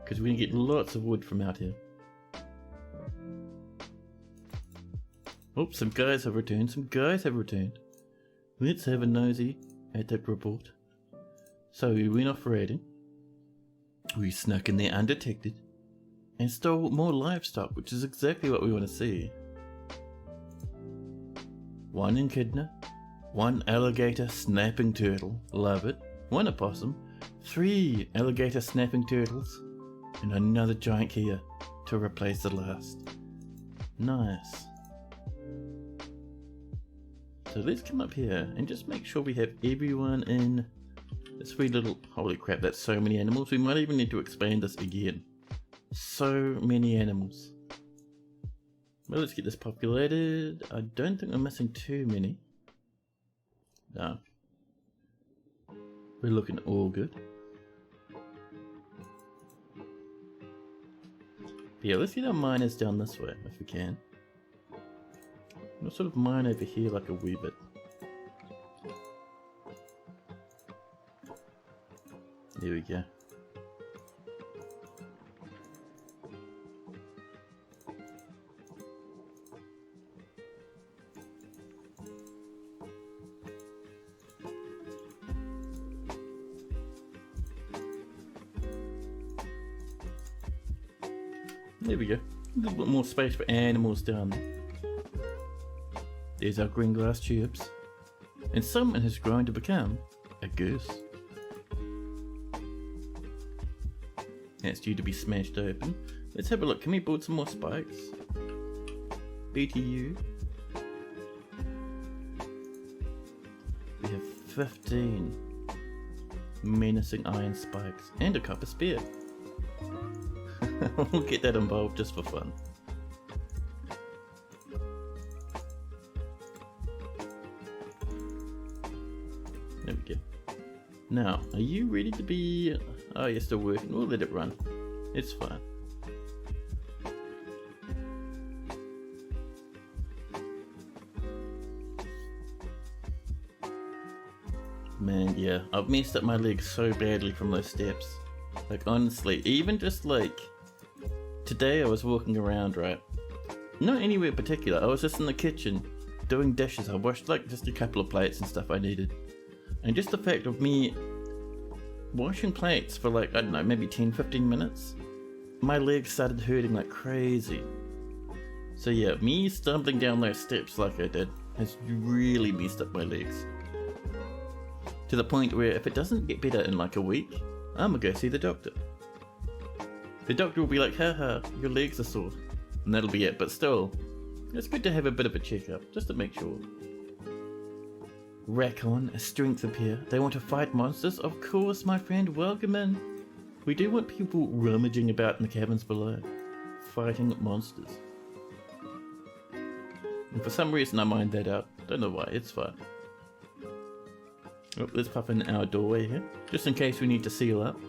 S1: Because we're going to get lots of wood from out here. Oh, some guys have returned. Let's have a nosy at that report. So we went off raiding. We snuck in there undetected. And stole more livestock, which is exactly what we want to see. 1 echidna, 1 alligator snapping turtle, love it. 1 opossum, 3 alligator snapping turtles, and another giant kia to replace the last. Nice. So let's come up here and just make sure we have everyone in this wee little... Holy crap, that's so many animals. We might even need to expand this again. So many animals. Well, let's get this populated. I don't think we're missing too many. No. We're looking all good. But yeah, let's get our miners down this way if we can. We'll sort of mine over here like a wee bit. There we go. There we go. A little bit more space for animals down there. There's our green glass tubes. And someone has grown to become a goose. That's due to be smashed open. Let's have a look. Can we build some more spikes? BTU. We have 15 menacing iron spikes and a copper spear. We'll get that involved just for fun. There we go. Now, are you ready to be... Oh, you're still working. We'll let it run. It's fine. Man, yeah. I've messed up my legs so badly from those steps. Like, honestly, even just like... Today I was walking around, right? Not anywhere particular. I was just in the kitchen doing dishes. I washed like just a couple of plates and stuff I needed. And just the fact of me washing plates for like, I don't know, maybe 10-15 minutes, my legs started hurting like crazy. So yeah, me stumbling down those steps like I did has really messed up my legs. To the point where if it doesn't get better in like a week, I'm gonna go see the doctor. The doctor will be like, haha, your legs are sore. And that'll be it, but still, it's good to have a bit of a checkup, just to make sure. Raccoon, a strength appear. They want to fight monsters? Of course, my friend, welcome in. We do want people rummaging about in the cabins below, fighting monsters. And for some reason I mined that out. Don't know why, it's fine. Oh, let's pop in our doorway here, just in case we need to seal up.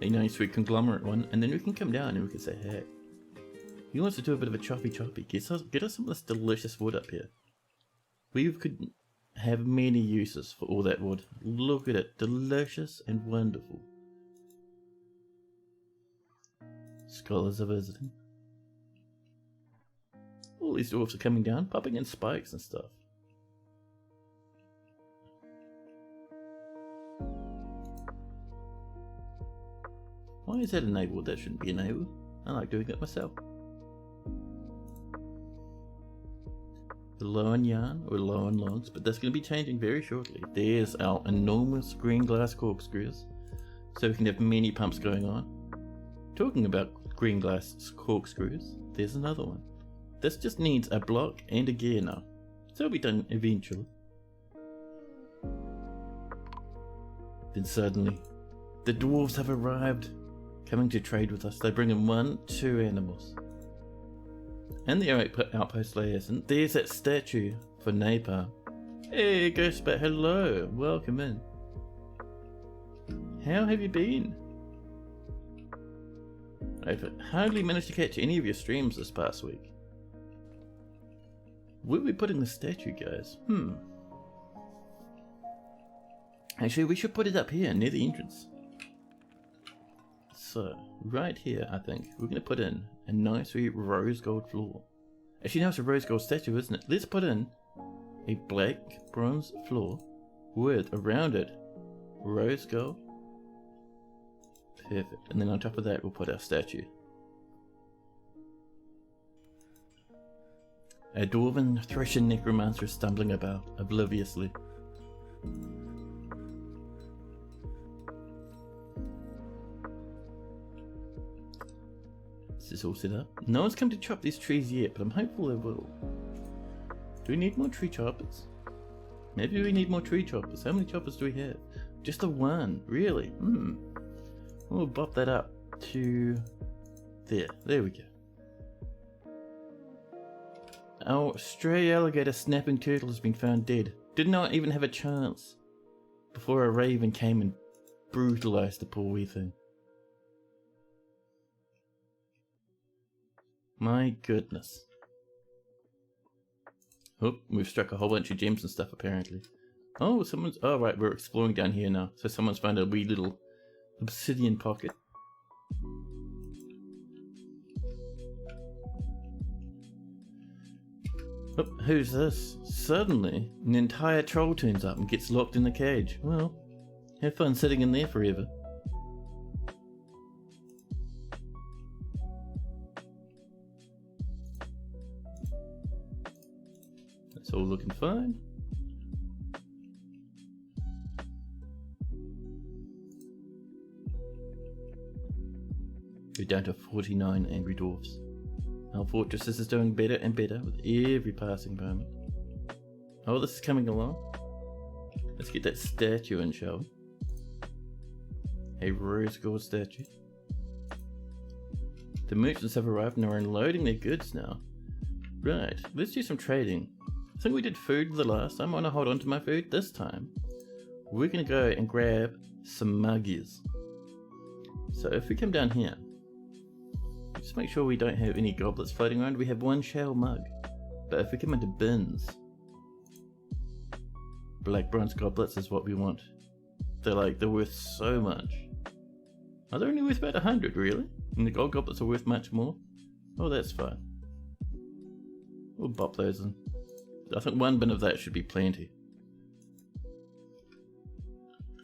S1: a nice sweet conglomerate one, and then we can come down and we can say, hey, he wants to do a bit of a choppy. Get us some of this delicious wood up here. We could have many uses for all that wood. Look at it, delicious and wonderful. Scholars are visiting. All these dwarves are coming down, popping in spikes and stuff. Why is that enabled? That shouldn't be enabled. I like doing it myself. The low on yarn or low on logs, but that's going to be changing very shortly. There's our enormous green glass corkscrews, so we can have many pumps going on. Talking about green glass corkscrews, there's another one. This just needs a block and a gear now, so it'll be done eventually. Then suddenly, the dwarves have arrived, coming to trade with us. They bring in 1, 2 animals. And the outpost liaison, there's that statue for Napalm. Hey, Ghostbat, hello, welcome in. How have you been? I've hardly managed to catch any of your streams this past week. Where are we putting the statue, guys? Actually, we should put it up here, near the entrance. So, right here, I think, we're going to put in a nice rose gold floor. Actually, now it's a rose gold statue, isn't it? Let's put in a black bronze floor with, around it, rose gold. Perfect. And then on top of that, we'll put our statue. A dwarven Thracian necromancer is stumbling about, obliviously. Is this all set up? No one's come to chop these trees yet, but I'm hopeful they will. Do we need more tree choppers? Maybe we need more tree choppers. How many choppers do we have? Just the one, really? We'll bop that up to there. There we go. Our stray alligator snapping turtle has been found dead. Did not even have a chance before a raven came and brutalized the poor wee thing. My goodness. Oh, we've struck a whole bunch of gems and stuff apparently. Oh, someone's... Oh, right, we're exploring down here now. So someone's found a wee little obsidian pocket. Oh, who's this? Suddenly, an entire troll turns up and gets locked in the cage. Well, have fun sitting in there forever. That's all looking fine. We're down to 49 angry dwarfs. Our fortress is doing better and better with every passing moment. Oh, this is coming along. Let's get that statue in, shall we? A rose gold statue. The merchants have arrived and are unloading their goods now. Right, let's do some trading. I think we did food the last time. I want to hold on to my food this time. We're going to go and grab some muggies. So if we come down here, just make sure we don't have any goblets floating around. We have one shell mug. But if we come into bins, black bronze goblets is what we want. They're worth so much. Are they only worth about 100 really? And the gold goblets are worth much more? Oh, that's fine. We'll bop those in. I think one bin of that should be plenty.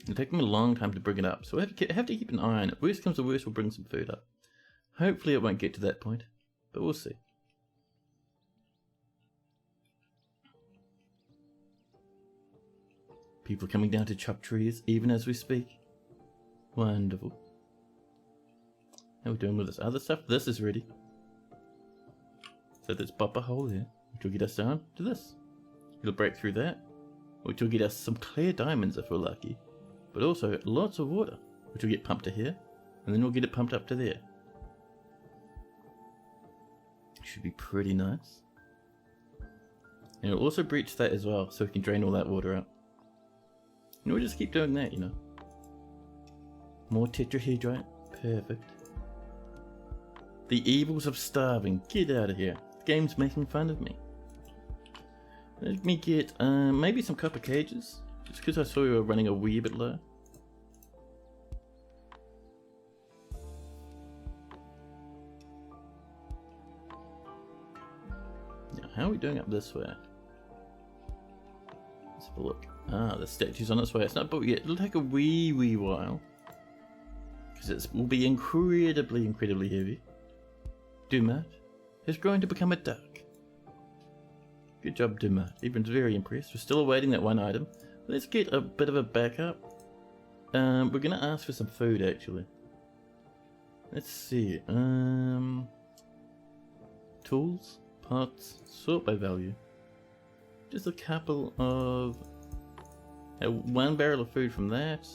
S1: It'll take me a long time to bring it up, so we have to keep an eye on it. Worst comes to worst, we'll bring some food up. Hopefully it won't get to that point, but we'll see. People are coming down to chop trees, even as we speak. Wonderful. How are we doing with this other stuff? This is ready. So let's pop a hole here, which will get us down to this. It'll break through that, which will get us some clear diamonds if we're lucky. But also lots of water, which will get pumped to here, and then we'll get it pumped up to there. Should be pretty nice. And it'll also breach that as well, so we can drain all that water out. And we'll just keep doing that, you know. More tetrahedrite, Perfect. The evils of starving. Get out of here. The game's making fun of me. Let me get maybe some copper cages. Just because I saw you were running a wee bit low. Now, how are we doing up this way? Let's have a look. Ah, the statue's on its way. It's not built yet. It'll take a wee while. Because it will be incredibly heavy. Dumat has grown to become a duck. Good job, Dumat. Everyone's very impressed. We're still awaiting that one item. Let's get a bit of a backup. We're going to ask for some food, actually. Let's see. Tools, pots, sort by value. Just a couple of... one barrel of food from that.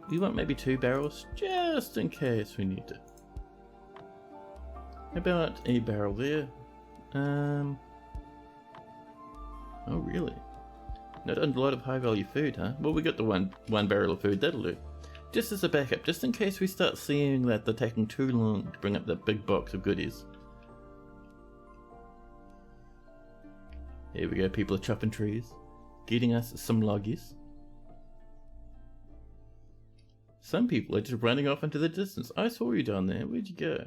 S1: We want maybe 2 barrels, just in case we need to. About a barrel there. Oh really? Not a lot of high value food, huh? Well, we got the one barrel of food, that'll do. Just as a backup, just in case we start seeing that they're taking too long to bring up that big box of goodies. Here we go, people are chopping trees, getting us some loggies. Some people are just running off into the distance. I saw you down there, where'd you go?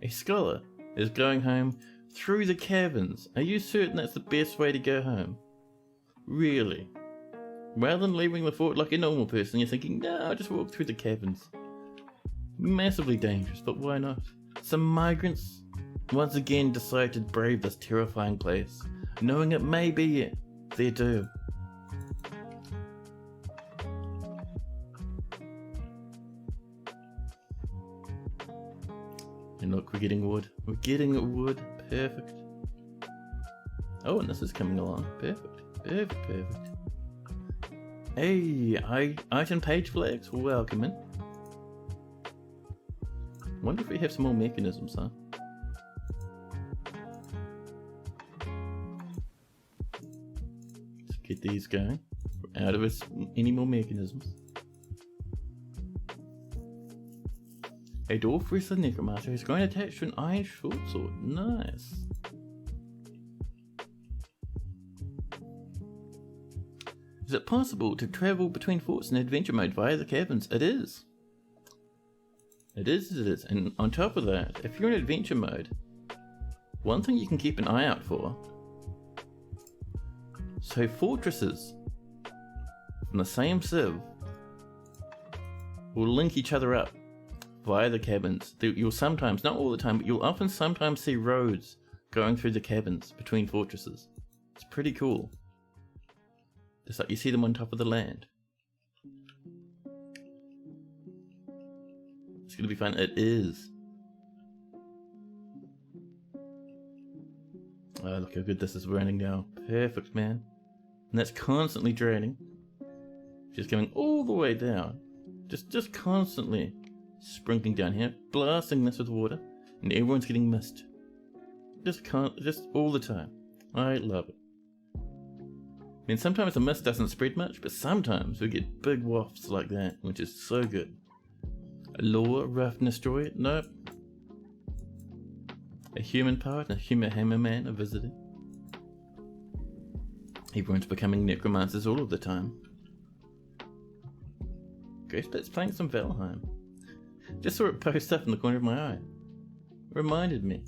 S1: A scholar is going home through the caverns. Are you certain that's the best way to go home? Really? Rather than leaving the fort like a normal person, you're thinking, no, I'll just walk through the caverns. Massively dangerous, but why not? Some migrants once again decide to brave this terrifying place, knowing it may be their doom. And look, we're getting wood. We're getting wood. Perfect. Oh, and this is coming along. Perfect. Hey, item page flags. Welcome in. Wonder if we have some more mechanisms, huh? Let's get these going. We're out of us any more mechanisms. A dwarf wrestler necromancer is going attached to an iron short sword. Nice. Is it possible to travel between forts in adventure mode via the caverns? It is. It is. And on top of that, if you're in adventure mode, one thing you can keep an eye out for. So fortresses from the same civ will link each other up via the caverns. You'll sometimes, not all the time, but you'll often sometimes see roads going through the caverns between fortresses. It's pretty cool. Just like you see them on top of the land. It's gonna be fun. It is. Oh, look how good this is running now. Perfect, man. And that's constantly draining. Just going all the way down. Just constantly sprinkling down here, blasting this with water, and everyone's getting missed. Just all the time. I love it. I mean, sometimes the mist doesn't spread much, but sometimes we get big wafts like that, which is so good. Lore, roughness, joy? Nope. A human poet and a human hammerman are visiting. Everyone's becoming necromancers all of the time. Ghostbit's playing some Valheim. Just saw it post up in the corner of my eye. Reminded me.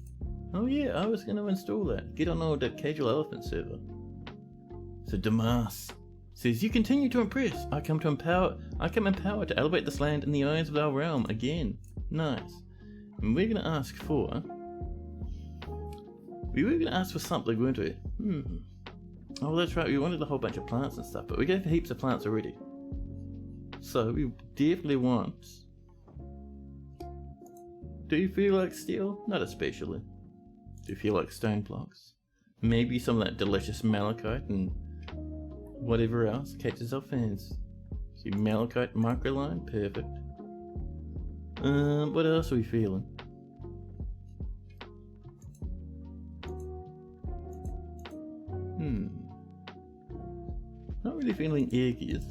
S1: Oh yeah, I was going to install that. Get on all that Casual Elephant server. So Damas says, you continue to impress. I come empowered to elevate this land in the eyes of our realm again. Nice. And we're going to ask for... We were going to ask for something, weren't we? Oh, that's right. We wanted a whole bunch of plants and stuff, but we gave heaps of plants already. So we definitely want... Do you feel like steel? Not especially. Do you feel like stone blocks? Maybe some of that delicious malachite and whatever else catches our fans. See, malachite microline, perfect. What else are we feeling? Not really feeling air gears.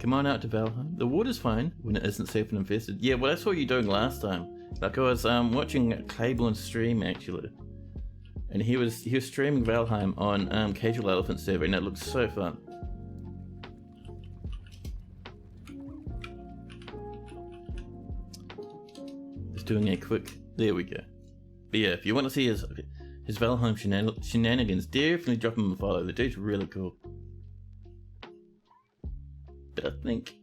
S1: Come on out to Valheim. The water's fine when it isn't safe and infested. Yeah, well, that's what you were doing last time. Like, I was watching Claiborne's stream, actually. And he was streaming Valheim on Casual Elephant server, and it looked so fun. Just doing a quick... There we go. But yeah, if you want to see his Valheim shenanigans, definitely drop him a follow. The dude's really cool. But I think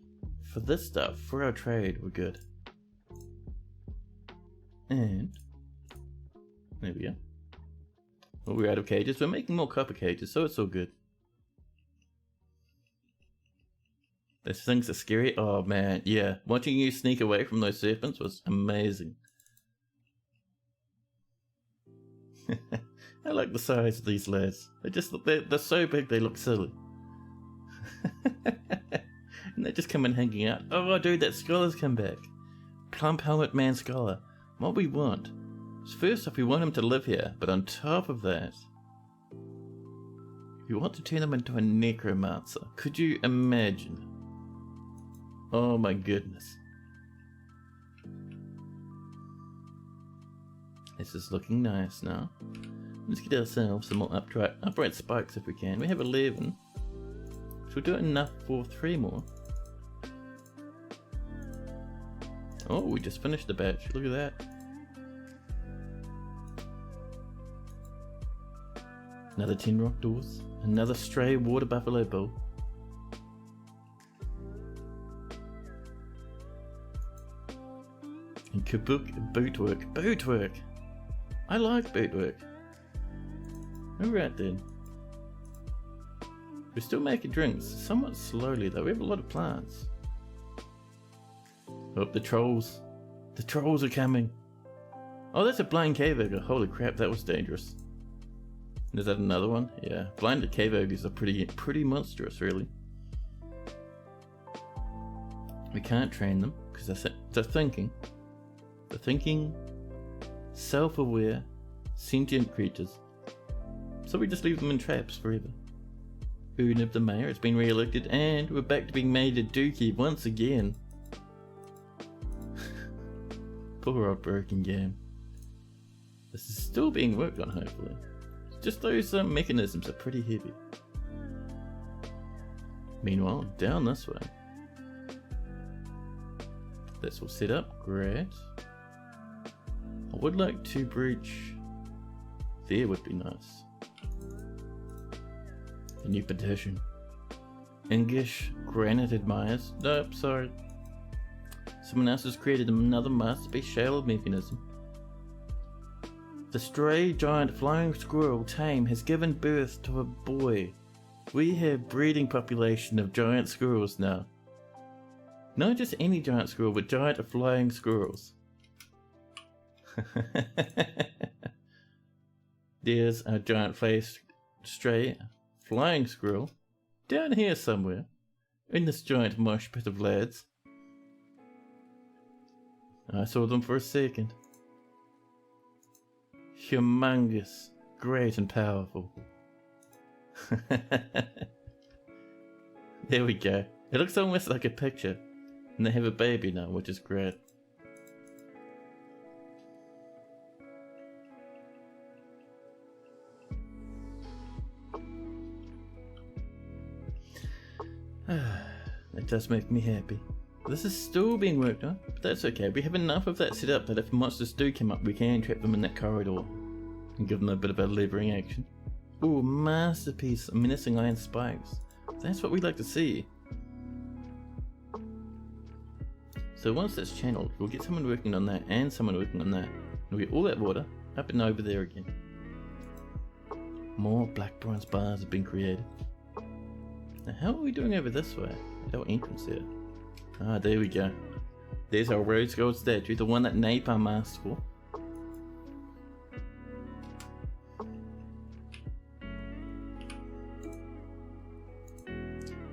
S1: for this stuff, for our trade, we're good. And there we go. Well, we're out of cages. We're making more copper cages, so it's all good. Those things are scary. Oh man, yeah. Watching you sneak away from those serpents was amazing. I like the size of these lads. They're so big they look silly. And they just come in hanging out. Oh dude, that scholar's come back. Plump helmet man scholar. What we want is, first off, we want him to live here, but on top of that, we want to turn him into a necromancer. Could you imagine? Oh my goodness. This is looking nice now. Let's get ourselves some more upright spikes if we can. We have 11. So we'll do enough for 3 more. Oh, we just finished the batch. Look at that. Another 10 rock doors. Another stray water buffalo bull. And Kabook bootwork. Bootwork! I like bootwork. Alright then. We're still making drinks. Somewhat slowly though. We have a lot of plants. Oh, the trolls. The trolls are coming. Oh, that's a blind cave ogre. Holy crap, that was dangerous. Is that another one? Yeah. Blinded cave ogres are pretty monstrous, really. We can't train them because they're thinking. They're thinking, self-aware, sentient creatures. So we just leave them in traps forever. Urnib the mayor has been re-elected, and we're back to being made a dookie once again. Poor old broken game. This is still being worked on, hopefully. Just those mechanisms are pretty heavy. Meanwhile, down this way. That's all set up. Great. I would like to breach. There would be nice. A new petition. English granite admires. Nope, sorry. Someone else has created another masterpiece shell mechanism. The stray giant flying squirrel tame has given birth to a boy. We have breeding population of giant squirrels now. Not just any giant squirrel, but giant flying squirrels. There's a giant stray flying squirrel down here somewhere in this giant mosh pit of lads. I saw them for a second. Humongous, great and powerful. There we go. It looks almost like a picture. And they have a baby now, which is great. It does make me happy. This is still being worked on, but that's okay. We have enough of that set up that if monsters do come up, we can trap them in that corridor and give them a bit of a levering action. Ooh, masterpiece, menacing iron spikes. That's what we like to see. So once that's channeled, we'll get someone working on that and someone working on that. We'll get all that water up and over there again. More black bronze bars have been created. Now how are we doing over this way? Our entrance here. Ah, there we go. There's our rose gold statue, the one that Napalm asked for.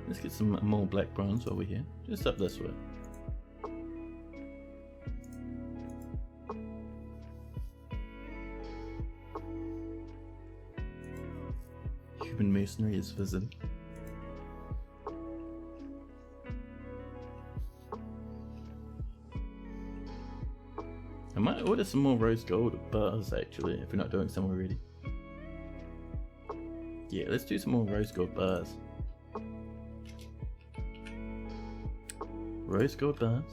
S1: Let's get some more black bronze over here, just up this way. Human mercenary is visiting. I might order some more rose gold bars actually, if we're not doing some already. Yeah, let's do some more rose gold bars. Rose gold bars.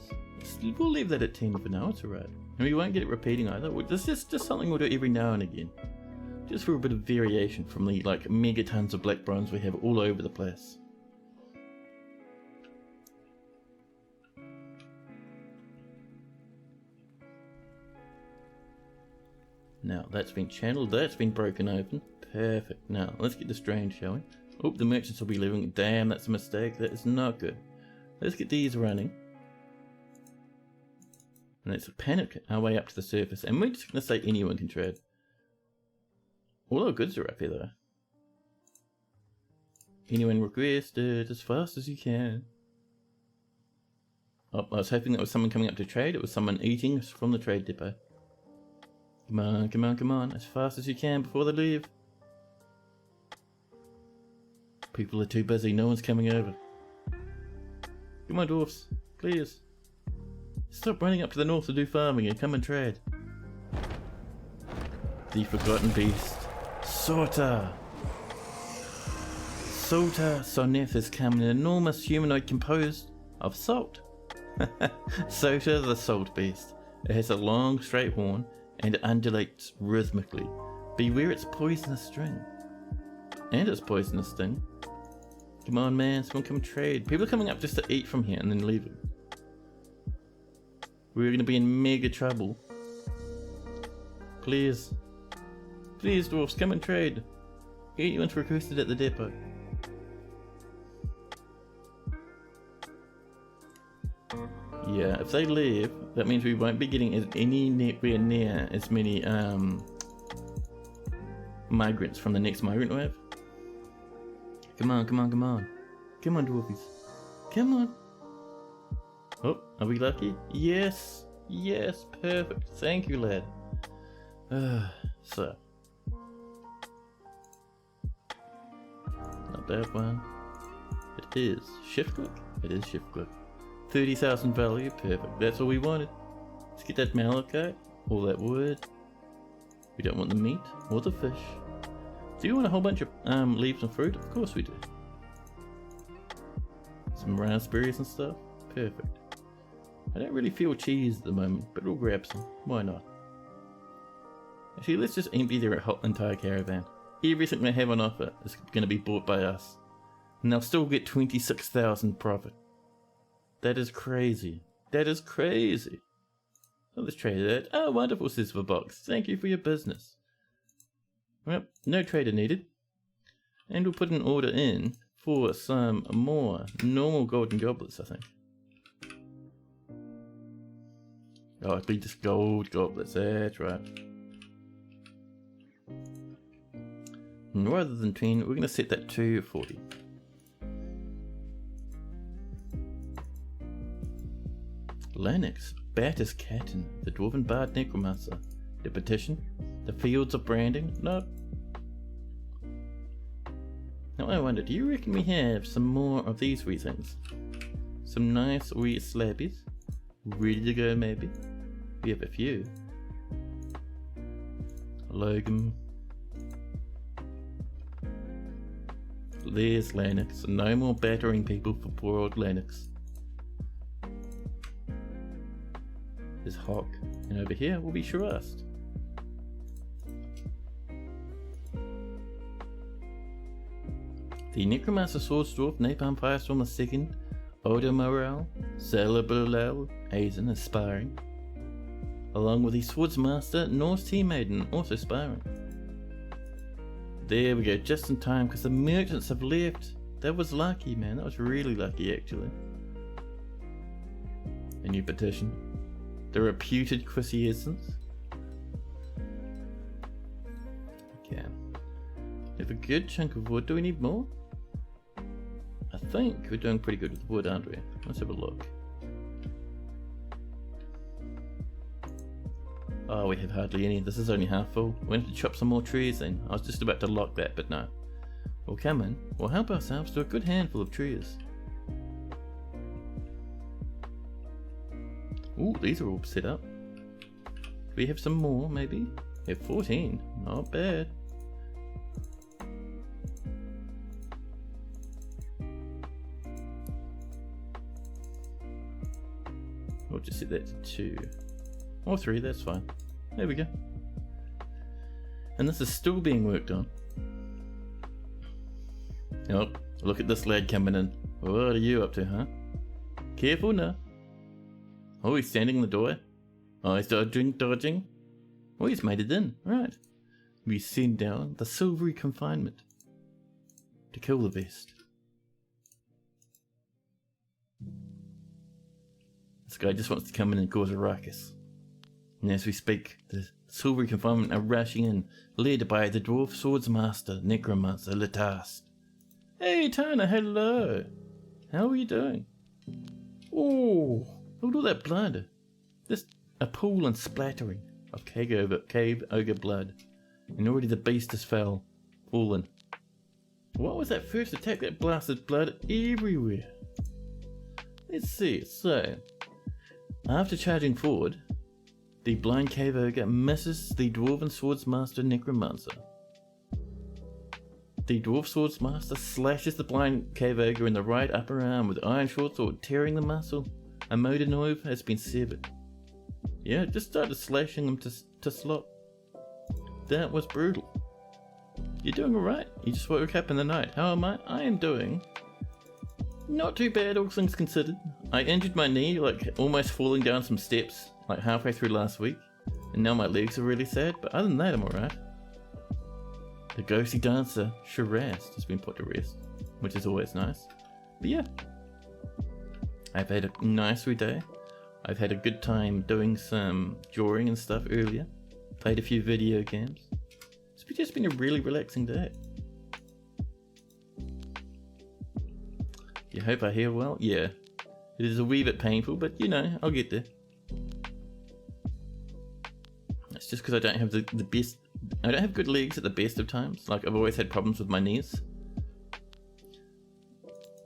S1: We'll leave that at 10 for now, it's alright. And we won't get it repeating either. This is just something we'll do every now and again. Just for a bit of variation from the like megatons of black bronze we have all over the place. Now that's been channeled, that's been broken open. Perfect. Now let's get this drained, shall we? Oh, the merchants will be leaving. Damn, that's a mistake. That is not good. Let's get these running. And let's panic our way up to the surface. And we're just going to say anyone can trade. All our goods are up here though. Anyone requested as fast as you can. Oh, I was hoping that was someone coming up to trade. It was someone eating from the trade depot. Come on, come on, come on. As fast as you can before they leave. People are too busy. No one's coming over. Come on, dwarfs. Please. Stop running up to the north to do farming and come and trade. The forgotten beast. Sorta. Sota Soneth has come, an enormous humanoid composed of salt. Sota the salt beast. It has a long straight horn and it undulates rhythmically. Beware its poisonous sting. And its poisonous sting. Come on man, someone come trade. People are coming up just to eat from here and then leaving. We're going to be in mega trouble. Please. Please dwarfs, come and trade. Anyone's requested at the depot. Yeah, if they leave, that means we won't be getting anywhere near as many migrants from the next migrant wave. Come on, come on, come on. Come on, dwarfies. Come on. Oh, are we lucky? Yes. Yes, perfect. Thank you, lad. So. Not that one. It is shift click. It is shift click. 30,000 value, perfect. That's all we wanted. Let's get that malachite, all that wood. We don't want the meat or the fish. Do you want a whole bunch of leaves and fruit? Of course we do. Some raspberries and stuff. Perfect. I don't really feel cheese at the moment, but we'll grab some. Why not? Actually, let's just empty their entire caravan. Everything they have on offer is going to be bought by us. And they'll still get 26,000 profit. That is crazy. That is crazy. So let's trade that. Oh, wonderful, silver box. Thank you for your business. Well, no trader needed. And we'll put an order in for some more normal golden goblets, I think. Oh, it'd be just gold goblets, that's right. And rather than 10, we're going to set that to 40. Lennox, Battis Catton, the Dwarven Bard Necromancer. The petition, the Fields of Branding, no. Now I wonder, do you reckon we have some more of these wee things? Some nice wee slabbies? Ready to go maybe? We have a few. Logan. There's Lennox. No more battering people for poor old Lennox. There's Hawk. And over here will be Shirast. The Necromancer Swordsdwarf, Napalm Firestorm II, Oda Morale, Celebralel, Aizen aspiring, along with the Swordsmaster, Norse Tea Maiden, also aspiring. There we go, just in time, because the merchants have left. That was lucky, man. That was really lucky, actually. A new petition. The reputed quiescence. Okay. We have a good chunk of wood. Do we need more? I think we're doing pretty good with wood, aren't we? Let's have a look. Oh, we have hardly any. This is only half full. We need to chop some more trees then. I was just about to lock that, but no. We'll come in. We'll help ourselves to a good handful of trees. Ooh, these are all set up. We have some more, maybe? We have 14. Not bad. We'll just set that to 2. Or 3, that's fine. There we go. And this is still being worked on. Oh, look at this lad coming in. What are you up to, huh? Careful now. Oh, he's standing in the door. Oh, he's dodging. Oh, he's made it in. Right. We send down the silvery confinement to kill the beast. This guy just wants to come in and cause a ruckus. And as we speak, the silvery confinement are rushing in, led by the dwarf swordsmaster, necromancer, Letast. Hey Tana, hello. How are you doing? Oh, look at all that blood. Just a pool and splattering of cave ogre blood. And already the beast has fallen. What was that first attack that blasted blood everywhere? Let's see, so after charging forward, the blind cave ogre misses the dwarven swordsmaster necromancer. The dwarf swordsmaster slashes the blind cave ogre in the right upper arm with iron short sword, tearing the muscle. A motor nerve has been severed. Yeah, it just started slashing him to slop. That was brutal. You're doing alright. You just woke up in the night. How am I? I am doing not too bad, all things considered. I injured my knee, like almost falling down some steps, like halfway through last week. And now my legs are really sad, but other than that, I'm alright. The ghostly dancer, Shiraz, has been put to rest, which is always nice. But yeah, I've had a nice day. I've had a good time doing some drawing and stuff earlier. Played a few video games. It's just been a really relaxing day. You hope I heal well? Yeah. It is a wee bit painful, but you know, I'll get there. It's just because I don't have the best... I don't have good legs at the best of times. Like, I've always had problems with my knees.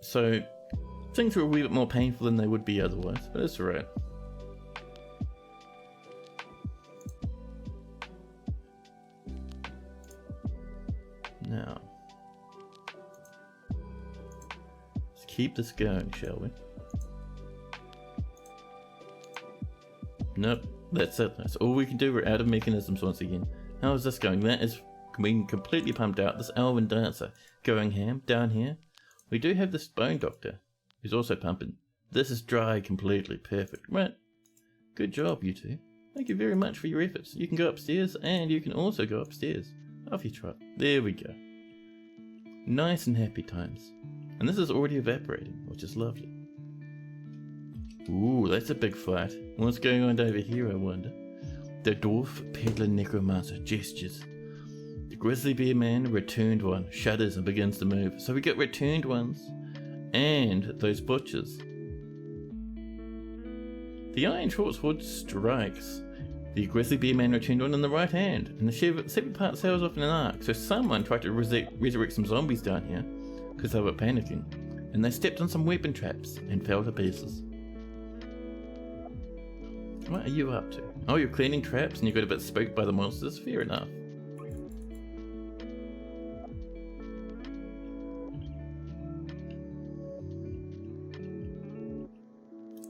S1: So, things are a wee bit more painful than they would be otherwise, but it's alright. Now, let's keep this going, shall we? Nope, that's it. That's all we can do. We're out of mechanisms once again. How is this going? That is being completely pumped out. This elven dancer going ham down here. We do have this bone doctor who's also pumping. This is dry completely. Perfect. Right. Good job, you two. Thank you very much for your efforts. You can go upstairs and you can also go upstairs. Off you trot. There we go. Nice and happy times. And this is already evaporating, which is lovely. Ooh, that's a big fight. What's going on over here, I wonder? The dwarf peddler necromancer gestures. The grizzly bear man, returned one, shudders and begins to move. So we got returned ones and those butchers. The iron short sword strikes. The grizzly bear man returned one in the right hand, and the severed part sails off in an arc. So someone tried to resurrect some zombies down here because they were panicking, and they stepped on some weapon traps and fell to pieces. What are you up to? Oh, you're cleaning traps and you got a bit spooked by the monsters? Fair enough.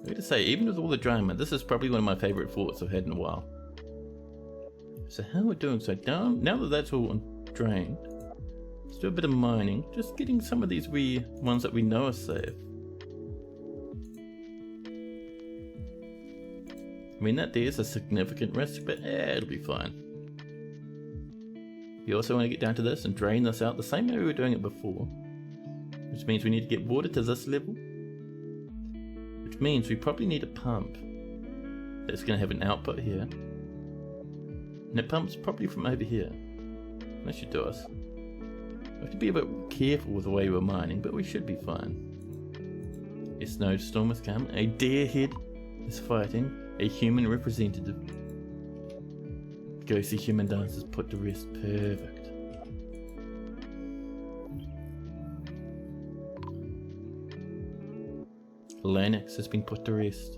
S1: I gotta say, even with all the drama, this is probably one of my favourite forts I've had in a while. So how we're doing so down, now that that's all drained, let's do a bit of mining, just getting some of these wee ones that we know are safe. I mean, that there's a significant risk, but it'll be fine. We also want to get down to this and drain this out the same way we were doing it before. Which means we need to get water to this level. Which means we probably need a pump that's going to have an output here. And it pumps probably from over here. That should do us. We have to be a bit careful with the way we're mining, but we should be fine. A snowstorm has come. A deer head is fighting a human representative. Ghostly human dancers put to rest. Perfect. Lennox has been put to rest.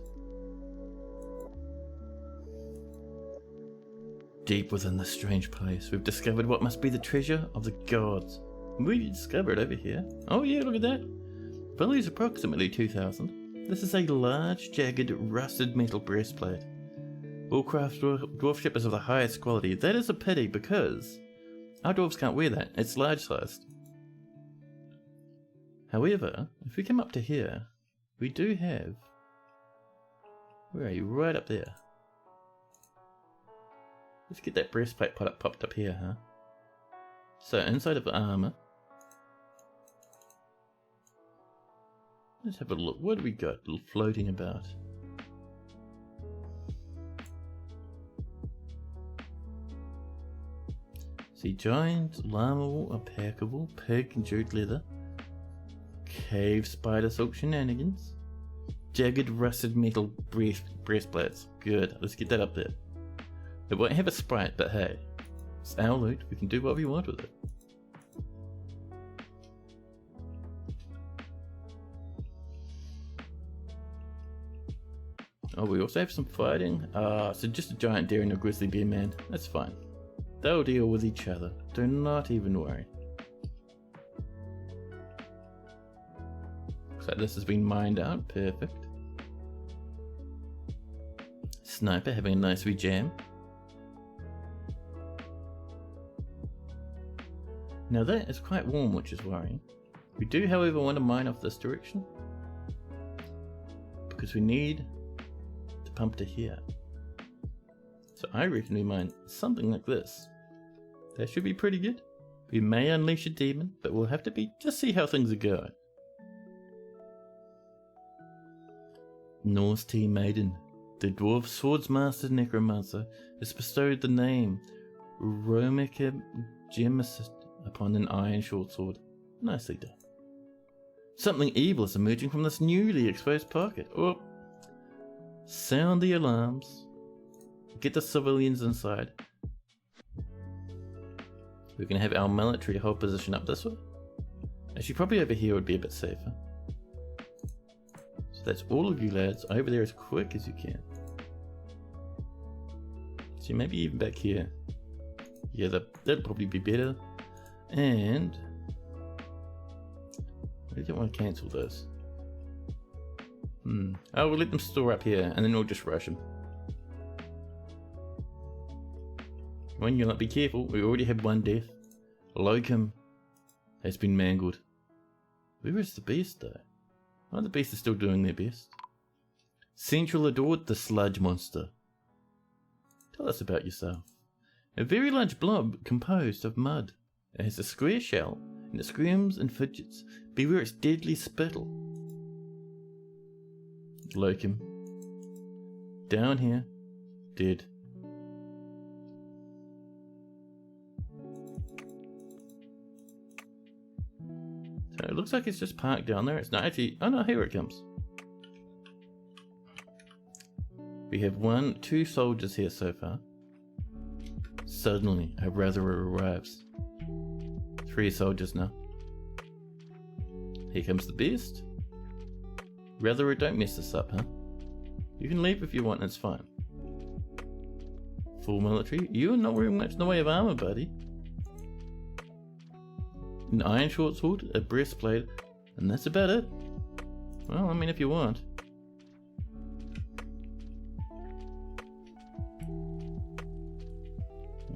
S1: Deep within this strange place, we've discovered what must be the treasure of the gods. We discovered over here. Oh yeah, look at that. Value is approximately 2,000. This is a large, jagged, rusted metal breastplate. Warcraft dwarfship is of the highest quality. That is a pity because our dwarves can't wear that. It's large sized. However, if we come up to here, we do have... Where are you? Right up there. Let's get that breastplate popped up here, huh? So inside of the armor, let's have a look. What do we got floating about? See, giant, llama wool, packable, pig and jute leather, cave spider silk shenanigans, jagged rusted metal breastplates. Good, let's get that up there. It won't have a sprite, but hey, it's our loot, we can do what we want with it. Oh, we also have some fighting. So just a giant deer and a grizzly bear man, that's fine. They'll deal with each other, do not even worry. Looks like this has been mined out, perfect. Sniper having a nice wee jam. Now that is quite warm, which is worrying. We do, however, want to mine off this direction, because we need to pump to here. So I reckon we mine something like this. That should be pretty good. We may unleash a demon, but we'll have to just see how things are going. Norse Tea Maiden. The dwarf swordsmaster necromancer has bestowed the name Romica Gemesis upon an iron short sword. Nicely done. Something evil is emerging from this newly exposed pocket. Oh. Sound the alarms. Get the civilians inside. We're going to have our military hold position up this way. Actually, probably over here would be a bit safer. So that's all of you lads over there as quick as you can. See, maybe even back here. Yeah, that'll probably be better. And I don't want to cancel this. Oh, we'll let them store up here and then we'll just rush them. When you'll not be careful, we already have one death. Locum has been mangled. Where is the beast though? Oh, the beast is still doing their best. Central adored the sludge monster. Tell us about yourself. A very large blob composed of mud. It has a square shell and it screams and fidgets. Beware its deadly spittle. Locum. Down here. Dead. So it looks like it's just parked down there. It's not actually... Oh no, here it comes. We have 2 soldiers here so far. Suddenly, a brother arrives. 3 soldiers now. Here comes the beast. Rather, don't mess this up, huh? You can leave if you want, it's fine. Full military. You're not wearing much in the way of armor, buddy. An iron short sword, a breastplate, and that's about it. Well, I mean, if you want.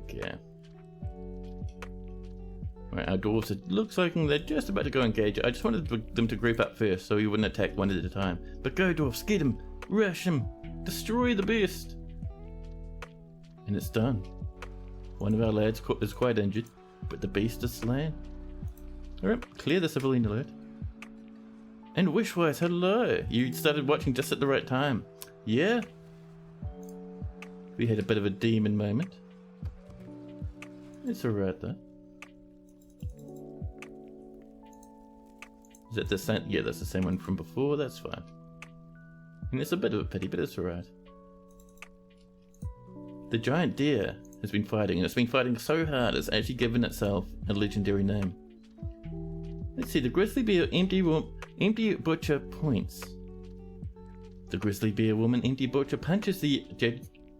S1: Okay. Right, our dwarves, it looks like they're just about to go engage. I just wanted them to group up first so we wouldn't attack one at a time. But go dwarves, get him, rush him, destroy the beast. And it's done. One of our lads is quite injured, but the beast is slain. Alright, clear the civilian alert. And Wishwise, hello! You started watching just at the right time. Yeah? We had a bit of a demon moment. It's alright though. Is that the same? Yeah, that's the same one from before, that's fine. And it's a bit of a pity, but it's alright. The giant deer has been fighting, and it's been fighting so hard it's actually given itself a legendary name. Let's see, the grizzly bear empty butcher points. The grizzly bear woman empty butcher punches the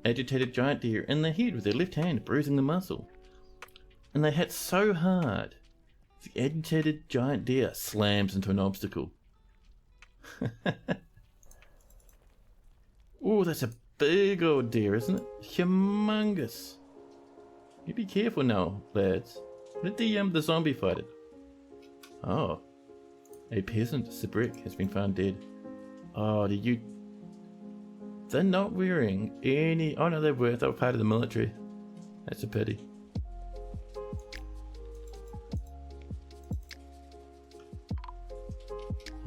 S1: agitated giant deer in the head with their left hand, bruising the muscle. And they hit so hard, the agitated giant deer slams into an obstacle. Oh, that's a big old deer, isn't it? Humongous. You be careful now, lads. Let the zombie fight it. Oh. A peasant, Sabrick, has been found dead. Oh, they're not wearing any... Oh no, they were. They were part of the military. That's a pity.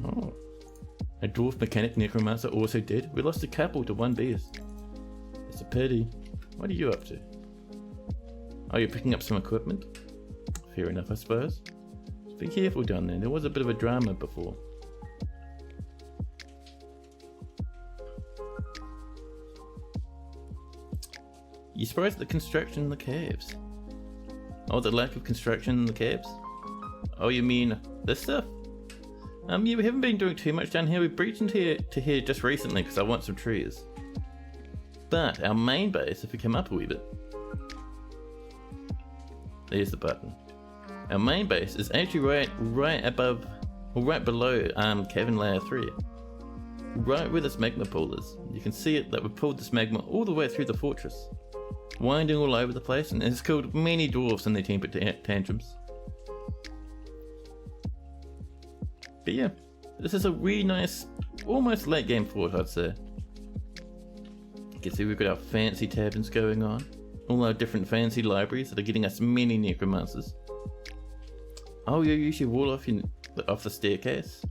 S1: Oh. A dwarf mechanic necromancer also dead. We lost a couple to one beast. It's a pity. What are you up to? Oh, you're picking up some equipment? Fair enough, I suppose. Just be careful down there. There was a bit of a drama before. You surprised at the construction in the caves? Oh, the lack of construction in the caves? Oh, you mean this stuff? Yeah, we haven't been doing too much down here. We breached into here just recently because I want some trees. But our main base, if we come up a wee bit, there's the button. Our main base is actually right above, or right below cavern layer 3. Right where this magma pool is. You can see it that we pulled this magma all the way through the fortress, winding all over the place, and it's killed many dwarves in their temper tantrums. But yeah, this is a really nice, almost late game fort, I'd say. You can see we've got our fancy taverns going on, all our different fancy libraries that are getting us many necromancers. Oh, you usually wall off the staircase.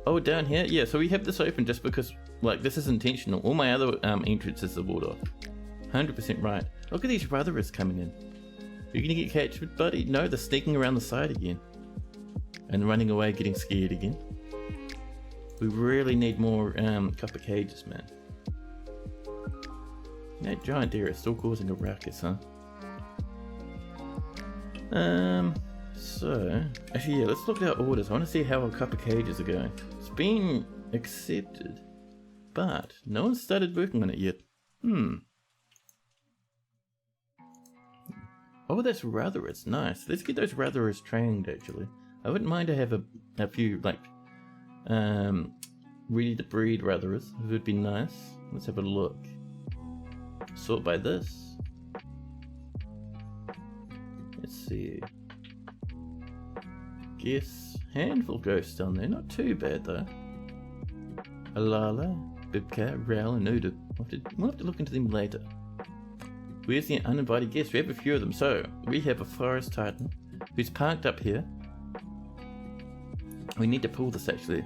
S1: Oh, down here? Yeah, so we have this open just because, like, this is intentional. All my other entrances are walled off. 100% right. Look at these rutherers coming in. You're gonna get captured, buddy? No, they're sneaking around the side again. And running away, getting scared again. We really need more copper cages, man. That giant deer is still causing a ruckus, huh? So, actually, yeah, let's look at our orders. I want to see how our copper cages are going. It's been accepted, but no one's started working on it yet. Oh, that's rutherers. Nice. Let's get those rutherers trained, actually. I wouldn't mind to have a few, like, ready to breed rutherers. It would be nice. Let's have a look. Sort by this. Let's see. Guess handful ghosts down there. Not too bad though. Alala, Bibcat, Rail, and Uda. We'll have to look into them later. Where's the uninvited guests? We have a few of them. So we have a forest titan who's parked up here. We need to pull this actually,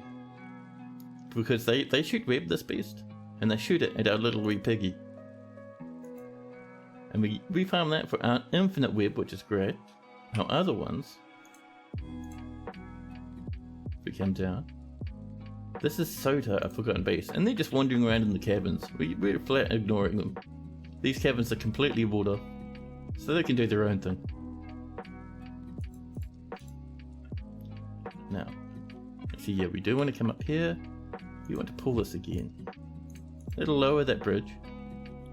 S1: because they shoot web this beast, and they shoot it at our little wee piggy. And we farm that for our infinite web, which is great. Our other ones, if we come down, this is Sota, a forgotten beast, and they're just wandering around in the cabins. We're flat ignoring them. These cabins are completely walled off, so they can do their own thing. Now, actually, yeah, we do want to come up here. We want to pull this again. It'll lower that bridge.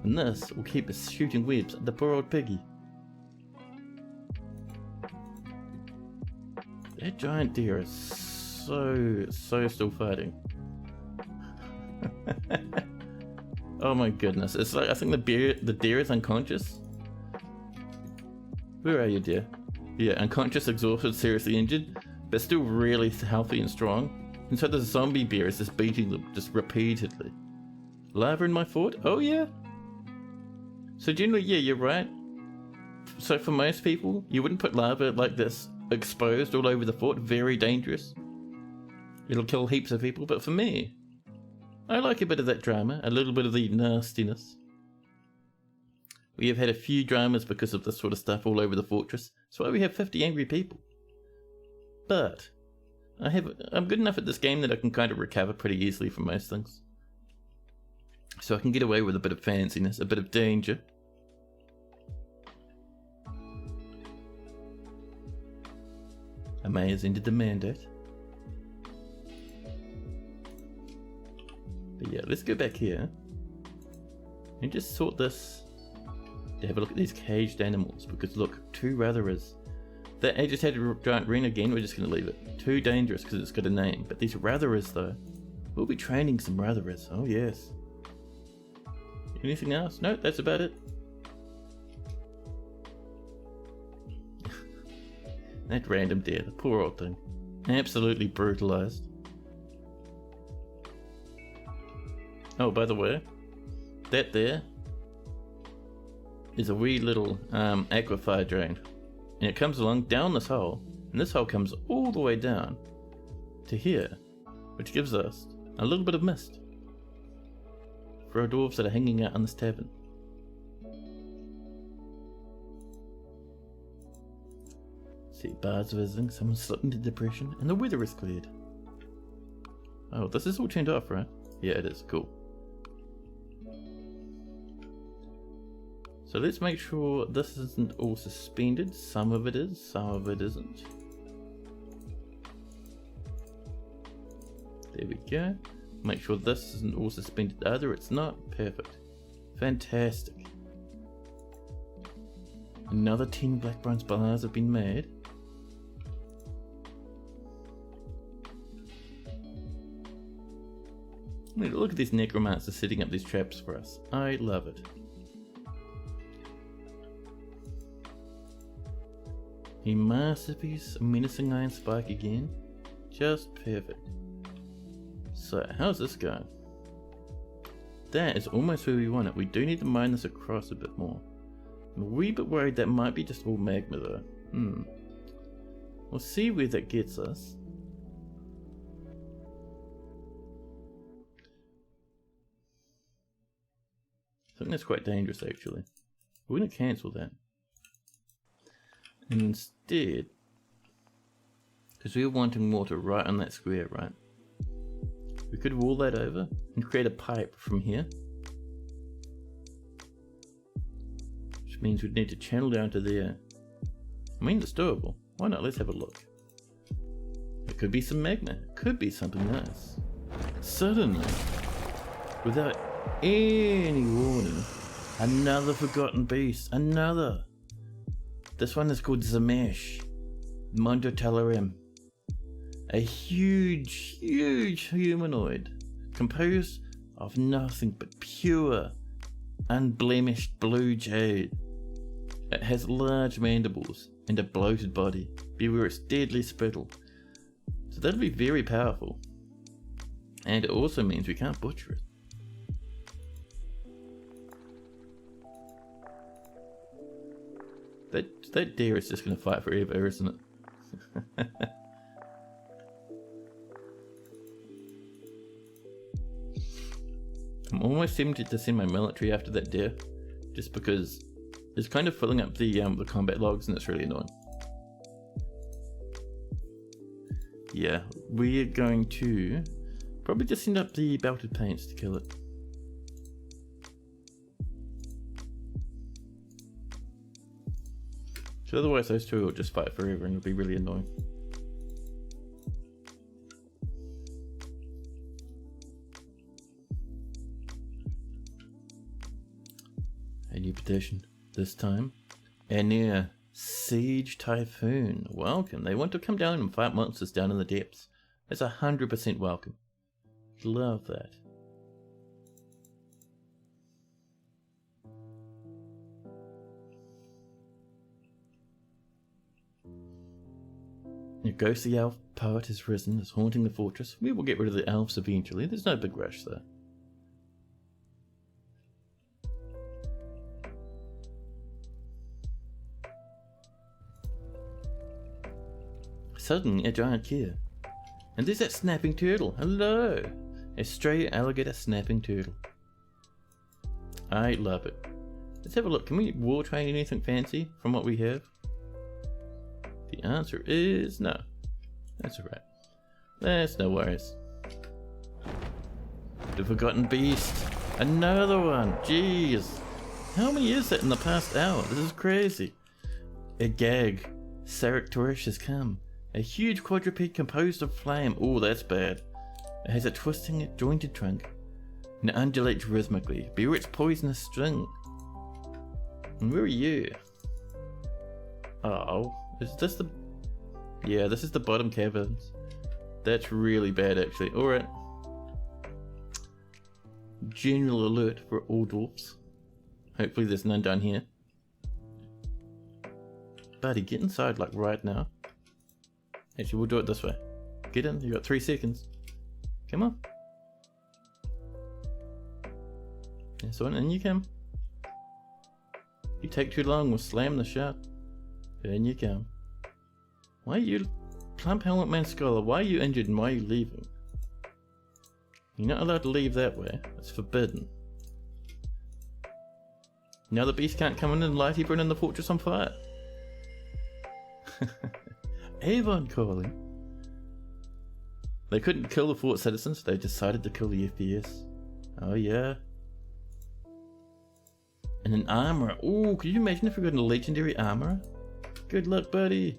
S1: And this will keep us shooting webs at the poor old piggy. That giant deer is so still fighting. Oh my goodness, it's like, I think the deer is unconscious. Where are you, dear? Yeah, unconscious, exhausted, seriously injured, but still really healthy and strong. And so the zombie bear is just beating them, just repeatedly. Lava in my fort? Oh yeah? So generally, yeah, you're right. So for most people, you wouldn't put lava like this exposed all over the fort. Very dangerous. It'll kill heaps of people. But for me, I like a bit of that drama, a little bit of the nastiness. We have had a few dramas because of this sort of stuff all over the fortress. That's why we have 50 angry people. But I'm good enough at this game that I can kind of recover pretty easily from most things. So I can get away with a bit of fanciness, a bit of danger. Amay has ended the mandate. But yeah, let's go back here and just sort this to have a look at these caged animals, because look, 2 Ratherers. That agitated giant wren again, we're just going to leave it. Too dangerous because it's got a name, but these Ratherers though, we'll be training some Ratherers, oh yes. Anything else? No, that's about it. That random deer, the poor old thing. Absolutely brutalized. Oh, by the way, that there is a wee little aquifer drain. And it comes along down this hole, and this hole comes all the way down to here, which gives us a little bit of mist for our dwarves that are hanging out on this tavern. See, bards visiting, someone slipped into depression, and the weather is cleared. Oh, this is all turned off, right? Yeah, it is. Cool. So let's make sure this isn't all suspended. Some of it is, some of it isn't. There we go. Make sure this isn't all suspended either. It's not. Perfect. Fantastic. Another 10 black bronze bars have been made. Look at these necromancers setting up these traps for us. I love it. A masterpiece, a menacing iron spike again. Just perfect. So, how's this going? That is almost where we want it. We do need to mine this across a bit more. I'm a wee bit worried that might be just all magma though. We'll see where that gets us. I think that's quite dangerous actually. We're going to cancel that. And instead, because we were wanting water right on that square, right? We could wall that over and create a pipe from here. Which means we'd need to channel down to there. I mean, it's doable. Why not? Let's have a look. It could be some magma. It could be something nice. Suddenly, without any warning, another forgotten beast. Another. This one is called Zamesh Mondotalarim. A huge, huge humanoid composed of nothing but pure, unblemished blue jade. It has large mandibles and a bloated body. Beware its deadly spittle. So that'll be very powerful. And it also means we can't butcher it. That deer is just going to fight forever, isn't it? I'm almost tempted to send my military after that deer, just because it's kind of filling up the combat logs and it's really annoying. Yeah, we are going to probably just send up the belted paints to kill it. So otherwise those two will just fight forever and it'll be really annoying. A new petition. This time, a near Siege Typhoon. Welcome. They want to come down and fight monsters down in the depths. That's 100% welcome. Love that. A ghostly elf poet has risen, is haunting the fortress. We will get rid of the elves eventually. There's no big rush there. Suddenly, a giant here. And there's that snapping turtle. Hello! A stray alligator snapping turtle. I love it. Let's have a look. Can we war train anything fancy from what we have? The answer is no. That's alright. That's no worries. The Forgotten Beast. Another one. Jeez. How many is that in the past hour? This is crazy. A gag. Sarek Torish has come. A huge quadruped composed of flame. Oh, that's bad. It has a twisting, jointed trunk and it undulates rhythmically. Beware its poisonous sting. And where are you? Oh, is this the... Yeah, this is the bottom caverns. That's really bad, actually. Alright. General alert for all dwarfs. Hopefully there's none down here. Buddy, get inside, like, right now. Actually, we'll do it this way. Get in, you got 3 seconds. Come on. That's on, in you come. You take too long, we'll slam the shut. In you come. Why are you... Plump Helmet Man Scholar, why are you injured and why are you leaving? You're not allowed to leave that way. It's forbidden. Now the beast can't come in and light everyone in the fortress on fire. Avon calling. They couldn't kill the fort citizens, they decided to kill the FPS. Oh yeah. And an armourer. Ooh, could you imagine if we got a legendary armourer? Good luck, buddy.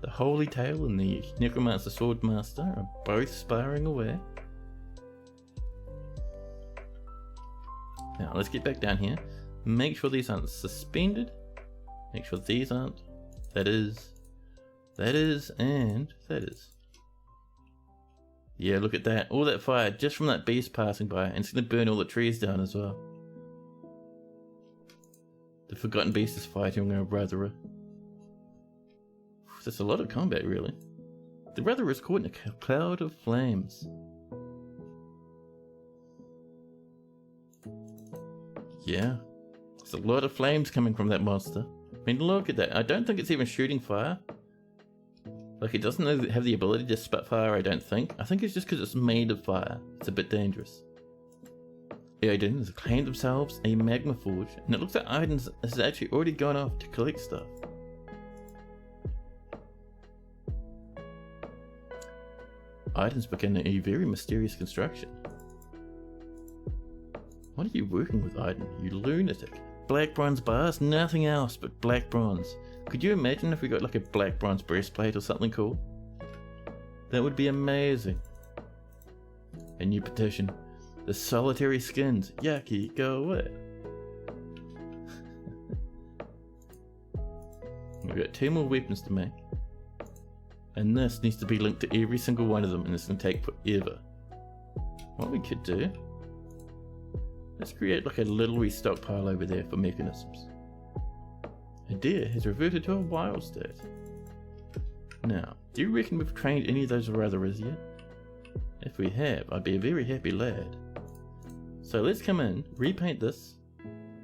S1: The Holy Tail and the Necromancer Swordmaster are both sparring away. Now let's get back down here. Make sure these aren't suspended. Make sure these aren't. That is, and that is. Yeah, look at that. All that fire just from that beast passing by, and it's going to burn all the trees down as well. The Forgotten Beast is fighting a Ratherer. That's a lot of combat, really. The Ratherer is caught in a cloud of flames. Yeah. There's a lot of flames coming from that monster. I mean, look at that. I don't think it's even shooting fire. Like, it doesn't have the ability to spit fire, I don't think. I think it's just because it's made of fire. It's a bit dangerous. Aiden has claimed themselves a magma forge, and it looks like Aiden has actually already gone off to collect stuff. Aiden's begun a very mysterious construction. What are you working with, Aiden? You lunatic. Black bronze bars, nothing else but black bronze. Could you imagine if we got like a black bronze breastplate or something cool? That would be amazing. A new petition. The solitary skins. Yucky, go away. We've got 2 more weapons to make. And this needs to be linked to every single one of them, and it's going to take forever. What we could do... Let's create like a little wee stockpile over there for mechanisms. A deer has reverted to a wild state. Now, do you reckon we've trained any of those Ratherers yet? If we have, I'd be a very happy lad. So let's come in, repaint this,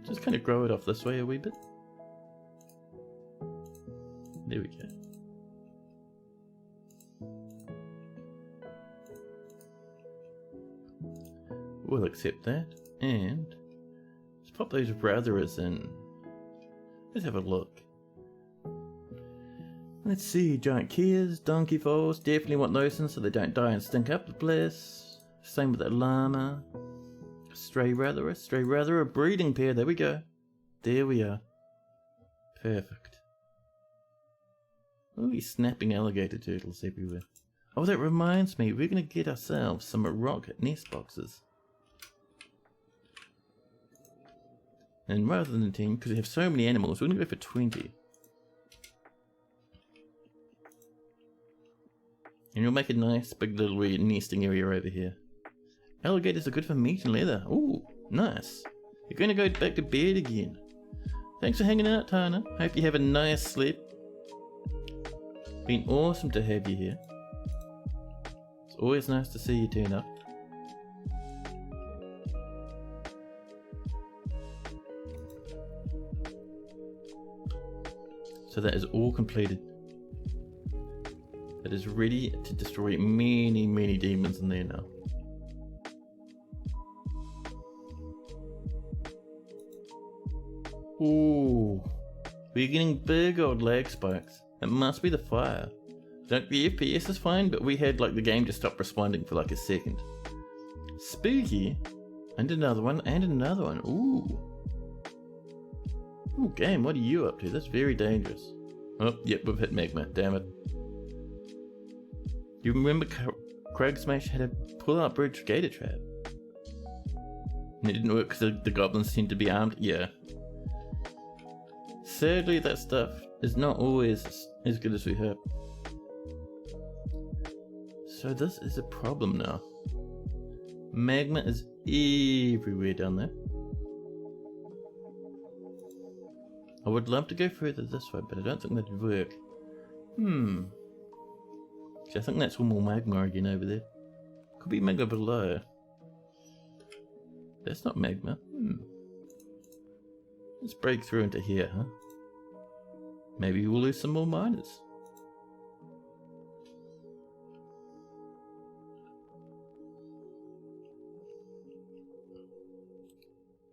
S1: just kind of grow it off this way a wee bit. There we go. We'll accept that, and let's pop those Ratherers in. Let's have a look. Let's see, giant Kias, donkey foals, definitely want those in so they don't die and stink up the place. Same with that llama. Stray Ratherer, breeding pair, there we go. There we are. Perfect. Look at these snapping alligator turtles everywhere. Oh, that reminds me, we're going to get ourselves some rocket nest boxes. And rather than 10, because we have so many animals, we're going to go for 20. And you'll make a nice big little nesting area over here. Alligators are good for meat and leather. Ooh, nice. You're going to go back to bed again. Thanks for hanging out, Tana. Hope you have a nice sleep. Been awesome to have you here. It's always nice to see you turn up. So that is all completed. It is ready to destroy many demons in there now. Ooh, we're getting big old lag spikes. It must be the fire. The FPS is fine, but we had like the game just stop responding for like a second. Spooky, and another one, and another one. Ooh. Ooh, game, what are you up to? That's very dangerous. Oh, yep, we've hit magma, damn it. You remember Krug Smash had a pull-out bridge gator trap? And it didn't work because the goblins tend to be armed? Yeah. Sadly, that stuff is not always as good as we hope. So this is a problem now. Magma is everywhere down there. I would love to go further this way, but I don't think that'd work. I think that's one more magma again over there. Could be magma below. That's not magma. Let's break through into here, huh? Maybe we'll lose some more miners.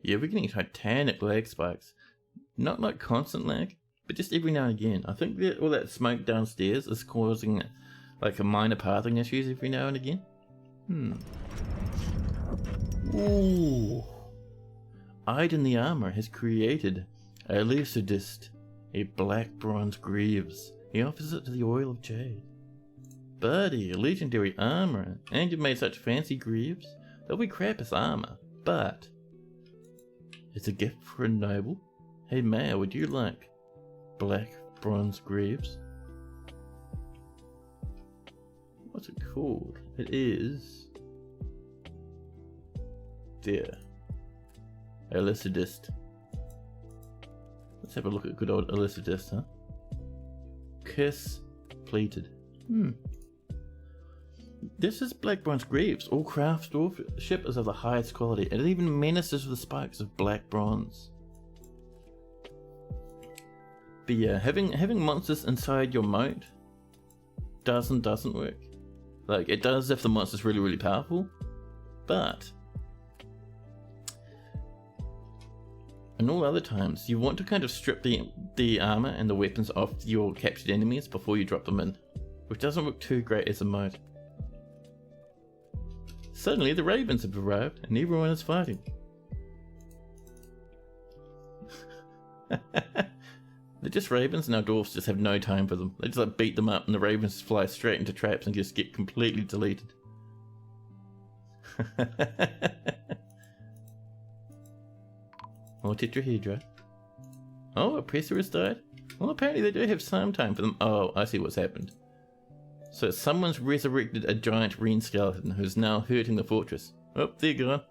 S1: Yeah, we're getting titanic lag spikes. Not like constant lag, but just every now and again. I think that all that smoke downstairs is causing like a minor pathing issues every now and again. Ooh. Iden the Armor has created a Lucidist, a black bronze greaves. He offers it to the Oil of Jade. Buddy, a legendary armor, and you've made such fancy greaves. They'll be crap as armor, but it's a gift for a noble. Hey Maya, would you like black bronze greaves? What's it called? It is... there. Lucidist. Let's have a look at good old Lucidist, huh? Kiss pleated. This is black bronze greaves. All craftsmanship is of the highest quality. It even menaces with the spikes of black bronze. But yeah, having monsters inside your moat doesn't work. Like, it does if the monster's really, really powerful, but in all other times, you want to kind of strip the armor and the weapons off your captured enemies before you drop them in, which doesn't work too great as a moat. Suddenly, the ravens have arrived and everyone is fighting. They're just ravens and our dwarves just have no time for them. They just like beat them up and the ravens just fly straight into traps and just get completely deleted. Oh, tetrahedra. Oh, a presser has died? Well, apparently they do have some time for them. Oh, I see what's happened. So someone's resurrected a giant Wren skeleton who's now hurting the fortress. Oh, they're gone.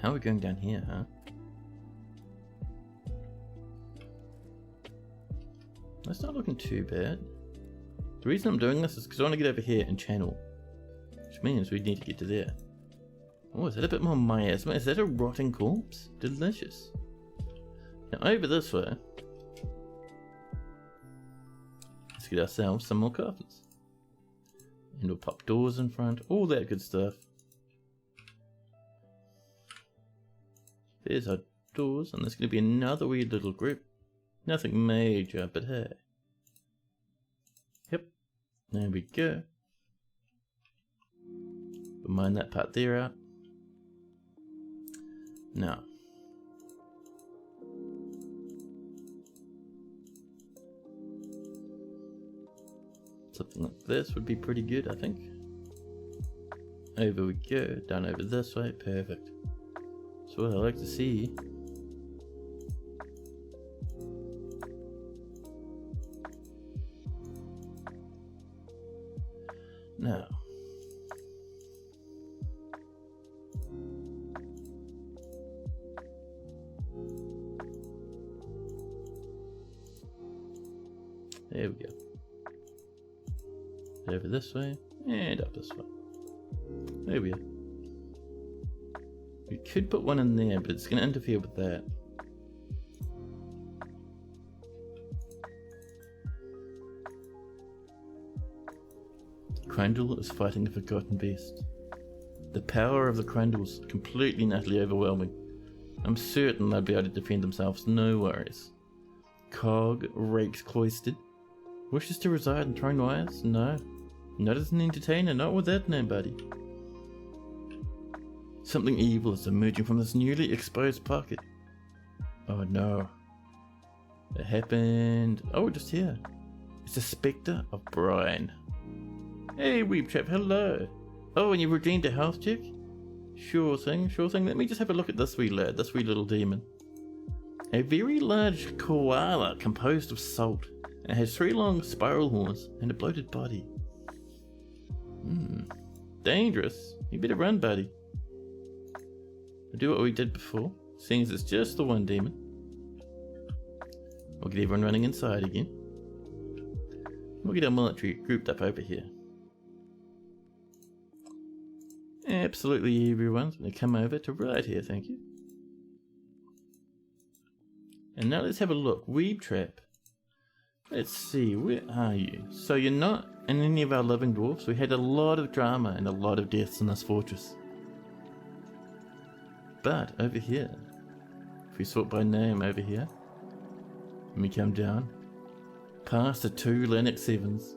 S1: How are we going down here, huh? That's not looking too bad. The reason I'm doing this is because I want to get over here and channel. Which means we need to get to there. Oh, is that a bit more miasma? Is that a rotting corpse? Delicious. Now over this way, let's get ourselves some more coffins. And we'll pop doors in front, all that good stuff. There's our doors, and there's going to be another weird little group. Nothing major, but hey. Yep, there we go. We'll mine that part there out. Now, something like this would be pretty good, I think. Over we go, down over this way, perfect. So what I like to see now. There we go. Over this way and up this way. There we go. We could put one in there, but it's going to interfere with that. Crandall is fighting a forgotten beast. The power of the Crandall is completely and utterly overwhelming. I'm certain they'll be able to defend themselves, no worries. Cog rakes cloistered. Wishes to reside in Thrownwires? No. Not as an entertainer, not with that name, buddy. Something evil is emerging from this newly exposed pocket. Oh no. It happened. Oh, just here. It's the Spectre of Brian. Hey, weeb chap, hello. Oh, and you redeemed a health check? Sure thing, sure thing. Let me just have a look at this wee lad, this wee little demon. A very large koala composed of salt. It has 3 long spiral horns and a bloated body. Dangerous. You better run, buddy. We'll do what we did before, seeing as it's just the one demon. We'll get everyone running inside again. We'll get our military grouped up over here. Absolutely everyone's going to come over to right here, thank you. And now let's have a look. Weeb trap. Let's see, where are you? So you're not in any of our living dwarfs. We had a lot of drama and a lot of deaths in this fortress. But over here, if we sort by name over here, and we come down, past the 2 Linux 7s,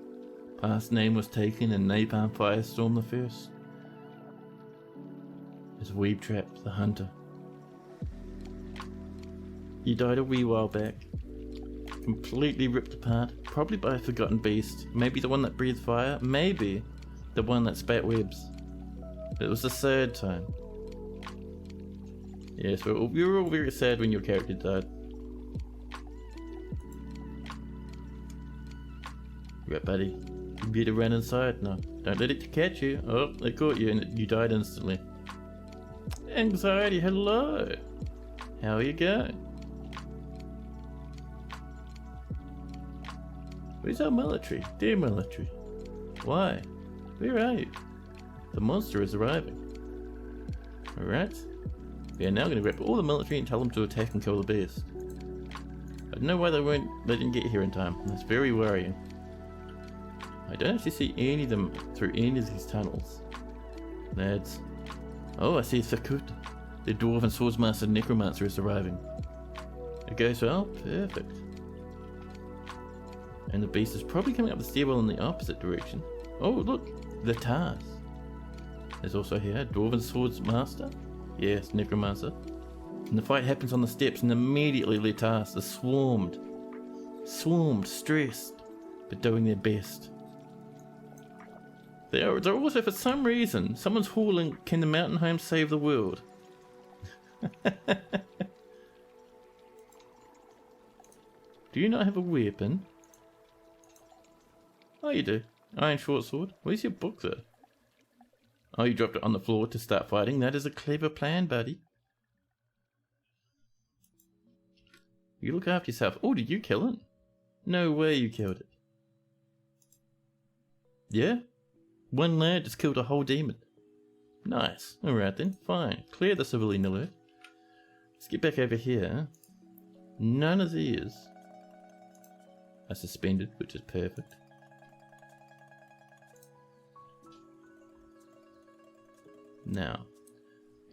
S1: past name was taken and Napalm Firestorm the first, is Weeb Trap the Hunter. You died a wee while back, completely ripped apart, probably by a forgotten beast, maybe the one that breathed fire, maybe the one that spat webs. It was the 3rd time. Yes, we were all very sad when your character died. Right, buddy. You better run inside now. Don't let it catch you. Oh, they caught you and you died instantly. Anxiety, hello. How are you going? Where's our military? Dear military. Why? Where are you? The monster is arriving. Alright. We are now going to grab all the military and tell them to attack and kill the beast. I don't know why they didn't get here in time. That's very worrying. I don't actually see any of them through any of these tunnels. Lads. Oh, I see Sakut. The dwarven swordsmaster necromancer is arriving. It goes well? Perfect. And the beast is probably coming up the stairwell in the opposite direction. Oh, look! The Tars. There's also here, dwarven swordsmaster. Yes, necromancer. And the fight happens on the steps and immediately the Tars are swarmed. Swarmed, stressed, but doing their best. They're also, for some reason, someone's hauling, can the mountain home save the world? Do you not have a weapon? Oh, you do. Iron short sword. Where's your book, though? Oh, you dropped it on the floor to start fighting. That is a clever plan, buddy. You look after yourself. Oh, did you kill it? No way you killed it. Yeah? One lad just killed a whole demon. Nice. Alright then, fine. Clear the civilian alert. Let's get back over here. None of these are suspended, which is perfect. Now,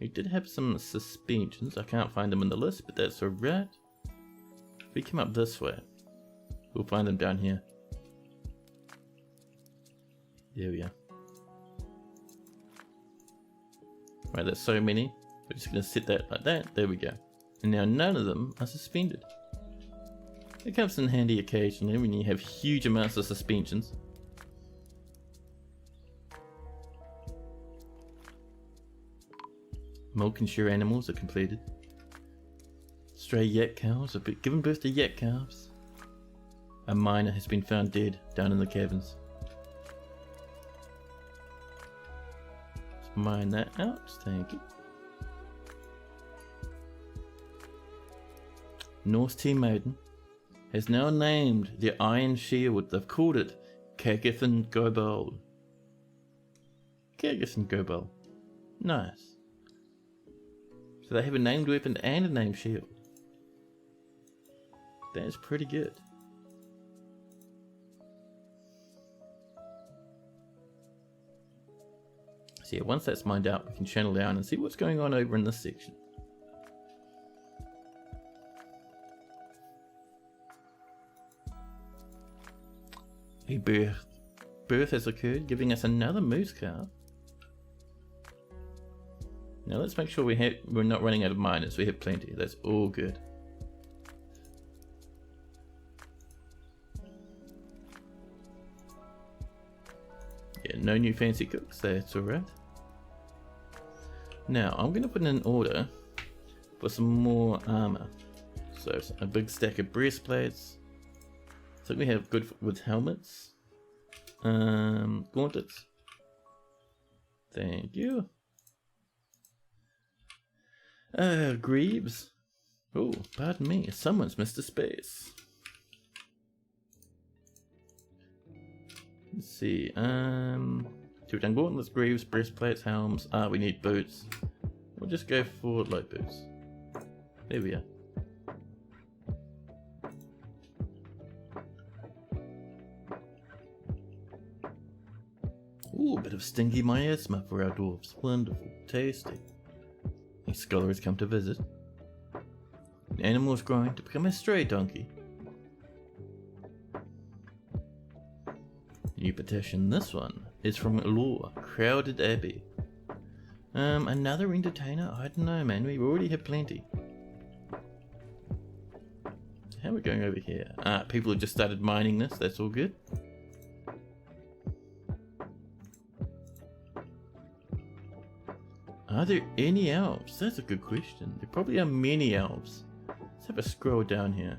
S1: we did have some suspensions. I can't find them in the list, but that's alright. If we come up this way, we'll find them down here. There we are. Right, there's so many. We're just going to set that like that. There we go. And now none of them are suspended. It comes in handy occasionally when you have huge amounts of suspensions. Milk and shear animals are completed. Stray yak cows have given birth to yak calves. A miner has been found dead down in the caverns. Let's mine that out, thank you. Norse Team Maiden has now named the Iron Shield. They've called it Kagathon Gobel. Kagathon Gobel. Nice. So they have a named weapon and a named shield. That's pretty good. So yeah, once that's mined out, we can channel down and see what's going on over in this section. A birth has occurred, giving us another moose calf. Now let's make sure we're not running out of miners. We have plenty. That's all good. no new fancy cooks, that's alright. Now, I'm going to put in an order for some more armor. So, a big stack of breastplates. So we have good with helmets. Gauntlets. Thank you. Greaves. Oh, pardon me, someone's missed a space. Let's see, we've done gauntlets, greaves, breastplates, helms. We need boots. We'll just go for light boots. There we are. Ooh, a bit of stinky miasma for our dwarves. Wonderful, tasty. A scholar has come to visit. The animal is growing to become a stray donkey. New petition. This one is from Law, Crowded Abbey. Another entertainer? I don't know, man. We already have plenty. How are we going over here? People have just started mining this. That's all good. Are there any elves? That's a good question. There probably are many elves. Let's have a scroll down here.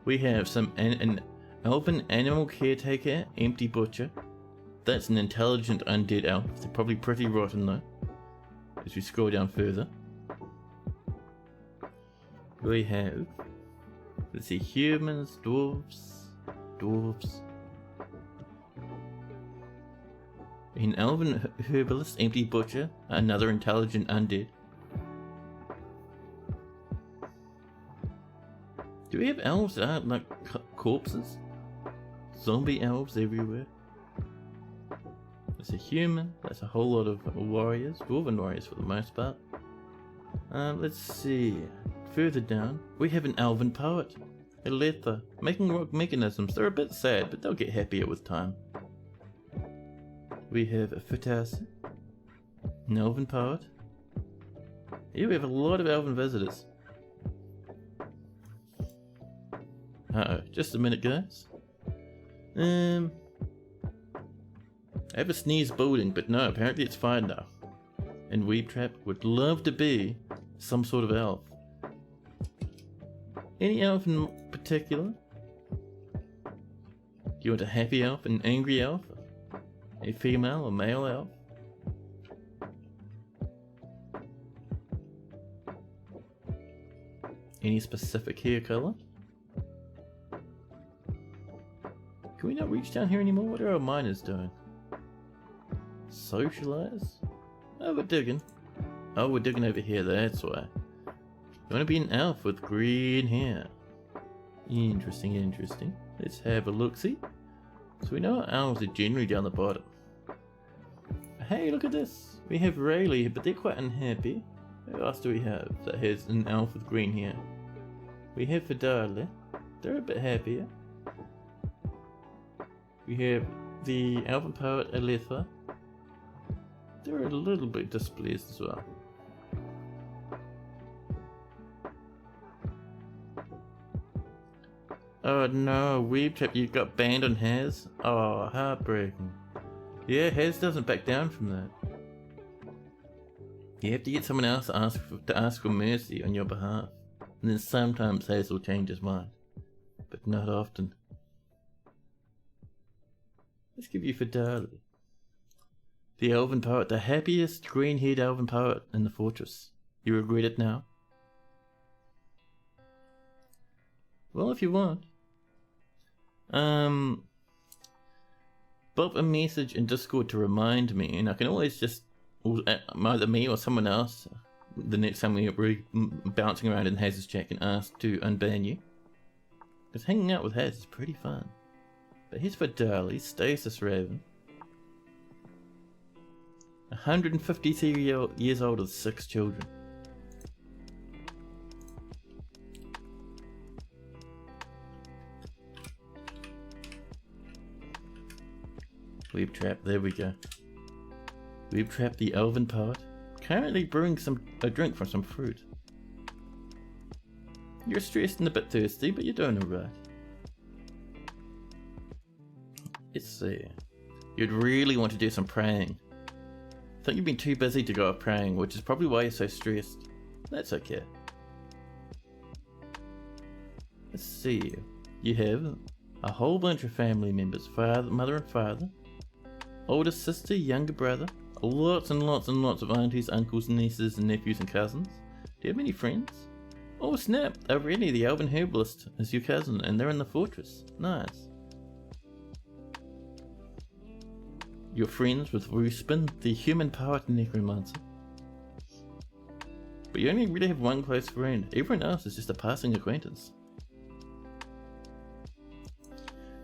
S1: We have an elven animal caretaker, empty butcher. That's an intelligent undead elf. They're probably pretty rotten though. As we scroll down further, we have, let's see, humans, dwarves. An elven herbalist, empty butcher, another intelligent undead. Do we have elves that aren't like corpses? Zombie elves everywhere. That's a human, that's a whole lot of warriors, dwarven warriors for the most part. Let's see, further down, we have an elven poet, Eletha, making rock mechanisms. They're a bit sad, but they'll get happier with time. We have a Fitas, an elven poet. Here we have a lot of elven visitors. Just a minute, guys. I have a sneeze building, but no, apparently it's fine now. And Weebtrap would love to be some sort of elf. Any elf in particular? Do you want a happy elf, an angry elf? A female or male elf? Any specific hair color? Can we not reach down here anymore? What are our miners doing? Socialize? Oh, we're digging. Oh, we're digging over here, that's why. You want to be an elf with green hair. Interesting, interesting. Let's have a look-see. So we know our elves are generally down the bottom. Hey, look at this. We have Rayleigh, but they're quite unhappy. Who else do we have that has an elf with green hair? We have Vidale. They're a bit happier. We have the elven poet Aletha. They're a little bit displeased as well. Oh no, Weebtrap, you got banned on Haz? Oh, heartbreaking. Yeah, Haz doesn't back down from that. You have to get someone else to ask for mercy on your behalf. And then sometimes Haz will change his mind. But not often. Let's give you Fidali. The elven poet, the happiest green-haired elven poet in the fortress. You regret it now? Well, if you want. Bob a message in Discord to remind me, and I can always just, either me or someone else, the next time we're bouncing around in Haz's chat, can ask to unban you. Because hanging out with Haz is pretty fun. But here's for Darley, Stasis Raven. 153 years old with 6 children. Weebtrap, there we go. Weebtrap the elven poet. Currently brewing a drink from some fruit. You're stressed and a bit thirsty, but you're doing alright. Let's see. you'd really want to do some praying. I think you've been too busy to go off praying, which is probably why you're so stressed. That's okay. Let's see. You have a whole bunch of family members, mother and father, older sister, younger brother, lots and lots and lots of aunties, uncles, nieces, and nephews and cousins. Do you have any friends? Oh snap, already the Elven Herbalist is your cousin and they're in the fortress. Nice. You're friends with Ruspin, the human poet necromancer. But you only really have one close friend. Everyone else is just a passing acquaintance.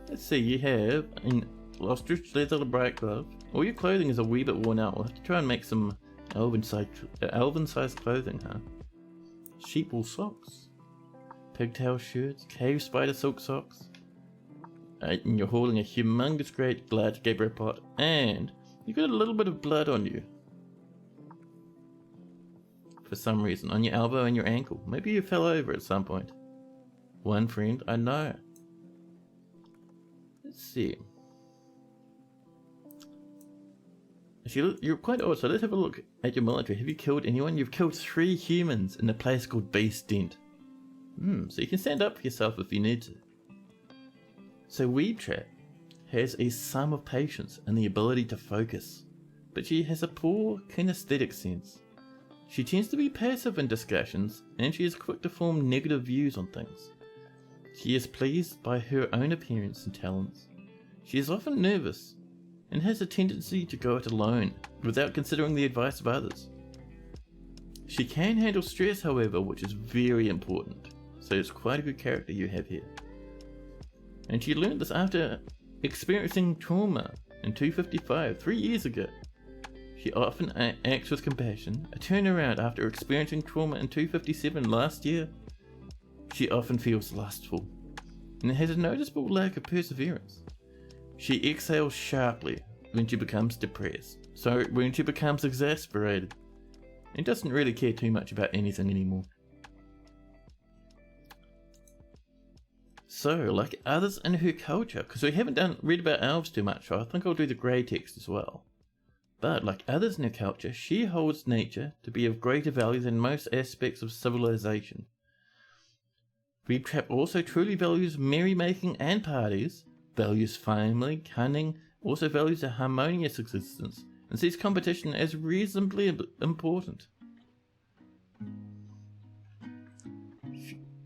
S1: Let's see, you have an ostrich leather bright glove. All your clothing is a wee bit worn out. We'll have to try and make some elven-sized clothing, huh? Sheep wool socks, pigtail shirts, cave spider silk socks. And you're holding a humongous great large Gabriel pot, and you got a little bit of blood on you. For some reason, on your elbow and your ankle. Maybe you fell over at some point. One friend I know. Let's see. You're quite odd, so let's have a look at your military. Have you killed anyone? You've killed 3 humans in a place called Beast Dent. So you can stand up for yourself if you need to. So Weeb Trap has a sum of patience and the ability to focus, but she has a poor kinesthetic sense. She tends to be passive in discussions, and she is quick to form negative views on things. She is pleased by her own appearance and talents. She is often nervous, and has a tendency to go it alone, without considering the advice of others. She can handle stress, however, which is very important, so it's quite a good character you have here. And she learned this after experiencing trauma in 255, 3 years ago. She often acts with compassion, a turnaround after experiencing trauma in 257 last year. She often feels lustful, and has a noticeable lack of perseverance. She exhales sharply when she becomes depressed, so when she becomes exasperated, and doesn't really care too much about anything anymore. So, like others in her culture, because we haven't read about elves too much, so I think I'll do the grey text as well. But, like others in her culture, she holds nature to be of greater value than most aspects of civilization. Weeb Trap also truly values merrymaking and parties, values family, cunning, also values a harmonious existence, and sees competition as reasonably important.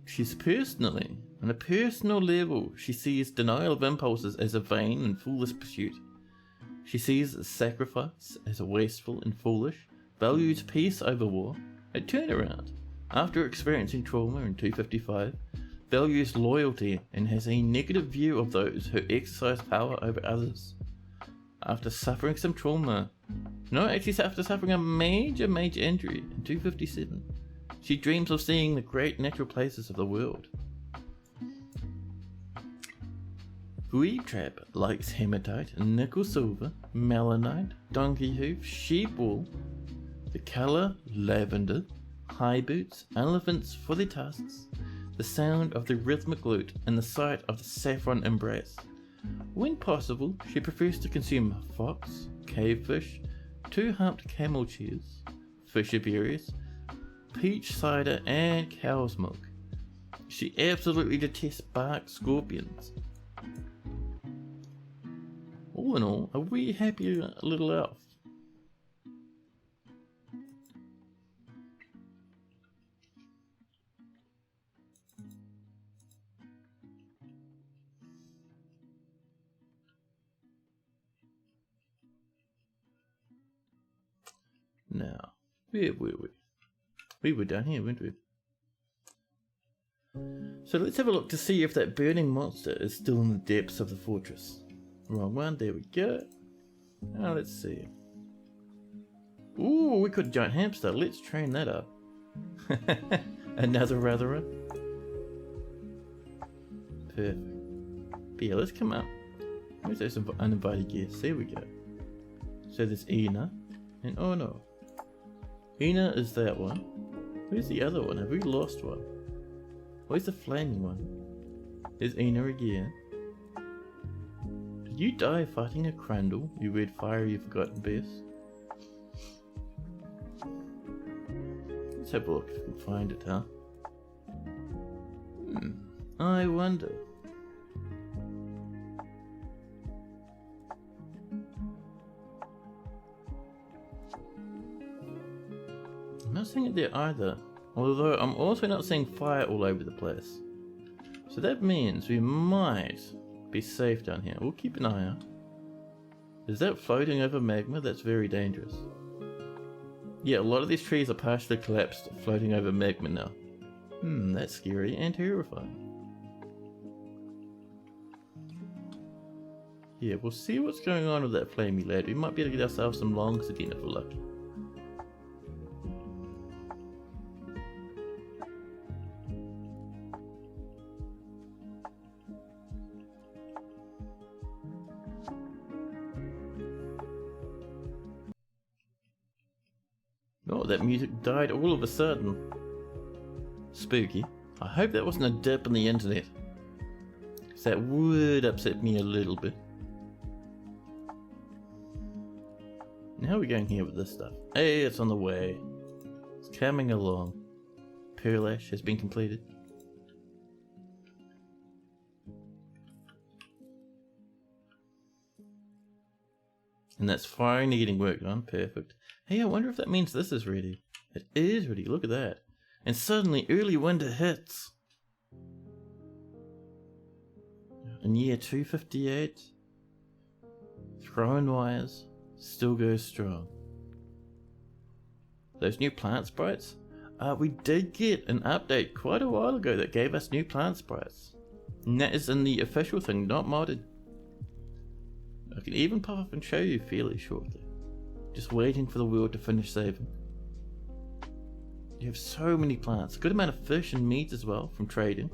S1: She's personally, on a personal level, she sees denial of impulses as a vain and foolish pursuit. She sees sacrifice as wasteful and foolish, values peace over war, a turnaround, after experiencing trauma in 255, values loyalty and has a negative view of those who exercise power over others. After suffering some trauma, after suffering a major injury in 257, she dreams of seeing the great natural places of the world. Weeb Trap likes hematite, nickel silver, melanite, donkey hoof, sheep wool, the colour lavender, high boots, elephants for their tusks, the sound of the rhythmic lute, and the sight of the saffron embrace. When possible, she prefers to consume fox, cavefish, 2-humped camel cheese, fisher berries, peach cider, and cow's milk. She absolutely detests bark scorpions. All in all, a wee happy little elf. Now, where were we? We were down here, weren't we? So let's have a look to see if that burning monster is still in the depths of the fortress. Wrong one, there we go. Now let's see. Ooh, we caught a giant hamster. Let's train that up. Another ratherer. Perfect. But yeah, let's come up. Where's those uninvited guests? There we go. So there's Ina. And oh no. Ina is that one. Where's the other one? Have we lost one? Where's the flaming one? There's Ina again. Did you die fighting a Crandall, you weird fiery forgotten beast? Let's have a look if we can find it, huh? I wonder. I'm not seeing it there either, although I'm also not seeing fire all over the place. So that means we might be safe down here. We'll keep an eye out. Is that floating over magma? That's very dangerous. Yeah, a lot of these trees are partially collapsed, floating over magma now. That's scary and terrifying. Yeah, we'll see what's going on with that flamey lad. We might be able to get ourselves some longs again if we're lucky. Oh, that music died all of a sudden. Spooky. I hope that wasn't a dip in the internet, because that would upset me a little bit. How are we going here with this stuff? Hey, it's on the way. It's coming along. Pearl ash has been completed. And that's finally getting worked on. Perfect. Hey, I wonder if that means this is ready. It is ready. Look at that. And suddenly early winter hits. In year 258, Thrownwires still goes strong. Those new plant sprites? We did get an update quite a while ago that gave us new plant sprites. And that is in the official thing, not modded. I can even pop up and show you fairly shortly. Just waiting for the world to finish saving. You have so many plants, a good amount of fish and meat as well from trading.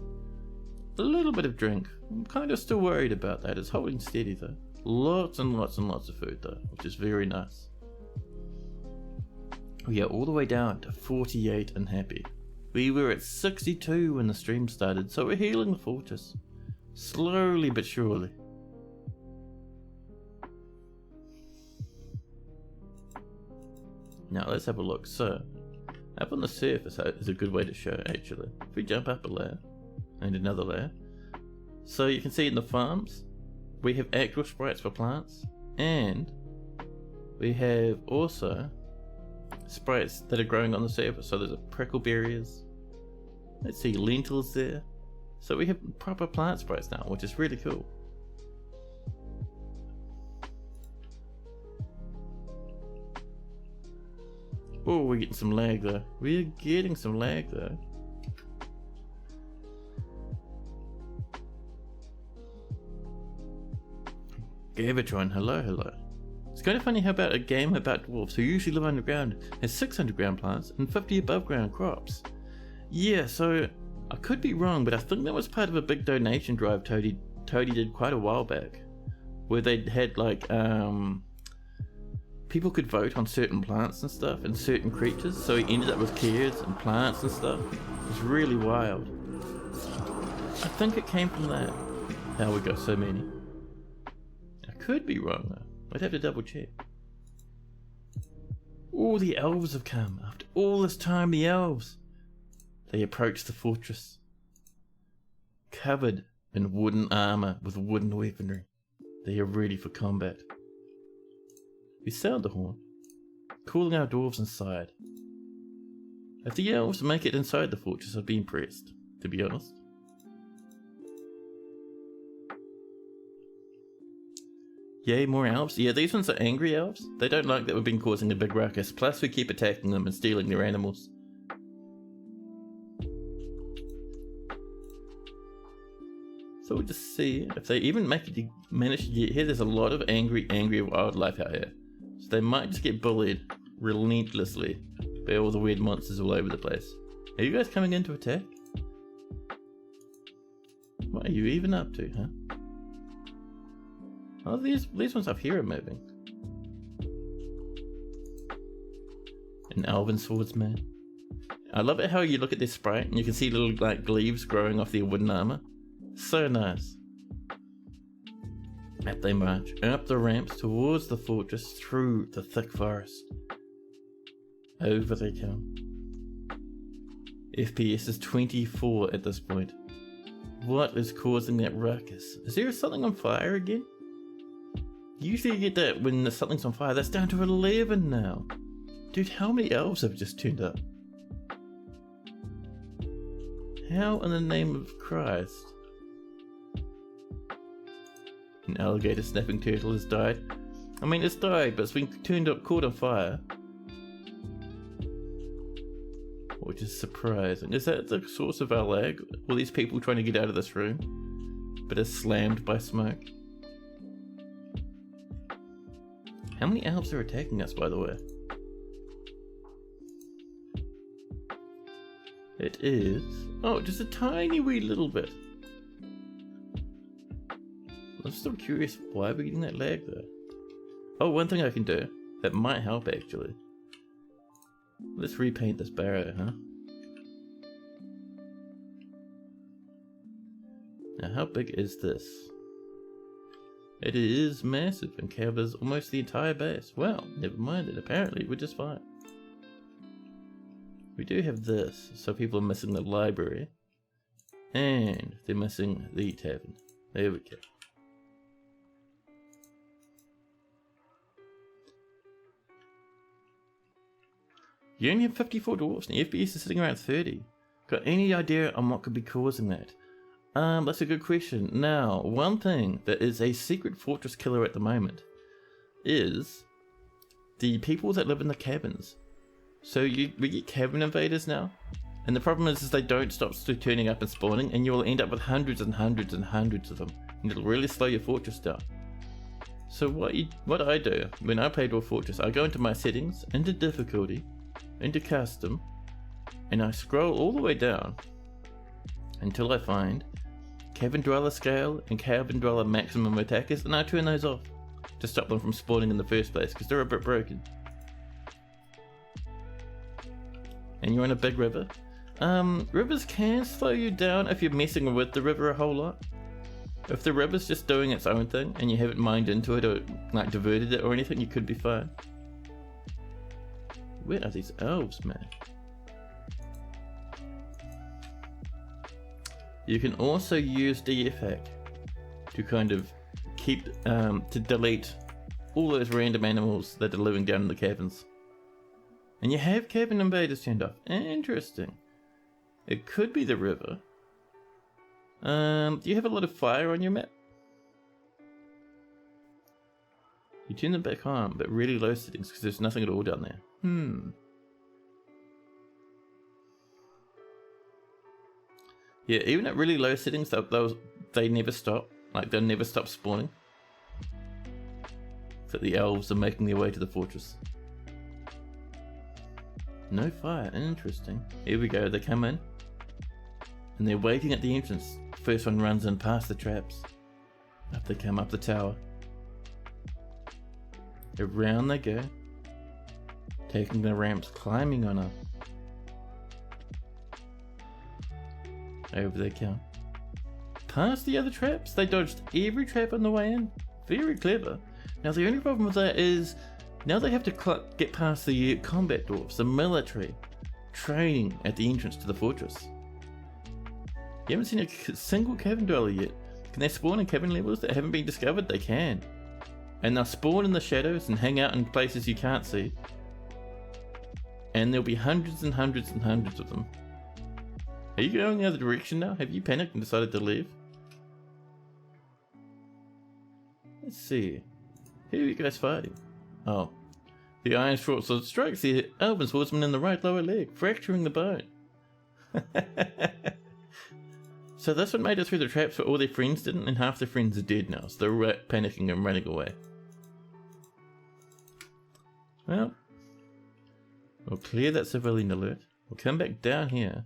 S1: A little bit of drink. I'm kind of still worried about that. It's holding steady though. Lots and lots and lots of food though, which is very nice. We are all the way down to 48 and happy. We were at 62 when the stream started, so we're healing the fortress. Slowly but surely. Now let's have a look. So, up on the surface is a good way to show actually. If we jump up a layer, and another layer. So you can see in the farms, we have actual sprites for plants, and we have also sprites that are growing on the surface. So there's prickleberries. Let's see, lentils there. So we have proper plant sprites now, which is really cool. Oh, we're getting some lag though. We're getting some lag though. Gavatron, hello, hello. It's kind of funny how about a game about dwarves who usually live underground has 6 underground plants and 50 above ground crops. Yeah, so I could be wrong, but I think that was part of a big donation drive Toady did quite a while back, where they had like people could vote on certain plants and stuff and certain creatures, so he ended up with carrots and plants and stuff. It was really wild. I think it came from that. How we got so many. I could be wrong though. I'd have to double check. Oh, the elves have come. After all this time, the elves. They approach the fortress, covered in wooden armor with wooden weaponry. They are ready for combat. We sound the horn, calling our dwarves inside. If the elves make it inside the fortress, I'd be impressed, to be honest. Yay, more elves? Yeah, these ones are angry elves. They don't like that we've been causing a big ruckus, plus we keep attacking them and stealing their animals. So we'll just see if they even manage to get here. There's a lot of angry wildlife out here. So they might just get bullied relentlessly by all the weird monsters all over the place. Are you guys coming in to attack? What are you even up to, huh? Oh, these ones up here are moving. An elven swordsman. I love it how you look at this sprite and you can see little like leaves growing off their wooden armor. So nice. Up they march, up the ramps towards the fortress, through the thick forest. Over they come. FPS is 24 at this point. What is causing that ruckus? Is there something on fire again? Usually you get that when something's on fire. That's down to 11 now. Dude, how many elves have just turned up? How in the name of Christ? An alligator snapping turtle has died. I mean, it's died, but it's been caught on fire. Which is surprising. Is that the source of our lag? All these people trying to get out of this room, but are slammed by smoke. How many elves are attacking us, by the way? It is... oh, just a tiny wee little bit. I'm still curious why we're getting that lag though. Oh, one thing I can do that might help actually. Let's repaint this barrow, huh? Now how big is this? It is massive and covers almost the entire base. Well, never mind it, apparently we're just fine. We do have this, so people are missing the library. And they're missing the tavern. There we go. You only have 54 dwarves and the FPS is sitting around 30. Got any idea on what could be causing that? That's a good question. Now, one thing that is a secret fortress killer at the moment is the people that live in the cabins. So we get cabin invaders now, and the problem is they don't stop turning up and spawning, and you will end up with hundreds and hundreds and hundreds of them, and it'll really slow your fortress down. So what I do when I play Dwarf Fortress, I go into my settings, into difficulty, into custom, and I scroll all the way down until I find cabin dweller scale and cabin dweller maximum attackers, and I turn those off to stop them from spawning in the first place because they're a bit broken. And you're in a big river. Rivers can slow you down if you're messing with the river a whole lot. If the river's just doing its own thing and you haven't mined into it or like diverted it or anything, you could be fine. Where are these elves, man? You can also use DF hack to kind of keep to delete all those random animals that are living down in the caverns. And you have cabin invaders turned off. Interesting. It could be the river. Do you have a lot of fire on your map? You turn them back on, but really low settings because there's nothing at all down there. Yeah, even at really low settings, they never stop. Like, they'll never stop spawning. So the elves are making their way to the fortress. No fire, interesting. Here we go, they come in. And they're waiting at the entrance. First one runs in past the traps. Up they come, up the tower. Around they go. Taking the ramps, climbing on up. Over they come. Past the other traps. They dodged every trap on the way in. Very clever. Now the only problem with that is now they have to get past the combat dwarves, the military training at the entrance to the fortress. You haven't seen a single cabin dweller yet. Can they spawn in cabin levels that haven't been discovered? They can. And they'll spawn in the shadows and hang out in places you can't see. And there'll be hundreds and hundreds and hundreds of them. Are you going the other direction now? Have you panicked and decided to leave? Let's see. Who are you guys fighting? Oh. The iron short sword strikes the elven swordsman in the right lower leg, fracturing the bone. So that's what made it through the traps, but all their friends didn't, and half their friends are dead now, so they're panicking and running away. Well, we'll clear that civilian alert. We'll come back down here.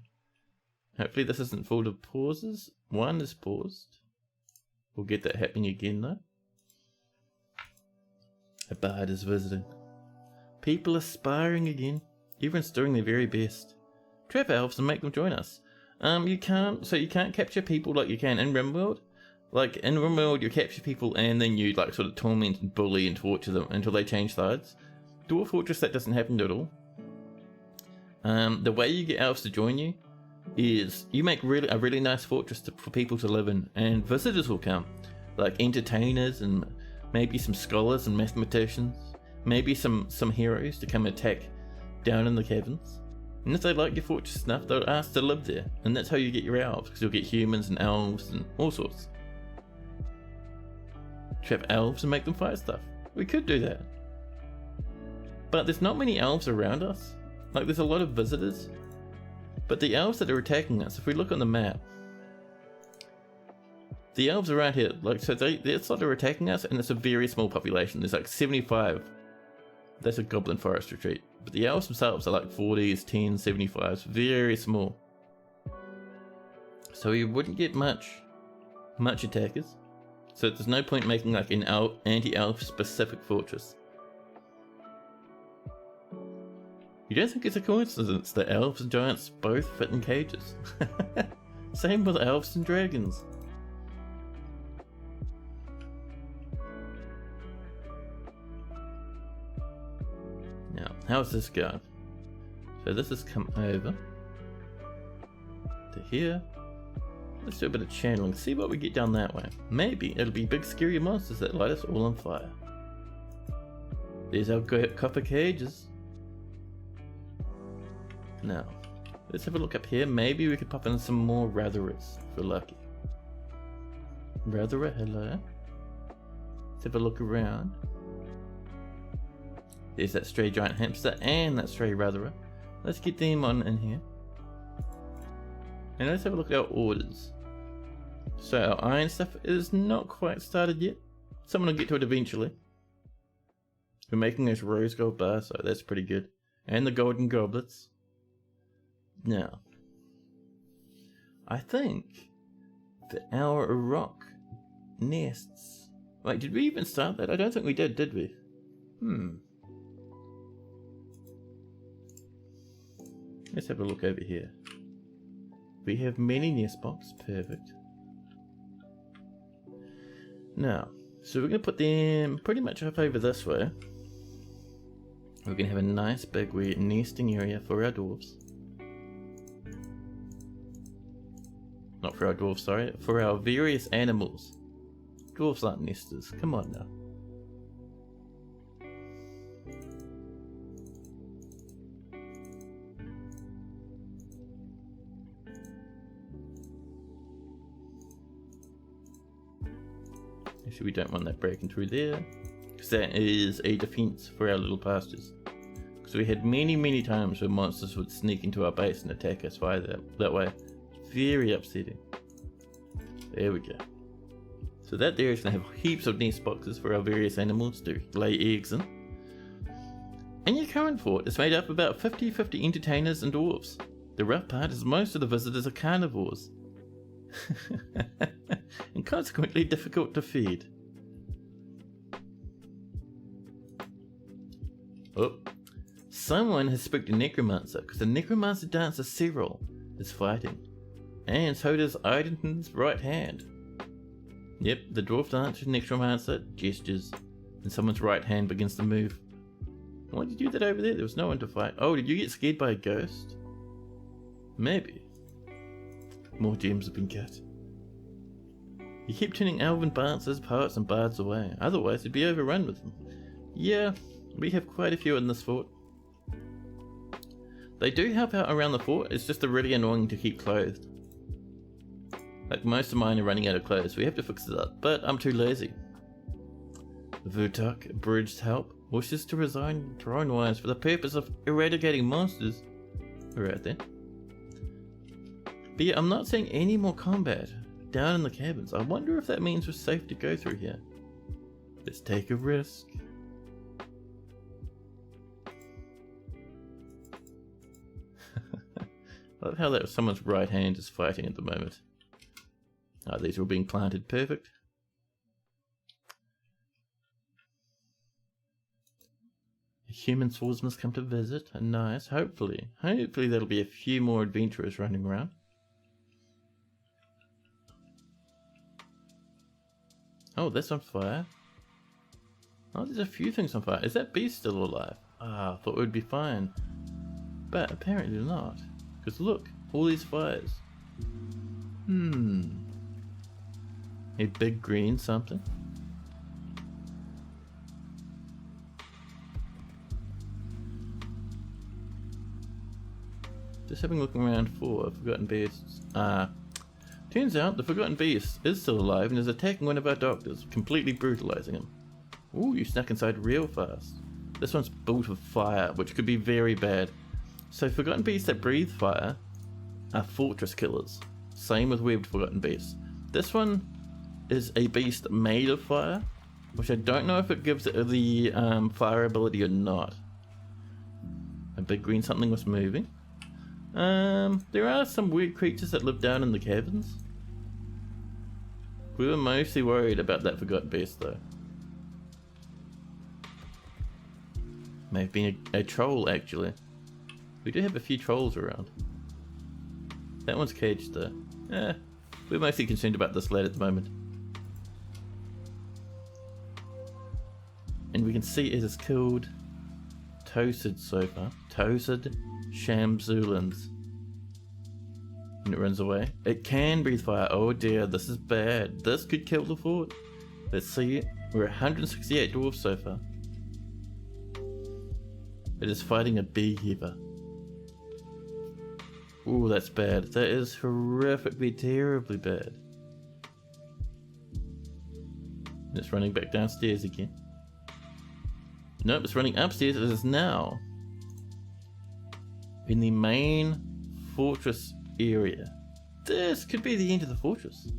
S1: Hopefully this isn't full of pauses. One is paused. We'll get that happening again though. A bard is visiting. People are sparring again. Everyone's doing their very best. Trap elves and make them join us. You can't capture people like you can in RimWorld, Like in RimWorld, you capture people and then you like sort of torment and bully and torture them until they change sides. Dwarf Fortress, that doesn't happen at all. The way you get elves to join you is you make a really nice fortress for people to live in, and visitors will come, like entertainers and maybe some scholars and mathematicians, maybe some heroes to come attack down in the caverns. And if they like your fortress enough, they'll ask to live there, and that's how you get your elves, because you'll get humans and elves and all sorts. Trap elves and make them fight stuff. We could do that. But there's not many elves around us. Like, there's a lot of visitors. But the elves that are attacking us, if we look on the map, the elves around here, like, so they're sort of attacking us, and it's a very small population. There's like 75. That's a goblin forest retreat. But the elves themselves are like 40s, 10s, 75s, very small. So you wouldn't get much attackers. So there's no point making like an anti-elf specific fortress. You don't think it's a coincidence that elves and giants both fit in cages? Same with elves and dragons. Now, how's this going? So this has come over to here. Let's do a bit of channeling, see what we get down that way. Maybe it'll be big scary monsters that light us all on fire. There's our copper cages. Now, let's have a look up here. Maybe we could pop in some more Ratherers if we're lucky. Ratherer, hello. Let's have a look around. There's that stray giant hamster and that stray Ratherer. Let's get them on in here. And let's have a look at our orders. So our iron stuff is not quite started yet. Someone will get to it eventually. We're making those rose gold bars, so that's pretty good. And the golden goblets. Now, I think that our rock nests... Wait, did we even start that? I don't think we did we? Let's have a look over here. We have many nest boxes, perfect. Now, so we're going to put them pretty much up over this way. We're going to have a nice big weird nesting area for our dwarves. Not for our dwarves, sorry, for our various animals. Dwarves aren't nesters, come on now. Actually, we don't want that breaking through there, because that is a defense for our little pastures. Because we had many times where monsters would sneak into our base and attack us via that way. Very upsetting. There we go. So that there is going to have heaps of nest boxes for our various animals to lay eggs in. And your current fort is made up of about 50-50 entertainers and dwarves. The rough part is most of the visitors are carnivores. And consequently difficult to feed. Oh, someone has spooked a necromancer, because the necromancer dancer Cyril is fighting. And so does Identon's right hand. Yep, the dwarf dancer necromancer gestures, and someone's right hand begins to move. Why did you do that over there? There was no one to fight. Oh, did you get scared by a ghost? Maybe. More gems have been cut. You keep turning elven dancers, poets and bards away, otherwise you'd be overrun with them. Yeah, we have quite a few in this fort. They do help out around the fort, it's just they're really annoying to keep clothed. Like most of mine are running out of clothes, we have to fix it up, but I'm too lazy. Vutok, Bridge's help, wishes to resign Thrownwires for the purpose of eradicating monsters. Right then. But yeah, I'm not seeing any more combat down in the cabins. I wonder if that means we're safe to go through here. Let's take a risk. I love how that someone's right hand is fighting at the moment. Ah, these are all being planted, perfect. A human swordsman must come to visit, nice, hopefully there'll be a few more adventurers running around. Oh, that's on fire. Oh, there's a few things on fire. Is that beast still alive? Ah, I thought it would be fine. But apparently not. Because look, all these fires. A big green something? Just having a look around for forgotten beasts. Turns out the forgotten beast is still alive and is attacking one of our doctors, completely brutalizing him. Ooh, you snuck inside real fast. This one's built of fire, which could be very bad. So forgotten beasts that breathe fire are fortress killers. Same with webbed forgotten beasts. This one is a beast made of fire, which I don't know if it gives it the fire ability or not. A big green something was moving. There are some weird creatures that live down in the caverns. We were mostly worried about that forgotten beast though. May have been a troll actually. We do have a few trolls around. That one's caged though. We're mostly concerned about this lad at the moment. And we can see it has killed Toasted so far. Toasted Shamzoolans. And it runs away. It can breathe fire. Oh dear, this is bad. This could kill the fort. Let's see. We're 168 dwarves so far. It is fighting a beekeeper. Ooh, that's bad. That is horrifically, terribly bad. And it's running back downstairs again. Nope, it's running upstairs. It is now in the main fortress area. This could be the end of the fortress.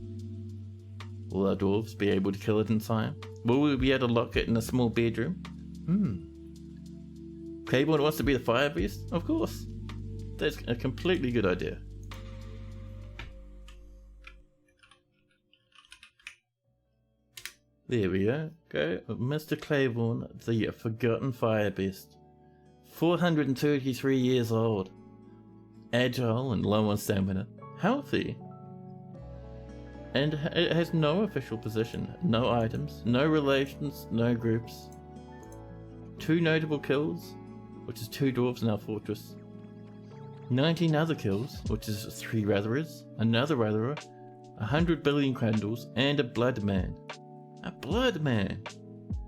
S1: Will our dwarves be able to kill it in time? Will we be able to lock it in a small bedroom? Claiborne wants to be the fire beast? Of course. That's a completely good idea. There we go. Go, Mr. Claiborne, the forgotten fire beast. 433 years old. Agile and low on stamina. Healthy. And it has no official position. No items. No relations. No groups. 2 notable kills, which is 2 dwarves in our fortress. 19 other kills, which is 3 ratherers, another ratherer, 100 billion crandles, and a blood man. A blood man?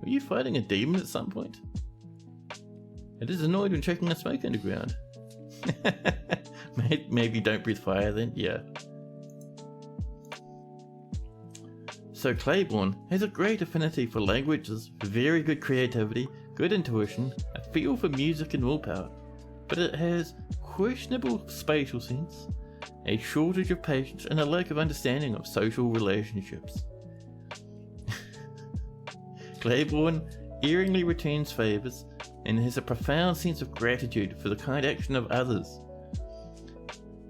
S1: Were you fighting a demon at some point? It is annoyed when checking a smoke underground. Maybe don't breathe fire then, yeah. So Claiborne has a great affinity for languages, very good creativity, good intuition, a feel for music and willpower, but it has questionable spatial sense, a shortage of patience, and a lack of understanding of social relationships. Claiborne erringly returns favours and has a profound sense of gratitude for the kind action of others.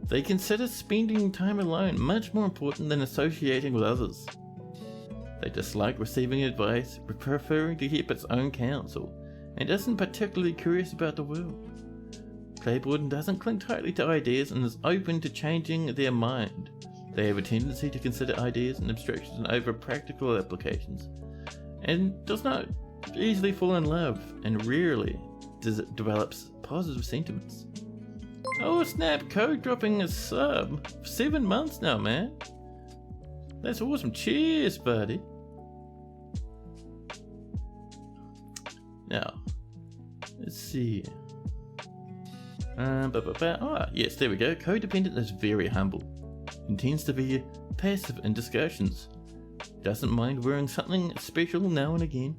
S1: They consider spending time alone much more important than associating with others. They dislike receiving advice, preferring to keep its own counsel, and isn't particularly curious about the world. Claiborne doesn't cling tightly to ideas and is open to changing their mind. They have a tendency to consider ideas and abstractions over practical applications, and does not easily fall in love, and rarely develops positive sentiments. Oh snap, Code dropping a sub for 7 months now, man. That's awesome. Cheers, buddy. Now, let's see. Yes, there we go. Codependent is very humble and tends to be passive in discussions. Doesn't mind wearing something special now and again.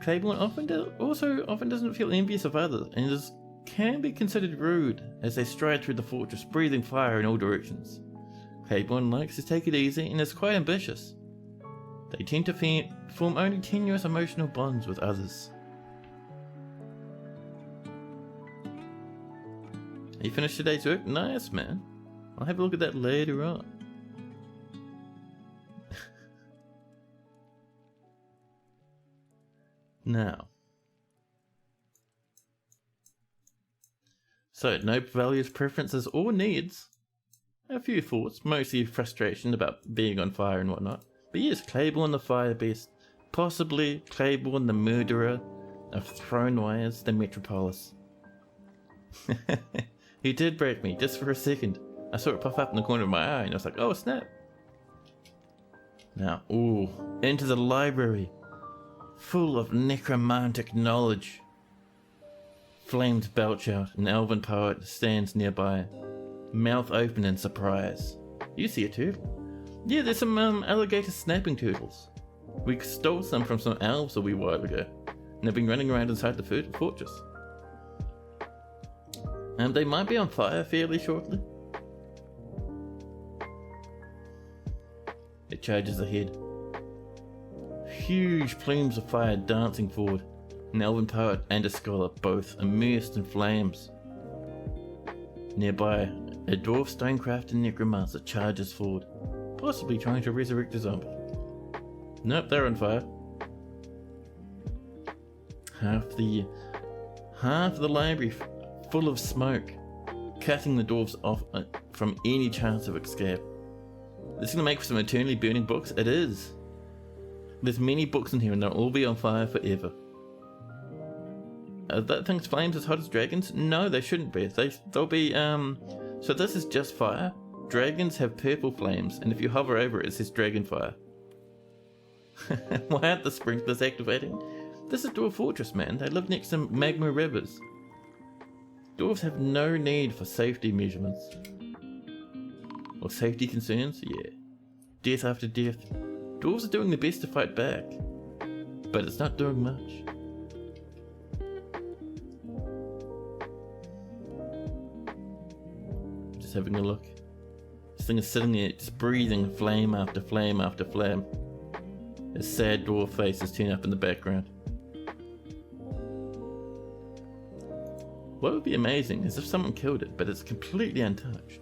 S1: Claiborne often doesn't feel envious of others and can be considered rude as they stride through the fortress, breathing fire in all directions. Claiborne likes to take it easy and is quite ambitious. They tend to form only tenuous emotional bonds with others. You finished today's work? Nice, man. I'll have a look at that later on. Now. So, no values, preferences, or needs. A few thoughts, mostly frustration about being on fire and whatnot. But yes, Claiborne the Fire Beast. Possibly Claiborne the murderer of Thrownwires the Metropolis. He did break me, just for a second. I saw it puff up in the corner of my eye and I was like, oh snap. Now, ooh, into the library. Full of necromantic knowledge. Flames belch out, an elven poet stands nearby, mouth open in surprise. You see a turtle? Yeah, there's some alligator snapping turtles. We stole some from some elves a wee while ago, and they've been running around inside the fortress. They might be on fire fairly shortly. It charges ahead. Huge plumes of fire dancing forward. An elven poet and a scholar, both immersed in flames. Nearby, a dwarf stonecrafted necromancer charges forward, possibly trying to resurrect a zombie. Nope, they're on fire. Half the library full of smoke, cutting the dwarves off from any chance of escape. This is gonna make for some eternally burning books. It is. There's many books in here and they'll all be on fire forever. That thing's flames as hot as dragons? No, they shouldn't be. They'll be, so this is just fire. Dragons have purple flames, and if you hover over it, it says dragon fire. Why aren't the sprinklers activating? This is Dwarf Fortress, man. They live next to magma rivers. Dwarves have no need for safety measurements. Or safety concerns? Yeah. Death after death. Dwarves are doing their best to fight back. But it's not doing much. Just having a look. This thing is sitting there, just breathing flame after flame after flame. A sad dwarf faces turn up in the background. What would be amazing is if someone killed it, but it's completely untouched.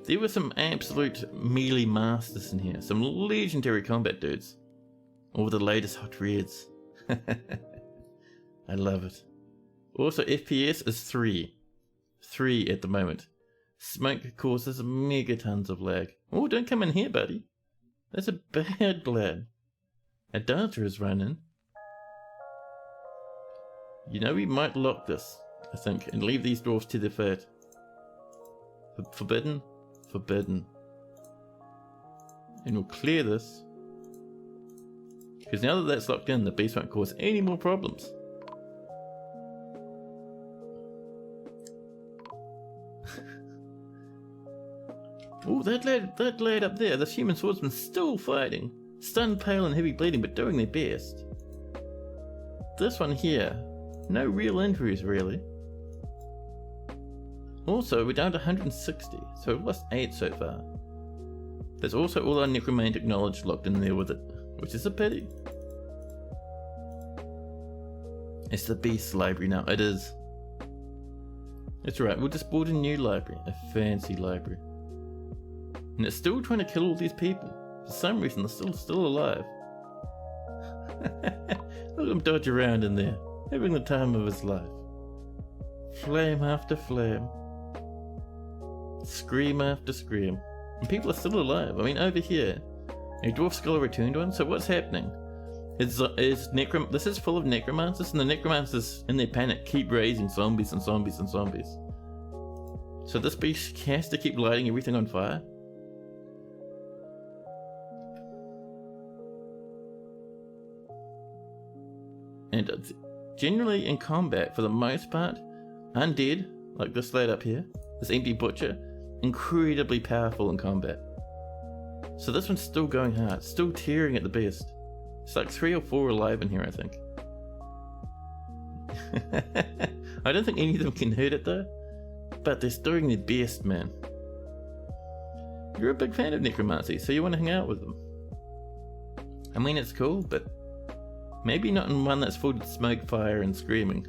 S1: There were some absolute melee masters in here, some legendary combat dudes. All the latest hot reds. I love it. Also, FPS is 3. 3 at the moment. Smoke causes megatons of lag. Oh, don't come in here, buddy. That's a bad lad. A dancer is running. You know, we might lock this, I think, and leave these dwarves to their fate. Forbidden? Forbidden. And we'll clear this. Because now that that's locked in, the beast won't cause any more problems. Oh, that lad up there, this human swordsman still fighting. Stunned, pale and heavy bleeding, but doing their best. This one here, no real injuries really. Also, we're down to 160, so we've lost 8 so far. There's also all our necromantic knowledge locked in there with it, which is a pity. It's the beast library now, it is. It's right, we'll just build a new library, a fancy library. And it's still trying to kill all these people. For some reason, they're still alive. Look at him dodge around in there, having the time of his life. Flame after flame. Scream after scream. And people are still alive. I mean, over here, a dwarf scholar returned one, so what's happening? This is full of necromancers, and the necromancers, in their panic, keep raising zombies and zombies and zombies. So this beast has to keep lighting everything on fire? And generally in combat, for the most part, undead, like this lad up here, this empty butcher, incredibly powerful in combat. So this one's still going hard, still tearing at the best. It's like 3 or 4 alive in here, I think. I don't think any of them can hurt it though, but they're doing their best, man. You're a big fan of necromancy, so you want to hang out with them. I mean, it's cool, but maybe not in one that's full of smoke, fire, and screaming.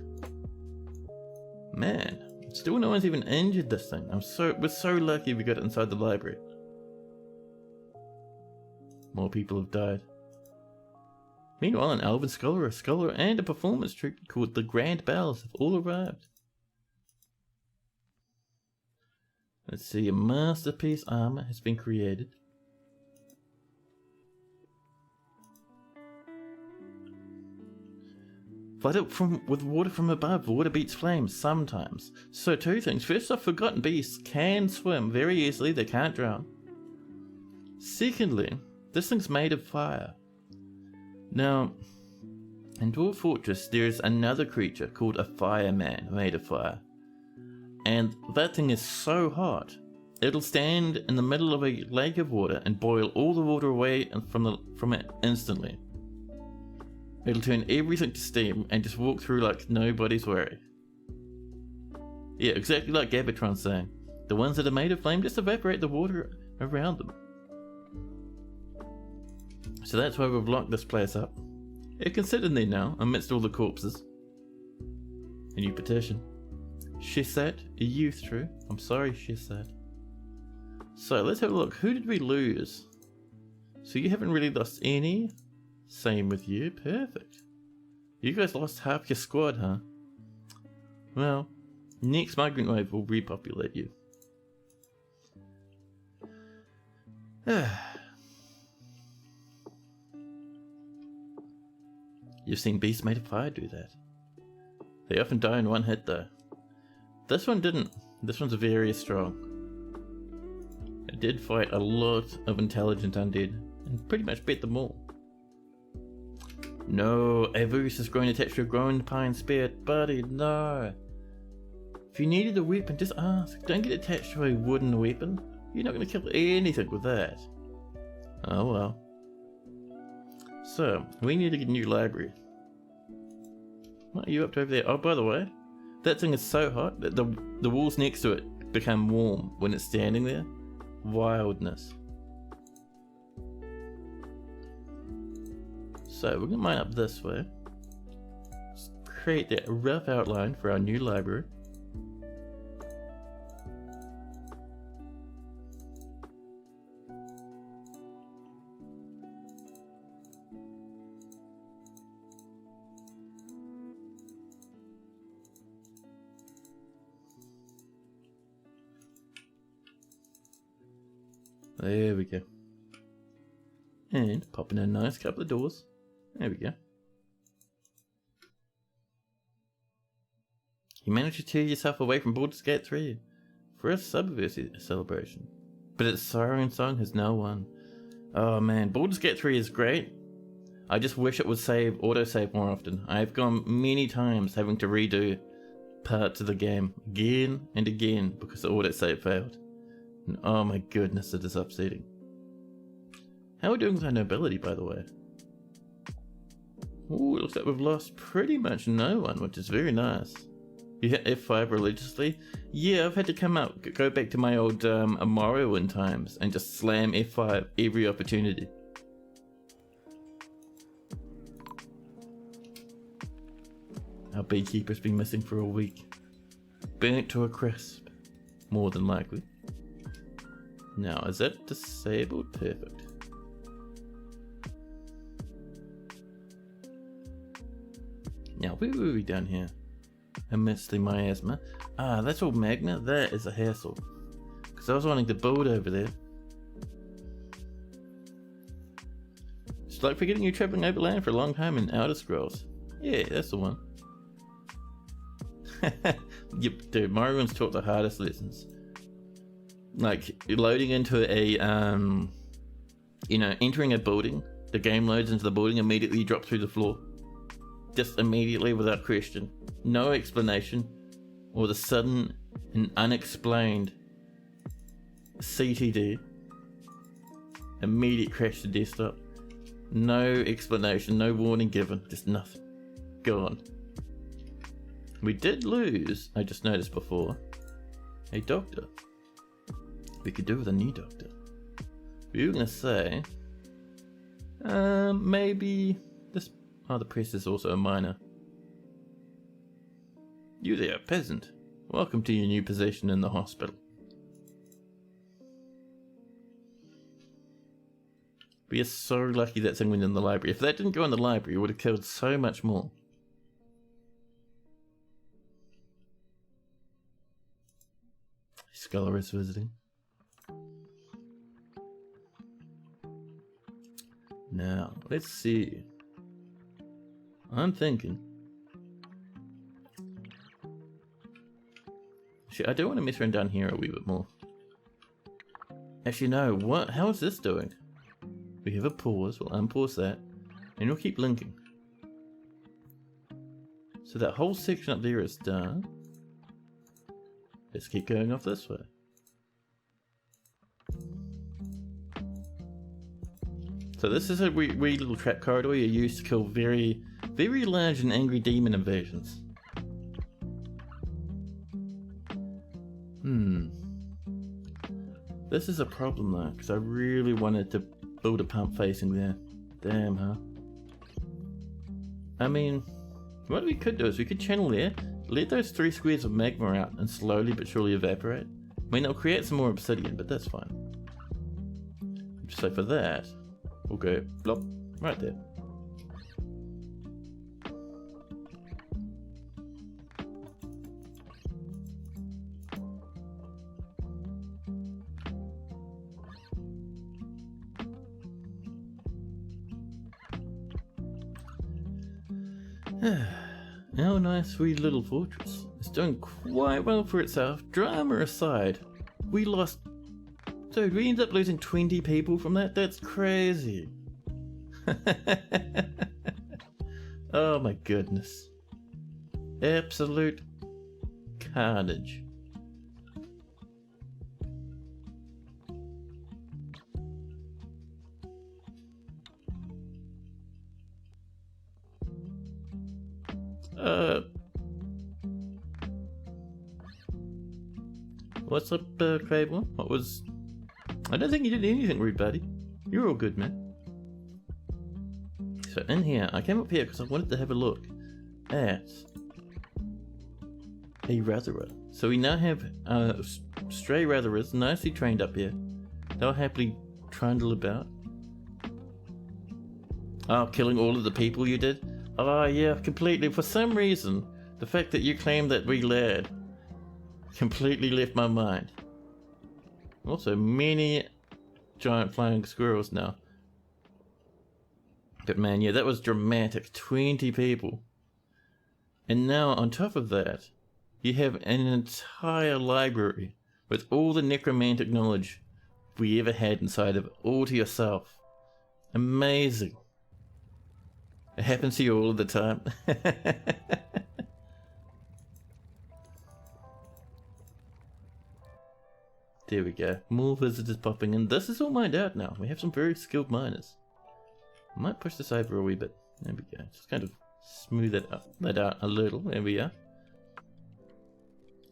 S1: Man, still no one's even injured this thing. We're so lucky we got it inside the library. More people have died. Meanwhile, an elven scholar, a scholar, and a performance troupe called the Grand Bells have all arrived. Let's see, a masterpiece armor has been created. Flood it with water from above. Water beats flames sometimes. So 2 things. First off, forgotten beasts can swim very easily. They can't drown. Secondly, this thing's made of fire. Now, in Dwarf Fortress, there's another creature called a fireman made of fire. And that thing is so hot, it'll stand in the middle of a lake of water and boil all the water away from it instantly. It'll turn everything to steam and just walk through like nobody's worry. Yeah, exactly like Gabatron's saying. The ones that are made of flame just evaporate the water around them. So that's why we've locked this place up. It can sit in there now, amidst all the corpses. A new petition. Shesat, are you through? I'm sorry, Shesat. So let's have a look. Who did we lose? So you haven't really lost any. Same with you. Perfect. You guys lost half your squad, huh? Well, next migrant wave will repopulate you. You've seen beasts made of fire do that. They often die in one hit though. This one didn't. This one's very strong. It did fight a lot of intelligent undead and pretty much beat them all. No, Avus is growing attached to a growing pine spirit, buddy, no. If you needed a weapon, just ask. Don't get attached to a wooden weapon. You're not going to kill anything with that. Oh well. So, we need to get a new library. What are you up to over there? Oh, by the way, that thing is so hot that the walls next to it become warm when it's standing there. Wildness. So, we're going to mine up this way. Just create that rough outline for our new library. There we go. And pop in a nice couple of doors. There we go. You managed to tear yourself away from Baldur's Gate 3 for a Subversive celebration. But its siren song has now won. Oh man, Baldur's Gate 3 is great. I just wish it would autosave more often. I've gone many times having to redo parts of the game again and again because the autosave failed. And oh my goodness, it is upsetting. How are we doing with our nobility, by the way? Ooh, it looks like we've lost pretty much no one, which is very nice. You hit F5 religiously? Yeah, I've had to go back to my old Morrowind times and just slam F5 every opportunity. Our beekeeper's been missing for a week. Burnt to a crisp, more than likely. Now, is that disabled? Perfect. Now, where were we down here? Amidst the miasma. Ah, that's all magma? That is a hassle. Because I was wanting to build over there. It's like forgetting you're traveling over land for a long time in Outer Scrolls. Yeah, that's the one. Yep, dude, Morrowind's taught the hardest lessons. Like, loading into a, entering a building, the game loads into the building, immediately you drop through the floor. Just immediately without question. No explanation. Or the sudden and unexplained CTD. Immediate crash to desktop. No explanation, no warning given, just nothing. Gone. We did lose, I just noticed before, a doctor. We could do with a new doctor. We were gonna say, maybe this. Oh, the priest is also a miner. You there, peasant. Welcome to your new position in the hospital. We are so lucky that thing went in the library. If that didn't go in the library, it would have killed so much more. Scholar is visiting. Now, let's see. I'm thinking See, I do want to mess around down here a wee bit more. Actually, no. What? How is this doing? We have a pause. We'll unpause that. And we'll keep linking. So that whole section up there is done. Let's keep going off this way. So this is a wee little trap corridor you use to kill very, very large and angry demon invasions. This is a problem though, because I really wanted to build a pump facing there. Damn, huh? I mean, what we could do is we could channel there, let those 3 squares of magma out and slowly but surely evaporate. I mean, it'll create some more obsidian, but that's fine. So for that, we'll go blop right there. Our nice wee little fortress is doing quite well for itself. Drama aside, we lost... Dude, we ended up losing 20 people from that? That's crazy. Oh my goodness. Absolute carnage. What's up, Crable? What was... I don't think you did anything rude, buddy. You're all good, man. So in here, I came up here because I wanted to have a look at a Ratherer. So we now have stray Ratherers nicely trained up here. They'll happily trundle about. Oh, killing all of the people you did? Oh yeah, completely. For some reason, the fact that you claimed that we led completely left my mind. Also, many giant flying squirrels now. But man, yeah, that was dramatic. 20 people. And now, on top of that, you have an entire library with all the necromantic knowledge we ever had inside of it, all to yourself. Amazing. It happens to you all the time. There we go. More visitors popping in. This is all mined out now. We have some very skilled miners. I might push this over a wee bit. There we go. Just kind of smooth that out a little. There we are.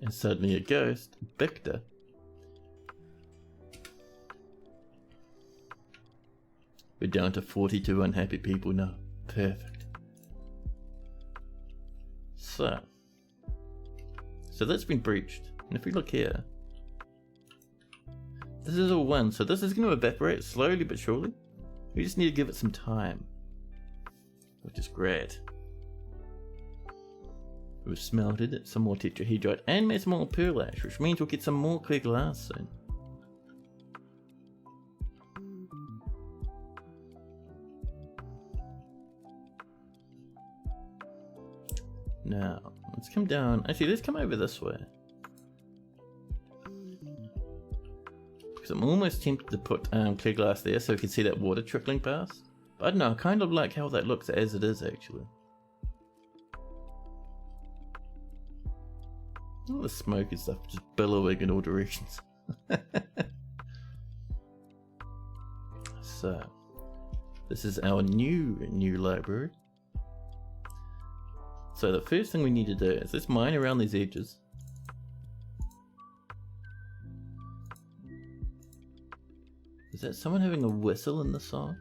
S1: And suddenly a ghost. Victor. We're down to 42 unhappy people now. Perfect. So that's been breached. And if we look here, this is all one, so this is going to evaporate slowly but surely. We just need to give it some time, which is great. We've smelted some more tetrahedrite and made some more pearl ash, which means we'll get some more clear glass soon. Now, let's come down. Actually, let's come over this way. I'm almost tempted to put clear glass there so we can see that water trickling past. But I don't know, I kind of like how that looks as it is actually. All the smoke and stuff just billowing in all directions. So, this is our new library. So the first thing we need to do is let's mine around these edges. Is that someone having a whistle in the song?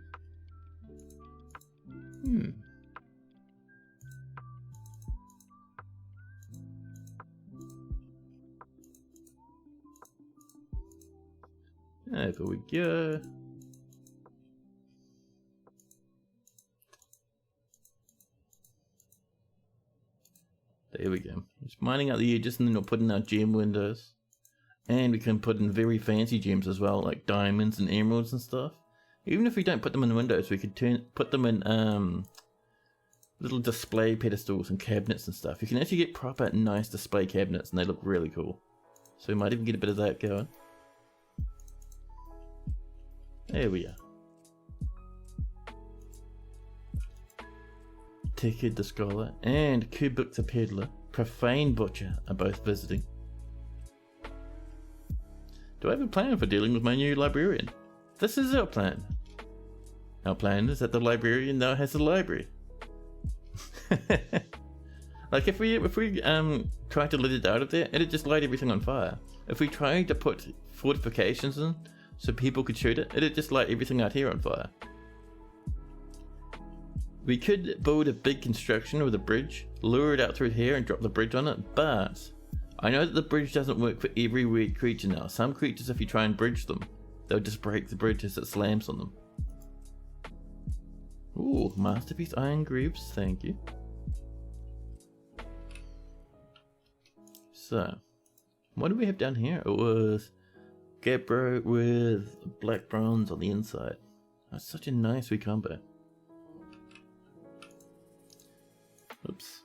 S1: Over we go. There we go. Just mining out the edges and then we'll put in our gem windows. And we can put in very fancy gems as well, like diamonds and emeralds and stuff. Even if we don't put them in windows, we could put them in little display pedestals and cabinets and stuff. You can actually get proper nice display cabinets and they look really cool. So we might even get a bit of that going. There we are. Tekid the Scholar and Kubik the Peddler, Profane Butcher are both visiting. Do I have a plan for dealing with my new librarian? This is our plan. Our plan is that the librarian now has a library. Like if we try to let it out of there, it'd just light everything on fire. If we tried to put fortifications in so people could shoot it, it'd just light everything out here on fire. We could build a big construction with a bridge, lure it out through here and drop the bridge on it, but I know that the bridge doesn't work for every weird creature now. Some creatures, if you try and bridge them, they'll just break the bridge as it slams on them. Ooh, Masterpiece Iron Greaves, thank you. So, what do we have down here? It was Gabbro with black bronze on the inside. That's such a nice wee combo. Oops.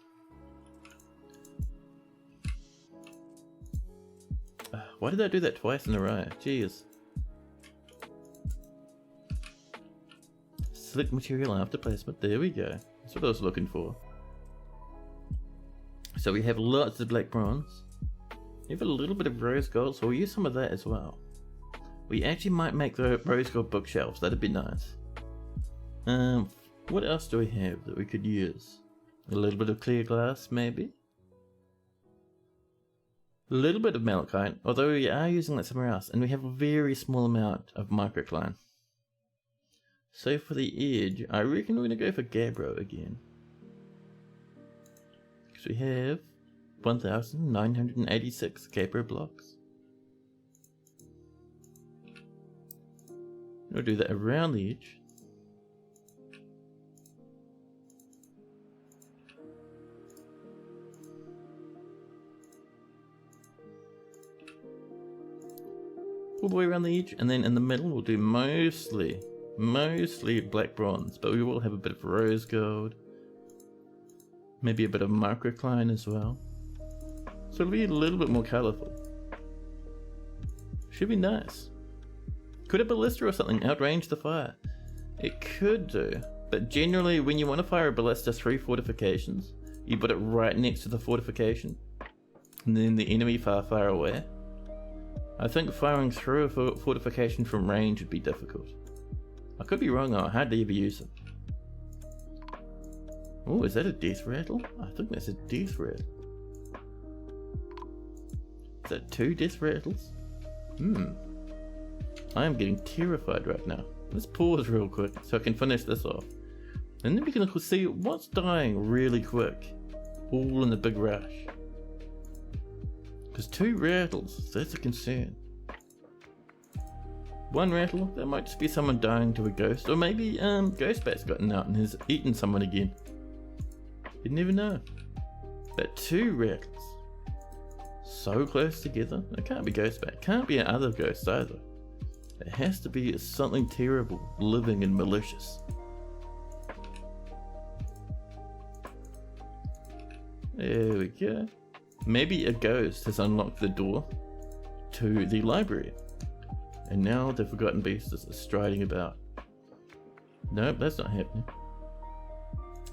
S1: Why did I do that twice in a row? Jeez. Select material after placement. There we go. That's what I was looking for. So we have lots of black bronze. We have a little bit of rose gold, so we'll use some of that as well. We actually might make the rose gold bookshelves. That'd be nice. What else do we have that we could use? A little bit of clear glass, maybe? A little bit of malachite, although we are using that somewhere else, and we have a very small amount of microcline. So for the edge, I reckon we're going to go for Gabbro again. Because we have 1,986 Gabbro blocks. We'll do that around the edge. All the way around the edge, and then in the middle we'll do mostly black bronze, but we will have a bit of rose gold, maybe a bit of microcline as well, so it'll be a little bit more colourful. Should be nice. Could a ballista or something outrange the fire? It could do, but generally when you want to fire a ballista through fortifications, you put it right next to the fortification, and then the enemy far away. I think firing through a fortification from range would be difficult. I could be wrong though, I hardly ever use it. Oh, is that a death rattle? I think that's a death rattle. Is that 2 death rattles? I am getting terrified right now. Let's pause real quick so I can finish this off. And then we can see what's dying really quick. All in a big rush. Because 2 rattles, that's a concern. 1 rattle, that might just be someone dying to a ghost, or maybe Ghostbat's gotten out and has eaten someone again. You never know. But 2 rattles, so close together, it can't be Ghostbat, can't be another ghost either. It has to be something terrible, living and malicious. There we go. Maybe a ghost has unlocked the door to the library, and now the Forgotten Beast is striding about. Nope, that's not happening.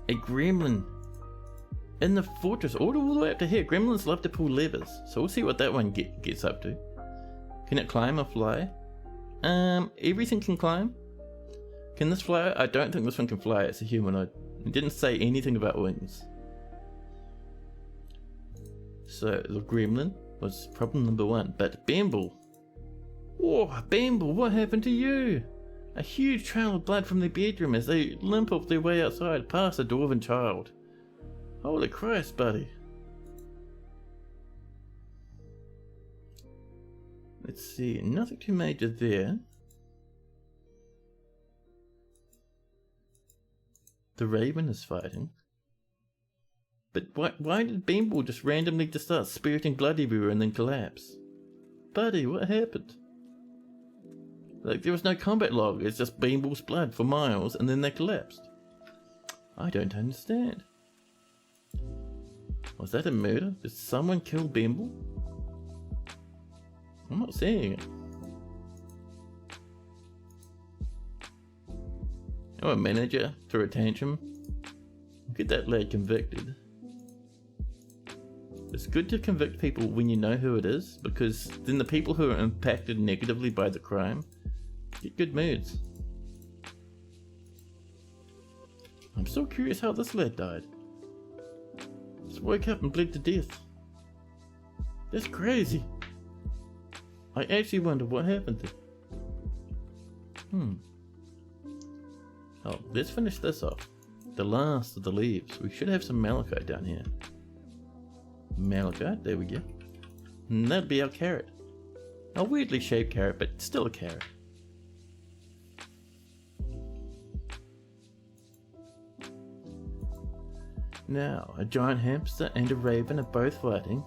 S1: A gremlin in the fortress, all the way up to here. Gremlins love to pull levers, so we'll see what that one gets up to. Can it climb or fly? Everything can climb. Can this fly? I don't think this one can fly. It's a humanoid. It didn't say anything about wings. So the gremlin was problem number 1, but Bamble. Oh, Bamble, what happened to you? A huge trail of blood from their bedroom as they limp off their way outside past a dwarven child. Holy Christ, buddy. Let's see, nothing too major there. The raven is fighting. But why did Bamble just randomly just start spurting blood everywhere and then collapse? Buddy, what happened? Like, there was no combat log, it's just Bamble's blood for miles and then they collapsed. I don't understand. Was that a murder? Did someone kill Bamble? I'm not seeing it. Oh, a manager threw a tantrum. Get that lad convicted. It's good to convict people when you know who it is, because then the people who are impacted negatively by the crime get good moods. I'm still curious how this lad died. Just woke up and bled to death. That's crazy. I actually wonder what happened to him. Oh, let's finish this off. The last of the leaves. We should have some malachite down here. Malachite, there we go. And that'd be our carrot. A weirdly shaped carrot, but still a carrot. Now, a giant hamster and a raven are both fighting.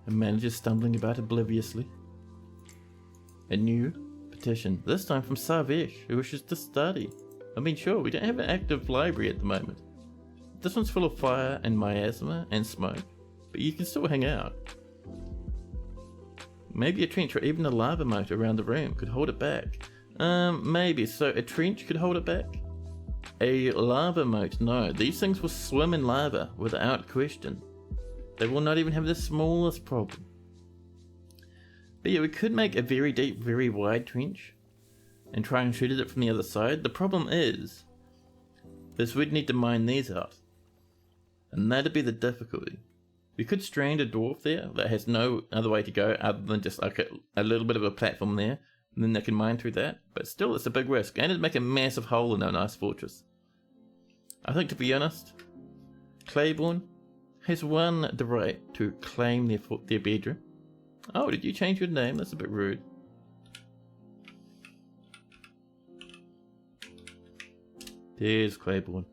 S1: A manager stumbling about obliviously. A new petition, this time from Savesh, who wishes to study. I mean, sure, we don't have an active library at the moment. This one's full of fire and miasma and smoke, but you can still hang out. Maybe a trench or even a lava moat around the room could hold it back. Maybe. So a trench could hold it back? A lava moat? No, these things will swim in lava without question. They will not even have the smallest problem. But yeah, we could make a very deep, very wide trench and try and shoot at it from the other side. The problem is we'd need to mine these out, and that'd be the difficulty. We could strand a dwarf there that has no other way to go other than just like a little bit of a platform there, and then they can mine through that, but still it's a big risk, and it'd make a massive hole in our nice fortress. I think, to be honest, Claiborne has won the right to claim their bedroom. Oh, did you change your name? That's a bit rude. There's Claiborne.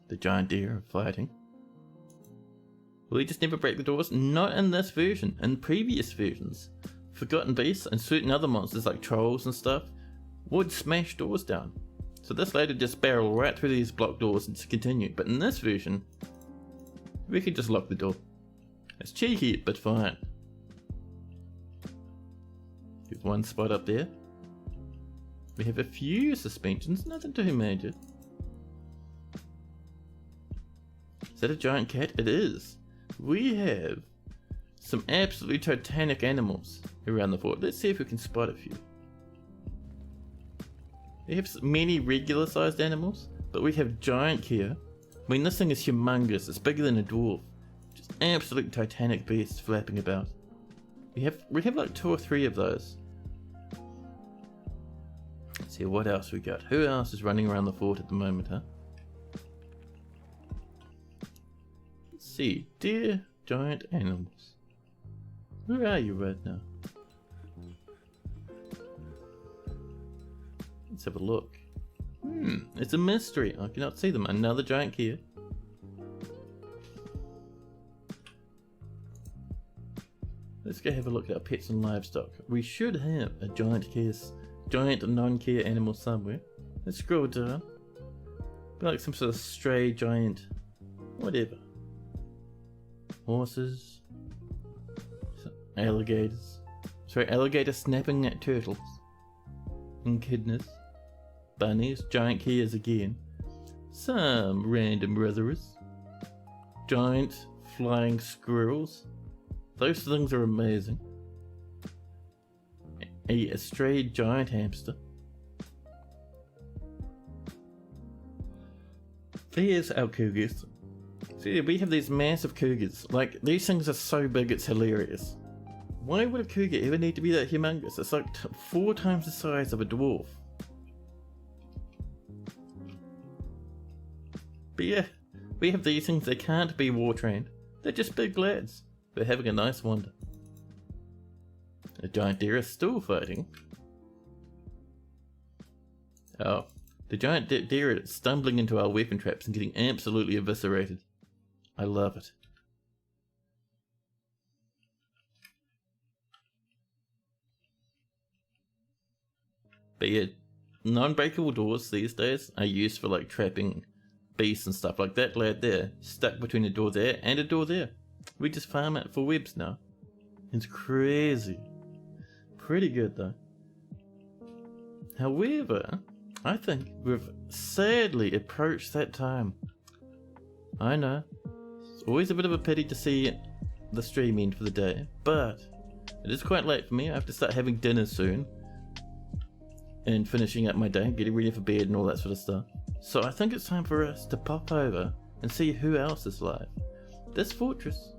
S1: The giant deer are fighting. Will he just never break the doors? Not in this version. In previous versions, Forgotten Beasts and certain other monsters like trolls and stuff would smash doors down. So this lad would just barrel right through these block doors and just continue. But in this version, we could just lock the door. It's cheeky, but fine. There's one spot up there. We have a few suspensions, nothing too major. Is that a giant cat? It is. We have some absolutely titanic animals around the fort. Let's see if we can spot a few. We have many regular sized animals, but we have giant here. I mean, this thing is humongous. It's bigger than a dwarf. Just absolute titanic beasts flapping about. We have like 2 or 3 of those. Let's see what else we got. Who else is running around the fort at the moment, huh? Let's see. Deer, giant animals. Where are you right now? Let's have a look. It's a mystery. I cannot see them. Another giant Kia. Let's go have a look at our pets and livestock. We should have a giant non-Kia animal somewhere. Let's scroll down. Be like some sort of stray giant whatever. Horses. Alligators. Sorry, alligator snapping at turtles. Echidnas. Bunnies. Giant Kias again. Some random brothers. Giant flying squirrels. Those things are amazing. A stray giant hamster. There's our cougars. See, we have these massive cougars. Like, these things are so big it's hilarious. Why would a cougar ever need to be that humongous? It's like 4 times the size of a dwarf. But yeah, we have these things. They can't be war trained. They're just big lads. They're having a nice wander. A giant deer is still fighting. Oh, the giant deer is stumbling into our weapon traps and getting absolutely eviscerated. I love it. But yeah, non-breakable doors these days are used for like trapping beasts and stuff like that lad there, stuck between a door there and a door there. We just farm it for webs now. It's crazy. Pretty good though. However, I think we've sadly approached that time. I know, it's always a bit of a pity to see the stream end for the day, but it is quite late for me. I have to start having dinner soon and finishing up my day, getting ready for bed and all that sort of stuff. So I think it's time for us to pop over and see who else is live. This fortress,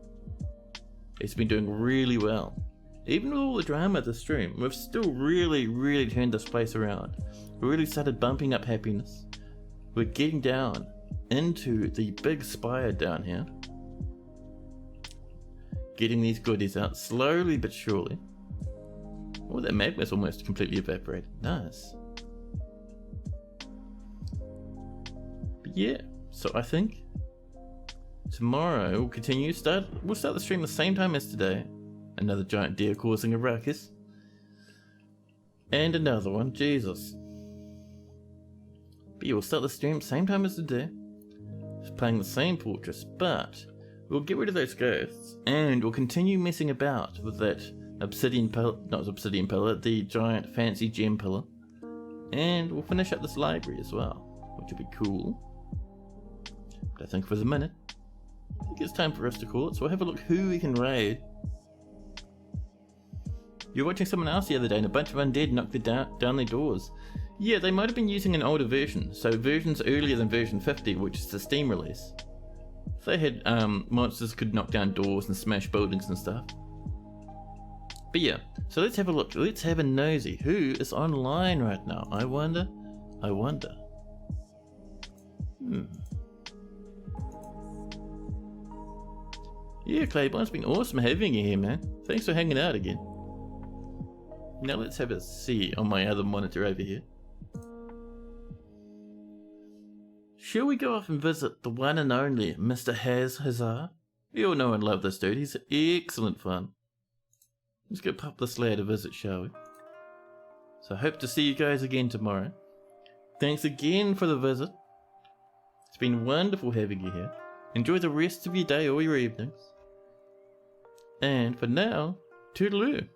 S1: it's been doing really well. Even with all the drama of the stream, we've still really turned this place around. We really started bumping up happiness. We're getting down into the big spire down here. Getting these goodies out slowly but surely. Oh, that magma's almost completely evaporated. Nice. But yeah, so I think tomorrow we'll continue. We'll start the stream the same time as today. Another giant deer causing a ruckus. And another one, Jesus. But yeah, we'll start the stream same time as today. Just playing the same fortress, but we'll get rid of those ghosts and we'll continue messing about with that obsidian pillar, not obsidian pillar, the giant fancy gem pillar. And we'll finish up this library as well, which will be cool. But I think for the minute, I think it's time for us to call it, so we'll have a look who we can raid. You were watching someone else the other day and a bunch of undead knocked down their doors. Yeah, they might have been using an older version, so versions earlier than version 50, which is the Steam release. So they had monsters could knock down doors and smash buildings and stuff. But yeah, so let's have a look. Let's have a nosy. Who is online right now? I wonder. Yeah, Claiborne, it's been awesome having you here, man. Thanks for hanging out again. Now let's have a see on my other monitor over here. Shall we go off and visit the one and only Mr. Hazard? You all know and love this dude. He's excellent fun. Let's go pop this lad a visit, shall we? So I hope to see you guys again tomorrow. Thanks again for the visit. It's been wonderful having you here. Enjoy the rest of your day or your evenings. And for now, toodaloo.